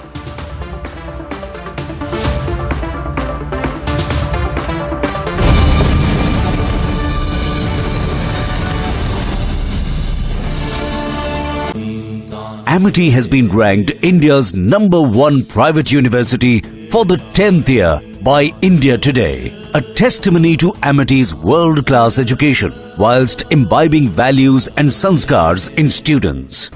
Amity has been ranked India's #1 private university for the 10th year by India Today, a testimony to Amity's world-class education whilst imbibing values and sanskars in students.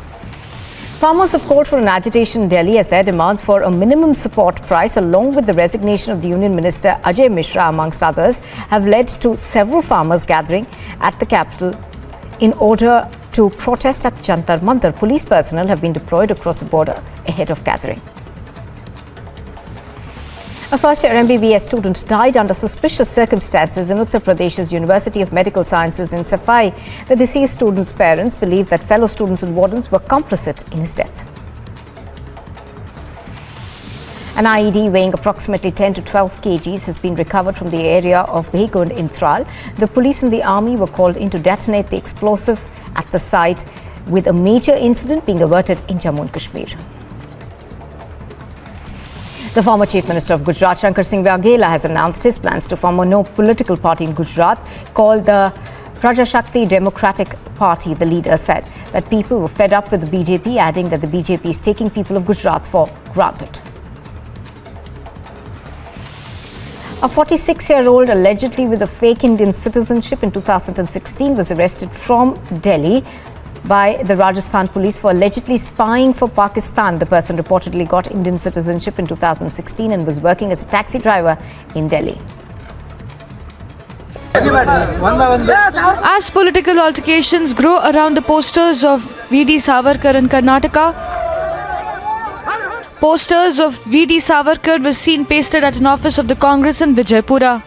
Farmers have called for an agitation in Delhi as their demands for a minimum support price, along with the resignation of the Union Minister Ajay Mishra, amongst others, have led to several farmers gathering at the capital in order to protest at Jantar Mantar. Police personnel have been deployed across the border ahead of gathering. A first-year MBBS student died under suspicious circumstances in Uttar Pradesh's University of Medical Sciences in Safai. The deceased student's parents believe that fellow students and wardens were complicit in his death. An IED weighing approximately 10 to 12 kgs has been recovered from the area of Behgund in Tral. The police and the army were called in to detonate the explosive at the site, with a major incident being averted in Jammu and Kashmir. The former Chief Minister of Gujarat, Shankar Singh Waghela, has announced his plans to form a no political party in Gujarat called the Prajashakti Democratic Party. The leader said that people were fed up with the BJP, adding that the BJP is taking people of Gujarat for granted. A 46-year-old allegedly with a fake Indian citizenship in 2016 was arrested from Delhi by the Rajasthan police for allegedly spying for Pakistan. The person reportedly got Indian citizenship in 2016 and was working as a taxi driver in Delhi. As political altercations grow around the posters of V.D. Savarkar in Karnataka, posters of V.D. Savarkar were seen pasted at an office of the Congress in Vijaypura.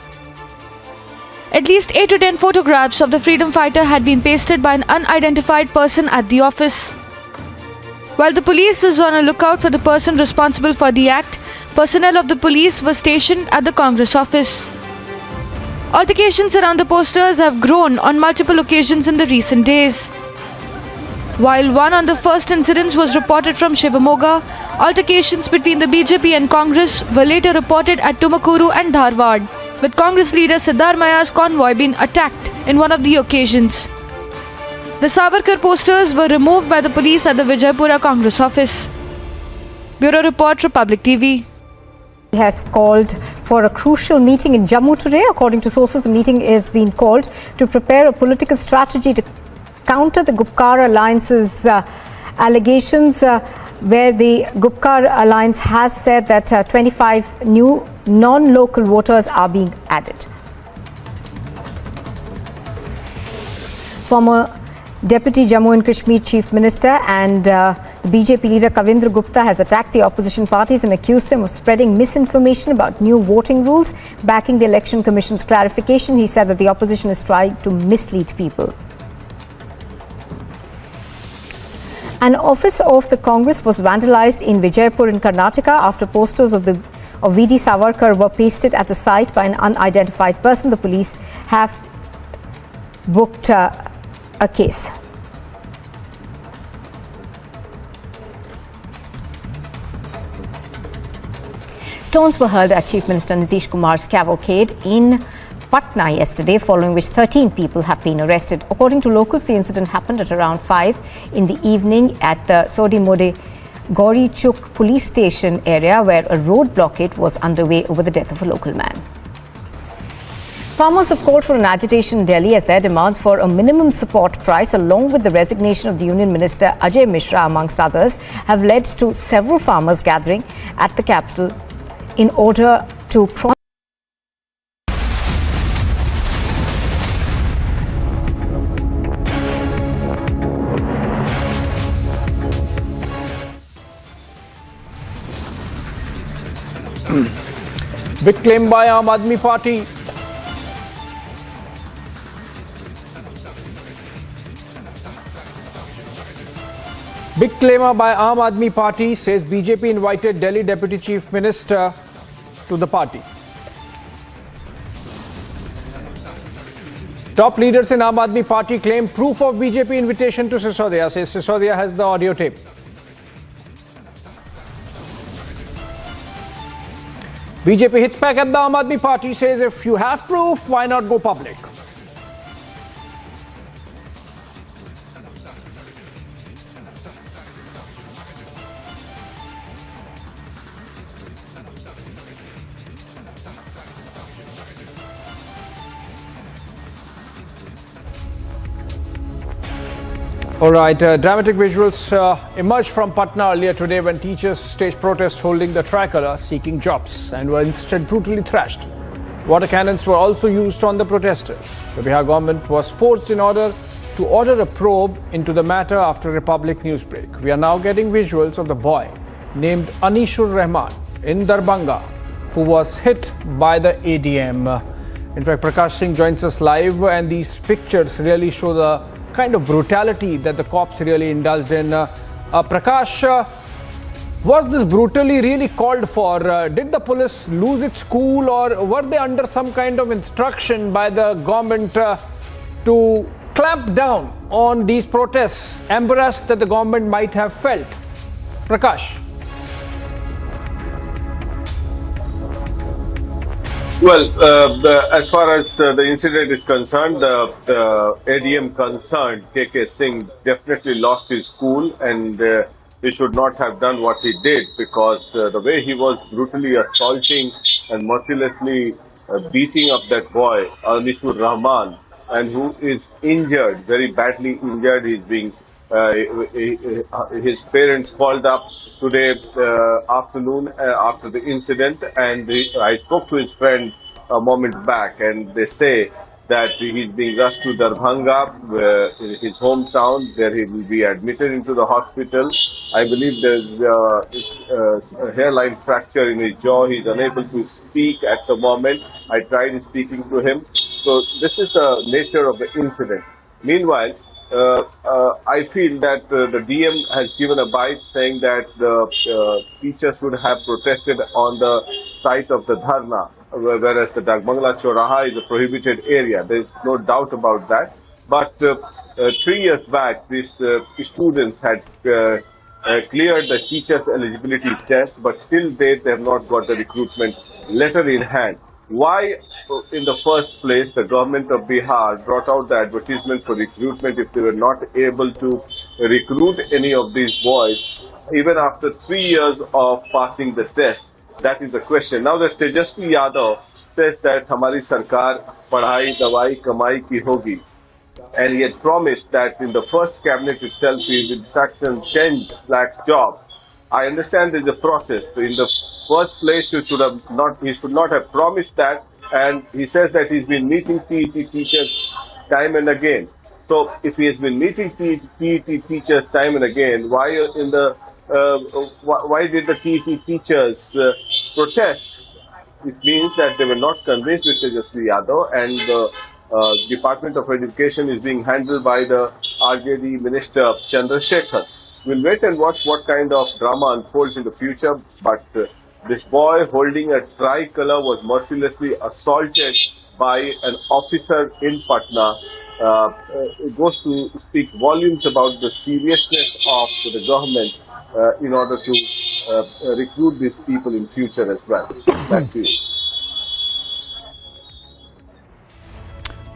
At least 8 to 10 photographs of the freedom fighter had been pasted by an unidentified person at the office. While the police is on a lookout for the person responsible for the act, personnel of the police were stationed at the Congress office. Altercations around the posters have grown on multiple occasions in the recent days. While one on the first incidents was reported from Shivamoga, altercations between the BJP and Congress were later reported at Tumakuru and Dharwad, with Congress leader Siddharamaya's convoy being attacked in one of the occasions. The Savarkar posters were removed by the police at the Vijaypura Congress office. Bureau Report, Republic TV. He has called for a crucial meeting in Jammu today. According to sources, the meeting is being called to prepare a political strategy to counter the Gupkar Alliance's allegations, where the Gupkar Alliance has said that 25 new non-local voters are being added. Former Deputy Jammu and Kashmir Chief Minister and the BJP leader Kavindra Gupta has attacked the opposition parties and accused them of spreading misinformation about new voting rules. Backing the Election Commission's clarification, he said that the opposition is trying to mislead people. An office of the Congress was vandalized in Vijaypur in Karnataka after posters of V.D. Savarkar were pasted at the site by an unidentified person. The police have booked a case. Stones were hurled at Chief Minister Nitish Kumar's cavalcade in Patna yesterday, following which 13 people have been arrested. According to locals, the incident happened at around 5 in the evening at the Sodimode Gauri Chuk police station area, where a road blockade was underway over the death of a local man. Farmers have called for an agitation in Delhi as their demands for a minimum support price, along with the resignation of the Union Minister Ajay Mishra, amongst others, have led to several farmers gathering at the capital in order to Big claim by Aam Aadmi Party. Big claimer by Aam Aadmi Party says BJP invited Delhi Deputy Chief Minister to the party. Top leaders in Aam Aadmi Party claim proof of BJP invitation to Sisodia. Says Sisodia has the audio tape. BJP hits back at the Aam Aadmi Party, says if you have proof, why not go public? All right, dramatic visuals emerged from Patna earlier today when teachers staged protests holding the tricolor seeking jobs and were instead brutally thrashed. Water cannons were also used on the protesters. The Bihar government was forced in order to order a probe into the matter after Republic newsbreak. We are now getting visuals of the boy named Anishur Rahman in Darbhanga, who was hit by the ADM. In fact, Prakash Singh joins us live, and these pictures really show the kind of brutality that the cops really indulged in. Prakash, was this brutally really called for? Did the police lose its cool, or were they under some kind of instruction by the government to clamp down on these protests, embarrassed that the government might have felt? Prakash. Well, as far as the incident is concerned, the ADM concerned, KK Singh, definitely lost his cool, and he should not have done what he did, because the way he was brutally assaulting and mercilessly beating up that boy, Anishur Rahman, and who is injured, very badly injured. He's being, his parents called up today afternoon after the incident, and I spoke to his friend a moment back, and they say that he's being rushed to Darbhanga, his hometown. There he will be admitted into the hospital. I believe there's a hairline fracture in his jaw. He's unable to speak at the moment. I tried speaking to him. So this is the nature of the incident. Meanwhile, I feel that the DM has given a bite, saying that the teachers should have protested on the site of the dharna, whereas the Dagbangla Choraha is a prohibited area. There is no doubt about that. But 3 years back, these students had cleared the teachers' eligibility test, but till date they have not got the recruitment letter in hand. Why, in the first place, the government of Bihar brought out the advertisement for recruitment if they were not able to recruit any of these boys, even after 3 years of passing the test? That is the question. Now that Tejasvi Yadav says that Hamari Sarkar Padhai, Dawai, Kamai ki hogi, and he had promised that in the first cabinet itself he will sanction 10 lakh jobs. I understand there is a process. In the first place, he should not have promised that, and he says that he's been meeting TET teachers time and again. So, if he has been meeting TET teachers time and again, why did the TET teachers protest? It means that they were not convinced with Tejasvi Yadav, and the Department of Education is being handled by the RJD Minister Chandrasekhar. We'll wait and watch what kind of drama unfolds in the future, but this boy holding a tricolor was mercilessly assaulted by an officer in Patna. It goes to speak volumes about the seriousness of the government in order to recruit these people in future as well. Back to you.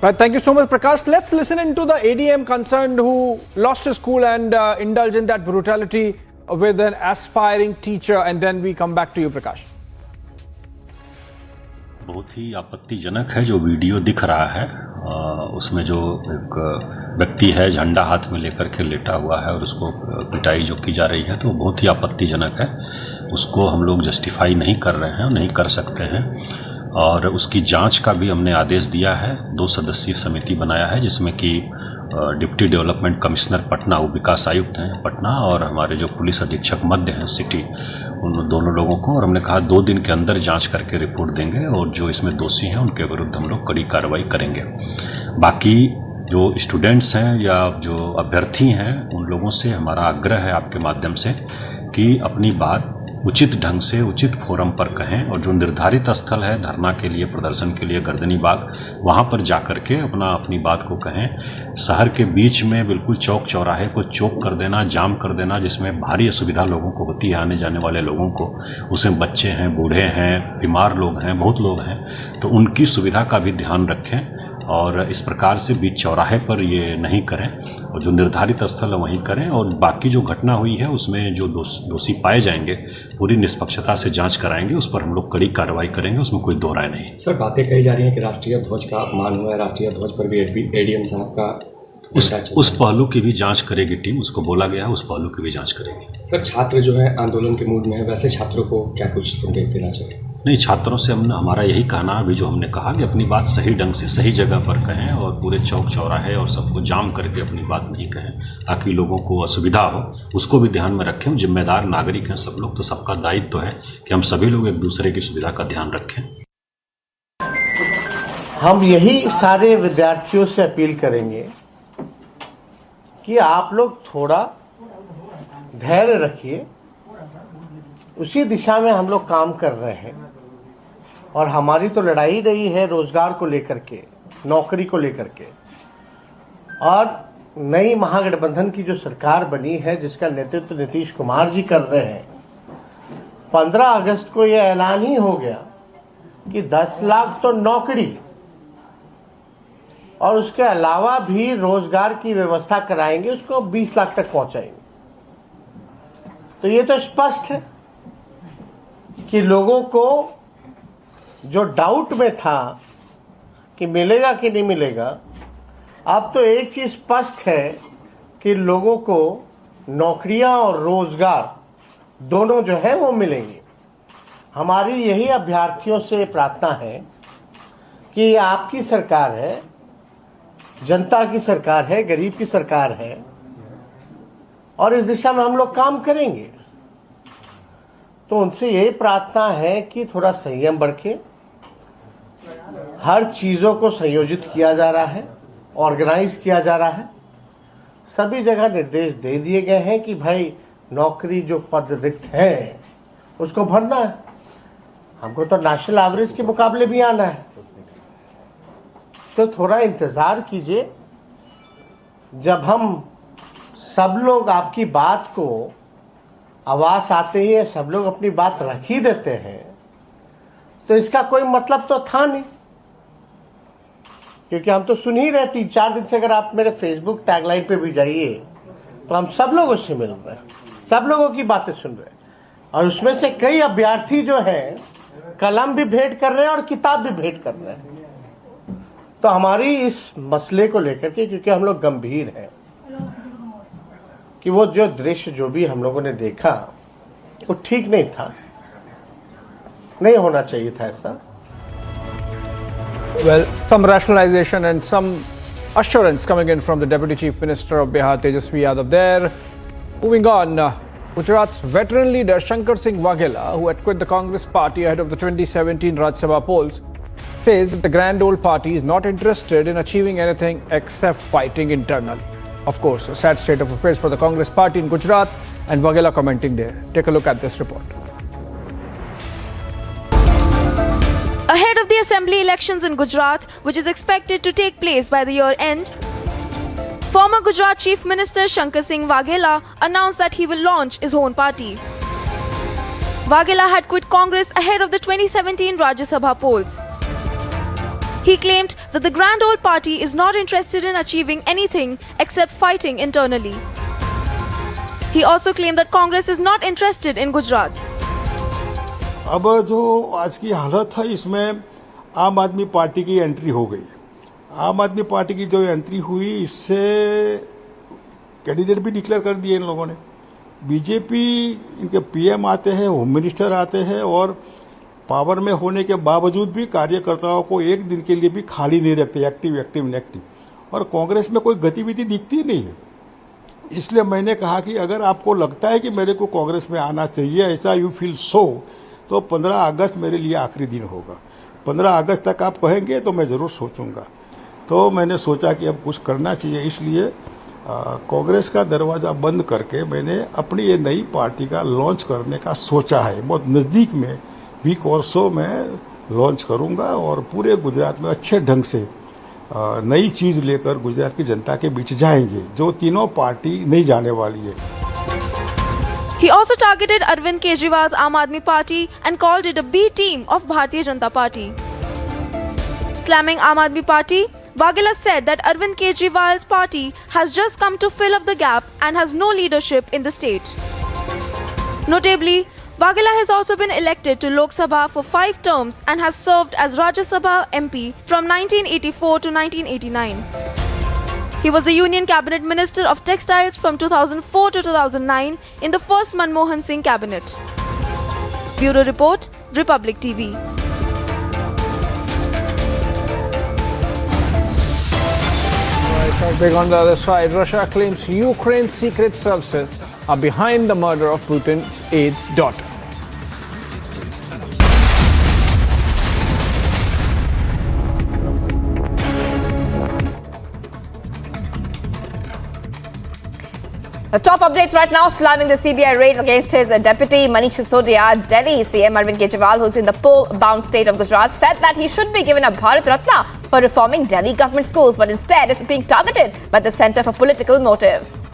Right, thank you so much, Prakash. Let's listen into the ADM concerned who lost his cool and indulged in that brutality with an aspiring teacher, and then we come back to you, Prakash. बहुत ही आपत्तिजनक है जो video दिख रहा है। उसमें जो एक व्यक्ति है झंडा हाथ में लेकर के लेटा हुआ है और उसको पिटाई जो की जा रही है, तो बहुत ही आपत्तिजनक है। उसको हम लोग जस्टिफाई नहीं कर रहे हैं, नहीं कर सकते हैं, और उसकी जांच का भी हमने आदेश दिया है। 2 सदस्यीय समिति बनाया है, जिसमें कि डिप्टी डेवलपमेंट कमिश्नर पटना, विकास आयुक्त हैं पटना, और हमारे जो पुलिस अधीक्षक मध्य हैं सिटी, उन दोनों लोगों को, और हमने कहा 2 दिन के अंदर जांच करके रिपोर्ट देंगे, और जो इसमें दोषी हैं उनके विरुद्ध हम लोग कड़ी कार्रवाई करेंगे। बाकी जो स्टूडेंट्स हैं या जो अभ्यर्थी हैं, उन लोगों से हमारा आग्रह है आपके माध्यम से कि अपनी बात उचित ढंग से उचित फोरम पर कहें, और जो निर्धारित स्थल है धरना के लिए, प्रदर्शन के लिए, गर्दनी बाग, वहाँ पर जाकर के अपनी बात को कहें। शहर के बीच में बिल्कुल चौक चौराहे को चौक कर देना, जाम कर देना, जिसमें भारी असुविधा लोगों को होती है, आने जाने वाले लोगों को, उसमें बच्चे हैं, बूढ़े हैं, बीमार लोग हैं, बहुत लोग हैं, तो उनकी सुविधा का भी ध्यान रखें, और इस प्रकार से बीच चौराहे पर ये नहीं करें, और जो निर्धारित स्थल है वहीं करें। और बाकी जो घटना हुई है उसमें जो दोषी पाए जाएंगे पूरी निष्पक्षता से जांच कराएंगे, उस पर हम लोग कड़ी कार्रवाई करेंगे, उसमें कोई दो राय नहीं। सर, बातें कही जा रही हैं कि राष्ट्रीय ध्वज का अपमान हुआ है, राष्ट्रीय ध्वज पर भी एडीएम साहब का उस पहलू की भी जांच करेगी टीम, उसको बोला गया है, उस पहलू की भी जांच करेगी। सर, छात्र जो है आंदोलन के मूड में है, वैसे छात्रों को क्या कुछ संदेश देना चाहिए? नहीं, छात्रों से हमारा यही कहना है, अभी जो हमने कहा कि अपनी बात सही ढंग से सही जगह पर कहें और पूरे चौक चौराहे और सबको जाम करके अपनी बात नहीं कहें ताकि लोगों को असुविधा हो, उसको भी ध्यान में रखें। जिम्मेदार नागरिक हैं सब लोग, तो सबका दायित्व है कि हम सभी लोग एक दूसरे की सुविधा का ध्यान रखें। हम यही सारे विद्यार्थियों से अपील करेंगे कि आप लोग थोड़ा धैर्य रखिए, उसी दिशा में हम लोग काम कर रहे हैं और हमारी तो लड़ाई रही है रोजगार को लेकर के, नौकरी को लेकर के। और नई महागठबंधन की जो सरकार बनी है जिसका नेतृत्व नीतीश कुमार जी कर रहे हैं, 15 अगस्त को यह ऐलान ही हो गया कि 10 लाख तो नौकरी और उसके अलावा भी रोजगार की व्यवस्था कराएंगे, उसको 20 लाख तक पहुंचाएंगे। तो ये तो स्पष्ट है कि लोगों को जो डाउट में था कि मिलेगा कि नहीं मिलेगा, अब तो एक चीज स्पष्ट है कि लोगों को नौकरियां और रोजगार दोनों जो है वो मिलेंगे। हमारी यही अभ्यर्थियों से प्रार्थना है कि ये आपकी सरकार है, जनता की सरकार है, गरीब की सरकार है और इस दिशा में हम लोग काम करेंगे। तो उनसे यही प्रार्थना है कि थोड़ा संयम बरतें। हर चीजों को संयोजित किया जा रहा है, ऑर्गेनाइज किया जा रहा है। सभी जगह निर्देश दे दिए गए हैं कि भाई नौकरी जो पद रिक्त है उसको भरना है। हमको तो नेशनल एवरेज के मुकाबले भी आना है, तो थोड़ा इंतजार कीजिए। जब हम सब लोग आपकी बात को आवाज आते ही सब लोग अपनी बात रख ही देते हैं, तो इसका कोई मतलब तो था नहीं, क्योंकि हम तो सुन ही रहे 3-4 दिन से। अगर आप मेरे फेसबुक टैगलाइन पे भी जाइए तो हम सब लोगों से मिल रहे हैं, सब लोगों की बातें सुन रहे हैं और उसमें से कई अभ्यर्थी जो हैं कलम भी भेंट कर रहे हैं और किताब भी भेंट कर रहे हैं। तो हमारी इस मसले को लेकर के, क्योंकि हम लोग गंभीर हैं कि वो जो दृश्य जो भी हम लोगों ने देखा वो ठीक नहीं था, नहीं होना चाहिए था ऐसा। Well, some rationalization and some assurance coming in from the Deputy Chief Minister of Bihar, Tejasvi Yadav there. Moving on, Gujarat's veteran leader Shankar Singh Waghela, who had quit the Congress party ahead of the 2017 Rajya Sabha polls, says that the grand old party is not interested in achieving anything except fighting internally. Of course, a sad state of affairs for the Congress party in Gujarat, and Waghela commenting there. Take a look at this report. Ahead of the assembly elections in Gujarat, which is expected to take place by the year end, former Gujarat Chief Minister Shankar Singh Waghela announced that he will launch his own party. Waghela had quit Congress ahead of the 2017 Rajya Sabha polls. He claimed that the grand old party is not interested in achieving anything except fighting internally. He also claimed that Congress is not interested in Gujarat. अब जो आज की हालत है इसमें आम आदमी party की एंट्री हो गई। आम आदमी पार्टी की जो एंट्री हुई इससे कैंडिडेट भी डिक्लेयर कर दिए इन लोगों ने। बीजेपी इनके पीएम आते हैं, होम मिनिस्टर आते हैं और पावर में होने के बावजूद भी कार्यकर्ताओं को एक दिन के लिए भी खाली नहीं रखते, एक्टिव इनएक्टिव। और कांग्रेस में कोई गतिविधि दिखती नहीं है। इसलिए मैंने कहा कि अगर आपको लगता है कि मेरे को कांग्रेस में आना चाहिए, ऐसा यू फील सो, तो 15 अगस्त मेरे लिए आखिरी दिन होगा। 15 अगस्त तक आप कहेंगे तो मैं ज़रूर सोचूंगा। तो मैंने सोचा कि अब कुछ करना चाहिए, इसलिए कांग्रेस का दरवाज़ा बंद करके मैंने अपनी ये नई पार्टी का लॉन्च करने का सोचा है। बहुत नज़दीक में वीक और सो में लॉन्च करूंगा और पूरे गुजरात में अच्छे ढंग से नई चीज़ लेकर गुजरात की जनता के बीच जाएंगे, जो तीनों पार्टी नहीं जाने वाली है। He also targeted Arvind Kejriwal's Aam Aadmi Party and called it a B team of Bharatiya Janata Party. Slamming Aam Aadmi Party, Waghela said that Arvind Kejriwal's party has just come to fill up the gap and has no leadership in the state. Notably, Waghela has also been elected to Lok Sabha for 5 terms and has served as Rajya Sabha MP from 1984 to 1989. He was the Union Cabinet Minister of Textiles from 2004 to 2009 in the first Manmohan Singh cabinet. Bureau Report, Republic TV. Big on the other side, Russia claims Ukraine's secret services are behind the murder of Putin's aide's daughter. The top updates right now, slamming the CBI raids against his deputy Manish Sisodia. Delhi CM Arvind Kejriwal, who's in the poll-bound state of Gujarat, said that he should be given a Bharat Ratna for reforming Delhi government schools, but instead is being targeted by the centre for political motives.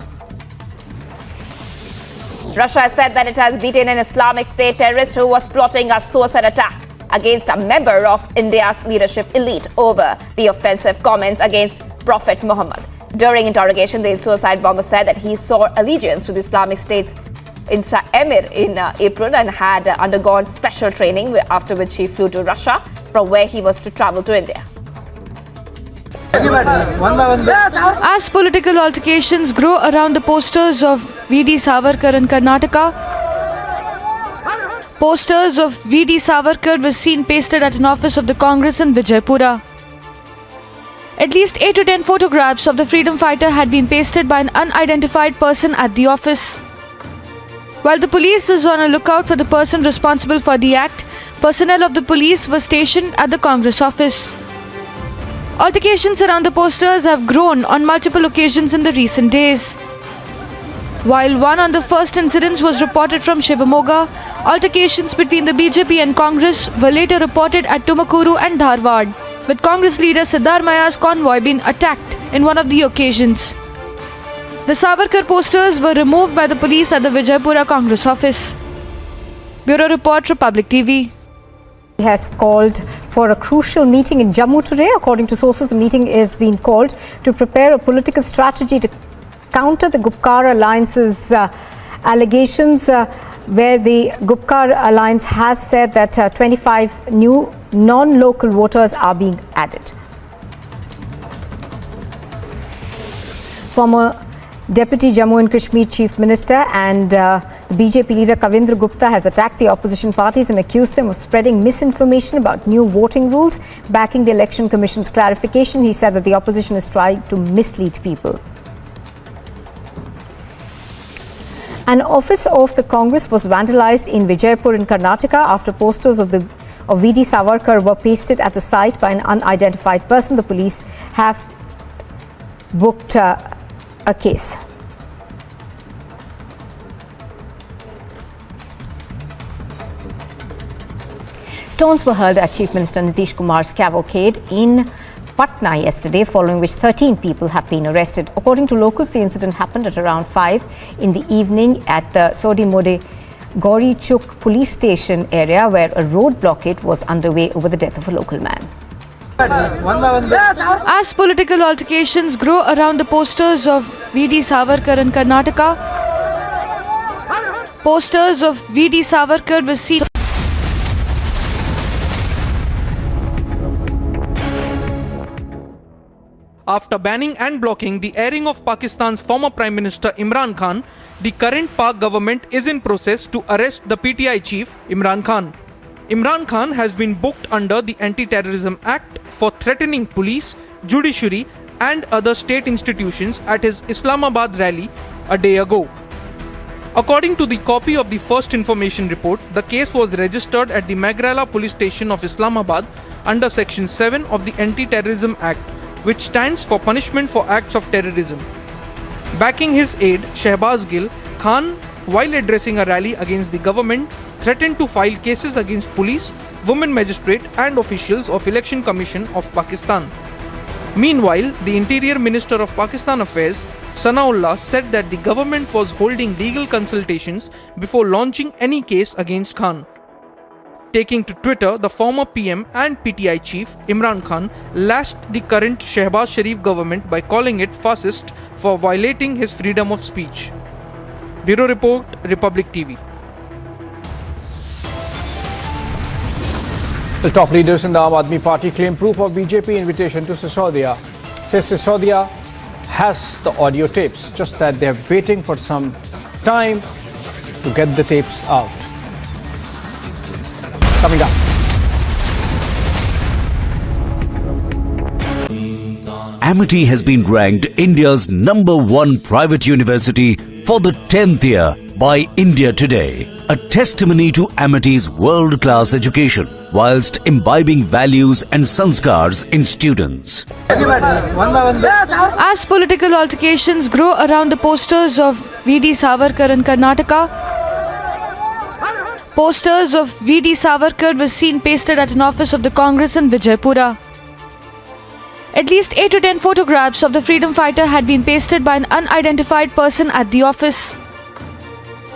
Russia has said that it has detained an Islamic State terrorist who was plotting a suicide attack against a member of India's leadership elite over the offensive comments against Prophet Muhammad. During interrogation, the suicide bomber said that he swore allegiance to the Islamic State's emir in April and had undergone special training, after which he flew to Russia, from where he was to travel to India. As political altercations grow around the posters of V.D. Savarkar in Karnataka, posters of V.D. Savarkar were seen pasted at an office of the Congress in Vijaypura. At least 8 to 10 photographs of the freedom fighter had been pasted by an unidentified person at the office. While the police is on a lookout for the person responsible for the act, personnel of the police were stationed at the Congress office. Altercations around the posters have grown on multiple occasions in the recent days. While one on the first incident was reported from Shivamoga, altercations between the BJP and Congress were later reported at Tumakuru and Dharwad, with Congress leader Siddharamaya's convoy being attacked in one of the occasions. The Savarkar posters were removed by the police at the Vijaypura Congress office. Bureau Report, Republic TV. He has called for a crucial meeting in Jammu today. According to sources, the meeting is being called to prepare a political strategy to counter the Gupkar Alliance's allegations, where the Gupkar Alliance has said that 25 new non-local voters are being added. Former Deputy Jammu and Kashmir Chief Minister and the BJP leader Kavindra Gupta has attacked the opposition parties and accused them of spreading misinformation about new voting rules, backing the Election Commission's clarification. He said that the opposition is trying to mislead people. An office of the Congress was vandalized in Vijaypur in Karnataka after posters of V.D. Savarkar were pasted at the site by an unidentified person. The police have booked a case. Stones were hurled at Chief Minister Nitish Kumar's cavalcade in Patna yesterday, following which 13 people have been arrested. According to locals, the incident happened at around 5 in the evening at the Sodimode Gauri Chuk police station area, where a road blockade was underway over the death of a local man. As political altercations grow around the posters of V.D. Savarkar in Karnataka, posters of V.D. Savarkar were seen. After banning and blocking the airing of Pakistan's former Prime Minister Imran Khan, the current Pak government is in process to arrest the PTI chief Imran Khan. Imran Khan has been booked under the Anti-Terrorism Act for threatening police, judiciary and other state institutions at his Islamabad rally a day ago. According to the copy of the first information report, the case was registered at the Magrala police station of Islamabad under Section 7 of the Anti-Terrorism Act, which stands for punishment for acts of terrorism. Backing his aide, Shehbaz Gill, Khan, while addressing a rally against the government, threatened to file cases against police, women magistrate and officials of Election Commission of Pakistan. Meanwhile, the Interior Minister of Pakistan Affairs, Sanaullah, said that the government was holding legal consultations before launching any case against Khan. Taking to Twitter, the former PM and PTI chief, Imran Khan, lashed the current Shehbaz Sharif government by calling it fascist for violating his freedom of speech. Bureau Report, Republic TV. The top leaders in the Aam Aadmi Party claim proof of BJP invitation to Sisodia. Says Sisodia has the audio tapes, just that they are waiting for some time to get the tapes out. Coming up. Amity has been ranked India's #1 private university for the 10th year by India Today, a testimony to Amity's world-class education whilst imbibing values and sanskars in students. As political altercations grow around the posters of V.D. Savarkar in Karnataka, posters of V.D. Savarkar were seen pasted at an office of the Congress in Vijaypura. At least 8 to 10 photographs of the freedom fighter had been pasted by an unidentified person at the office.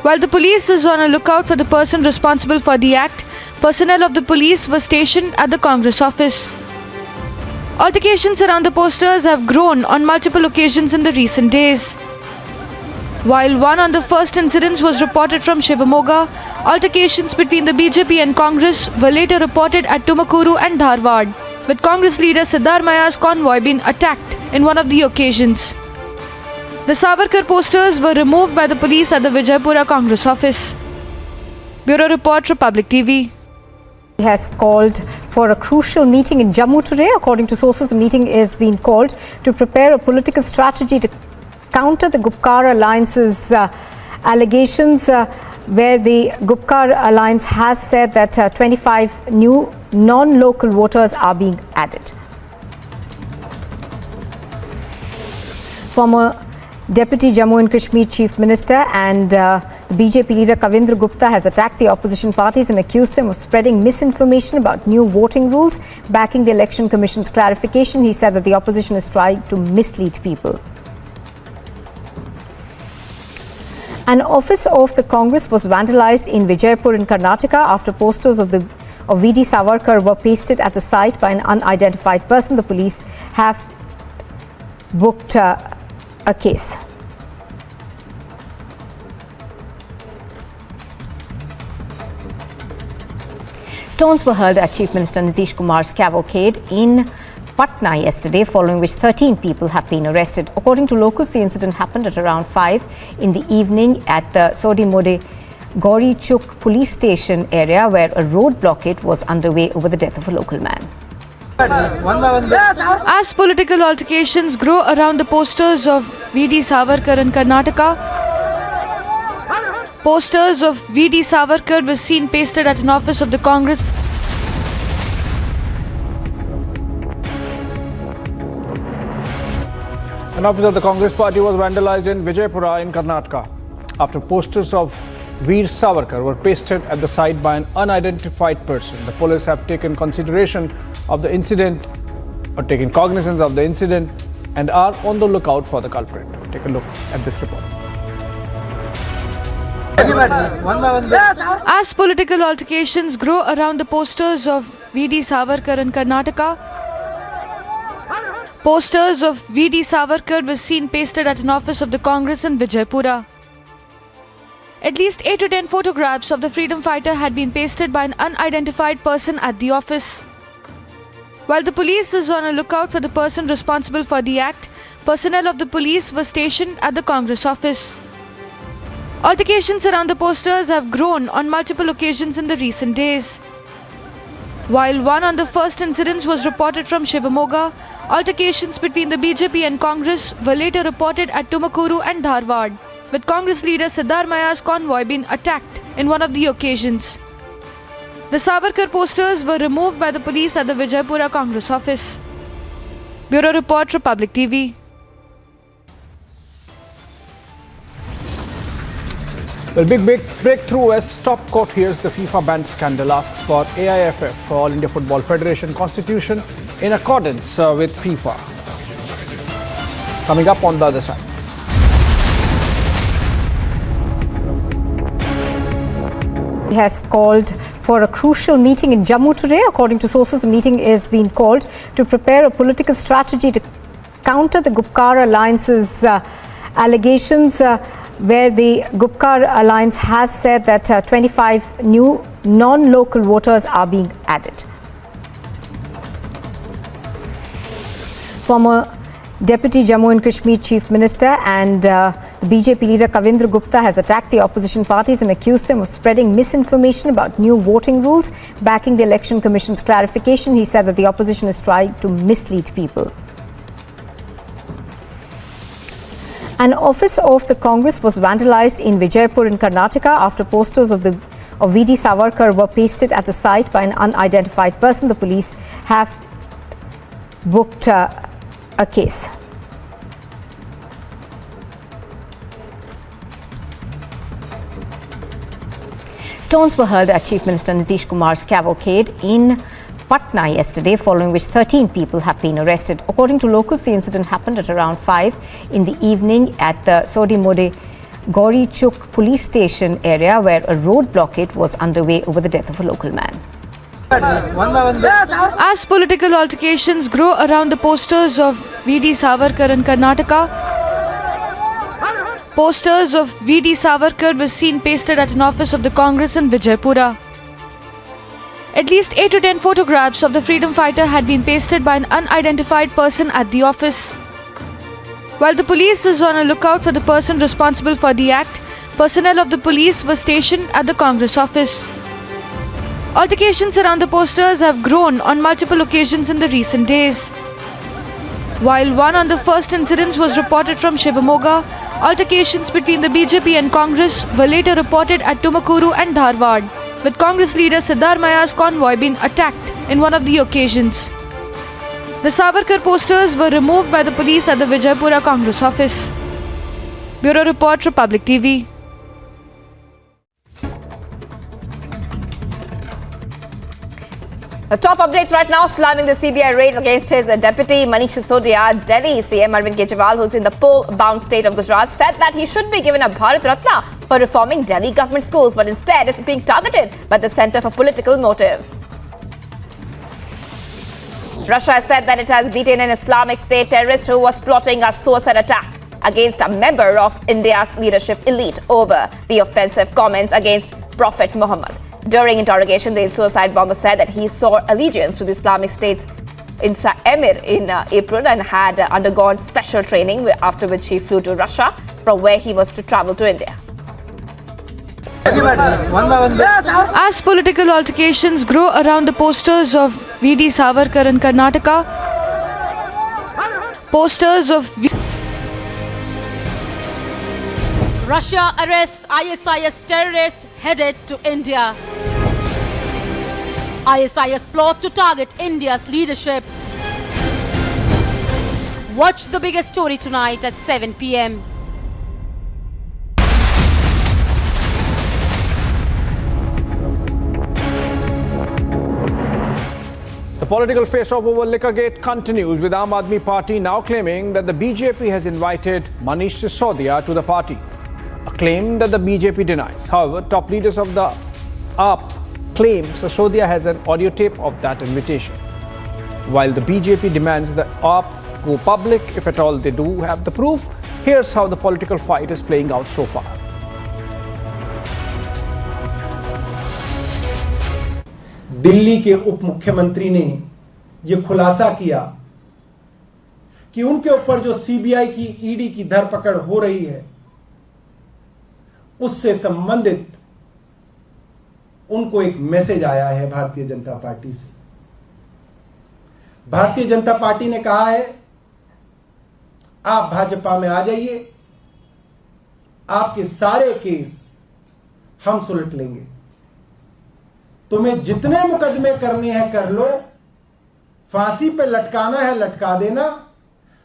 While the police is on a lookout for the person responsible for the act, personnel of the police were stationed at the Congress office. Altercations around the posters have grown on multiple occasions in the recent days. While one on the first incidents was reported from Shivamoga, altercations between the BJP and Congress were later reported at Tumakuru and Dharwad, with Congress leader Siddharamaya's convoy being attacked in one of the occasions. The Savarkar posters were removed by the police at the Vijaypura Congress office. Bureau Report, Republic TV. He has called for a crucial meeting in Jammu today. According to sources, the meeting is being called to prepare a political strategy to counter the Gupkar Alliance's allegations, where the Gupkar Alliance has said that 25 new non-local voters are being added. Former Deputy Jammu and Kashmir Chief Minister and BJP leader Kavindra Gupta has attacked the opposition parties and accused them of spreading misinformation about new voting rules, backing the Election Commission's clarification. He said that the opposition is trying to mislead people. An office of the Congress was vandalized in Vijaypur in Karnataka after posters of V.D. Savarkar were pasted at the site by an unidentified person. The police have booked a case. Stones were hurled at Chief Minister Nitish Kumar's cavalcade in Patna yesterday, following which 13 people have been arrested. According to locals, the incident happened at around 5 in the evening at the Sodimode Gauri Chuk police station area, where a road blockade was underway over the death of a local man. As political altercations grow around the posters of V.D. Savarkar in Karnataka, posters of V.D. Savarkar were seen pasted at an office of the Congress. An office of the Congress party was vandalized in Vijaypura in Karnataka after posters of Veer Savarkar were pasted at the site by an unidentified person. The police have taken consideration of the incident, or taken cognizance of the incident, and are on the lookout for the culprit. Take a look at this report. As political altercations grow around the posters of V.D. Savarkar in Karnataka, posters of V.D. Savarkar were seen pasted at an office of the Congress in Vijaypura. At least 8 to 10 photographs of the freedom fighter had been pasted by an unidentified person at the office. While the police is on a lookout for the person responsible for the act, personnel of the police were stationed at the Congress office. Altercations around the posters have grown on multiple occasions in the recent days. While one on the first incidents was reported from Shivamoga, altercations between the BJP and Congress were later reported at Tumakuru and Dharwad, with Congress leader Siddharamaya's convoy being attacked in one of the occasions. The Savarkar posters were removed by the police at the Vijaypura Congress office. Bureau Report, Republic TV. Well, big breakthrough as top court hears the FIFA ban scandal, asks for AIFF, All India Football Federation constitution in accordance with FIFA. Coming up on the other side. He has called for a crucial meeting in Jammu today. According to sources, the meeting is being called to prepare a political strategy to counter the Gupkar Alliance's allegations, where the Gupkar Alliance has said that 25 new non-local voters are being added. Former Deputy Jammu and Kashmir Chief Minister and The BJP leader Kavindra Gupta has attacked the opposition parties and accused them of spreading misinformation about new voting rules. Backing the Election Commission's clarification, he said that the opposition is trying to mislead people. An office of the Congress was vandalized in Vijaypur in Karnataka after posters of V.D. Savarkar were pasted at the site by an unidentified person. The police have booked a case. Stones were hurled at Chief Minister Nitish Kumar's cavalcade in Patna yesterday, following which 13 people have been arrested. According to locals, the incident happened at around 5 in the evening at the Sodimode Gauri Chuk police station area, where a road blockade was underway over the death of a local man. As political altercations grow around the posters of V.D. Savarkar in Karnataka, posters of V.D. Savarkar were seen pasted at an office of the Congress in Vijaypura. At least 8 to 10 photographs of the freedom fighter had been pasted by an unidentified person at the office. While the police is on a lookout for the person responsible for the act, personnel of the police were stationed at the Congress office. Altercations around the posters have grown on multiple occasions in the recent days. While one on the first incidents was reported from Shivamoga, altercations between the BJP and Congress were later reported at Tumakuru and Dharwad, with Congress leader Siddharamaya's convoy being attacked in one of the occasions. The Savarkar posters were removed by the police at the Vijaypura Congress office. Bureau Report, Republic TV. The top updates right now, slamming the CBI raids against his deputy Manish Sisodia. Delhi CM Arvind Kejriwal, who's in the poll-bound state of Gujarat, said that he should be given a Bharat Ratna for reforming Delhi government schools, but instead is being targeted by the Centre for Political Motives. Russia has said that it has detained an Islamic State terrorist who was plotting a suicide attack against a member of India's leadership elite over the offensive comments against Prophet Muhammad. During interrogation, the suicide bomber said that he swore allegiance to the Islamic State's emir in April and had undergone special training, after which he flew to Russia, from where he was to travel to India. As political altercations grow around the posters of V.D. Savarkar in Karnataka, posters of Russia arrests ISIS terrorist headed to India. ISIS plot to target India's leadership. Watch the biggest story tonight at 7 p.m. The political face-off over Liquorgate continues, with Aam Aadmi Party now claiming that the BJP has invited Manish Sisodia to the party. A claim that the BJP denies. However, top leaders of the AAP claim Sisodia has an audio tape of that invitation. While the BJP demands the AAP go public, if at all they do have the proof, here's how the political fight is playing out so far. Delhi के उप मुख्यमंत्री ने यह खुलासा किया कि उनके ऊपर जो सीबीआई की ईडी की धरपकड़ हो रही है, उससे संबंधित उनको एक मैसेज आया है भारतीय जनता पार्टी से। भारतीय जनता पार्टी ने कहा है, आप भाजपा में आ जाइए, आपके सारे केस हम सुलट लेंगे, तुम्हें जितने मुकदमे करने हैं कर लो, फांसी पे लटकाना है लटका देना,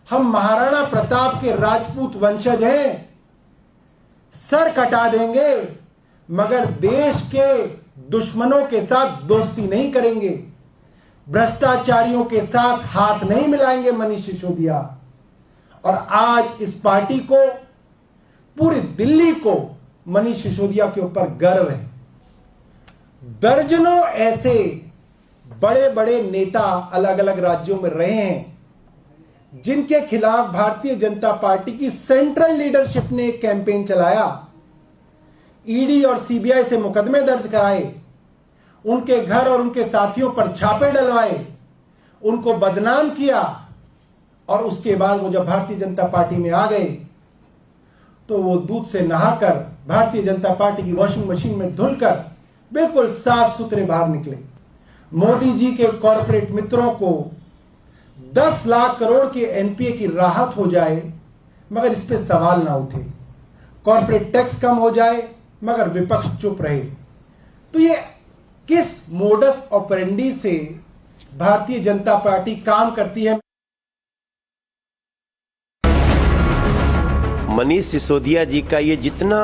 हम महाराणा प्रताप के राजपूत वंशज हैं, सर कटा देंगे, मगर देश के दुश्मनों के साथ दोस्ती नहीं करेंगे, भ्रष्टाचारियों के साथ हाथ नहीं मिलाएंगे मनीष सिसोदिया। और आज इस पार्टी को, पूरी दिल्ली को मनीष सिसोदिया के ऊपर गर्व है। दर्जनों ऐसे बड़े बड़े नेता अलग अलग राज्यों में रहे हैं, जिनके खिलाफ भारतीय जनता पार्टी की सेंट्रल लीडरशिप ने एक कैंपेन चलाया, ईडी और सीबीआई से मुकदमे दर्ज कराए, उनके घर और उनके साथियों पर छापे डलवाए, उनको बदनाम किया, और उसके बाद वो जब भारतीय जनता पार्टी में आ गए, तो वो दूध से नहाकर भारतीय जनता पार्टी की वॉशिंग मशीन में धुलकर बिल्कुल साफ सुथरे बाहर निकले। मोदी जी के कॉरपोरेट मित्रों को 10 लाख करोड़ के एनपीए की राहत हो जाए मगर इस पे सवाल ना उठे, कॉरपोरेट टैक्स कम हो जाए मगर विपक्ष चुप रहे। तो ये किस मोडस ऑपरेंडी से भारतीय जनता पार्टी काम करती है? मनीष सिसोदिया जी का ये जितना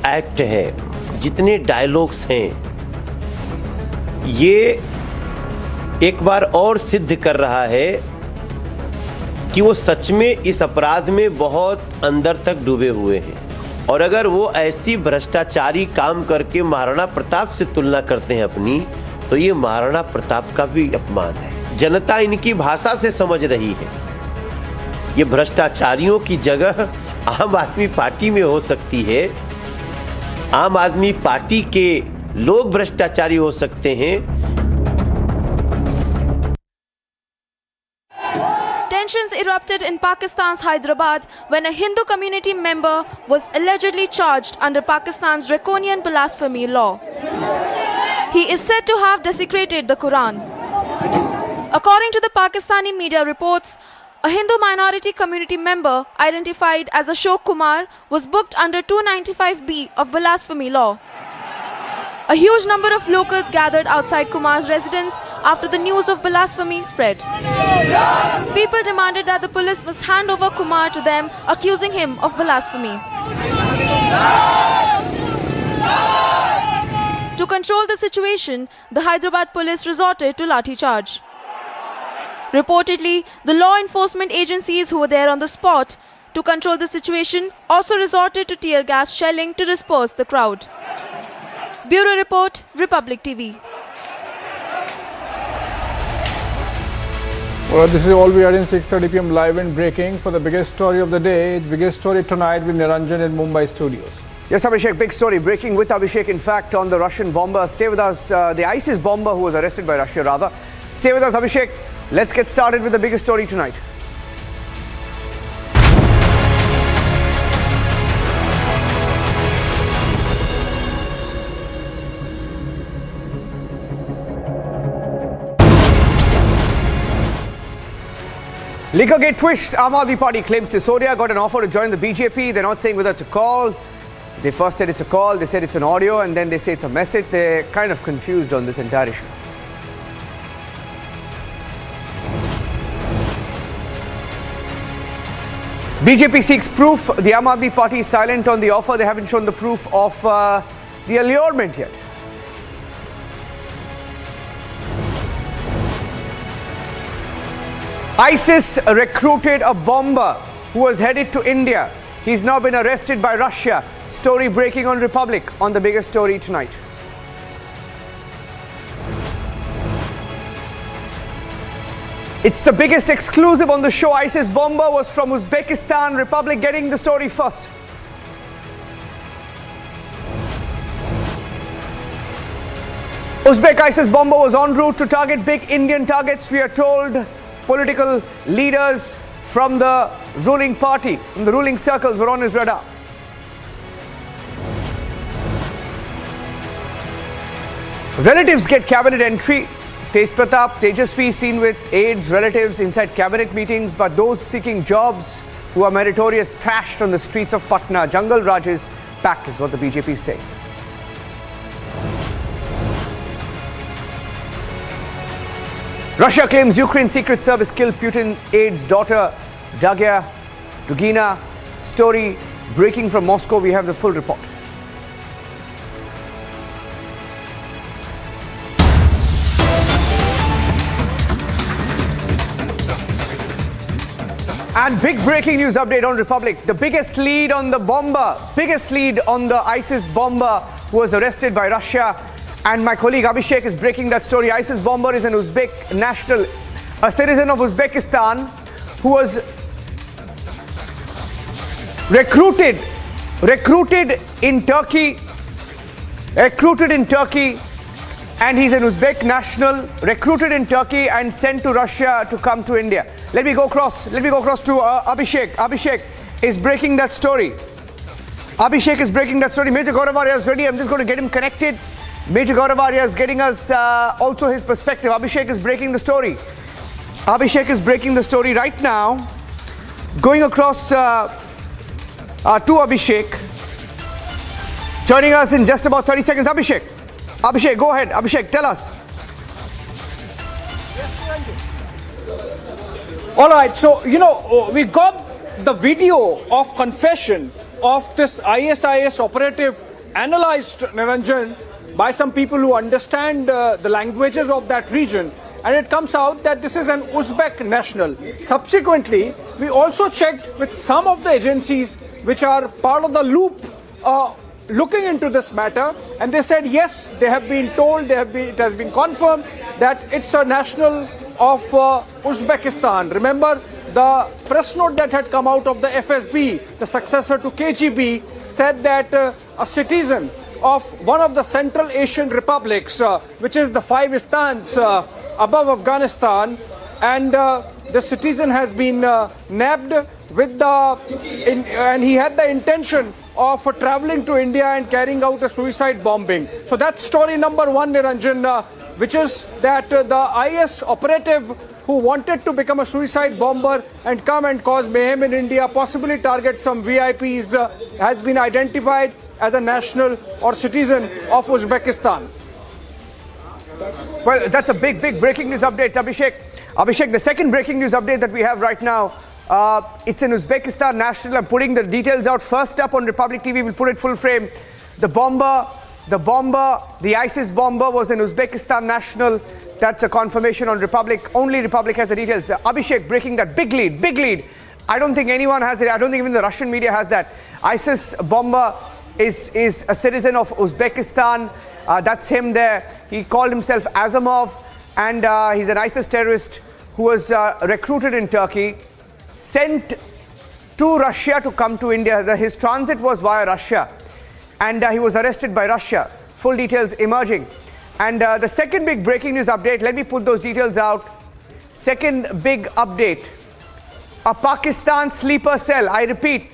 एक्ट है, जितने डायलॉग्स हैं, ये एक बार और सिद्ध कर रहा है कि वो सच में इस अपराध में बहुत अंदर तक डूबे हुए हैं। और अगर वो ऐसी भ्रष्टाचारी काम करके महाराणा प्रताप से तुलना करते हैं अपनी, तो ये महाराणा प्रताप का भी अपमान है। जनता इनकी भाषा से समझ रही है। ये भ्रष्टाचारियों की जगह आम आदमी पार्टी में हो सकती है। आम आदमी पार्टी के लोग भ्रष्टाचारी हो सकते हैं। Tensions erupted in Pakistan's Hyderabad when a Hindu community member was allegedly charged under Pakistan's draconian blasphemy law. He is said to have desecrated the Quran. According to the Pakistani media reports, a Hindu minority community member identified as Ashok Kumar was booked under 295B of blasphemy law. A huge number of locals gathered outside Kumar's residence after the news of blasphemy spread. People demanded that the police must hand over Kumar to them, accusing him of blasphemy. To control the situation, the Hyderabad police resorted to lathi charge. Reportedly, the law enforcement agencies who were there on the spot to control the situation also resorted to tear gas shelling to disperse the crowd. Bureau Report, Republic TV. Well, this is all we are in 6:30 p.m. live and breaking for the biggest story of the day. It's biggest story tonight with Niranjan in Mumbai studios. Yes, Abhishek, big story breaking with Abhishek. In fact, on the Russian bomber. Stay with us. The ISIS bomber who was arrested by Russia, rather. Stay with us, Abhishek. Let's get started with the biggest story tonight. Liquorgate twist. Aam Aadmi Party claims Sisodia got an offer to join the BJP. They're not saying whether it's a call. They first said it's a call, they said it's an audio, and then they say it's a message. They're kind of confused on this entire issue. BJP seeks proof. The Aam Aadmi Party is silent on the offer. They haven't shown the proof of the allurement yet. ISIS recruited a bomber who was headed to India. He's now been arrested by Russia. Story breaking on Republic on the biggest story tonight. It's the biggest exclusive on the show. ISIS bomber was from Uzbekistan. Republic getting the story first. Uzbek ISIS bomber was en route to target big Indian targets. We are told political leaders from the ruling party, from the ruling circles, were on his radar. Relatives get cabinet entry. Tej Pratap, Tejasvi seen with aides, relatives inside cabinet meetings, but those seeking jobs who are meritorious thrashed on the streets of Patna. Jungle Raj is back, is what the BJP is saying. Russia claims Ukraine Secret Service killed Putin aide's daughter, Dagia Dugina. Story breaking from Moscow. We have the full report. And big breaking news update on Republic. The biggest lead on the bomber, biggest lead on the ISIS bomber who was arrested by Russia. And my colleague Abhishek is breaking that story. ISIS bomber is an Uzbek national, a citizen of Uzbekistan who was recruited in Turkey, and he's an Uzbek national, recruited in Turkey and sent to Russia to come to India. Let me go across to Abhishek. Abhishek is breaking that story. Abhishek is breaking that story. Major Gaurav Arya is ready. I'm just going to get him connected. Major Gaurav Arya is getting us also his perspective. Abhishek is breaking the story. Abhishek is breaking the story right now. Going across to Abhishek. Joining us in just about 30 seconds. Abhishek, go ahead. Abhishek, tell us. All right, so, we got the video of confession of this ISIS operative analyzed, Niranjan, by some people who understand the languages of that region. And it comes out that this is an Uzbek national. Subsequently, we also checked with some of the agencies which are part of the loop looking into this matter, and they said yes, they have been told, it has been confirmed that it's a national of Uzbekistan. Remember, the press note that had come out of the FSB, the successor to KGB, said that a citizen of one of the Central Asian republics, which is the 5 Istans above Afghanistan, and the citizen has been nabbed with and he had the intention of traveling to India and carrying out a suicide bombing. So that's story number one, Niranjan, which is that the IS operative who wanted to become a suicide bomber and come and cause mayhem in India, possibly target some VIPs, has been identified as a national or citizen of Uzbekistan. Well, that's a big breaking news update, Abhishek. Abhishek, the second breaking news update that we have right now, it's an Uzbekistan national. I'm putting the details out first up on Republic TV. We'll put it full frame. The ISIS bomber was an Uzbekistan national. That's a confirmation on Republic. Only Republic has the details. Abhishek breaking that big lead. I don't think anyone has it. I don't think even the Russian media has that. ISIS bomber is a citizen of Uzbekistan. That's him there. He called himself Azamov, and he's an ISIS terrorist who was recruited in Turkey, sent to Russia to come to India. His transit was via Russia, and he was arrested by Russia. Full details emerging. And the second big breaking news update, let me put those details out. Second big update, a Pakistan sleeper cell. I repeat,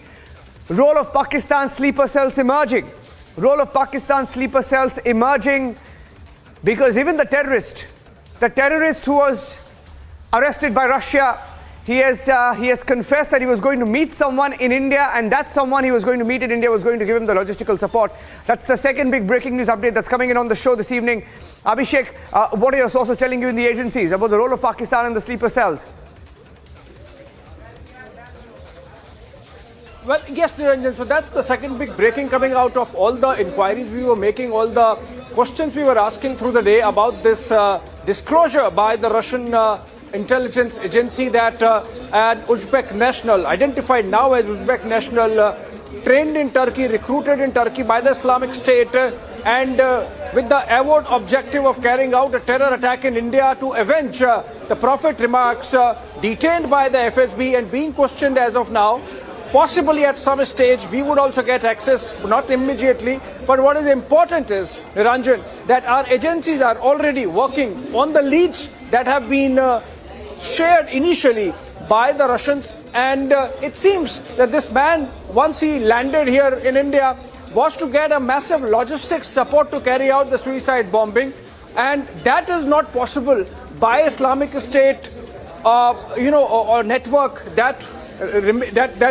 role of Pakistan sleeper cells emerging. Role of Pakistan sleeper cells emerging, because even the terrorist who was arrested by Russia, he has confessed that he was going to meet someone in India, and that someone he was going to meet in India was going to give him the logistical support. That's the second big breaking news update that's coming in on the show this evening. Abhishek, what are your sources telling you in the agencies about the role of Pakistan and the sleeper cells? Well, yes, Niranjan, so that's the second big breaking coming out of all the inquiries we were making, all the questions we were asking through the day about this disclosure by the Russian intelligence agency that an Uzbek national, identified now as Uzbek national, trained in Turkey, recruited in Turkey by the Islamic State, and with the avowed objective of carrying out a terror attack in India to avenge the Prophet remarks, detained by the FSB and being questioned as of now. Possibly at some stage we would also get access, not immediately, but what is important is, Niranjan, that our agencies are already working on the leads that have been shared initially by the Russians, and it seems that this man, once he landed here in India, was to get a massive logistics support to carry out the suicide bombing, and that is not possible by Islamic State, or network that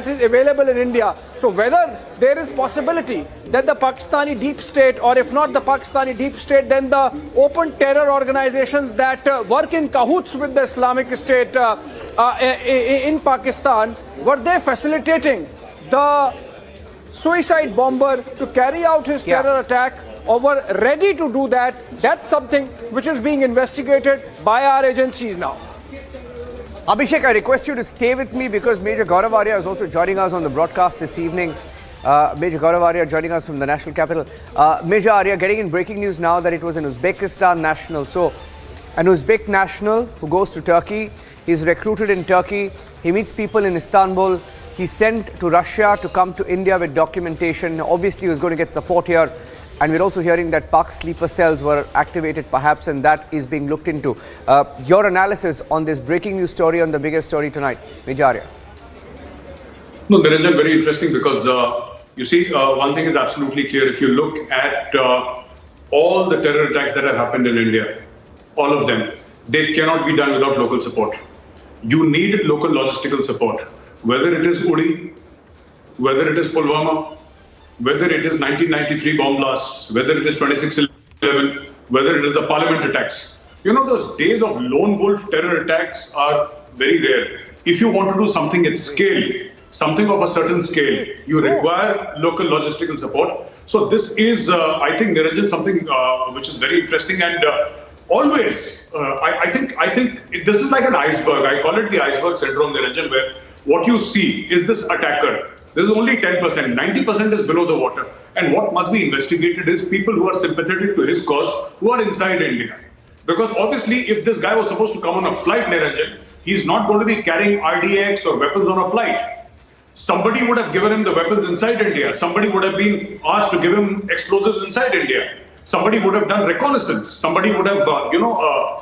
is available in India. So whether there is possibility that the Pakistani deep state, or if not the Pakistani deep state, then the open terror organizations that work in cahoots with the Islamic State in Pakistan, were they facilitating the suicide bomber to carry out his terror attack, or were ready to do that? That's something which is being investigated by our agencies now. Abhishek, I request you to stay with me because Major Gaurav Arya is also joining us on the broadcast this evening. Major Gaurav Arya joining us from the national capital. Major Arya, getting in breaking news now that it was an Uzbekistan national. So, an Uzbek national who goes to Turkey, he's recruited in Turkey, he meets people in Istanbul, he's sent to Russia to come to India with documentation. Obviously, he was going to get support here. And we're also hearing that Pak sleeper cells were activated perhaps, and that is being looked into. Your analysis on this breaking news story, on the biggest story tonight, Major Arya. No, Niranjan, very interesting, because You see, one thing is absolutely clear. If you look at all the terror attacks that have happened in India, all of them, they cannot be done without local support. You need local logistical support, whether it is Uri, whether it is Pulwama, whether it is 1993 bomb blasts, whether it is 26/11, whether it is the parliament attacks. You know, those days of lone wolf terror attacks are very rare. If you want to do something at scale, something of a certain scale, you require local logistical support. So this is, I think, Niranjan, something which is very interesting, and always, I think this is like an iceberg. I call it the iceberg syndrome, Niranjan, where what you see is this attacker. This is only 10%, 90% is below the water. And what must be investigated is people who are sympathetic to his cause, who are inside India. Because obviously, if this guy was supposed to come on a flight, Niranjan, he's not going to be carrying RDX or weapons on a flight. Somebody would have given him the weapons inside India. Somebody would have been asked to give him explosives inside India. Somebody would have done reconnaissance. Somebody would have,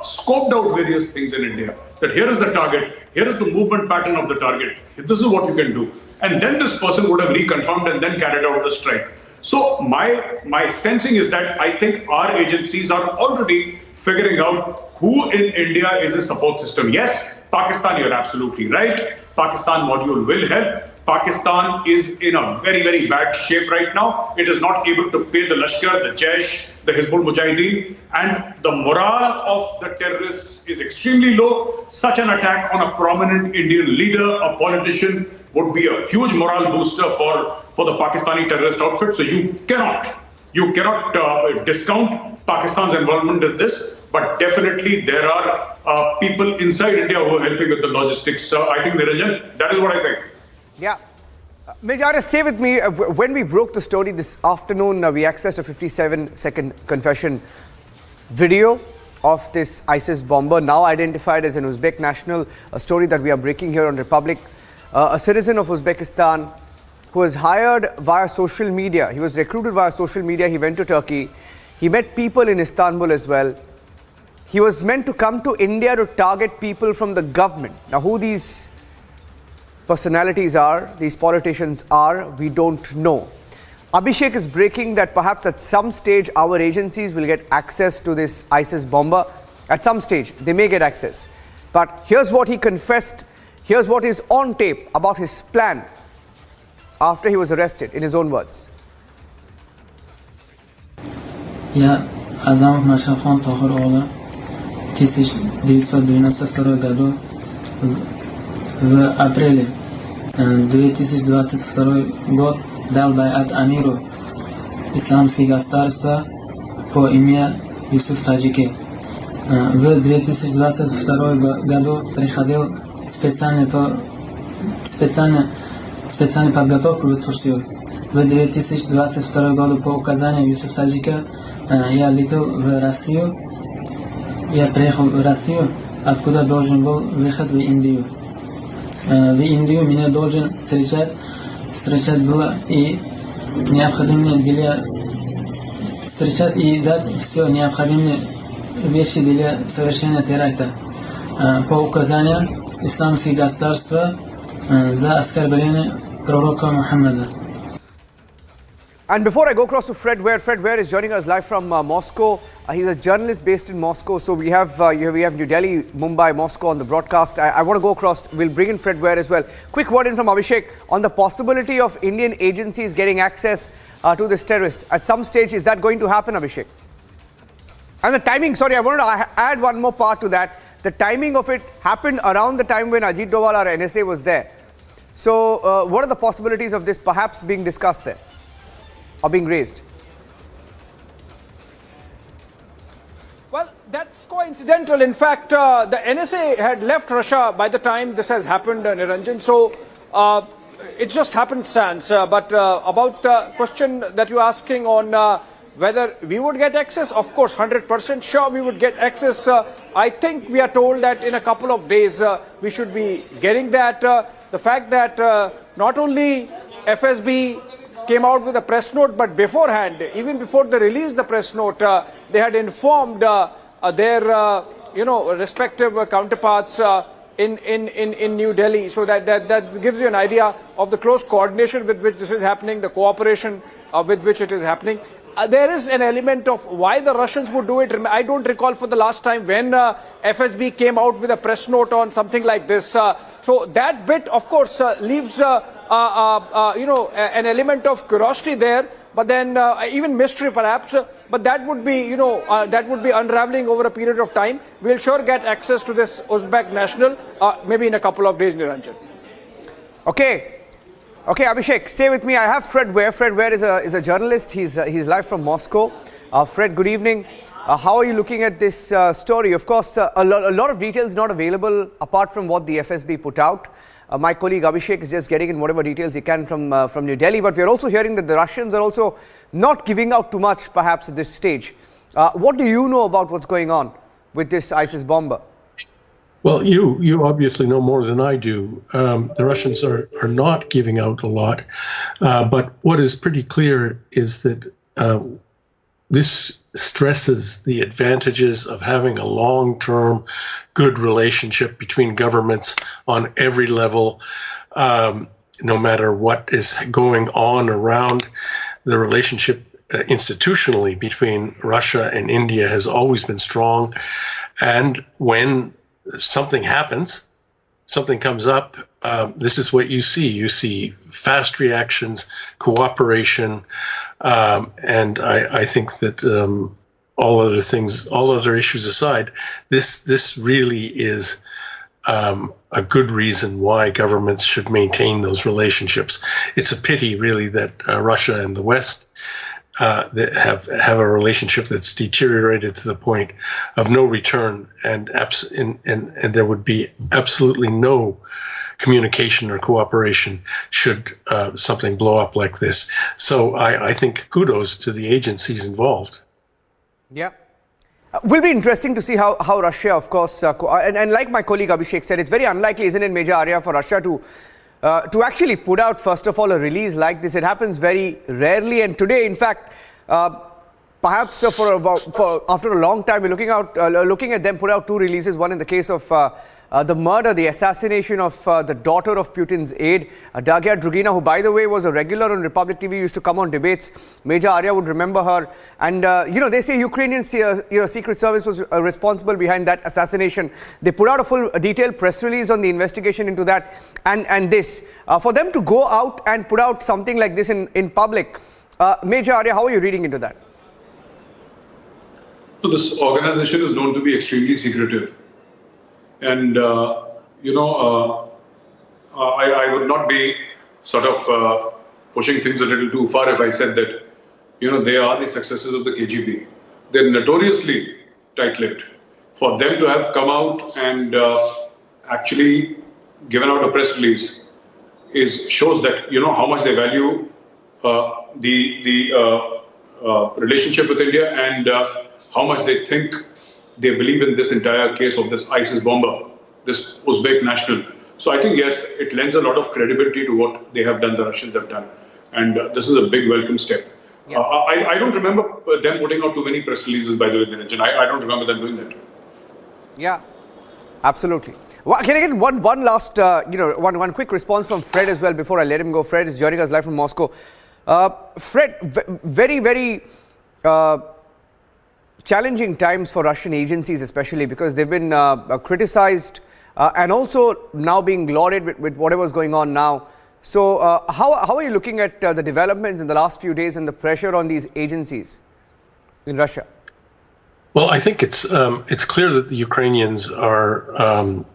scoped out various things in India. That here is the target. Here is the movement pattern of the target. This is what you can do. And then this person would have reconfirmed and then carried out the strike. So my sensing is that I think our agencies are already figuring out who in India is a support system. Yes, Pakistan, you're absolutely right. Pakistan module will help. Pakistan is in a very, very bad shape right now. It is not able to pay the Lashkar, the Jaish, the Hizbul Mujahideen, and the morale of the terrorists is extremely low. Such an attack on a prominent Indian leader, a politician, would be a huge morale booster for the Pakistani terrorist outfit. So you cannot discount Pakistan's involvement in this. But definitely there are people inside India who are helping with the logistics. I think, Niranjan, that is what I think. Yeah. Majara, stay with me. When we broke the story this afternoon, we accessed a 57-second confession video of this ISIS bomber, now identified as an Uzbek national, a story that we are breaking here on Republic. A citizen of Uzbekistan who was hired via social media. He was recruited via social media. He went to Turkey. He met people in Istanbul as well. He was meant to come to India to target people from the government. Now, who these personalities are, these politicians are, we don't know. Abhishek is breaking that perhaps at some stage our agencies will get access to this ISIS bomber. At some stage, they may get access. But here's what he confessed. Here's what is on tape about his plan after he was arrested, in his own words. Я Азамов Машархон Тохир Ола 1992 году в апреле 2022 год дал байат Амиру Исламского государства по имени Юсуф Таджики. В 2022 году приходил специальную подготовку в Турцию. В 2022 году по указанию Юсуф Таджика я летел в Россию. Я приехал в Россию, откуда должен был выехать в Индию. В Индию меня должен встречать было и необходимо было встречать и дать все необходимые вещи для совершения теракта. По указанию Исламского государства за оскорбление пророка Мухаммада. And before I go across to Fred Ware is joining us live from Moscow. He's a journalist based in Moscow. So we have New Delhi, Mumbai, Moscow on the broadcast. I want to go across. We'll bring in Fred Ware as well. Quick word in from Abhishek on the possibility of Indian agencies getting access to this terrorist. At some stage, is that going to happen, Abhishek? And the timing, sorry, I wanted to add one more part to that. The timing of it happened around the time when Ajit Doval, our NSA, was there. So what are the possibilities of this perhaps being discussed there? Or being raised? Well, that's coincidental. In fact, the NSA had left Russia by the time this has happened, Niranjan. So it just happenstance. But about the question that you're asking on whether we would get access, of course, 100% sure we would get access. I think we are told that in a couple of days we should be getting that. The fact that not only FSB came out with a press note, but beforehand, even before they released the press note, they had informed their respective counterparts in New Delhi. So that gives you an idea of the close coordination with which this is happening, the cooperation with which it is happening. There is an element of why the Russians would do it. I don't recall for the last time when FSB came out with a press note on something like this. So that bit, of course, leaves an element of curiosity there, but then even mystery perhaps. But that would be, that would be unraveling over a period of time. We'll sure get access to this Uzbek national maybe in a couple of days, Niranjan. Okay, Abhishek, stay with me. I have Fred Ware. Fred Ware is a journalist. He's live from Moscow. Fred, good evening. How are you looking at this story? Of course, a lot of details not available apart from what the FSB put out. My colleague Abhishek is just getting in whatever details he can from New Delhi. But we're also hearing that the Russians are also not giving out too much, perhaps, at this stage. What do you know about what's going on with this ISIS bomber? Well, you obviously know more than I do. The Russians are not giving out a lot. But what is pretty clear is that this stresses the advantages of having a long-term good relationship between governments on every level, no matter what is going on around. The relationship institutionally between Russia and India has always been strong. And when something happens, something comes up, this is what you see. You see fast reactions, cooperation, and I think that all other issues aside, this really is a good reason why governments should maintain those relationships. It's a pity, really, that Russia and the West that have a relationship that's deteriorated to the point of no return, and there would be absolutely no communication or cooperation should something blow up like this. So I think kudos to the agencies involved. Yeah. Will be interesting to see how Russia, of course, and like my colleague Abhishek said, it's very unlikely, isn't it, Major Arya, for Russia to actually put out, first of all, a release like this. It happens very rarely, and today, in fact, perhaps after a long time, we're looking at them put out two releases. One in the case of the murder, the assassination of the daughter of Putin's aide, Daria Drugina, who, by the way, was a regular on Republic TV, used to come on debates. Major Arya would remember her. And, they say Ukrainian Secret Service was responsible behind that assassination. They put out a full detailed press release on the investigation into that and this. For them to go out and put out something like this in public, Major Arya, how are you reading into that? So this organization is known to be extremely secretive. And, I would not be sort of pushing things a little too far if I said that, they are the successors of the KGB. They're notoriously tight-lipped. For them to have come out and actually given out a press release shows that, how much they value the relationship with India and how much they think they believe in this entire case of this ISIS bomber, this Uzbek national. So I think, yes, it lends a lot of credibility to what they have done, the Russians have done. And this is a big welcome step. Yeah. I don't remember them putting out too many press releases, by the way, Niranjan. I don't remember them doing that. Yeah, absolutely. Well, can I get one last, one quick response from Fred as well before I let him go? Fred is joining us live from Moscow. Fred, very, very challenging times for Russian agencies, especially because they've been criticized and also now being lauded with whatever's going on now. So how are you looking at the developments in the last few days and the pressure on these agencies in Russia? Well, I think it's clear that the Ukrainians are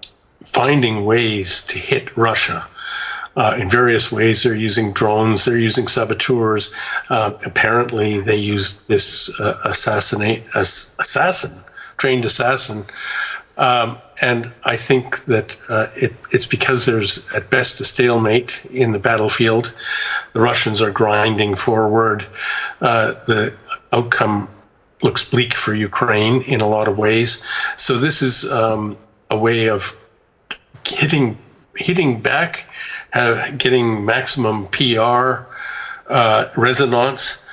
finding ways to hit Russia. In various ways. They're using drones, they're using saboteurs. Apparently, they used this trained assassin. And I think that it's because there's, at best, a stalemate in the battlefield. The Russians are grinding forward. The outcome looks bleak for Ukraine in a lot of ways. So this is a way of hitting back, getting maximum PR resonance,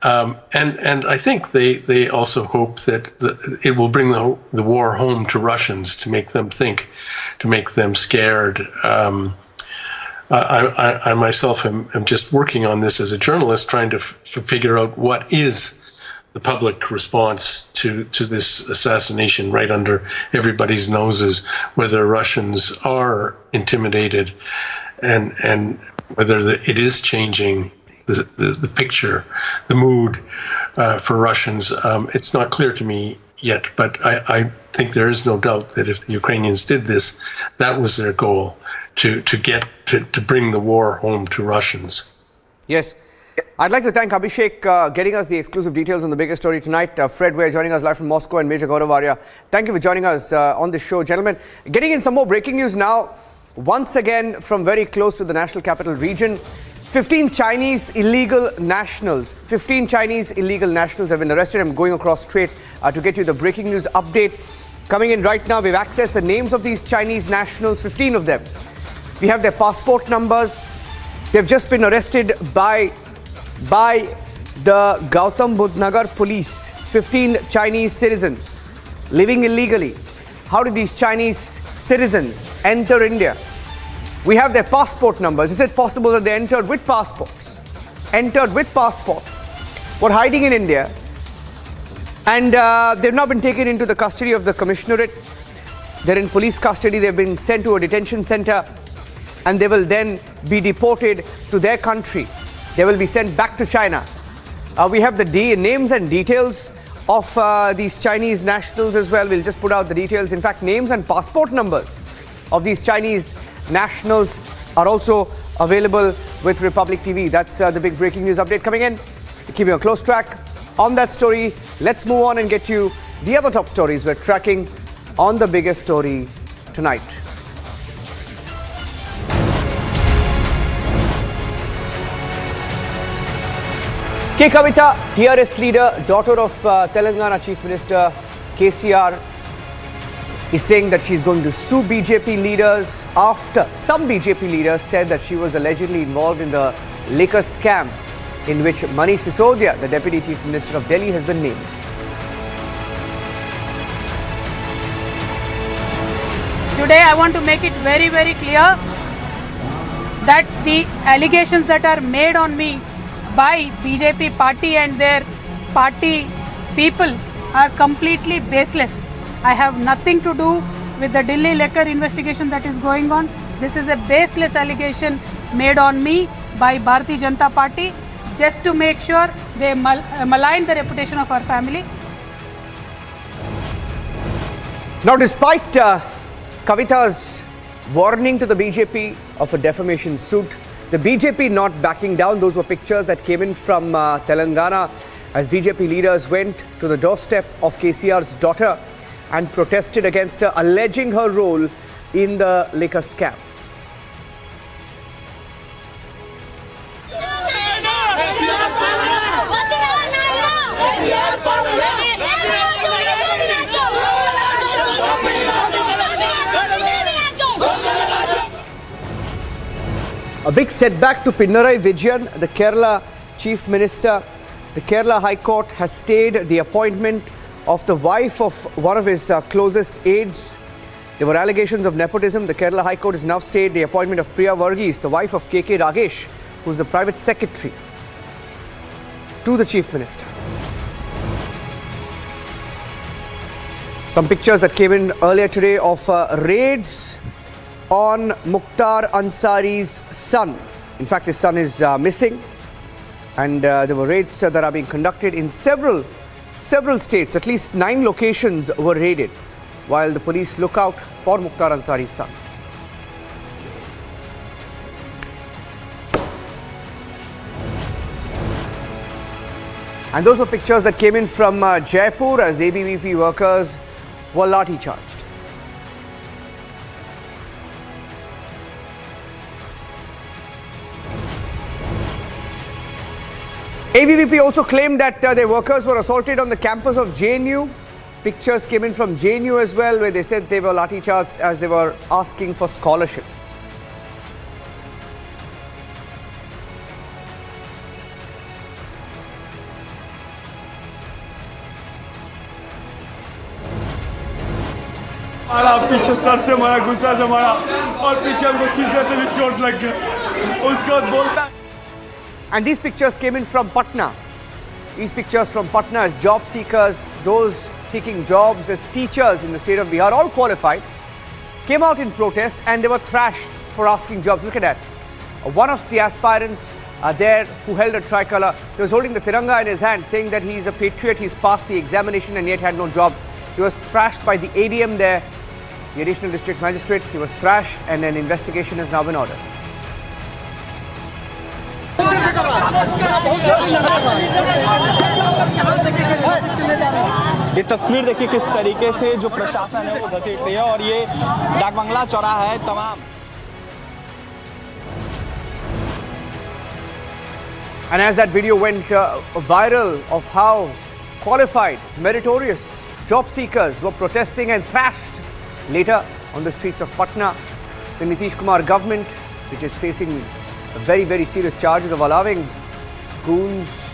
And I think they also hope that it will bring the war home to Russians, to make them think, to make them scared. I myself am just working on this as a journalist, trying to figure out what is the public response to this assassination right under everybody's noses, whether Russians are intimidated and whether it is changing the picture, the mood for Russians. It's not clear to me yet, but I think there is no doubt that if the Ukrainians did this, that was their goal, to bring the war home to Russians. Yes. I'd like to thank Abhishek getting us the exclusive details on the biggest story tonight. Fred Ware joining us live from Moscow, and Major Gaurav Arya, thank you for joining us on the show. Gentlemen, getting in some more breaking news now. Once again, from very close to the national capital region, 15 Chinese illegal nationals have been arrested. I'm going across straight to get you the breaking news update. Coming in right now, we've accessed the names of these Chinese nationals, 15 of them. We have their passport numbers. They've just been arrested by the Gautam Budh Nagar police. 15 Chinese citizens living illegally. How did these Chinese citizens enter India? We have their passport numbers. Is it possible that they entered with passports? Were hiding in India, and they've now been taken into the custody of the commissionerate. They're in police custody. They've been sent to a detention center, and they will then be deported to their country. They will be sent back to China. We have the names and details of these Chinese nationals as well. We'll just put out the details. In fact, names and passport numbers of these Chinese nationals are also available with Republic TV. That's the big breaking news update coming in. Keeping a close track on that story. Let's move on and get you the other top stories we're tracking on the biggest story tonight. K. Kavita, TRS leader, daughter of Telangana Chief Minister KCR, is saying that she's going to sue BJP leaders after some BJP leaders said that she was allegedly involved in the liquor scam in which Manish Sisodia, the Deputy Chief Minister of Delhi, has been named. Today I want to make it very, very clear that the allegations that are made on me by BJP party and their party people are completely baseless. I have nothing to do with the Delhi liquor investigation that is going on. This is a baseless allegation made on me by Bharatiya Janata Party just to make sure they malign the reputation of our family. Now, despite Kavita's warning to the BJP of a defamation suit, the BJP not backing down. Those were pictures that came in from Telangana as BJP leaders went to the doorstep of KCR's daughter and protested against her, alleging her role in the liquor scam. A big setback to Pinarayi Vijayan, the Kerala Chief Minister. The Kerala High Court has stayed the appointment of the wife of one of his closest aides. There were allegations of nepotism. The Kerala High Court has now stayed the appointment of Priya Varghese, the wife of KK Ragesh, who's the private secretary to the Chief Minister. Some pictures that came in earlier today of raids on Mukhtar Ansari's son. In fact, his son is missing, and there were raids that are being conducted in several states. At least 9 locations were raided while the police look out for Mukhtar Ansari's son. And those were pictures that came in from Jaipur as ABVP workers were lathi charged. ABVP also claimed that their workers were assaulted on the campus of JNU. Pictures came in from JNU as well, where they said they were lathi charged as they were asking for scholarship. मारा, पीछे sir से मारा, गुस्सा से मारा और पीछे हमको शीशे से भी चोट लग गया। उसके बाद बोलता है। And these pictures came in from Patna. These pictures from Patna as job seekers, those seeking jobs as teachers in the state of Bihar, all qualified, came out in protest and they were thrashed for asking jobs. Look at that. One of the aspirants there who held a tricolor, he was holding the Tiranga in his hand, saying that he is a patriot, he's passed the examination and yet had no jobs. He was thrashed by the ADM there, the additional district magistrate. He was thrashed and an investigation has now been ordered. ये तस्वीर देखिए किस तरीके से जो प्रशासन है वो घसीट रही है और ये डाक बंगला चौराहा है तमाम। And as that video went viral of how qualified, meritorious job seekers were protesting and thrashed later on the streets of Patna, the Nitish Kumar government, which is facing very, very serious charges of allowing goons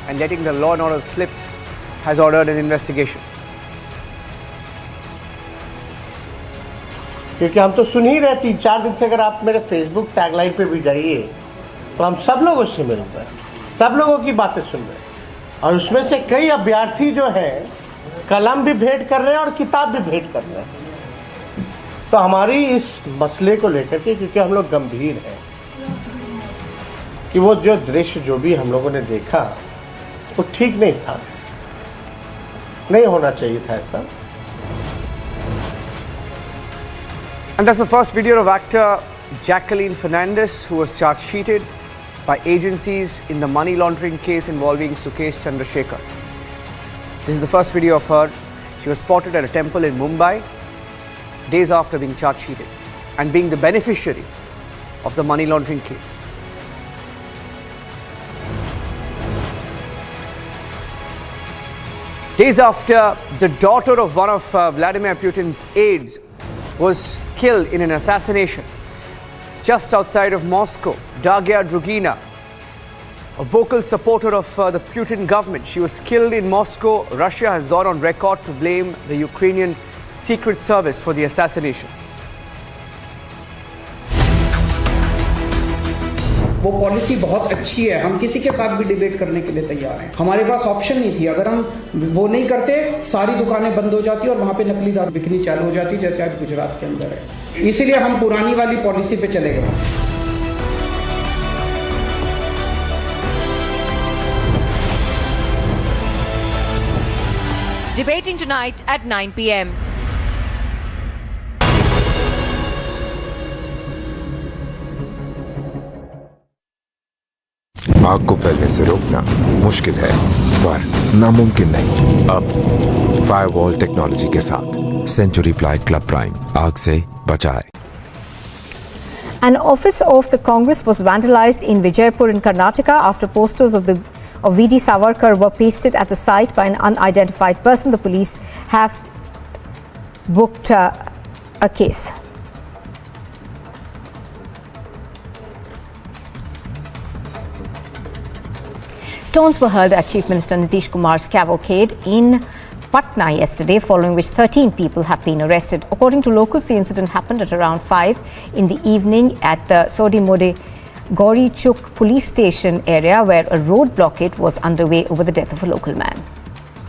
and letting the law and order slip, has ordered an investigation. क्योंकि हम तो सुन ही रहे 3-4 दिन से, अगर आप मेरे Facebook tagline पे भी जाइए तो हम सब लोगों से मिल रहे हैं, सब लोगों की बातें सुन रहे हैं और उसमें से कई अभ्यर्थी जो हैं कलम भी भेंट कर रहे हैं और किताब भी भेंट कर रहे हैं। तो हमारी इस मसले को लेकर के, क्योंकि हम लोग गंभीर हैं कि वो जो दृश्य जो भी हम लोगों ने देखा वो ठीक नहीं था, नहीं होना चाहिए था ऐसा। And that's the first video of actor Jacqueline Fernandez, who was charge sheeted by agencies in the money laundering case involving Sukesh Chandrasekhar. This is the first video of her. She was spotted at a temple in Mumbai days after being charge sheeted and being the beneficiary of the money laundering case. Days after the daughter of one of Vladimir Putin's aides was killed in an assassination just outside of Moscow, Daria Drugina, a vocal supporter of the Putin government. She was killed in Moscow. Russia has gone on record to blame the Ukrainian Secret Service for the assassination. वो policy बहुत अच्छी है, हम किसी के साथ भी debate करने के लिए तैयार हैं। हमारे पास ऑप्शन नहीं थी, अगर हम वो नहीं करते सारी दुकानें बंद हो जाती और वहाँ पे नकली दारू बिकनी चालू हो जाती, जैसे आज गुजरात के अंदर है। इसीलिए हम पुरानी वाली पॉलिसी पे चले गए। Debating tonight at 9 p.m. आग को फैलने से रोकना मुश्किल है पर नामुमकिन नहीं। अब फायरवॉल टेक्नोलॉजी के साथ सेंचुरी प्लाई क्लब प्राइम आग से बचाए। An office of the Congress was vandalized in Vijaypur in Karnataka after posters of V.D. Savarkar were pasted at the site by an unidentified person. The police have booked a case. Stones were hurled at Chief Minister Nitish Kumar's cavalcade in Patna yesterday, following which 13 people have been arrested. According to locals, the incident happened at around 5 in the evening at the Sodimode Gauri Chuk police station area, where a road blockade was underway over the death of a local man.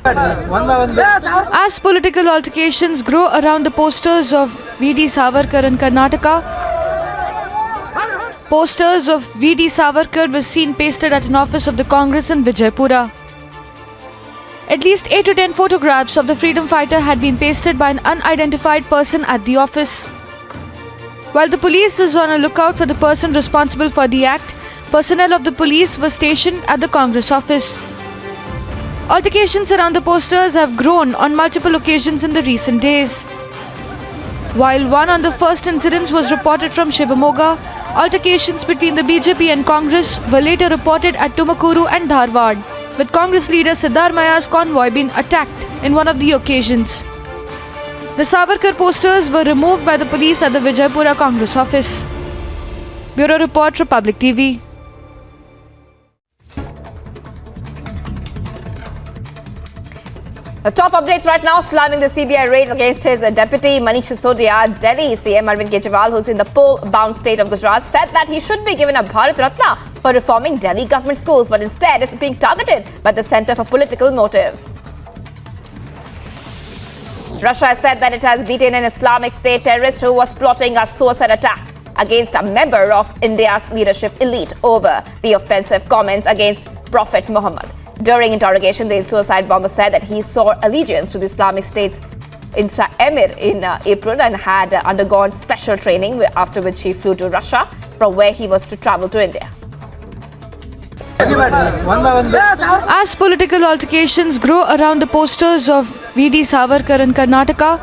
As political altercations grow around the posters of V.D. Savarkar in Karnataka, posters of V.D. Savarkar were seen pasted at an office of the Congress in Vijaypura. At least 8 to 10 photographs of the freedom fighter had been pasted by an unidentified person at the office. While the police is on a lookout for the person responsible for the act, personnel of the police were stationed at the Congress office. Altercations around the posters have grown on multiple occasions in the recent days. While one on the first incidents was reported from Shivamoga, altercations between the BJP and Congress were later reported at Tumakuru and Dharwad, with Congress leader Siddharamaya's convoy being attacked in one of the occasions. The Savarkar posters were removed by the police at the Vijaypura Congress office. Bureau Report, Republic TV. The top updates right now, slamming the CBI raid against his deputy Manish Sisodia. Delhi CM Arvind Kejriwal, who's in the poll-bound state of Gujarat, said that he should be given a Bharat Ratna for reforming Delhi government schools, but instead is being targeted by the centre for political motives. Russia has said that it has detained an Islamic State terrorist who was plotting a suicide attack against a member of India's leadership elite over the offensive comments against Prophet Muhammad. During interrogation, the suicide bomber said that he swore allegiance to the Islamic State's emir in April and had undergone special training, after which he flew to Russia, from where he was to travel to India. As political altercations grow around the posters of V.D. Savarkar in Karnataka,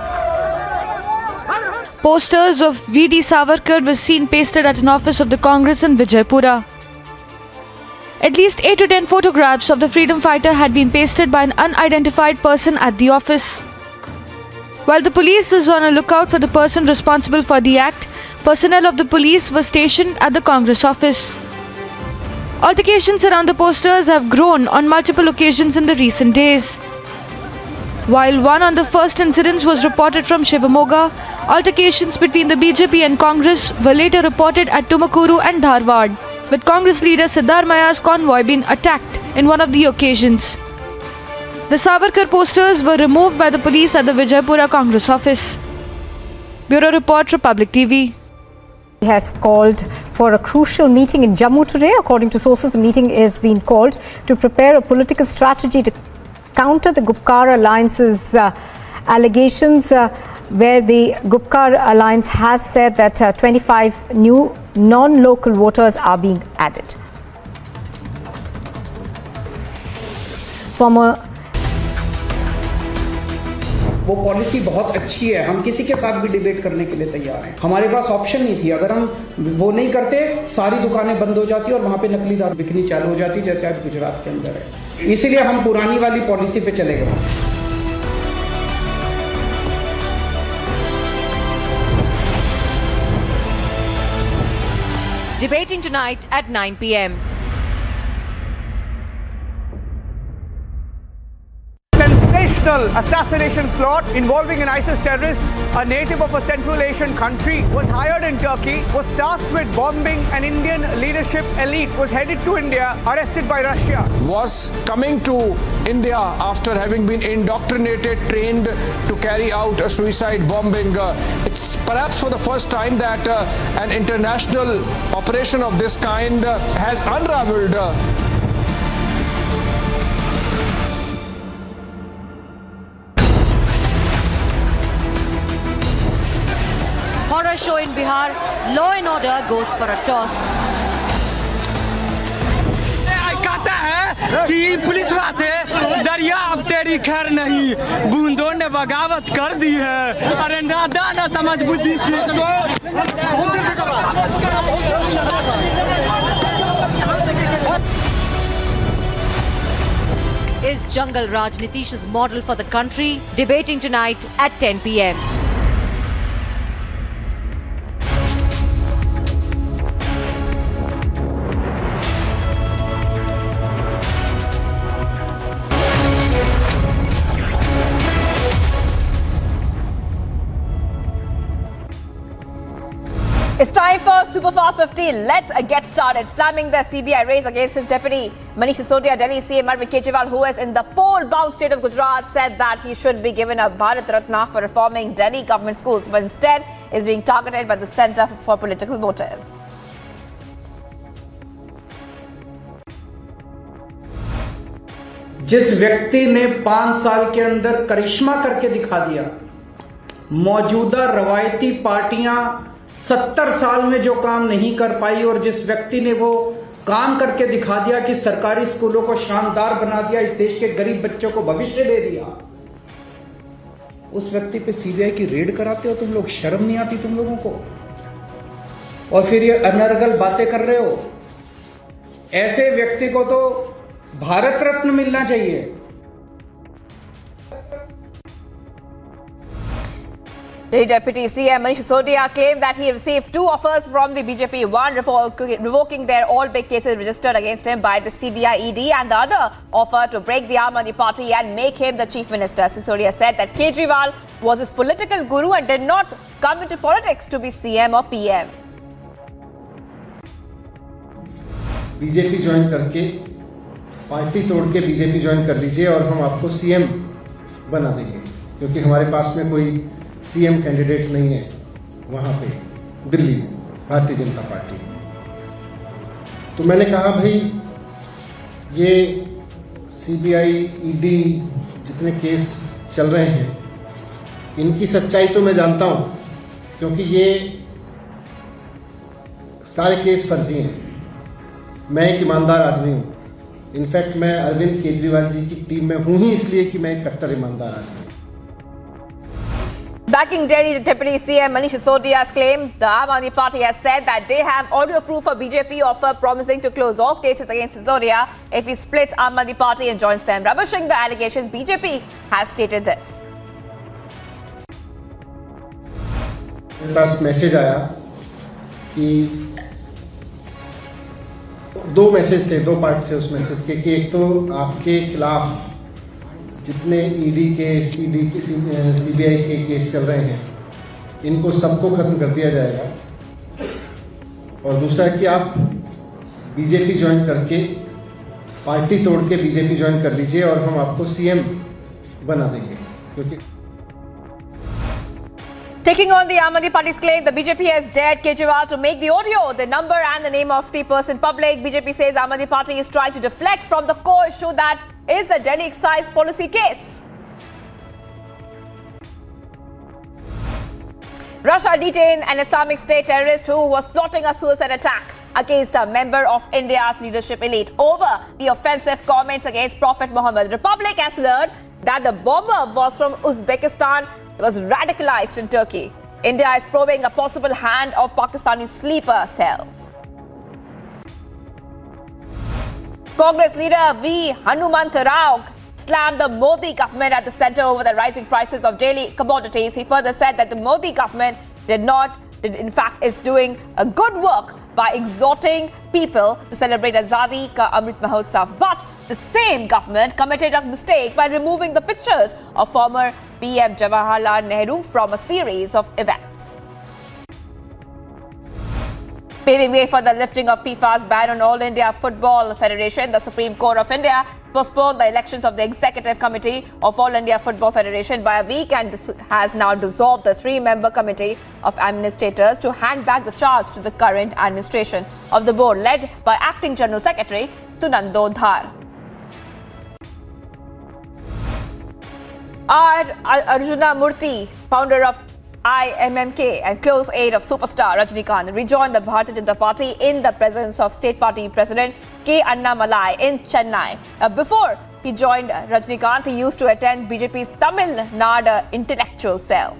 posters of V.D. Savarkar were seen pasted at an office of the Congress in Vijaypura. At least 8 to 10 photographs of the freedom fighter had been pasted by an unidentified person at the office. While the police is on a lookout for the person responsible for the act, personnel of the police were stationed at the Congress office. Altercations around the posters have grown on multiple occasions in the recent days. While one on the first incidents was reported from Shivamoga, altercations between the BJP and Congress were later reported at Tumakuru and Dharwad, with Congress leader Siddharamaya's convoy being attacked in one of the occasions. The Savarkar posters were removed by the police at the Vijaypura Congress office. Bureau Report, Republic TV. He has called for a crucial meeting in Jammu today. According to sources, the meeting is being called to prepare a political strategy to counter the Gupkar Alliance's allegations, where the Gupkar Alliance has said that 25 new non-local voters are being added. Former वो policy बहुत अच्छी है, हम किसी के साथ भी debate करने के लिए तैयार हैं। हमारे पास ऑप्शन नहीं थी, अगर हम वो नहीं करते सारी दुकानें बंद हो जाती और वहाँ पे नकली दारू बिकनी चालू हो जाती, जैसे आज गुजरात के अंदर है। इसीलिए हम पुरानी वाली पॉलिसी पे चले गए। Debating tonight at 9 p.m. Sensational assassination plot involving an ISIS terrorist, a native of a Central Asian country, was hired in Turkey, was tasked with bombing an Indian leadership elite, was headed to India, arrested by Russia. Was coming to India after having been indoctrinated, trained to carry out a suicide bombing. It's perhaps for the first time that an international operation of this kind has unraveled. Horror show in Bihar, law and order goes for a toss. कहता है कि police वाले दरिया अब तेरी खैर नहीं, बूंदों ने बगावत कर दी है, अरे नादा ना समझ बुद्धि किसको। Is Jungle Raj Nitish's model for the country? Debating tonight at 10 p.m. It's time for Superfast 50. Let's get started. Slamming the CBI raid against his deputy Manish Sisodia, Delhi CM Arvind Kejriwal, who is in the poll-bound state of Gujarat, said that he should be given a Bharat Ratna for reforming Delhi government schools, but instead is being targeted by the Centre for Political Motives. जिस व्यक्ति ने 5 साल के अंदर करिश्मा करके दिखा दिया, मौजूदा रवायती पार्टियां 70 साल में जो काम नहीं कर पाई, और जिस व्यक्ति ने वो काम करके दिखा दिया कि सरकारी स्कूलों को शानदार बना दिया, इस देश के गरीब बच्चों को भविष्य दे दिया, उस व्यक्ति पे सीबीआई की रेड कराते हो तुम लोग? शर्म नहीं आती तुम लोगों को? और फिर ये अनर्गल बातें कर रहे हो। ऐसे व्यक्ति को तो भारत रत्न मिलना चाहिए। The Deputy CM Manish Sisodia claimed that he received 2 offers from the BJP, one revoking their all big cases registered against him by the CBI ED, and the other offer to break the Aam Aadmi Party and make him the Chief Minister. Sisodia said that Kejriwal was his political guru and did not come into politics to be CM or PM. BJP join करके party तोड़ के BJP join कर लीजिए और हम आपको CM बना देंगे, क्योंकि हमारे पास में कोई सीएम कैंडिडेट नहीं है वहां पे दिल्ली में भारतीय जनता पार्टी। तो मैंने कहा भाई ये सीबीआई ईडी जितने केस चल रहे हैं इनकी सच्चाई तो मैं जानता हूं, क्योंकि ये सारे केस फर्जी हैं। मैं एक ईमानदार आदमी हूं। इनफैक्ट मैं अरविंद केजरीवाल जी की टीम में हूं ही इसलिए कि मैं एक कट्टर ईमानदार आदमी हूं। Backing Delhi Deputy CM Manish Sisodia's claim, the Aam Aadmi Party has said that they have audio proof of BJP offer promising to close all cases against Sisodia if he splits Aam Aadmi Party and joins them. Rubbishing the allegations, BJP has stated this. मेरे पास message आया कि 2 message थे, 2 part थे उस message के, कि एक तो आपके खिलाफ जितने ईडी के सीबीआई के केस चल रहे हैं इनको सबको खत्म कर दिया जाएगा, और दूसरा कि आप बीजेपी ज्वाइन करके पार्टी तोड़ के बीजेपी ज्वाइन कर लीजिए और हम आपको सीएम बना देंगे, क्योंकि Taking on the Aam Aadmi Party's claim, the BJP has dared Kejriwal to make the audio, the number and the name of the person public. BJP says Aam Aadmi Party is trying to deflect from the core issue that is the Delhi excise policy case. Russia detained an Islamic State terrorist who was plotting a suicide attack against a member of India's leadership elite over the offensive comments against Prophet Muhammad. The Republic has learned that the bomber was from Uzbekistan, was radicalized in Turkey. India is probing a possible hand of Pakistani sleeper cells. Congress leader V. Hanumanta Rao slammed the Modi government at the center over the rising prices of daily commodities. He further said that the Modi government in fact is doing a good work by exhorting people to celebrate Azadi Ka Amrit Mahotsav. But the same government committed a mistake by removing the pictures of former PM Jawaharlal Nehru from a series of events. Paving way for the lifting of FIFA's ban on All India Football Federation, the Supreme Court of India postponed the elections of the Executive Committee of All India Football Federation by a week and has now dissolved the 3-member committee of administrators to hand back the charge to the current administration of the board, led by Acting General Secretary Sunando Dhar. Arjuna Murthy, founder of IMMK and close aide of superstar Rajnikant, rejoined the Bharatiya Janata Party in the presence of State Party President K. Annamalai in Chennai. Before he joined Rajnikant, he used to attend BJP's Tamil Nadu intellectual cell.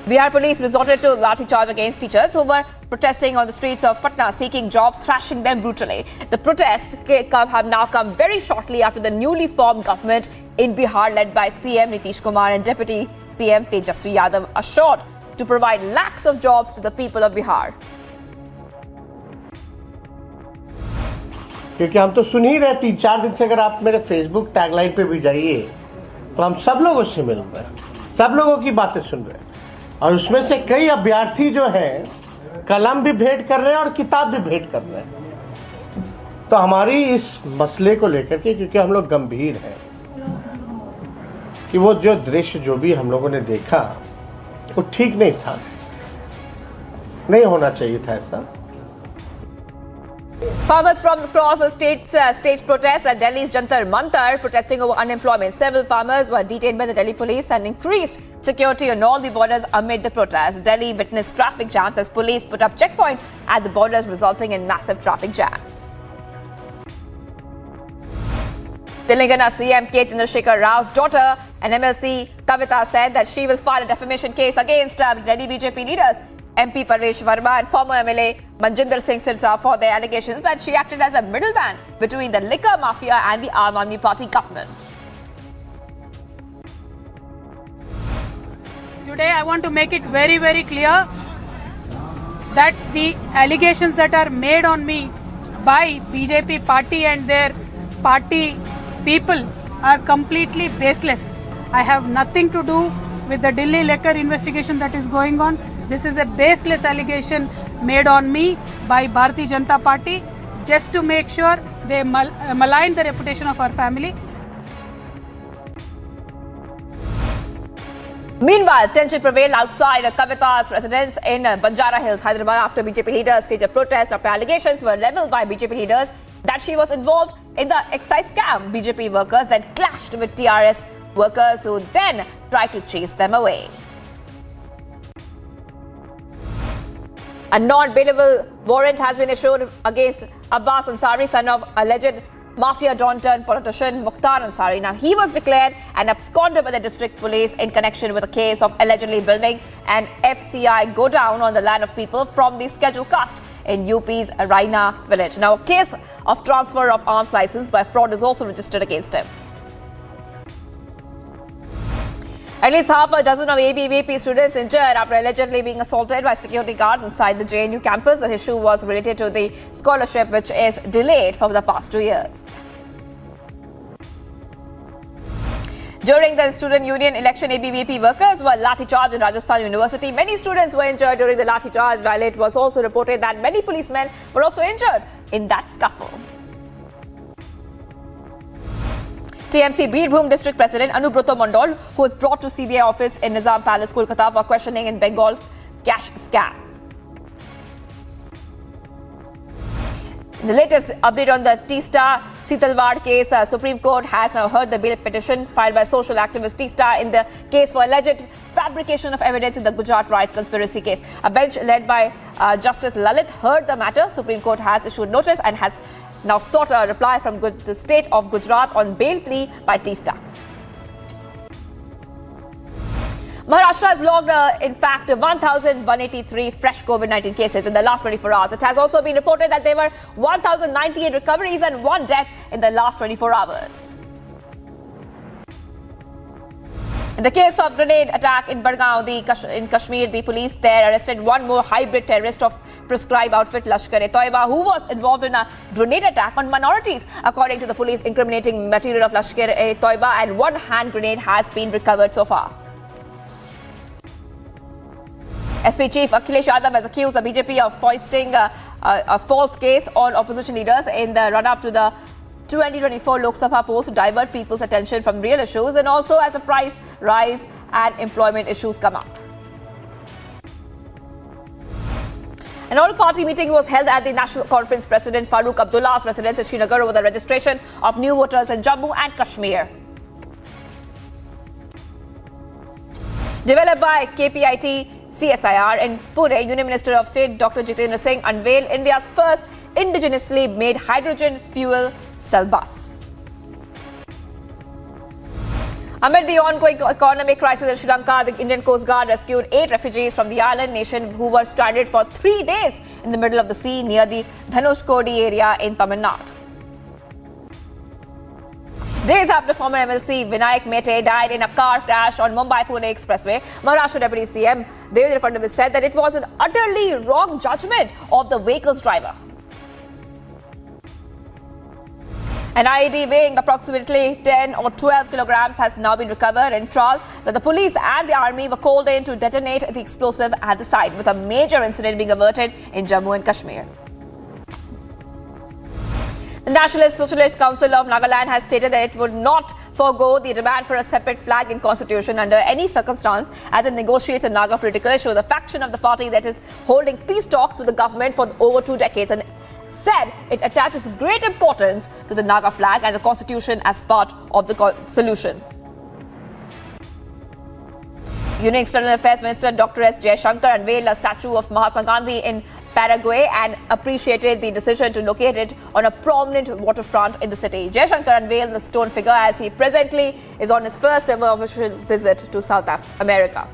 Bihar police resorted to lathi charge against teachers who were protesting on the streets of Patna seeking jobs, thrashing them brutally. The protests have now come very shortly after the newly formed government in Bihar, led by CM Nitish Kumar and Deputy CM Tejasvi Yadav, assured to provide lakhs of jobs to the people of Bihar. क्योंकि हम तो सुन ही रहे 3-4 दिन से, अगर आप मेरे Facebook tagline पे भी जाइए तो हम सब लोगों से मिल रहे हैं, सब लोगों की बातें सुन रहे हैं, और उसमें से कई अभ्यर्थी जो हैं कलम भी भेंट कर रहे हैं और किताब भी भेंट कर रहे हैं। तो हमारी इस मसले को लेकर के, क्योंकि हम लोग गंभीर हैं कि वो जो दृश्य जो भी हम लोगों ने देखा वो ठीक नहीं था, नहीं होना चाहिए था ऐसा। Farmers from across the states staged protests at Delhi's Jantar Mantar, protesting over unemployment. Several farmers were detained by the Delhi police and increased security on all the borders amid the protests. Delhi witnessed traffic jams as police put up checkpoints at the borders, resulting in massive traffic jams. Telangana CM K. Chandrasekhar Rao's daughter, an MLC Kavita, said that she will file a defamation case against Delhi BJP leaders MP Parvesh Verma and former MLA Manjinder Singh Sirsa for their allegations that she acted as a middleman between the liquor mafia and the Aam Aadmi Party government. Today I want to make it very, very clear that the allegations that are made on me by BJP party and their party people are completely baseless. I have nothing to do with the Delhi liquor investigation that is going on. This is a baseless allegation made on me by Bharatiya Janata Party just to make sure they malign the reputation of our family. Meanwhile, tension prevailed outside Kavita's residence in Banjara Hills, Hyderabad, after BJP leaders staged a protest after allegations were leveled by BJP leaders that she was involved in the excise scam. BJP workers then clashed with TRS workers who then tried to chase them away. A non-bailable warrant has been issued against Abbas Ansari, son of alleged mafia don turned politician Mukhtar Ansari. Now, he was declared an absconder by the district police in connection with a case of allegedly building an FCI godown on the land of people from the scheduled caste in UP's Raina village. Now, a case of transfer of arms license by fraud is also registered against him. At least half a dozen of ABVP students injured after allegedly being assaulted by security guards inside the JNU campus. The issue was related to the scholarship, which is delayed for the past 2 years. During the student union election, ABVP workers were lathi charged in Rajasthan University. Many students were injured during the lathi charge, while it was also reported that many policemen were also injured in that scuffle. TMC Birbhum District President Anubrata Mandal, who was brought to CBI office in Nizam Palace, Kolkata, for questioning in Bengal cash scam. The latest update on the Teesta Sitalwad case, Supreme Court has now heard the bail petition filed by social activist Teesta in the case for alleged fabrication of evidence in the Gujarat riots conspiracy case. A bench led by Justice Lalit heard the matter. Supreme Court has issued notice and has now sought a reply from the state of Gujarat on bail plea by Teesta. Maharashtra has logged, in fact, 1,183 fresh COVID-19 cases in the last 24 hours. It has also been reported that there were 1,098 recoveries and 1 death in the last 24 hours. In the case of grenade attack in Badgaon, in Kashmir, the police there arrested one more hybrid terrorist of prescribed outfit, Lashkar-e-Toiba, who was involved in a grenade attack on minorities. According to the police, incriminating material of Lashkar-e-Toiba and one hand grenade has been recovered so far. SP Chief Akhilesh Yadav has accused the BJP of foisting a false case on opposition leaders in the run-up to the 2024 Lok Sabha polls to divert people's attention from real issues and also as the price rise and employment issues come up. An all-party meeting was held at the National Conference President Farooq Abdullah's residence in Srinagar over the registration of new voters in Jammu and Kashmir. Developed by KPIT CSIR in Pune, Union Minister of State Dr. Jitendra Singh unveiled India's first indigenously made hydrogen fuel cell bus. Amid the ongoing economic crisis in Sri Lanka, the Indian Coast Guard rescued 8 refugees from the island nation who were stranded for 3 days in the middle of the sea near the Dhanushkodi area in Tamil Nadu. Days after former MLC Vinayak Mete died in a car crash on Mumbai-Pune Expressway, Maharashtra Deputy CM Devendra Fadnavis said that it was an utterly wrong judgment of the vehicle's driver. An IED weighing approximately 10 or 12 kilograms has now been recovered in trial that the police and the army were called in to detonate the explosive at the site, with a major incident being averted in Jammu and Kashmir. The Nationalist Socialist Council of Nagaland has stated that it would not forego the demand for a separate flag in constitution under any circumstance as it negotiates a Naga political issue. The faction of the party that is holding peace talks with the government for over 2 decades and said it attaches great importance to the Naga flag and the constitution as part of the solution. Union External Affairs Minister Dr. S. Jayashankar unveiled a statue of Mahatma Gandhi in Paraguay and appreciated the decision to locate it on a prominent waterfront in the city. Jayashankar unveiled the stone figure as he presently is on his first ever official visit to South America.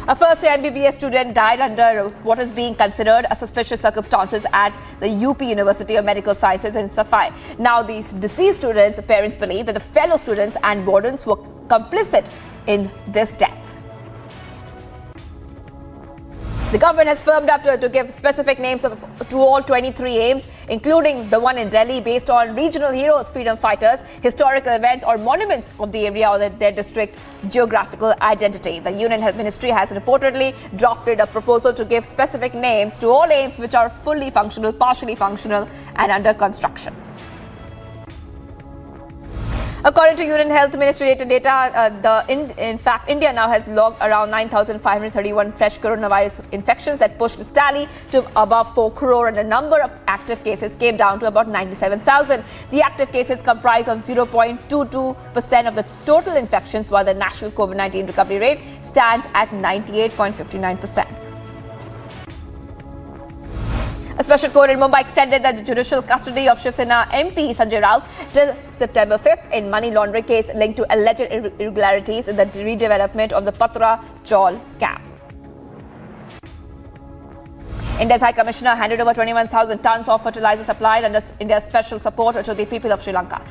A first-year MBBS student died under what is being considered a suspicious circumstances at the UP University of Medical Sciences in Safai. Now, these deceased students' parents believe that the fellow students and wardens were complicit in this death. The government has firmed up to give specific names to all 23 aims, including the one in Delhi, based on regional heroes, freedom fighters, historical events or monuments of the area or their district geographical identity. The Union Health Ministry has reportedly drafted a proposal to give specific names to all aims which are fully functional, partially functional and under construction. According to Union Health Ministry data, in fact, India now has logged around 9,531 fresh coronavirus infections that pushed its tally to above 4 crore, and the number of active cases came down to about 97,000. The active cases comprise of 0.22% of the total infections, while the national COVID-19 recovery rate stands at 98.59%. A special court in Mumbai extended the judicial custody of Shiv Sena MP Sanjay Raut till September 5th in money laundering case linked to alleged irregularities in the redevelopment of the Patra Chawl scam. India's High Commissioner handed over 21,000 tons of fertilizer supplied under India's special support to the people of Sri Lanka.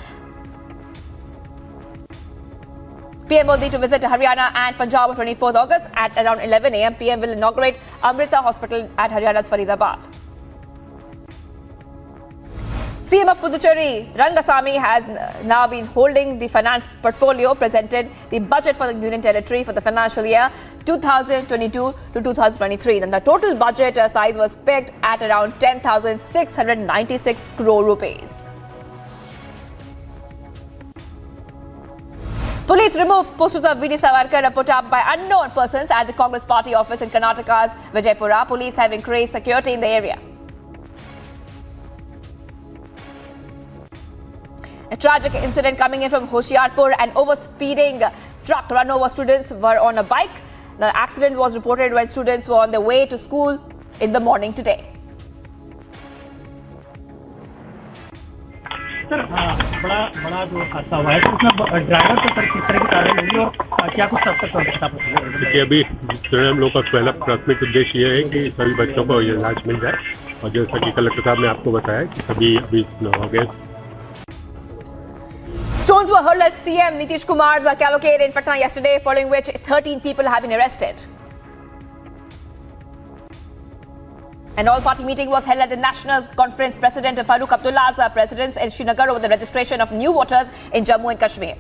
PM Modi to visit Haryana and Punjab on 24th August at around 11 a.m. PM will inaugurate Amrita Hospital at Haryana's Faridabad. CM of Puducherry, Rangasamy, has now been holding the finance portfolio, presented the budget for the Union Territory for the financial year 2022 to 2023. And the total budget size was pegged at around 10,696 crore rupees. Police removed posters of V.D. Savarkar put up by unknown persons at the Congress Party office in Karnataka's Vijaypura. Police have increased security in the area. A tragic incident coming in from Hoshiarpur. An overspeeding truck ran over students who were on a bike. The accident was reported when students were on their way to school in the morning today. Sir बड़ा जो हादसा हुआ है तो उसमें driver को sir किस तरह की कार्रवाई होगी और क्या कुछ अब तक बता सकते अभी हम लोग का पहला प्राथमिक उद्देश्य ये है कि सभी बच्चों को ये इलाज मिल जाए और जैसा कि कलेक्टर साहब ने आपको बताया कि सभी अभी हो गए. Stones were hurled at CM Nitish Kumar's cavalcade in Patna yesterday, following which 13 people have been arrested. An all-party meeting was held at the National Conference. President Farooq Abdullah's residence in Srinagar over the registration of new voters in Jammu and Kashmir.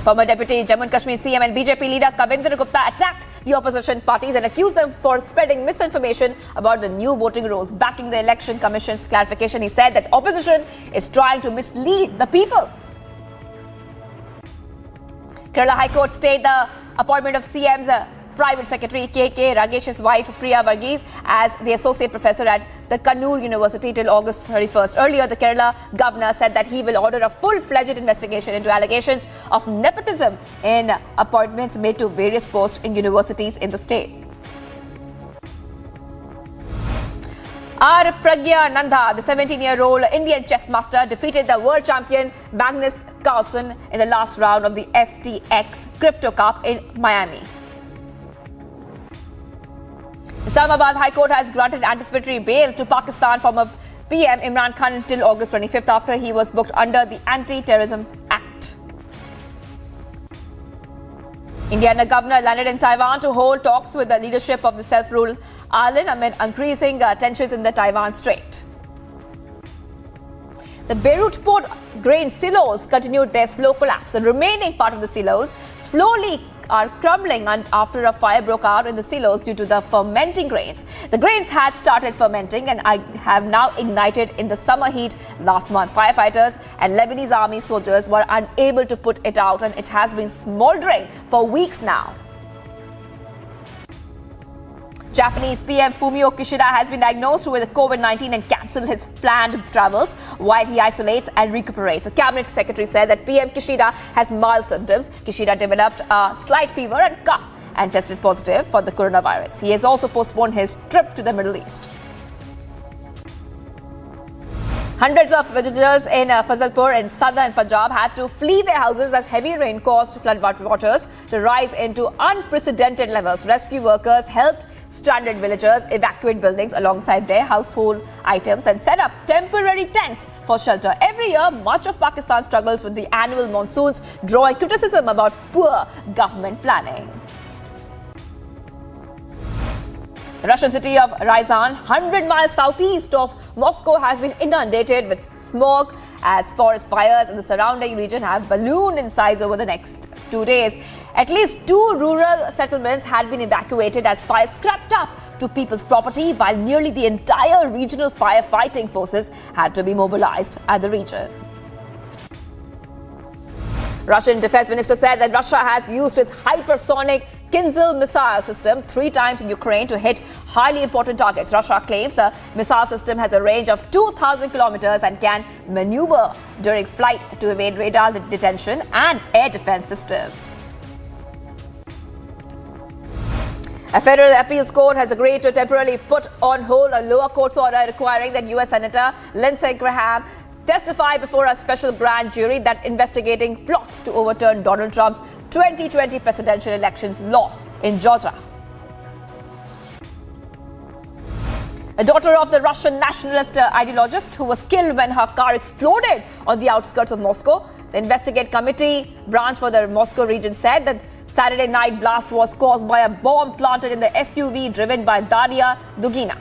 Former Deputy Jammu and Kashmir CM and BJP leader Kavindra Gupta attacked the opposition parties and accused them for spreading misinformation about the new voting rules. Backing the Election Commission's clarification, he said that opposition is trying to mislead the people. Kerala High Court stayed the appointment of CM's Private Secretary KK Ragesh's wife Priya Varghese as the associate professor at the Kannur University till August 31st. Earlier, the Kerala governor said that he will order a full-fledged investigation into allegations of nepotism in appointments made to various posts in universities in the state. R. Pragya Nanda, the 17-year-old Indian chess master, defeated the world champion Magnus Carlsen in the last round of the FTX Crypto Cup in Miami. Islamabad High Court has granted anticipatory bail to Pakistan former PM Imran Khan until August 25th after he was booked under the Anti-Terrorism Act. India and the governor landed in Taiwan to hold talks with the leadership of the self-ruled island amid increasing tensions in the Taiwan Strait. The Beirut port grain silos continued their slow collapse. The remaining part of the silos slowly are crumbling after a fire broke out in the silos due to the fermenting grains. The grains had started fermenting and have now ignited in the summer heat last month. Firefighters and Lebanese army soldiers were unable to put it out, and it has been smoldering for weeks now. Japanese PM Fumio Kishida has been diagnosed with COVID-19 and cancelled his planned travels while he isolates and recuperates. The cabinet secretary said that PM Kishida has mild symptoms. Kishida developed a slight fever and cough and tested positive for the coronavirus. He has also postponed his trip to the Middle East. Hundreds of villagers in Fazalpur in southern Punjab had to flee their houses as heavy rain caused flood waters to rise into unprecedented levels. Rescue workers helped stranded villagers evacuate buildings alongside their household items and set up temporary tents for shelter. Every year, much of Pakistan struggles with the annual monsoons, drawing criticism about poor government planning. The Russian city of Ryazan, 100 miles southeast of Moscow, has been inundated with smoke as forest fires in the surrounding region have ballooned in size over the next 2 days. At least 2 rural settlements had been evacuated as fires crept up to people's property, while nearly the entire regional firefighting forces had to be mobilized at the region. Russian defense minister said that Russia has used its hypersonic Kinzhal missile system 3 times in Ukraine to hit highly important targets. Russia claims the missile system has a range of 2,000 kilometers and can maneuver during flight to evade radar detection and air defense systems. A federal appeals court has agreed to temporarily put on hold a lower court's order requiring that U.S. Senator Lindsey Graham testify before a special grand jury that investigating plots to overturn Donald Trump's 2020 presidential elections loss in Georgia. A daughter of the Russian nationalist ideologist who was killed when her car exploded on the outskirts of Moscow. The Investigate Committee branch for the Moscow region said that Saturday night blast was caused by a bomb planted in the SUV driven by Daria Dugina.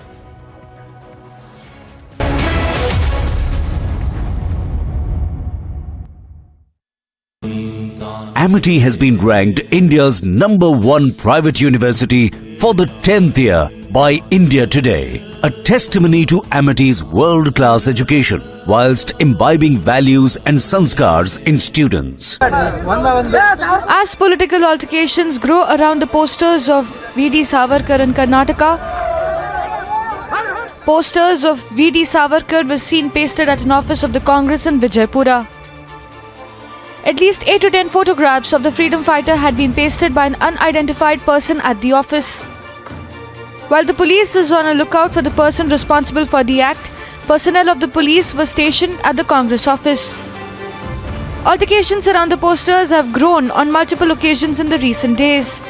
Amity has been ranked India's #1 private university for the 10th year by India Today, a testimony to Amity's world-class education whilst imbibing values and sanskars in students. As political altercations grow around the posters of V.D. Savarkar in Karnataka, posters of V.D. Savarkar were seen pasted at an office of the Congress in Vijaypura. At least 8 to 10 photographs of the freedom fighter had been pasted by an unidentified person at the office. While the police is on a lookout for the person responsible for the act, personnel of the police were stationed at the Congress office. Altercations around the posters have grown on multiple occasions in the recent days.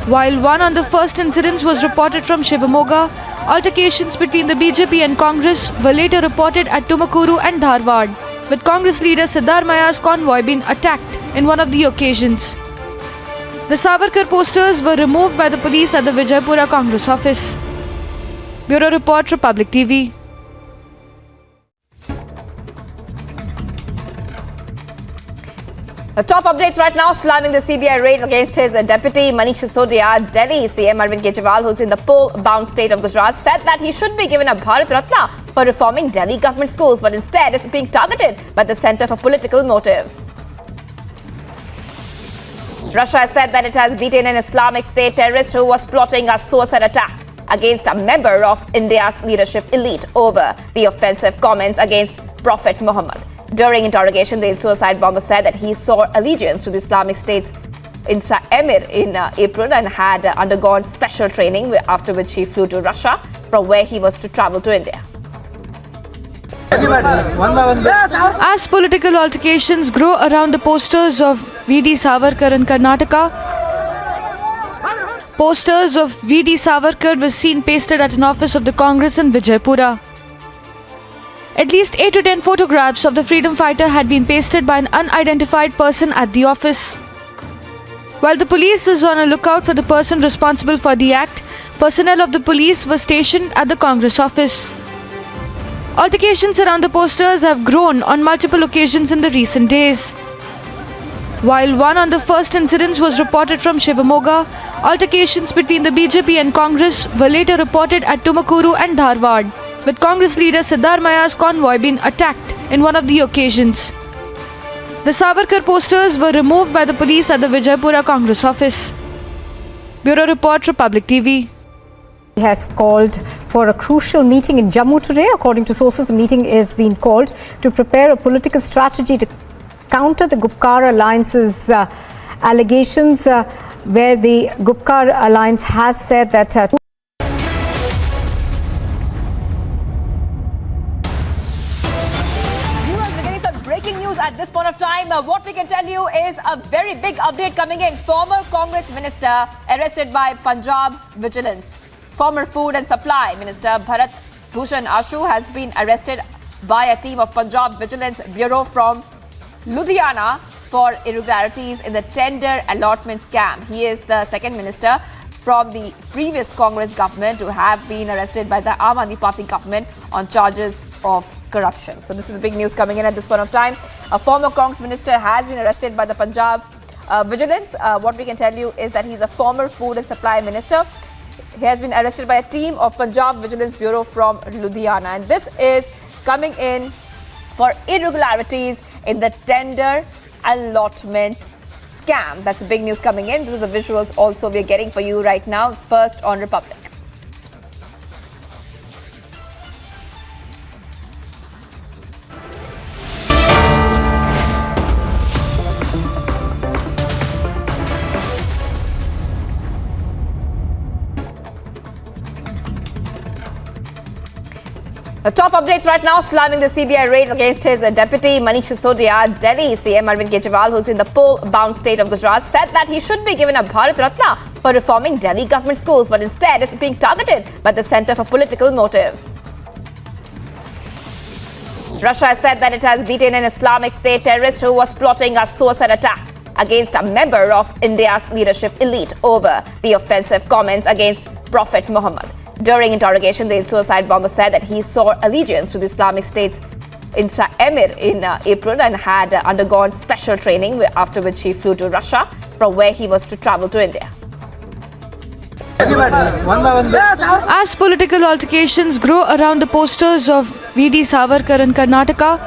While one on the first incidents was reported from Shivamoga, altercations between the BJP and Congress were later reported at Tumakuru and Dharwad, with Congress leader Siddharamaya's convoy being attacked in one of the occasions. The Savarkar posters were removed by the police at the Vijaypura Congress office. Bureau Report, Republic TV. The top updates right now, slamming the CBI raids against his deputy Manish Sisodia. Delhi CM Arvind Kejriwal, who's in the poll-bound state of Gujarat, said that he should be given a Bharat Ratna for reforming Delhi government schools, but instead is being targeted by the centre for political motives. Russia has said that it has detained an Islamic State terrorist who was plotting a suicide attack against a member of India's leadership elite over the offensive comments against Prophet Muhammad. During interrogation, the suicide bomber said that he swore allegiance to the Islamic State's emir in April and had undergone special training, after which he flew to Russia, from where he was to travel to India. As political altercations grow around the posters of V.D. Savarkar in Karnataka, posters of V.D. Savarkar were seen pasted at an office of the Congress in Vijaypura. At least 8 to 10 photographs of the freedom fighter had been pasted by an unidentified person at the office. While the police is on a lookout for the person responsible for the act, personnel of the police were stationed at the Congress office. Altercations around the posters have grown on multiple occasions in the recent days. While one on the first incidents was reported from Shivamoga, altercations between the BJP and Congress were later reported at Tumakuru and Dharwad, with Congress leader Siddharamaya's convoy being attacked in one of the occasions. The Savarkar posters were removed by the police at the Vijaypura Congress office. Bureau Report, Republic TV. He has called for a crucial meeting in Jammu today. According to sources, the meeting is being called to prepare a political strategy to counter the Gupkar Alliance's allegations, where the Gupkar Alliance has said that point of time. What we can tell you is a very big update coming in. Former Congress minister arrested by Punjab Vigilance. Former Food and Supply Minister Bharat Bhushan Ashu has been arrested by a team of Punjab Vigilance Bureau from Ludhiana for irregularities in the tender allotment scam. He is the second minister from the previous Congress government to have been arrested by the Aam Aadmi Party government on charges of corruption. So this is the big news coming in at this point of time. A former Congress minister has been arrested by the Punjab Vigilance. What we can tell you is that he's a former Food and Supply Minister. He has been arrested by a team of Punjab Vigilance Bureau from Ludhiana. And this is coming in for irregularities in the tender allotment scam. That's big news coming in. These are the visuals also we're getting for you right now. First on Republic. The top updates right now, slamming the CBI raids against his deputy Manish Sisodia. Delhi CM Arvind Kejriwal, who's in the poll-bound state of Gujarat, said that he should be given a Bharat Ratna for reforming Delhi government schools, but instead is being targeted by the centre for political motives. Russia has said that it has detained an Islamic State terrorist who was plotting a suicide attack against a member of India's leadership elite over the offensive comments against Prophet Muhammad. During interrogation, the suicide bomber said that he swore allegiance to the Islamic State's emir in April and had undergone special training, after which he flew to Russia, from where he was to travel to India. As political altercations grow around the posters of V.D. Savarkar in Karnataka,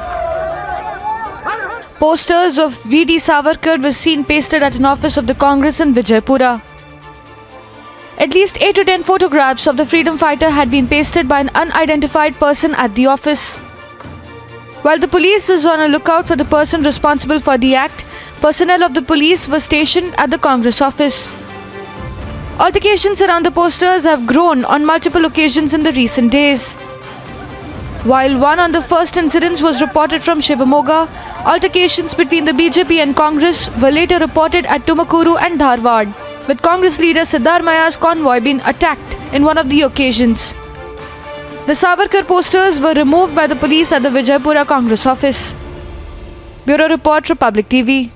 posters of V.D. Savarkar were seen pasted at an office of the Congress in Vijaypura. At least 8 to 10 photographs of the freedom fighter had been pasted by an unidentified person at the office. While the police is on a lookout for the person responsible for the act, personnel of the police were stationed at the Congress office. Altercations around the posters have grown on multiple occasions in the recent days. While one on the first incidents was reported from Shivamoga, altercations between the BJP and Congress were later reported at Tumakuru and Dharwad, with Congress leader Siddharamaya's convoy being attacked in one of the occasions. The Savarkar posters were removed by the police at the Vijaypura Congress office. Bureau Report, Republic TV.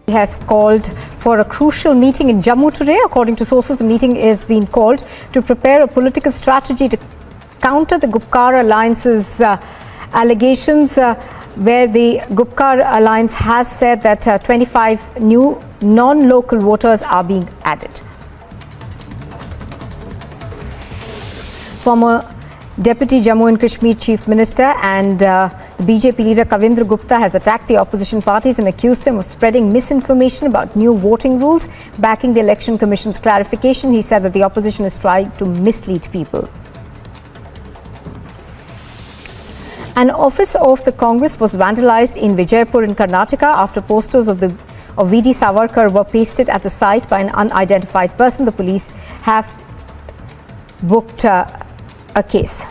He has called for a crucial meeting in Jammu today. According to sources, the meeting is being called to prepare a political strategy to counter the Gupkar Alliance's allegations, where the Gupkar Alliance has said that 25 new non-local voters are being added. Former Deputy Jammu and Kashmir Chief Minister and the BJP leader Kavindra Gupta has attacked the opposition parties and accused them of spreading misinformation about new voting rules, backing the Election Commission's clarification. He said that the opposition is trying to mislead people. An office of the Congress was vandalized in Vijaypur in Karnataka after posters of V.D. Savarkar were pasted at the site by an unidentified person. The police have booked a case.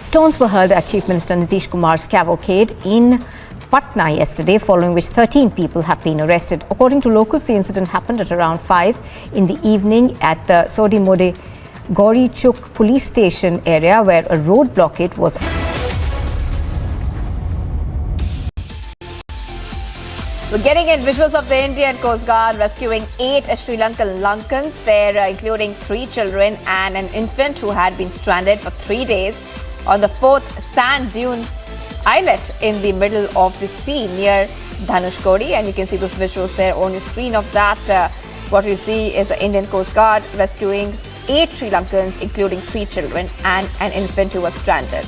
Stones were hurled at Chief Minister Nitish Kumar's cavalcade in Patna yesterday, following which 13 people have been arrested. According to locals, the incident happened at around 5 in the evening at the Sodi Mode Gauri Chuk police station area, where a road blockade was. We're getting in visuals of the Indian Coast Guard rescuing 8 Sri Lankan Lankans, there including 3 children and an infant who had been stranded for 3 days on the 4th sand dune islet in the middle of the sea near Dhanushkodi. And you can see those visuals there on your screen of that. What you see is the Indian Coast Guard rescuing 8 Sri Lankans, including 3 children and an infant who was stranded.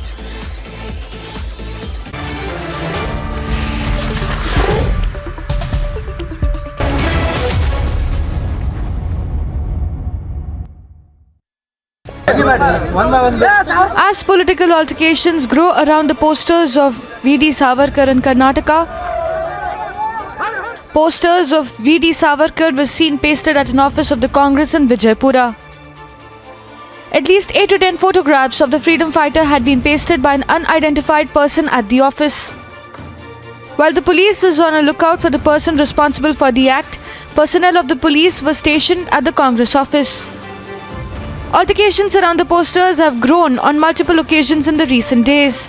As political altercations grow around the posters of V.D. Savarkar in Karnataka, posters of V.D. Savarkar were seen pasted at an office of the Congress in Vijaypura. At least 8 to 10 photographs of the freedom fighter had been pasted by an unidentified person at the office. While the police is on a lookout for the person responsible for the act, personnel of the police were stationed at the Congress office. Altercations around the posters have grown on multiple occasions in the recent days.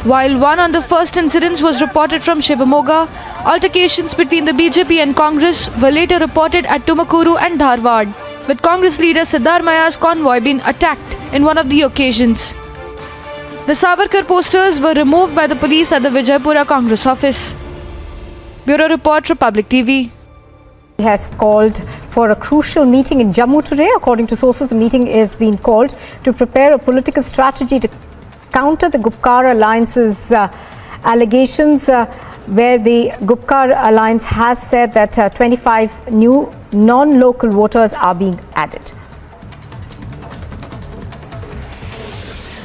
While one on the first incidents was reported from Shivamoga, altercations between the BJP and Congress were later reported at Tumakuru and Dharwad, with Congress leader Siddharamaya's convoy being attacked in one of the occasions. The Savarkar posters were removed by the police at the Vijaypura Congress office. Bureau Report, Republic TV. He has called for a crucial meeting in Jammu today. According to sources, the meeting is being called to prepare a political strategy to counter the Gupkar Alliance's allegations, where the Gupkar Alliance has said that 25 new non-local voters are being added.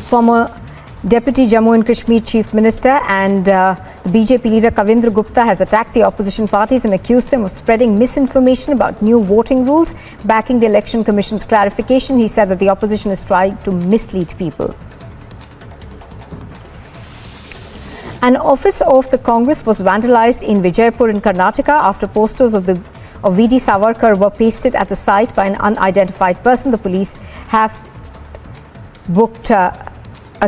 Former Deputy Jammu and Kashmir Chief Minister and BJP leader Kavindra Gupta has attacked the opposition parties and accused them of spreading misinformation about new voting rules. Backing the Election Commission's clarification, he said that the opposition is trying to mislead people. An office of the Congress was vandalized in Vijaypur in Karnataka after posters of V.D. Savarkar were pasted at the site by an unidentified person. The police have booked a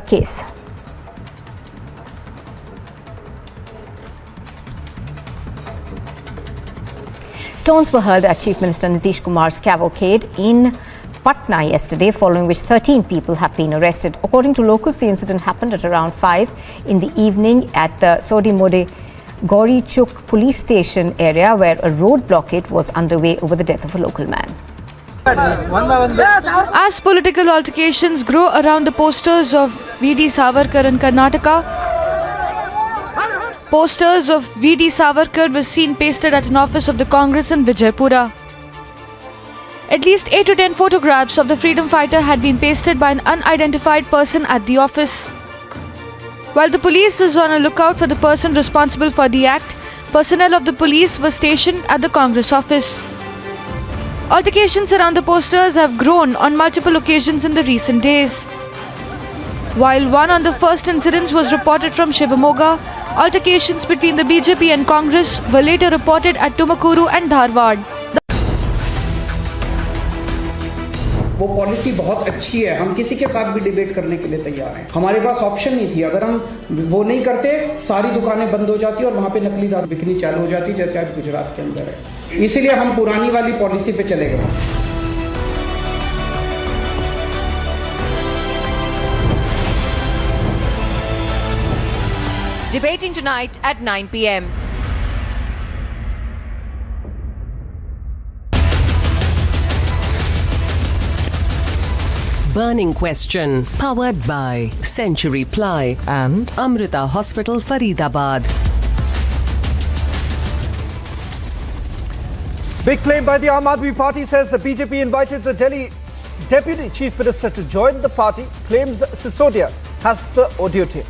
case. Stones were hurled at Chief Minister Nitish Kumar's cavalcade in Patna yesterday, following which 13 people have been arrested. According to locals, the incident happened at around 5 in the evening at the Sodimode Gauri Chuk police station area, where a road blockade was underway over the death of a local man. As political altercations grow around the posters of V.D. Savarkar in Karnataka, posters of V.D. Savarkar were seen pasted at an office of the Congress in Vijaypura. At least 8 to 10 photographs of the freedom fighter had been pasted by an unidentified person at the office. While the police is on a lookout for the person responsible for the act, personnel of the police were stationed at the Congress office. Altercations around the posters have grown on multiple occasions in the recent days. While one on the first incidents was reported from Shivamoga, altercations between the BJP and Congress were later reported at Tumakuru and Dharwad. वो policy बहुत अच्छी है, हम किसी के साथ भी debate करने के लिए तैयार हैं। हमारे पास ऑप्शन नहीं थी, अगर हम वो नहीं करते सारी दुकानें बंद हो जाती और वहाँ पे नकली दारू बिकनी चालू हो जाती, जैसे आज गुजरात के अंदर है। इसीलिए हम पुरानी वाली पॉलिसी पे चले गए। Debating tonight at 9 p.m. Burning Question, powered by Century Ply and Amrita Hospital, Faridabad. Big claim by the Aam Aadmi Party says the BJP invited the Delhi Deputy Chief Minister to join the party, claims Sisodia has the audio tape.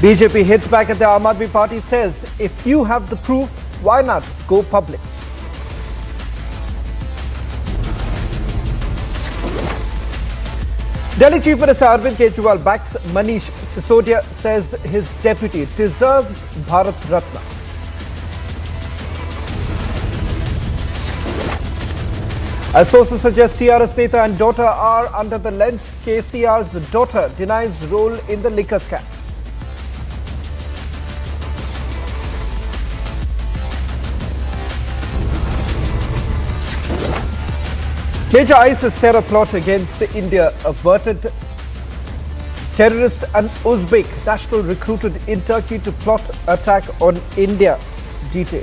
BJP hits back at the Aam Aadmi Party, says if you have the proof, why not go public? Delhi Chief Minister Arvind Kejriwal backs Manish Sisodia, says his deputy deserves Bharat Ratna. As sources suggest, TRS Neta and daughter are under the lens. KCR's daughter denies role in the liquor scam. Major ISIS terror plot against India averted. Terrorist and Uzbek national recruited in Turkey to plot attack on India. Detail.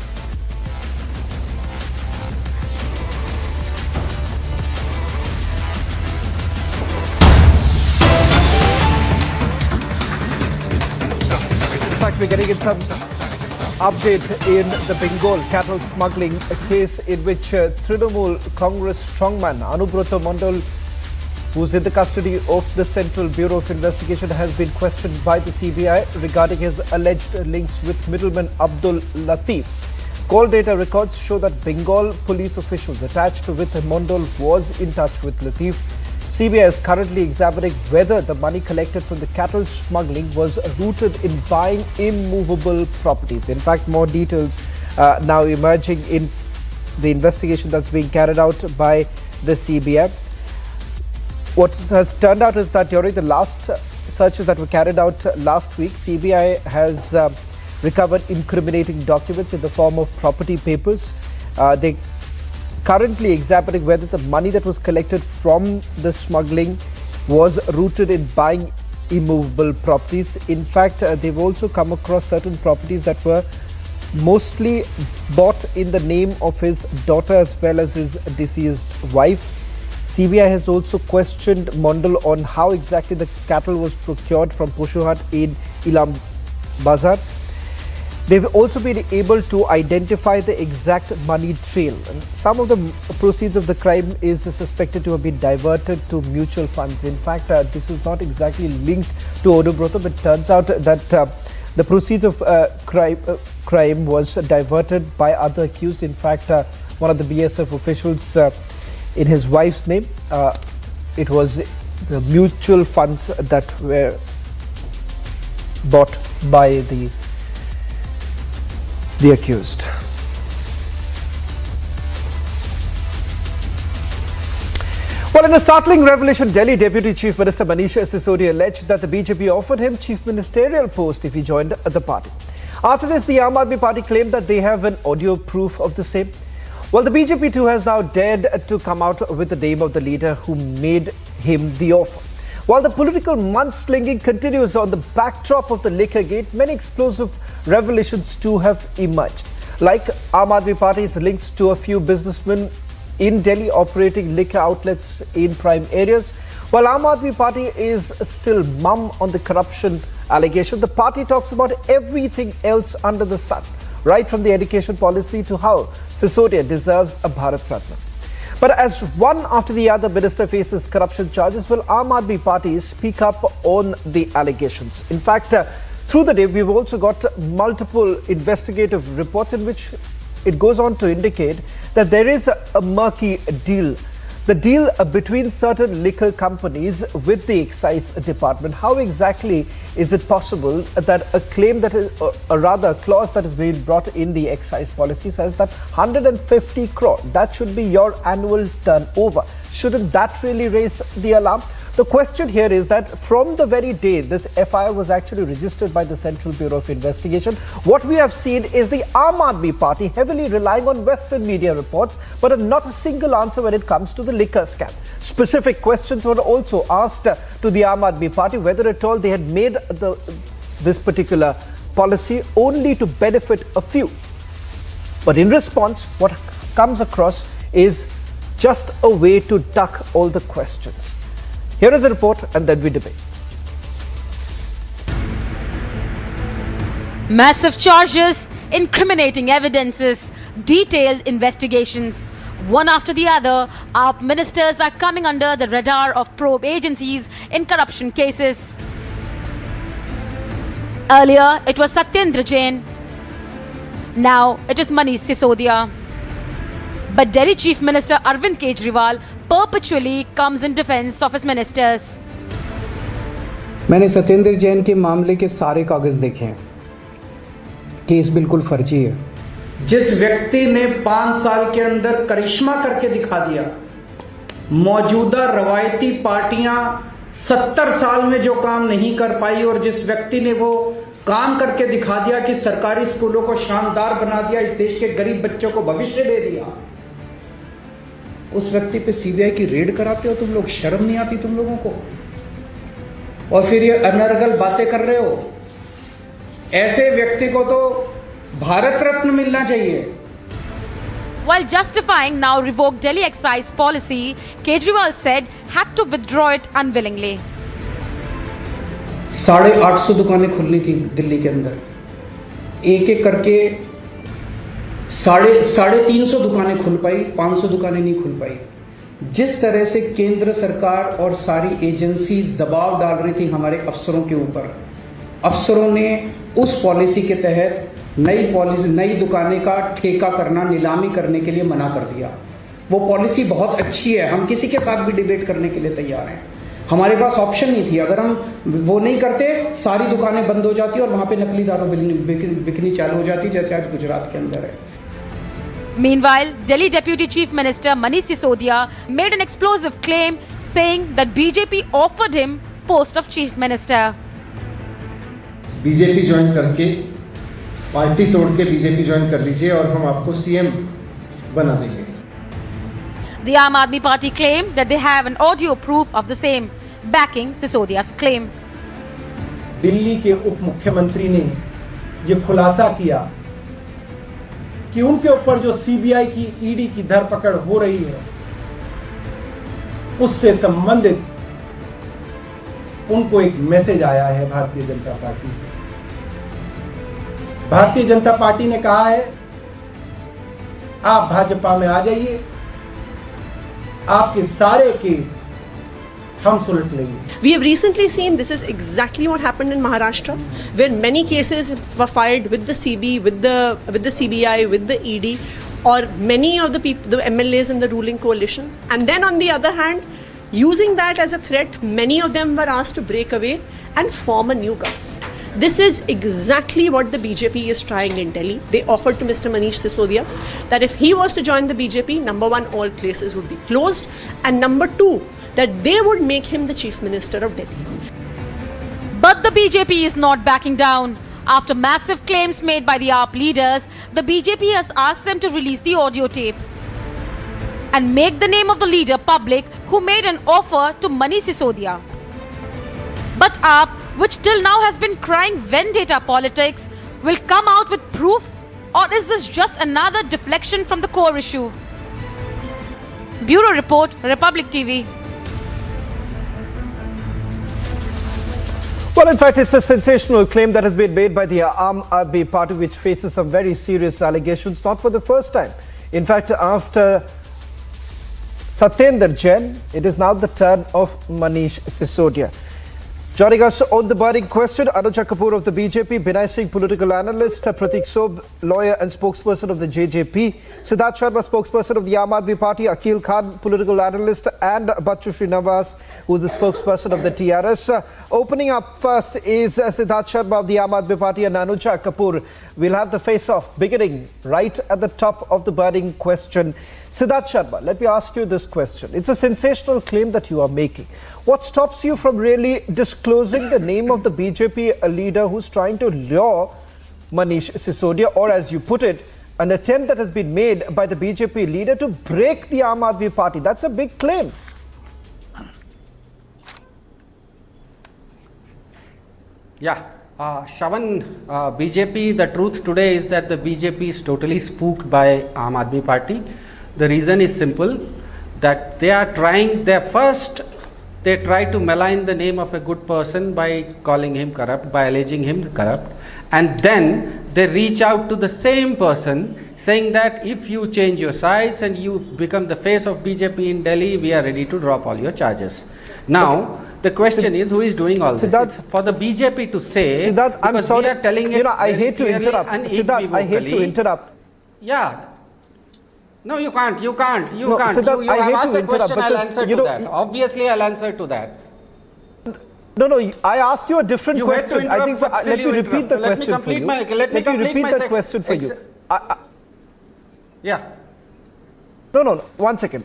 In fact, we're getting in some update in the Bengal cattle smuggling case in which Trinamool Congress strongman Anubrata Mandal, who's in the custody of the Central Bureau of Investigation, has been questioned by the CBI regarding his alleged links with middleman Abdul Latif. Call data records show that Bengal police officials attached with Mondal was in touch with Latif. CBI is currently examining whether the money collected from the cattle smuggling was rooted in buying immovable properties. In fact, more details now emerging in the investigation that's being carried out by the CBI. What has turned out is that during the last searches that were carried out last week, CBI has recovered incriminating documents in the form of property papers. They currently examining whether the money that was collected from the smuggling was rooted in buying immovable properties. In fact, they've also come across certain properties that were mostly bought in the name of his daughter as well as his deceased wife. CBI has also questioned Mondal on how exactly the cattle was procured from Pushuhat in Ilam Bazar. They've also been able to identify the exact money trail. And some of the proceeds of the crime is suspected to have been diverted to mutual funds. In fact, this is not exactly linked to Odubrotho, but turns out that the proceeds of crime was diverted by other accused. In fact, one of the BSF officials in his wife's name, it was the mutual funds that were bought by the accused. Well, in a startling revelation, Delhi Deputy Chief Minister Manish Sisodia alleged that the BJP offered him chief ministerial post if he joined the party. After this, the Aam Aadmi Party claimed that they have an audio proof of the same. Well, the BJP too has now dared to come out with the name of the leader who made him the offer. While the political mudslinging continues on the backdrop of the liquor gate, many explosive revelations too have emerged. Like Aam Aadmi Party's links to a few businessmen in Delhi operating liquor outlets in prime areas. While Aam Aadmi Party is still mum on the corruption allegation, the party talks about everything else under the sun, right from the education policy to how Sisodia deserves a Bharat Ratna. But as one after the other minister faces corruption charges, will Aam Aadmi Party speak up on the allegations? In fact, through the day, we've also got multiple investigative reports in which it goes on to indicate that there is a murky deal. The deal between certain liquor companies with the excise department. How exactly is it possible that a claim that is, or rather a clause that is being brought in the excise policy says that 150 crore, that should be your annual turnover. Shouldn't that really raise the alarm? The question here is that from the very day this FIR was actually registered by the Central Bureau of Investigation, what we have seen is the Aam Aadmi Party heavily relying on Western media reports, but not a single answer when it comes to the liquor scam. Specific questions were also asked to the Aam Aadmi Party whether at all they had made this particular policy only to benefit a few. But in response, what comes across is just a way to duck all the questions. Here is a report and then we debate. Massive charges, incriminating evidences, detailed investigations. One after the other, our ministers are coming under the radar of probe agencies in corruption cases. Earlier, it was Satyendra Jain. Now, it is Manish Sisodia. But Delhi Chief Minister Arvind Kejriwal perpetually comes in defense of his ministers. मैंने सत्येंद्र जैन के मामले के सारे कागज देखे हैं। Case बिल्कुल फर्जी है। जिस व्यक्ति ने 5 साल के अंदर करिश्मा करके दिखा दिया, मौजूदा रवायती पार्टियां 70 साल में जो काम नहीं कर पाई और जिस व्यक्ति ने वो काम करके दिखा दिया कि सरकारी स्कूलों को शानदार बना दिया, इस देश के गरीब बच्चों को भविष्य दे दिया, उस व्यक्ति पे सीबीआई की रेड कराते हो तुम लोग? शर्म नहीं आती तुम लोगों को? और फिर ये अनर्गल बातें कर रहे हो। ऐसे व्यक्ति को तो भारत रत्न मिलना चाहिए। While justifying now revoked Delhi excise policy, Kejriwal said had to withdraw it unwillingly. 850 दुकानें खुलनी थी दिल्ली के अंदर, एक एक करके 350 दुकानें खुल पाई, 500 दुकानें नहीं खुल पाई। जिस तरह से केंद्र सरकार और सारी एजेंसीज दबाव डाल रही थी हमारे अफसरों के ऊपर, अफसरों ने उस पॉलिसी के तहत नई पॉलिसी, नई दुकानें का ठेका करना, नीलामी करने के लिए मना कर दिया। वो पॉलिसी बहुत अच्छी है, हम किसी के साथ भी डिबेट करने के लिए तैयार हैं। हमारे पास ऑप्शन नहीं थी, अगर हम वो नहीं करते सारी दुकानें बंद हो जाती और वहां पे नकली दारू बिकनी चालू हो जाती, जैसे आज गुजरात के अंदर है। Meanwhile, Delhi Deputy Chief Minister Manish Sisodia made an explosive claim saying that BJP offered him post of Chief Minister. BJP join करके, पार्टी तोड़ के बीजेपी ज्वाइन कर लीजिए और हम आपको सीएम बना देंगे। The Aam Aadmi Party claimed that they have an audio proof of the same, backing Sisodia's claim. Delhi के उप मुख्यमंत्री ने ये खुलासा किया कि उनके ऊपर जो सीबीआई की ईडी की धरपकड़ हो रही है, उससे संबंधित उनको एक मैसेज आया है भारतीय जनता पार्टी से। भारतीय जनता पार्टी ने कहा है, आप भाजपा में आ जाइए, आपके सारे केस हम सुलट लेंगे। We have recently seen this is exactly what happened in Maharashtra, where many cases were filed with the CB, with the CBI, with the ED, or many of the people, the MLAs in the ruling coalition. And then on the other hand, using that as a threat, many of them were asked to break away and form a new government. This is exactly what the BJP is trying in Delhi. They offered to Mr. Manish Sisodia that if he was to join the BJP, number one, all places would be closed, and number two, that they would make him the Chief Minister of Delhi. But the BJP is not backing down. After massive claims made by the AAP leaders, the BJP has asked them to release the audio tape and make the name of the leader public who made an offer to Manish Sisodia. But AAP, which till now has been crying vendetta politics, will come out with proof, or is this just another deflection from the core issue? Bureau Report, Republic TV. Well, in fact, it's a sensational claim that has been made by the Aam Aadmi Party, which faces some very serious allegations, not for the first time. In fact, after Satyendra Jain, it is now the turn of Manish Sisodia. Joining us on the burning question, Anuja Kapoor of the BJP, Binay Singh, political analyst, Pratik Sob, lawyer and spokesperson of the JJP, Siddharth Sharma, spokesperson of the Aam Aadmi Party, Akil Khan, political analyst, and Bachchu Srinivas, who is the spokesperson of the TRS. Opening up first is Siddharth Sharma of the Aam Aadmi Party and Anuja Kapoor. We'll have the face-off beginning right at the top of the burning question. Siddharth Sharma, let me ask you this question. It's a sensational claim that you are making. What stops you from really disclosing the name of the BJP leader who's trying to lure Manish Sisodia, or as you put it, an attempt that has been made by the BJP leader to break the Aam Aadmi Party? That's a big claim. Yeah. Shavan, BJP, the truth today is that the BJP is totally spooked by Aam Aadmi Party. The reason is simple, that they are trying their first, they try to malign the name of a good person by calling him corrupt, by alleging him corrupt, and then they reach out to the same person saying that if you change your sides and you become the face of BJP in Delhi, we are ready to drop all your charges. Now, the question is, who is doing all this? It's for the BJP to say, Siddharth, I'm sorry, we are telling it I hate to interrupt. Siddharth, I hate to interrupt. Yeah. No, you can't. You can't. You No, can't. Siddharth, You I have hate asked to a question, interrupt I'll because, answer you to know, that. Obviously, I'll answer to that. No, I asked you a different You question. had to interrupt, but still let me you repeat interrupt. the Let me question for complete you. my- let me complete repeat my the section. question for you. Yeah. No, one second.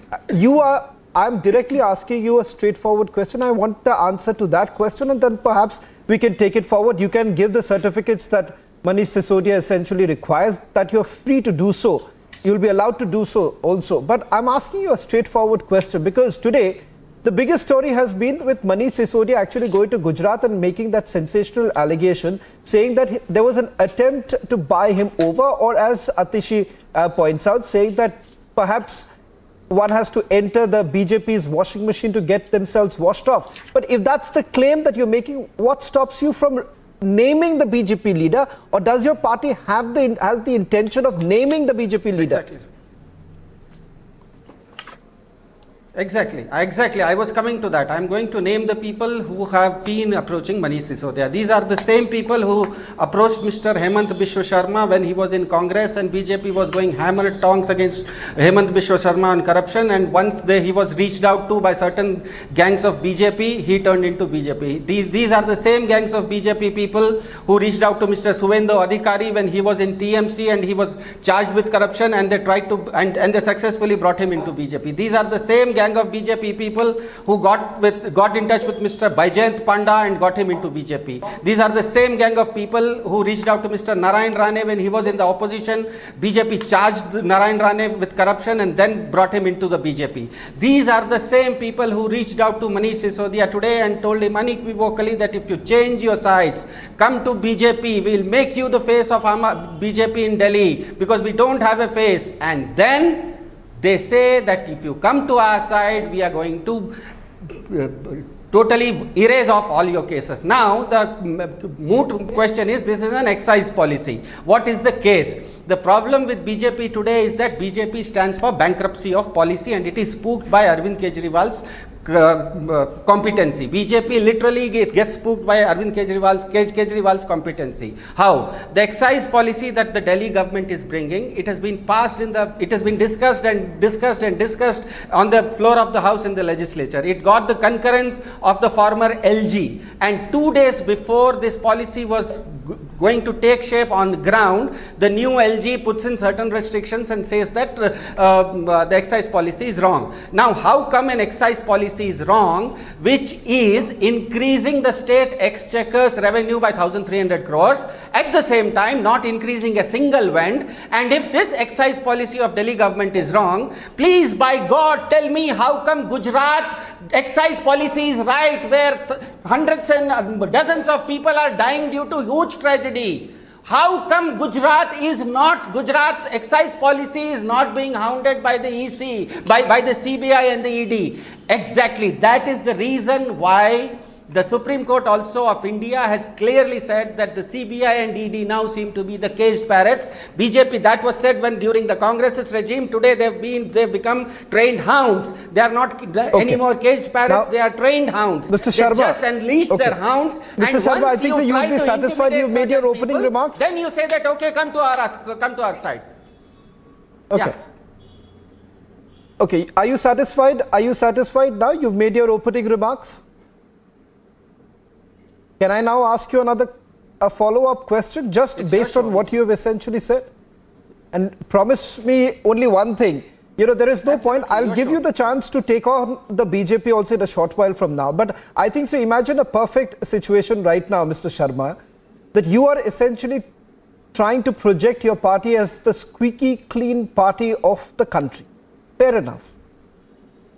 I'm directly asking you a straightforward question. I want the answer to that question, and then perhaps we can take it forward. You can give the certificates that Manish Sisodia essentially requires, that you're free to do so. You'll be allowed to do so also. But I'm asking you a straightforward question, because today the biggest story has been with Manish Sisodia actually going to Gujarat and making that sensational allegation, saying that there was an attempt to buy him over, or as Atishi points out, saying that perhaps one has to enter the BJP's washing machine to get themselves washed off. But if that's the claim that you're making, what stops you from naming the BJP leader, or does your party has the intention of naming the BJP leader? Exactly. I was coming to that. I'm going to name the people who have been approaching Manish Sisodia. These are the same people who approached Mr. Hemant Biswa Sharma when he was in Congress and BJP was going hammer and tongs against Hemant Biswa Sharma on corruption, and once he was reached out to by certain gangs of BJP, he turned into BJP. These are the same gangs of BJP people who reached out to Mr. Suvendu Adhikari when he was in TMC and he was charged with corruption, and they tried to and they successfully brought him into BJP. These are the same gang of BJP people who got in touch with Mr. Baijayant Panda and got him into BJP. These are the same gang of people who reached out to Mr. Narayan Rane when he was in the opposition. BJP charged Narayan Rane with corruption and then brought him into the BJP. These are the same people who reached out to Manish Sisodia today and told him unequivocally that if you change your sides, come to BJP, we'll make you the face of BJP in Delhi because we don't have a face. And then they say that if you come to our side, we are going to totally erase off all your cases. Now, the moot question is, this is an excise policy. What is the case? The problem with BJP today is that BJP stands for bankruptcy of policy, and it is spooked by Arvind Kejriwal's competency. BJP literally gets spooked by Arvind Kejriwal's competency. How? The excise policy that the Delhi government is bringing, it has been passed it has been discussed on the floor of the House in the legislature. It got the concurrence of the former LG, and 2 days before this policy was going to take shape on the ground, the new LG puts in certain restrictions and says that the excise policy is wrong. Now, how come an excise policy is wrong, which is increasing the state exchequer's revenue by 1,300 crores, at the same time not increasing a single vend? And if this excise policy of Delhi government is wrong, please, by God, tell me how come Gujarat excise policy is right, where hundreds and dozens of people are dying due to huge tragedy? How come Gujarat excise policy is not being hounded by the EC, by the CBI and the ED? Exactly. That is the reason why the Supreme Court also of India has clearly said that the CBI and ED now seem to be the caged parrots. BJP, that was said when during the Congress's regime. Today they've become trained hounds. They are not anymore caged parrots. Now, they are trained hounds. Mr. Sharma, they just unleashed their hounds. Mr. Sharma, I think so you'll be satisfied. You've made your opening remarks. Then you say that okay, come to our side. Okay. Yeah. Okay. Are you satisfied? Are you satisfied now? You've made your opening remarks. Can I now ask you a follow-up question, just based on what you have essentially said? And promise me only one thing. There is no point. I'll give you the chance to take on the BJP also in a short while from now. But I think so. Imagine a perfect situation right now, Mr. Sharma, that you are essentially trying to project your party as the squeaky clean party of the country. Fair enough.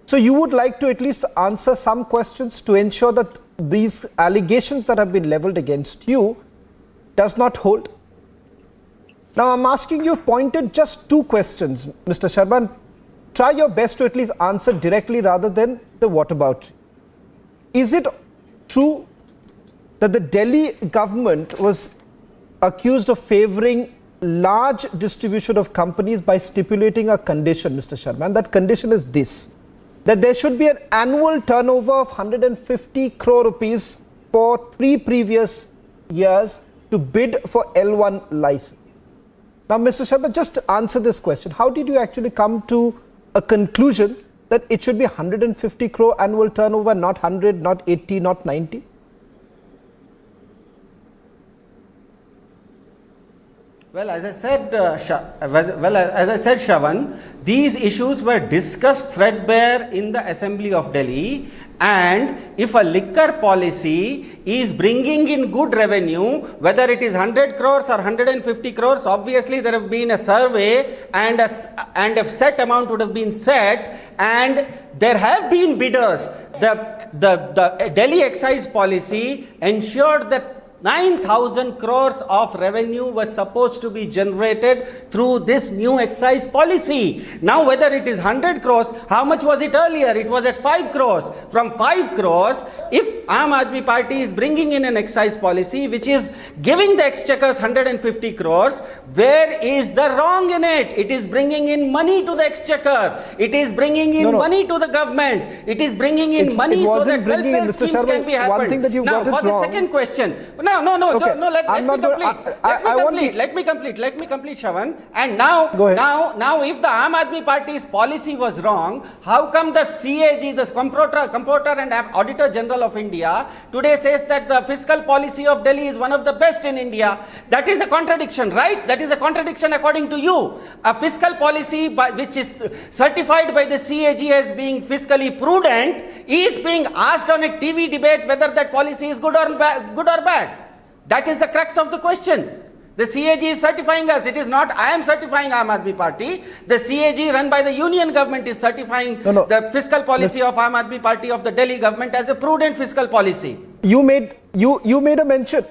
So you would like to at least answer some questions to ensure that these allegations that have been leveled against you does not hold. Now I'm asking you pointed just 2 questions, Mr. Sharma. Try your best to at least answer directly rather than the whataboutery. Is it true that the Delhi government was accused of favoring large distribution of companies by stipulating a condition, Mr. Sharma? And that condition is this: that there should be an annual turnover of 150 crore rupees for 3 previous years to bid for L1 license. Now, Mr. Sharma, just answer this question. How did you actually come to a conclusion that it should be 150 crore annual turnover, not 100, not 80, not 90? Well, as I said, Shravan, these issues were discussed threadbare in the Assembly of Delhi, and if a liquor policy is bringing in good revenue, whether it is 100 crores or 150 crores, obviously there have been a survey and a set amount would have been set, and there have been bidders. The Delhi excise policy ensured that 9,000 crores of revenue was supposed to be generated through this new excise policy. Now, whether it is 100 crores, how much was it earlier? It was at 5 crores. From 5 crores, if Aam Aadmi Party is bringing in an excise policy which is giving the exchequers 150 crores. Where is the wrong in it? It is bringing in money to the exchequer. It is bringing in money to the government. It is bringing in money so that welfare schemes can be happened. One thing that you now, got for the second question. No, let me complete, Shravan. And now, if the Aam Aadmi Party's policy was wrong, how come the CAG, the Comptroller and Auditor General of India, today says that the fiscal policy of Delhi is one of the best in India? That is a contradiction, right? That is a contradiction according to you. A fiscal policy which is certified by the CAG as being fiscally prudent is being asked on a TV debate whether that policy is good or bad. That is the crux of the question. The CAG is certifying us. It is not I am certifying Aam Aadmi Party. The CAG run by the union government is certifying the fiscal policy of Aam Aadmi Party of the Delhi government as a prudent fiscal policy. You made a mention,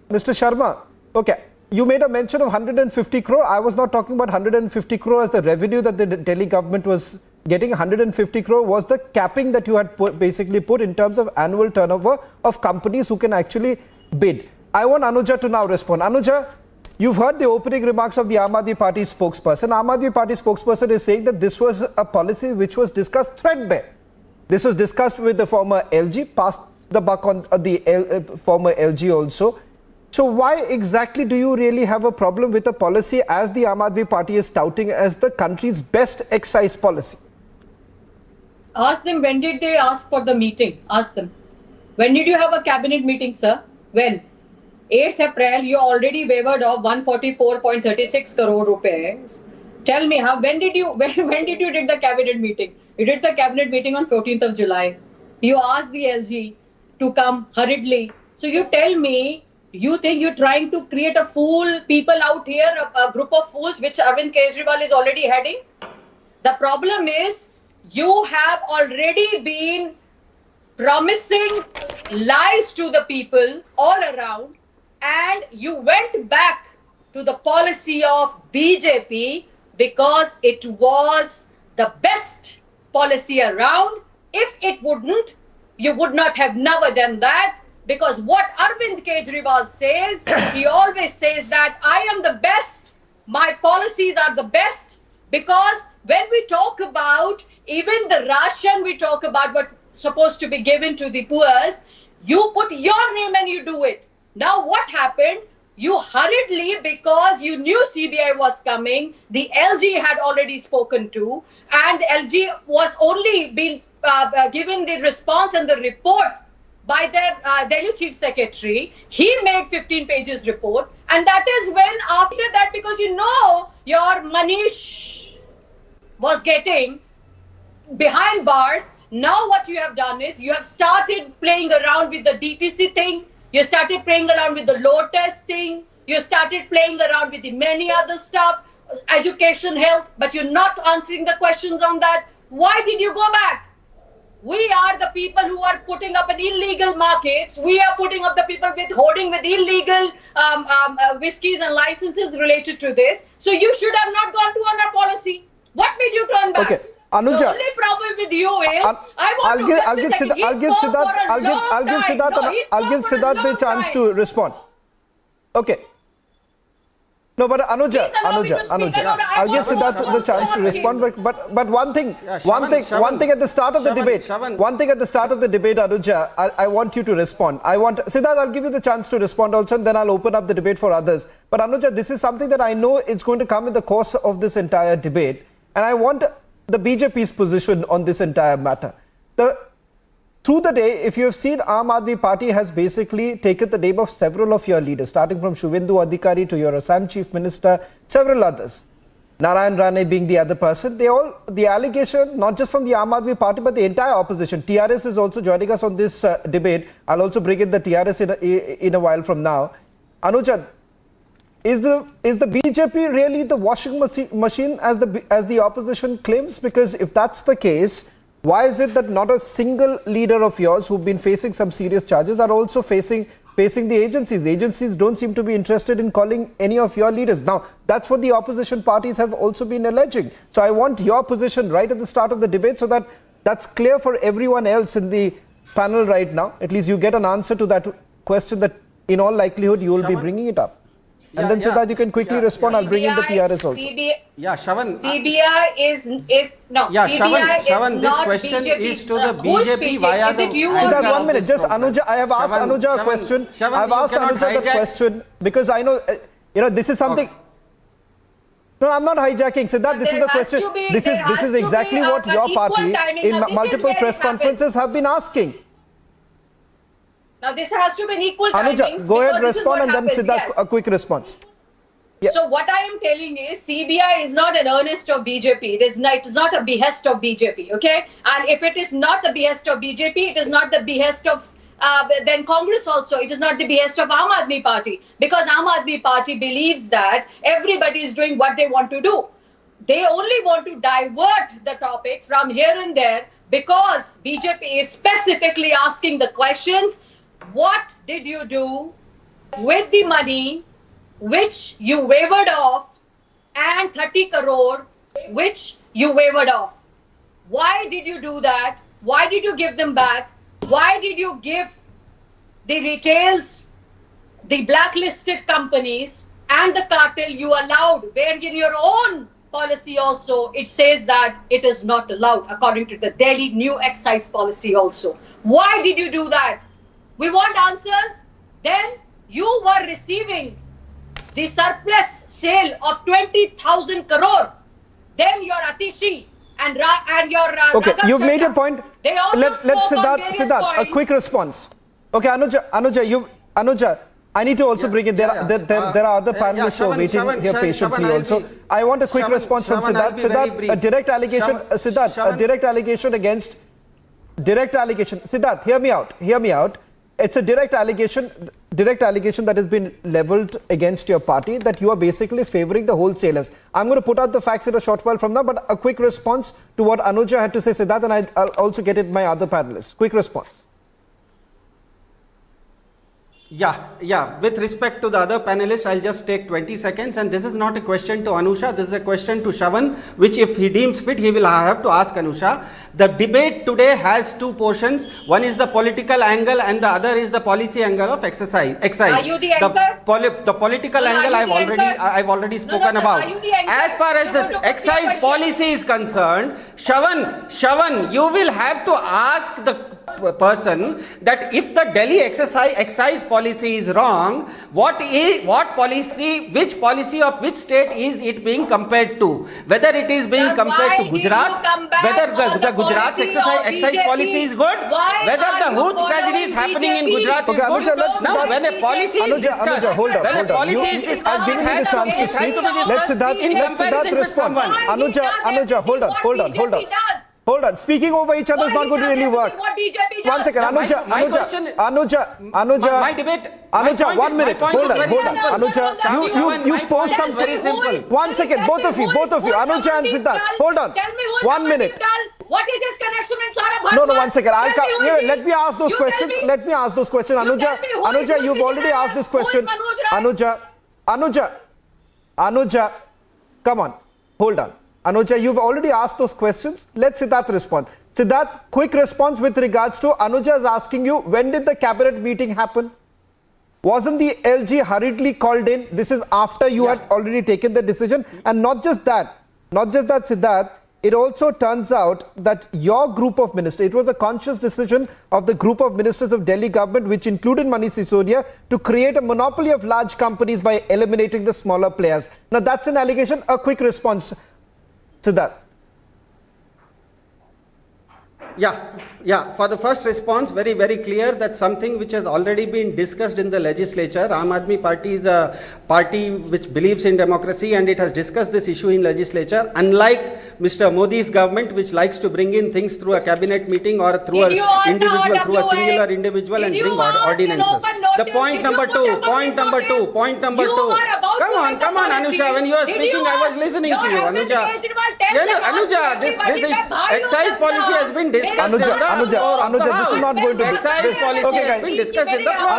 Mr. Sharma. Okay. You made a mention of 150 crore. I was not talking about 150 crore as the revenue that the Delhi government was getting. 150 crore was the capping that you had basically put in terms of annual turnover of companies who can actually bid. I want Anuja to now respond. Anuja, you've heard the opening remarks of the Aam Aadmi Party spokesperson. Aam Aadmi Party spokesperson is saying that this was a policy which was discussed threadbare. This was discussed with the former LG, passed the buck on the former LG also. So why exactly do you really have a problem with a policy as the Aam Aadmi Party is touting as the country's best excise policy? Ask them, when did they ask for the meeting? Ask them. When did you have a cabinet meeting, sir? When? 8th April, you already waived off 144.36 crore rupees. Tell me, when did you did the cabinet meeting? You did the cabinet meeting on 14th of July. You asked the LG to come hurriedly. So you tell me, you think you're trying to create a fool people out here, a group of fools which Arvind Kejriwal is already heading? The problem is you have already been promising lies to the people all around, and you went back to the policy of BJP because it was the best policy around. If it wouldn't, you would not have never done that. Because what Arvind Kejriwal says, he always says that I am the best, my policies are the best. Because when we talk about even the ration, we talk about what's supposed to be given to the poor, you put your name and you do it. Now what happened? You hurriedly, because you knew CBI was coming, the LG had already spoken to, and LG was only being given the response and the report by their Delhi Chief Secretary. He made 15 pages report, and that is when after that, because you know your Manish was getting behind bars, now what you have done is you have started playing around with the DTC thing, you started playing around with the Lotus thing, you started playing around with the many other stuff, education, health, but you're not answering the questions on that. Why did you go back? We are the people who are putting up an illegal markets. We are putting up the people with hoarding with illegal whiskies and licenses related to this. So you should have not gone to on our policy. What made you turn back? Okay, Anuja. The only problem with you is I'll give Siddharth the chance to respond. Okay. No, but Anuja, I'll give Siddharth the chance to respond. But one thing at the start of the debate, Anuja, I want you to respond. Siddharth, I'll give you the chance to respond also, and then I'll open up the debate for others. But Anuja, this is something that I know it's going to come in the course of this entire debate, and I want the BJP's position on this entire matter. Through the day, if you have seen, Aam Aadmi Party has basically taken the name of several of your leaders, starting from Shubhendu Adhikari to your Assam Chief Minister, several others. Narayan Rane being the other person. The allegation, not just from the Aam Aadmi Party, but the entire opposition. TRS is also joining us on this debate. I'll also bring in the TRS in a while from now. Anuja, is the BJP really the washing machine as the opposition claims? Because if that's the case, why is it that not a single leader of yours who've been facing some serious charges are also facing the agencies? The agencies don't seem to be interested in calling any of your leaders. Now, that's what the opposition parties have also been alleging. So I want your position right at the start of the debate so that that's clear for everyone else in the panel right now. At least you get an answer to that question that in all likelihood you will be bringing it up. And then so that you can quickly respond, I'll bring in the TRS also. CBI is no. Yeah, CBI Shavan, is this not question BJP. is to the Who's BJP speaking? via Is the it you or anchor me? One minute, just Anuja, I have asked Anuja a question. I've asked Anuja the question because I know, this is something. No, I'm not hijacking. Siddharth, this is the question. This is exactly what your party in multiple press conferences have been asking. Now this has to be an equal Anuja, timings. go ahead, because this is respond, what and then happens, Siddharth, yes. a quick response. Yeah. So what I am telling is CBI is not an earnest of BJP. It is not a behest of BJP. Okay, and if it is not the behest of BJP, it is not the behest of then Congress also. It is not the behest of Aam Aadmi Party, because Aam Aadmi Party believes that everybody is doing what they want to do. They only want to divert the topic from here and there because BJP is specifically asking the questions. What did you do with the money which you wavered off and 30 crore which you wavered off? Why did you do that? Why did you give them back? Why did you give the retails, the blacklisted companies and the cartel you allowed, where in your own policy also it says that it is not allowed according to the Delhi new excise policy also. Why did you do that? We want answers. Then you were receiving the surplus sale of 20,000 crore. Then your Atishi and your okay, Raghav you've made Chandra, a point. They also Let's Siddharth, a quick response. Okay, Anuja, I need to also bring in. There are other panelists who are waiting here patiently also. I want a quick response from Siddharth. Siddharth, a direct allegation. Siddharth, a direct allegation against. Direct allegation. Siddharth, hear me out. It's a direct allegation that has been leveled against your party that you are basically favoring the wholesalers. I'm going to put out the facts in a short while from now, but a quick response to what Anuja had to say, Siddharth, and I'll also get it my other panelists. Quick response. Yeah. With respect to the other panelists, I'll just take 20 seconds. And this is not a question to Anusha. This is a question to Shavan, which if he deems fit, he will have to ask Anusha. The debate today has two portions. One is the political angle and the other is the policy angle of excise. Are you the anchor? The political angle I've already spoken about. As far as this excise policy is concerned, Shavan, you will have to ask the person that if the Delhi excise policy is wrong, which policy of which state is it being compared to? Whether it is being compared to Gujarat, whether the Gujarat's excise policy is good, whether the huge tragedy is happening in Gujarat is good. Now, when a policy is discussed, it has to be discussed in comparison with someone. Anuja, hold on. Speaking over each other is not going to really work. One second, Anuja. My debate. Anuja, 1 minute. Hold on. Anuja, you post some. Very simple. 1 second, both of you. Anuja and Siddharth. Hold on. 1 minute. What is his connection in Sarabhat? No, 1 second. Let me ask those questions. Anuja, you've already asked this question. Anuja, come on. Hold on. Anuja, you've already asked those questions. Let Siddharth respond. Siddharth, quick response with regards to Anuja is asking you, when did the cabinet meeting happen? Wasn't the LG hurriedly called in? This is after you had already taken the decision. And not just that, Siddharth, it also turns out that your group of ministers, it was a conscious decision of the group of ministers of Delhi government, which included Manish Sisodia, to create a monopoly of large companies by eliminating the smaller players. Now, that's an allegation. A quick response. Siddharth. Yeah. For the first response, very, very clear that something which has already been discussed in the legislature. Aam Aadmi Party is a party which believes in democracy and it has discussed this issue in legislature. Unlike Mr. Modi's government, which likes to bring in things through a cabinet meeting or through a singular individual and bring ordinances. The point number two. Come on, Anusha. When you are speaking, I was listening to you, Anuja. Anuja, this is excise policy has been discussed. Anuja, this is not going to be. Excise policy has been discussed in the floor.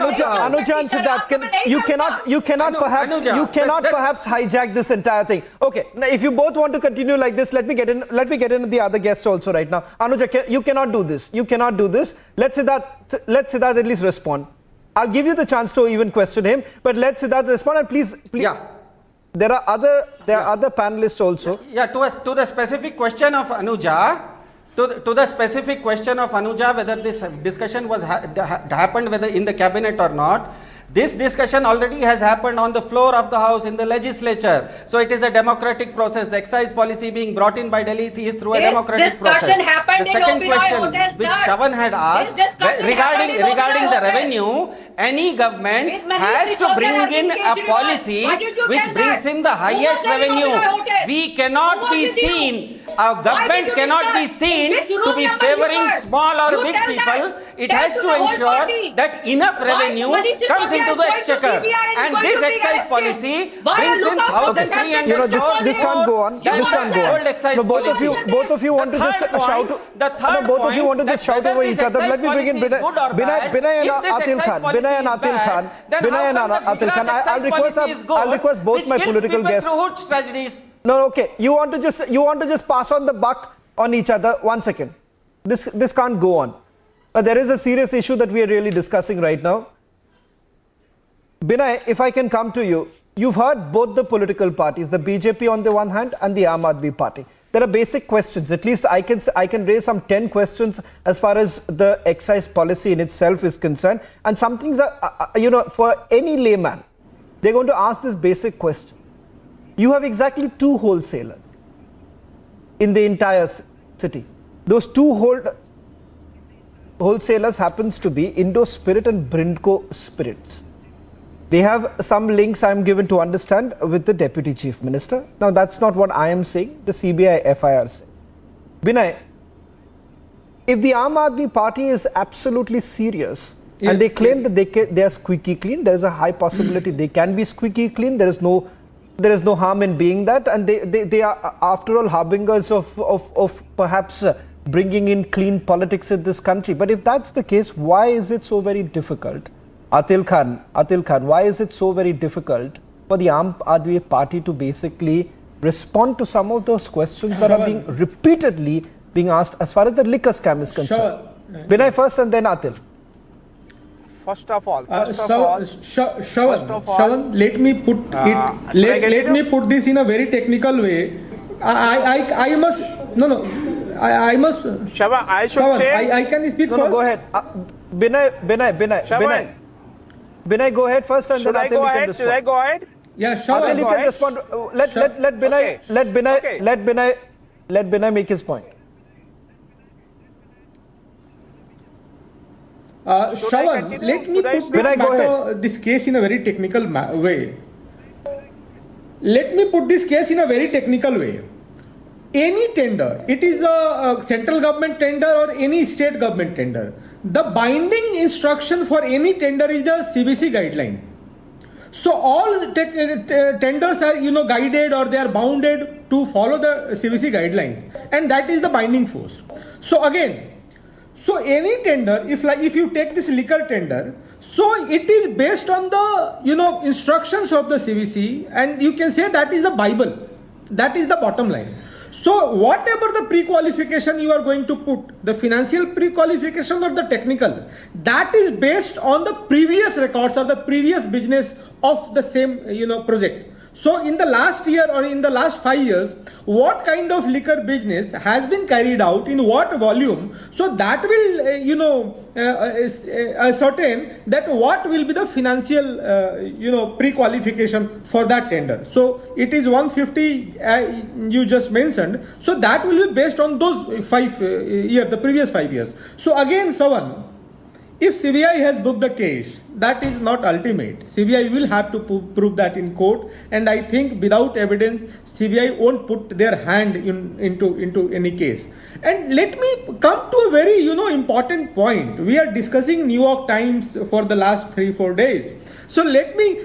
Anuja and Siddharth, you cannot perhaps hijack this entire thing. Okay, now if you both want to continue like this, let me get in the other guests also right now. Anuja, you cannot do this. You cannot do this. Let Siddharth at least respond. I'll give you the chance to even question him, but let Siddharth respond, and please. Yeah. There are other panelists also. Yeah, to the specific question of Anuja, to the specific question of Anuja, whether this discussion was happened whether in the cabinet or not. This discussion already has happened on the floor of the House in the legislature. So it is a democratic process. The excise policy being brought in by Delhi is through a democratic process. Happened the second question which Shavan had asked regarding the revenue, any government has to bring in a policy which brings in the highest revenue. We cannot be seen, a government cannot be seen to be favoring small or big people. It has to ensure that enough revenue comes into the exchequer, and this excise policy brings in 1,300 stores. This can't go on. This can't go on. No, both of you want to just shout. Both of you want to just shout over each other. Let me bring in Binay and Atil Khan. I'll request both my political guests. No, okay. You want to just pass on the buck on each other. 1 second. This can't go on. There is a serious issue that we are really discussing right now. Binay, if I can come to you, you've heard both the political parties, the BJP on the one hand and the Aam Aadmi Party. There are basic questions. At least I can raise some 10 questions as far as the excise policy in itself is concerned. And some things are, for any layman, they're going to ask this basic question. You have exactly 2 wholesalers in the entire city. Those 2 wholesalers happens to be Indo Spirit and Brindco Spirits. They have some links, I'm given to understand, with the Deputy Chief Minister. Now, that's not what I am saying. The CBI FIR says. Binay, if the Aam Aadmi Party is absolutely serious, and they claim that they are squeaky clean, there is a high possibility they can be squeaky clean. There is no harm in being that, and they are, after all, harbingers of perhaps bringing in clean politics in this country. But if that's the case, why is it so very difficult? Atil Khan, why is it so very difficult for the Aam Aadmi Party to basically respond to some of those questions that are being repeatedly being asked as far as the liquor scam is concerned? Binay first and then Atil. First of all, Shavan, let me put it. Let me put this in a very technical way. I must. I must. Shavan, I should say. I can speak first. No, go ahead. Binay, go ahead first, and then Atil you can respond. Should I go ahead? Yeah, Shavan, Atil, you can respond. Let Binay make his point. Shavan, let me put this case in a very technical way. Let me put this case in a very technical way. Any tender, it is a central government tender or any state government tender, the binding instruction for any tender is the CBC guideline. So all tenders are guided, or they are bounded to follow the CBC guidelines, and that is the binding force. So again, any tender, if you take this liquor tender, so it is based on the instructions of the CBC, and you can say that is the Bible. That is the bottom line. So whatever the pre-qualification you are going to put, the financial pre-qualification or the technical, that is based on the previous records or the previous business of the same project. So in the last year or in the last 5 years, what kind of liquor business has been carried out in what volume? So that will ascertain that what will be the financial pre-qualification for that tender. So it is 150 you just mentioned. So that will be based on those 5 years, the previous 5 years. So again, Sawan, if CBI has booked a case, that is not ultimate. CBI will have to prove that in court, and I think without evidence, CBI won't put their hand into any case. And let me come to a very important point. We are discussing New York Times for the last 3-4 days. So let me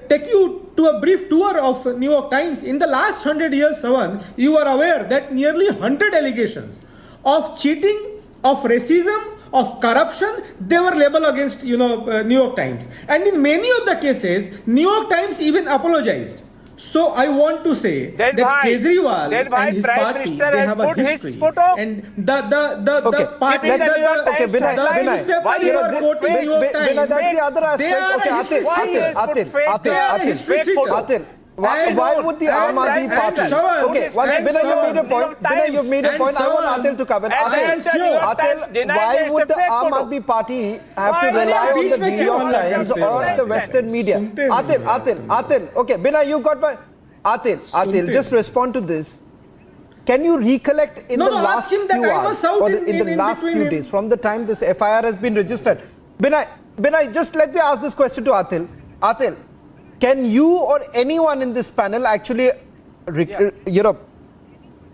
take you to a brief tour of New York Times. In the last 100 years, Savan, you are aware that nearly 100 allegations of cheating, of racism, of corruption, they were labeled against New York Times, and in many of the cases New York Times even apologized. So I want to say that Kejriwal and his party, they have a history, and the party, you are quoting New York Times, they are a history sitter. Why would the Aam Aadmi Party? Okay, Binay, you made a point. Binay, you've made a point. I want Atil to come in. Atil, why would the Aam Aadmi Party have to rely on the New York Times or the Western media? Atil. Okay, Binay, you got my... Atil, just respond to this. Can you recollect in the last few hours or in the last few days from the time this FIR has been registered? Binay, just let me ask this question to Atil. Atil, can you or anyone in this panel actually,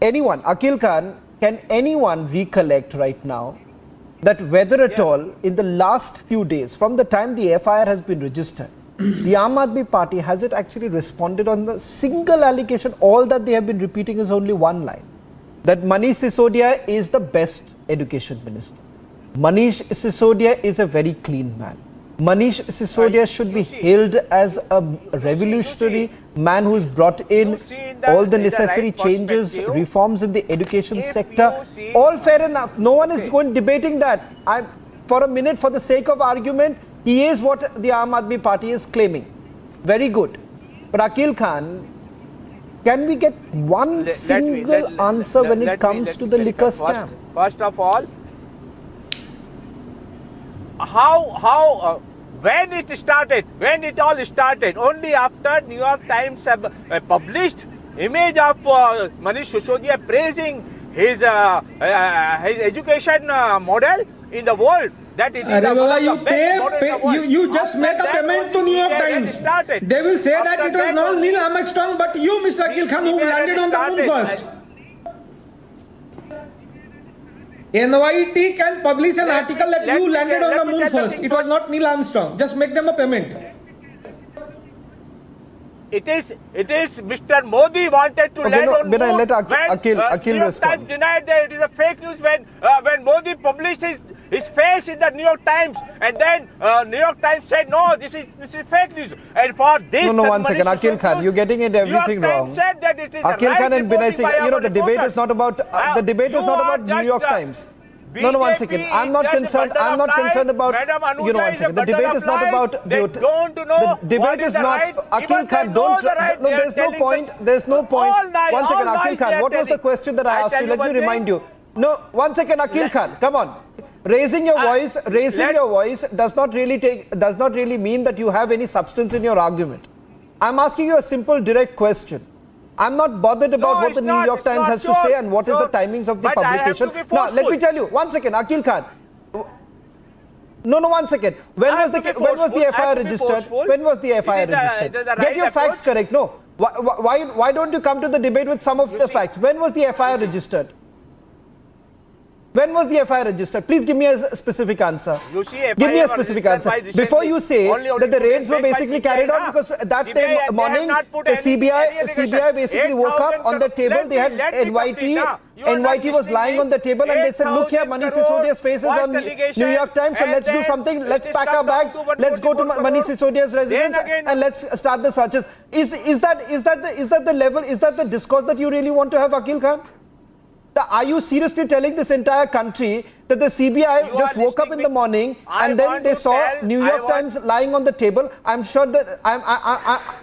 anyone, Akhil Khan, can anyone recollect right now that whether at all in the last few days, from the time the FIR has been registered, the Aam Aadmi Party, has it actually responded on the single allegation? All that they have been repeating is only one line, that Manish Sisodia is the best education minister. Manish Sisodia is a very clean man. Manish Sisodia should be hailed as a revolutionary man who's brought in all the necessary changes, reforms in the education sector. All fair enough. No one is going debating that. For a minute, for the sake of argument, he is what the Aam Aadmi Party is claiming. Very good. But Akhil Khan, can we get one single answer when it comes to the liquor scam? First of all, when it all started, only after New York Times have published image of Manish Sisodia praising his education model in the world. That it is you just make a payment to New York Times. They will say that it was not Neil Armstrong, but you, Mr. Akhil Khan, who landed on the moon first. NYT can publish an article that you landed on the moon first. It was not Neil Armstrong. Just make them a payment. It is Mr. Modi wanted to land on moon. Let Akhil New York respond. Times denied that it is a fake news when Modi published his face in the New York Times, and then New York Times said no, this is fake news. And for this, one second, Akhil Khan, you're getting it everything wrong. Said that it is Akhil Khan and Binay Singh, the debate is not about New York Times. No, one second. I'm not concerned about, one second. The debate is not about, the debate is not, Akhil Khan, there's no point. One second, Akhil Khan, what was the question that I asked you? Let me remind you. No, one second, Akhil Khan, come on. Raising your voice does not really mean that you have any substance in your argument. I'm asking you a simple, direct question. I'm not bothered about what the New York Times has to say and what is the timings of the publication. Now, let me tell you, one second, Akhil Khan. No, one second. When was the FIR registered? When was the FIR registered? Get your facts correct. No. Why don't you come to the debate with some of the facts? When was the FIR registered? When was the FIR registered? Please give me a specific answer. Give me a specific answer. Before you say that the raids were basically carried out, because that morning the CBI basically woke up on the table. They had NYT was lying on the table, and they said, look here, Manish Sisodia's face is on New York Times, so let's do something. Let's pack our bags. Let's go to Manish Sisodia's residence and let's start the searches. Is that the level? Is that the discourse that you really want to have, Akhil Khan? Are you seriously telling this entire country that the CBI just woke up in the morning and then they saw New York Times lying on the table? I'm sure that I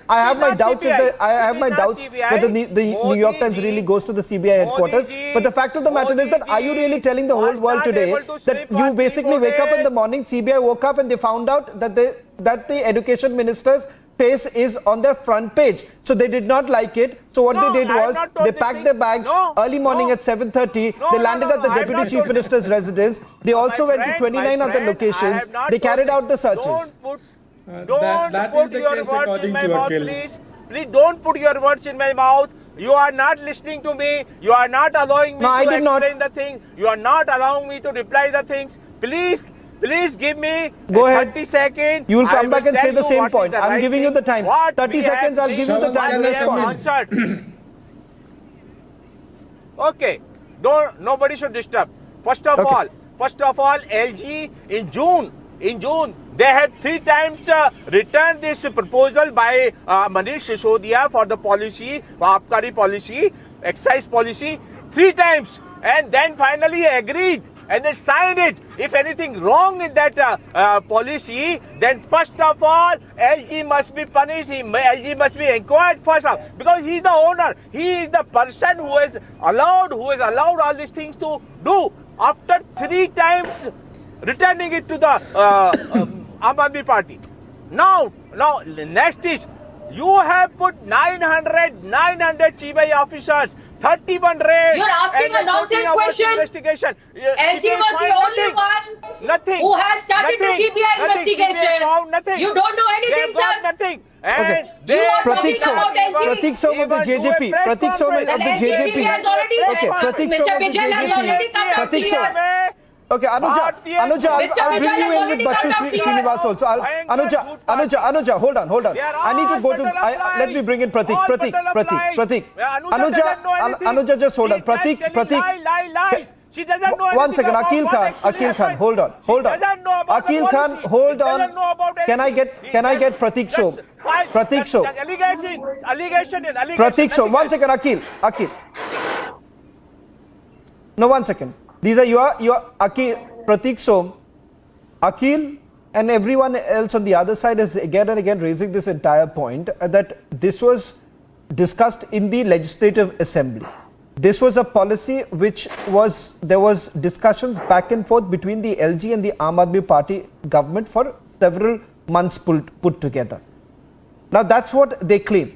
have my doubts. Whether the New York Times really goes to the CBI headquarters. But the fact of the matter is that are you really telling the whole world today that you basically wake up in the morning, CBI woke up and they found out that the education ministers face is on their front page. So they did not like it. So what they did was they packed their bags early morning at 7:30. They landed at the Deputy Chief Minister's residence. They also went to 29 other locations. They carried out the searches. Don't put your words in my mouth, please. Please don't put your words in my mouth. You are not listening to me. You are not allowing me to explain the thing. You are not allowing me to reply the things. Please give me 30 seconds. You will come back and say the same point. I'm giving you the time. 30 seconds, I'll give you the time to respond. Okay. Nobody should disturb. First of all, LG in June, they had 3 times returned this proposal by Manish Sisodia for the policy, Abkari policy, excise policy, 3 times. And then finally agreed. And they signed it. If anything wrong in that policy, then first of all, LG must be punished. LG must be inquired first, because he is the owner. He is the person who has allowed all these things to do. After 3 times returning it to the Aam Aadmi Party. Now, next is you have put 900 CBI officers. 31 raids. You're asking a nonsense question. Investigation. LG was the only one who has started the CBI investigation. You don't know anything, sir. Nothing. Okay. You are talking about LG. Pratik Som of the JJP. Pratik Som of the JJP. Okay, Pratik Som of the JJP. Okay, Anuja, I'll bring you in with Bachchu Srinivas also. Anuja, hold on. I need to go to. Let me bring in Pratik. Anuja, just hold on. Pratik. She doesn't know. One second, Akil Khan, hold on. Akil Khan, hold on. Can I get Pratik Som? Pratik Som. Allegation. Pratik Som. One second, Akil. No, one second. These are your Akil, Pratik Som, Akil and everyone else on the other side is again and again raising this entire point that this was discussed in the Legislative Assembly. This was a policy there was discussions back and forth between the LG and the Aam Aadmi Party government for several months put together. Now that's what they claim.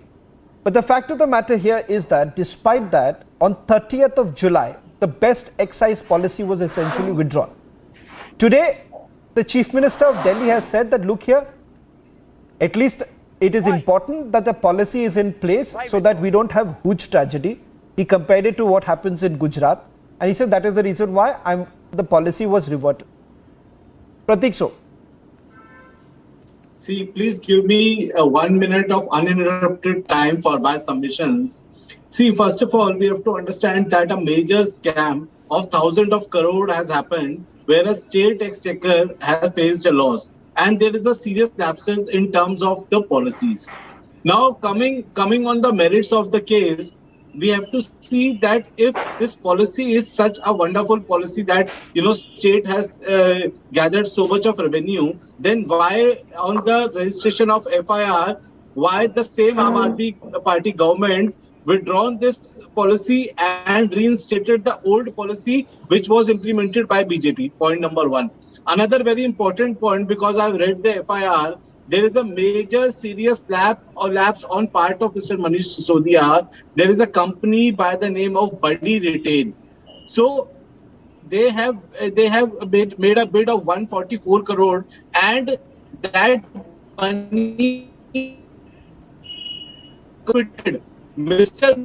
But the fact of the matter here is that despite that, on 30th of July, the best excise policy was essentially withdrawn. Today, the Chief Minister of Delhi has said that, look here, at least it is important that the policy is in place so that we don't have huge tragedy. He compared it to what happens in Gujarat, and he said that is the reason why the policy was reverted. Pratik Som. See, please give me 1 minute of uninterrupted time for my submissions. See, first of all, we have to understand that a major scam of thousands of crore has happened, whereas state exchequer has faced a loss, and there is a serious lapses in terms of the policies. Now, coming on the merits of the case, we have to see that if this policy is such a wonderful policy that state has gathered so much of revenue, then why on the registration of FIR, why the same Aam Aadmi Party government withdrawn this policy and reinstated the old policy which was implemented by BJP? Point number 1. Another very important point, because I've read the FIR, there is a major serious lapse on part of Mr. Manish Sisodia. There is a company by the name of Buddy Retail. So they have made a bid of 144 crore, and that money committed. Mr.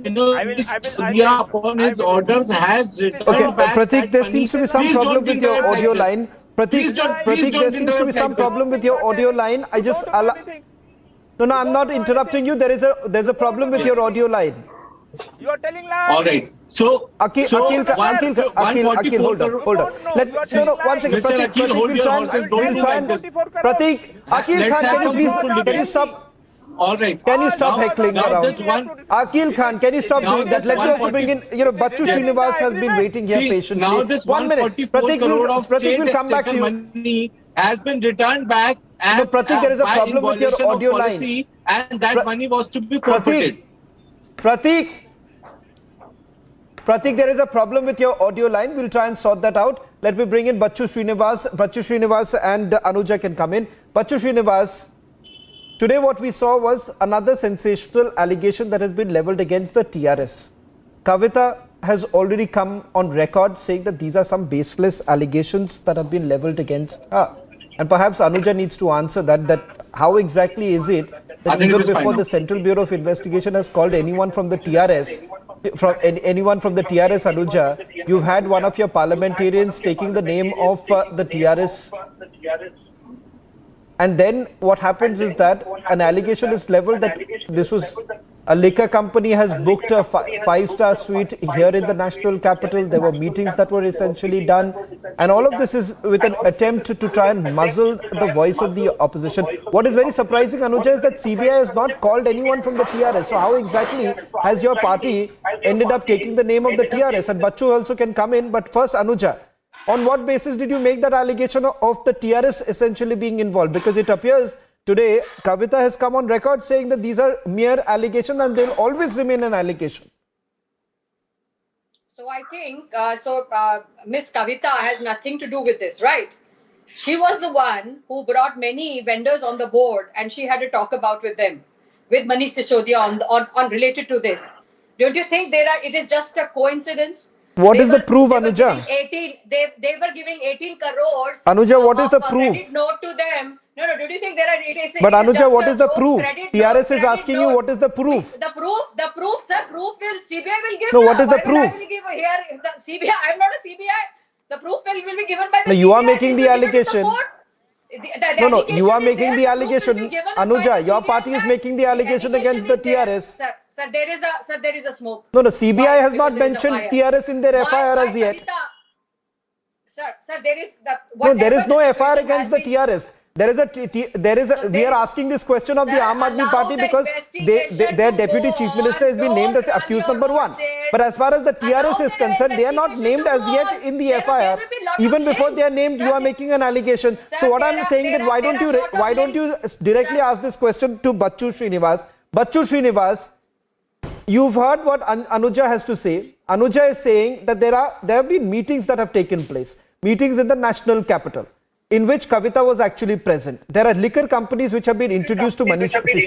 Sisodia, upon his orders, has returned back. Pratik, there seems to be some problem with your audio line. Pratik, there seems to be some problem with your audio line. No, I'm not interrupting you. There's a problem with your audio line. You are telling lies. All right. So, Akil, hold on. One second. Pratik, we'll try and Pratik, Akil Khan, can you stop? All right. Can you stop heckling around? Akil Khan, can you stop doing that? Let me also bring in, Bachchu Srinivas has been waiting here patiently. Now this 1 minute. Pratik will come back to you. Money has been returned back as Pratik, there is a problem with your audio line. And that money was to be forfeited. Pratik, there is a problem with your audio line. We'll try and sort that out. Let me bring in Bachchu Srinivas. Bachchu Srinivas and Anuja can come in. Bachchu Srinivas. Today what we saw was another sensational allegation that has been leveled against the TRS. Kavita has already come on record saying that these are some baseless allegations that have been leveled against her. And perhaps Anuja needs to answer that how exactly is it that even before the Central Bureau of Investigation has called anyone from the TRS, Anuja, you've had one of your parliamentarians taking the name of the TRS. And then what happens is that an allegation is leveled that this was a liquor company has booked a five-star suite here in the national capital. There were meetings that were essentially done. And all of this is with an attempt to try and muzzle the voice of the opposition. What is very surprising, Anuja, is that CBI has not called anyone from the TRS. So how exactly has your party ended up taking the name of the TRS? And Bachchu also can come in. But first, Anuja, on what basis did you make that allegation of the TRS essentially being involved? Because it appears today, Kavita has come on record saying that these are mere allegations and they'll always remain an allegation. So I think, Miss Kavita has nothing to do with this, right? She was the one who brought many vendors on the board and she had to talk about with them, with Manish Sisodia on related to this. Don't you think it is just a coincidence? What is the proof, Anuja? They were giving 18 crores. Anuja, what is the proof? Credit note to them. No, do you think there are? But Anuja, what is the proof? TRS is asking you what is the proof? The proof, sir. Proof will CBI will give. No, what is the proof? I will give here. The CBI. I am not a CBI. The proof will be given by the CBI. You are making the allegation. No, you are making the allegation. Anuja, your party is making the allegation against the TRS. Sir, there is a smoke. No, CBI has not mentioned TRS in their FIR as yet. Sir, there is no, there is no FIR against the TRS. We are asking this question of the Aam Aadmi Party because their deputy chief minister has been named as accused number 1. But as far as the TRS is concerned, they are not named as yet in the FIR. Even before they are named, you are making an allegation. So what I am saying that why don't you directly ask this question to Bachchu Srinivas? Bachchu Srinivas, you've heard what Anuja has to say. Anuja is saying that there have been meetings that have taken place, meetings in the national capital, in which Kavita was actually present. There are liquor companies which have been introduced to Manish Sisodia.